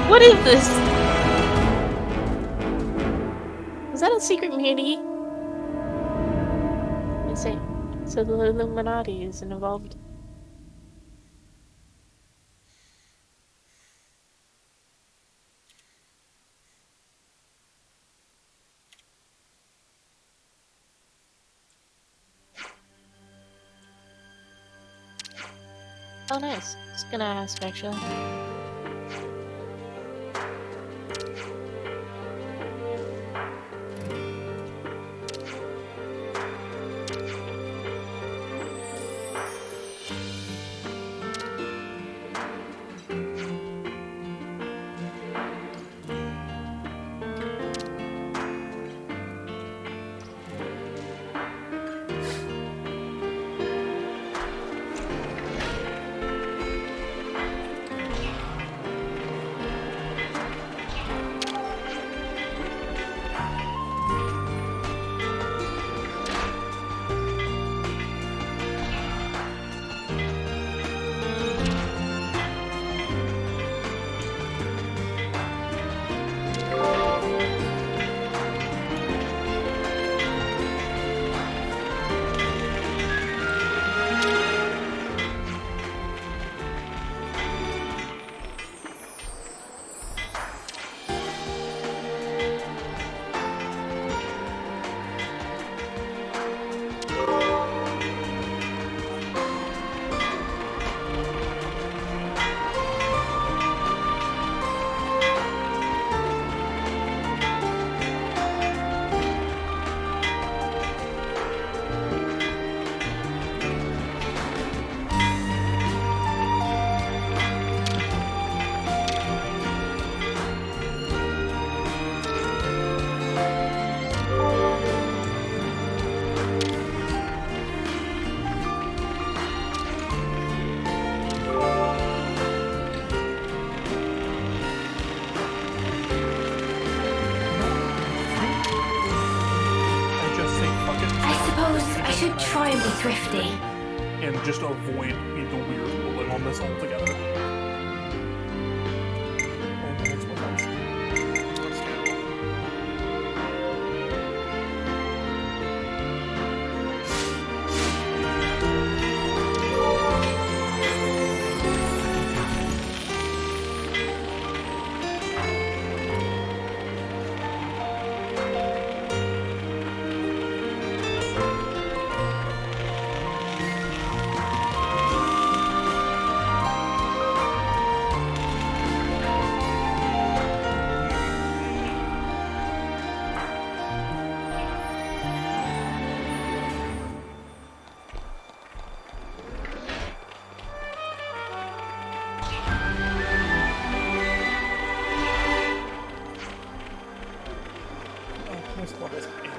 What is this? Is that a secret meeting? I see. So the Illuminati is involved. Oh, nice. Just gonna ask, actually. and be thrifty. And just avoid the weird ruling on this altogether. That makes more sense.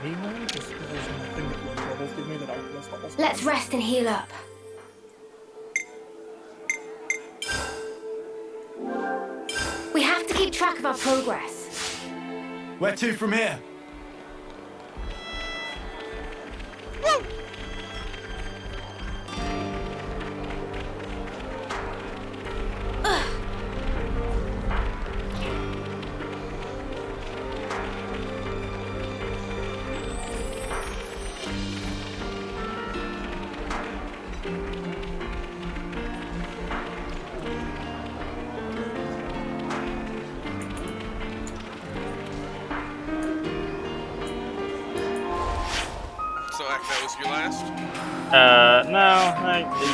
Anyway, just because there's nothing that those levels give me that alchemist levels. Let's rest and heal up. We have to keep track of our progress. Where to from here? So, Ack, that was your last? No.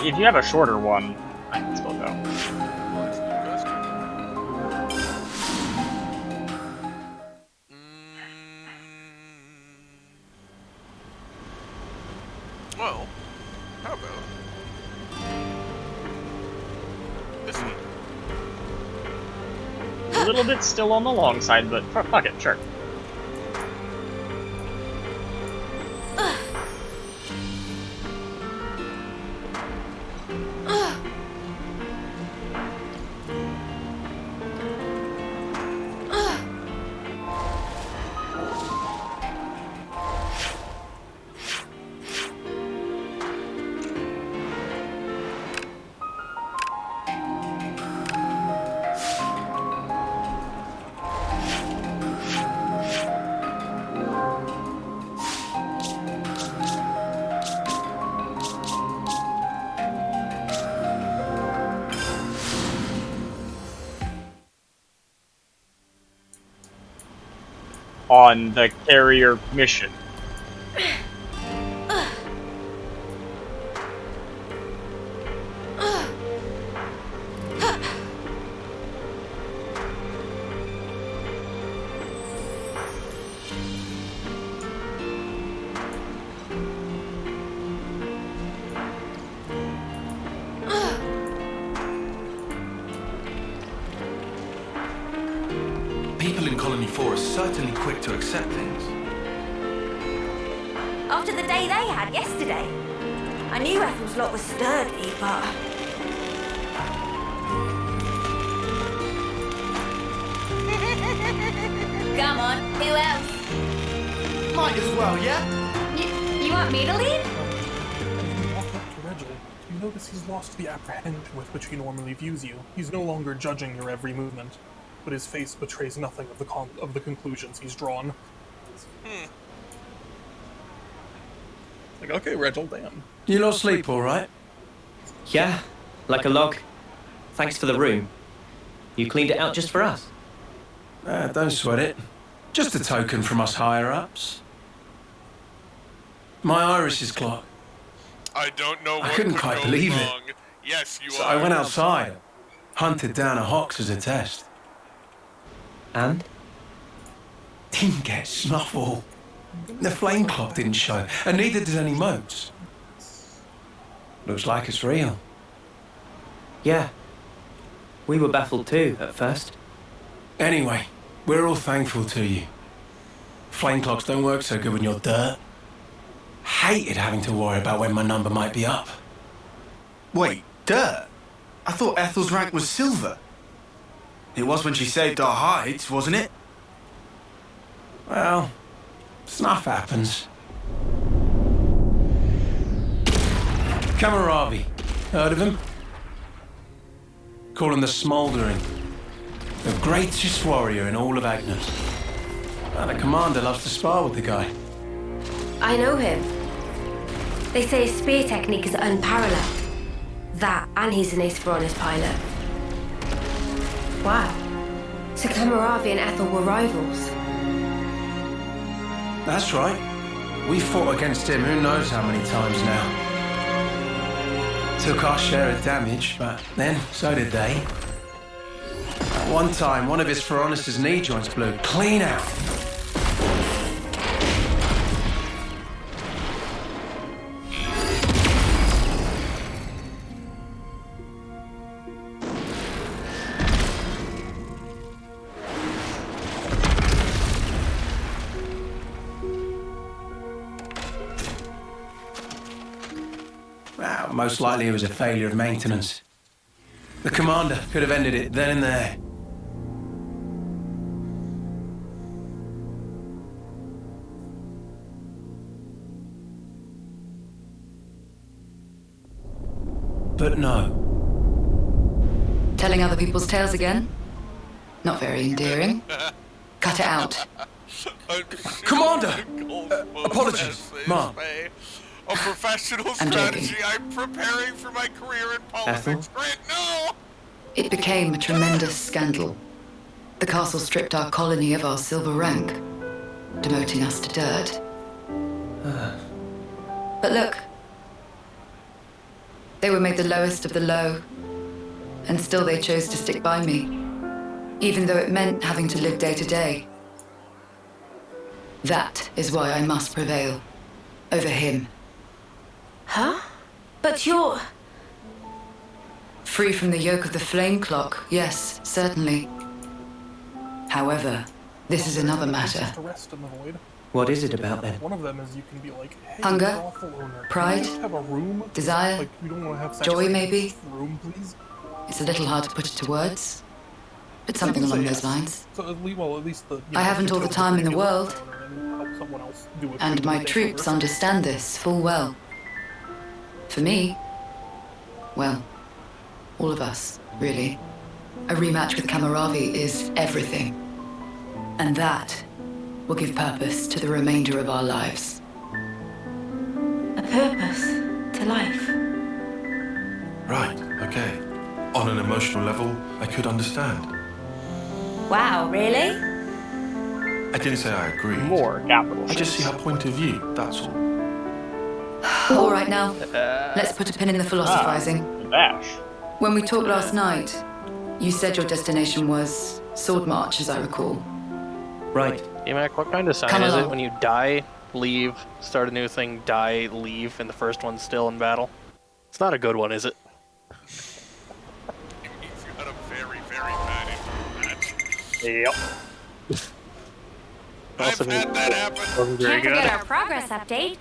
If you have a shorter one, I can still go. Well, how about this one? A little bit still on the long side, but fuck it, sure. On the carrier mission. People in Colony 4 are certainly quick to accept things. After the day they had yesterday. I knew Ethel's lot was sturdy, but... Come on, who else? Might as well, yeah? You want me to lead? As you walk up to Regil, you notice he's lost the apprehension with which he normally views you. He's no longer judging your every movement, but his face betrays nothing of the conclusions he's drawn. Like, okay, Regil, damn. You lot sleep all right? Yeah, like a log. Thanks for the room. You cleaned it out just for us. Don't sweat it. Just a token from us higher-ups. My iris clock. I don't know what I couldn't could quite go believe wrong. it. Yes, you So are. I went outside, hunted down a Hox as a test. And? Didn't get snuffle. The flame clock didn't show, and neither did any motes. Looks like it's real. Yeah. We were baffled too, at first. Anyway, we're all thankful to you. Flame clocks don't work so good when you're dirt. Hated having to worry about when my number might be up. Wait, dirt? I thought Ethel's rank was silver. It was when she saved our hides, wasn't it? Well, stuff happens. Kamaravi. Heard of him? Call him the Smouldering. The greatest warrior in all of Agnes. And the commander loves to spar with the guy. I know him. They say his spear technique is unparalleled. That, and he's an ace for honest pilot. Wow. So Kamaravi and Ethel were rivals. That's right. We fought against him who knows how many times now. Took our share of damage, but then so did they. At one time, one of his Feronis' knee joints blew clean out. Well, most likely it was a failure of maintenance. The commander could have ended it then and there. But no. Telling other people's tales again? Not very endearing. Cut it out. Commander! Apologies, Mom. A professional I'm strategy. joking. I'm preparing for my career in politics. Grant, no! It became a tremendous scandal. The castle stripped our colony of our silver rank, demoting us to dirt. But look, they were made the lowest of the low, and still they chose to stick by me, even though it meant having to live day to day. That is why I must prevail over him. Huh? But you're... Free from the yoke of the flame clock, yes, certainly. However, this is another matter. Just a rest in the void. What is it about them? One of them is you can be like, hey, Hunger, lawful owner, pride, can we just have a room? desire, Like, we don't want to have sex joy in maybe. this room, please. It's a little hard to put it to words, but something along those lines. So at least the, I haven't all the time in the world, help someone else do it. and my troops understand this full well. For me, well, all of us, really. A rematch with Kamaravi is everything. And that will give purpose to the remainder of our lives. A purpose to life. Right, okay. On an emotional level, I could understand. Wow, really? I didn't say I agree. More capital. I just see her point of view, that's all. All right now, let's put a pin in the philosophizing. Bash. When we talked last night, you said your destination was Sword March, as I recall. Right. Emac, what kind of sign Come is along. it when you die, leave, start a new thing, die, leave, and the first one's still in battle? It's not a good one, is it? You've got a very, very bad match. Yep. I've had that happen. Wasn't very Can't forget good. our progress update.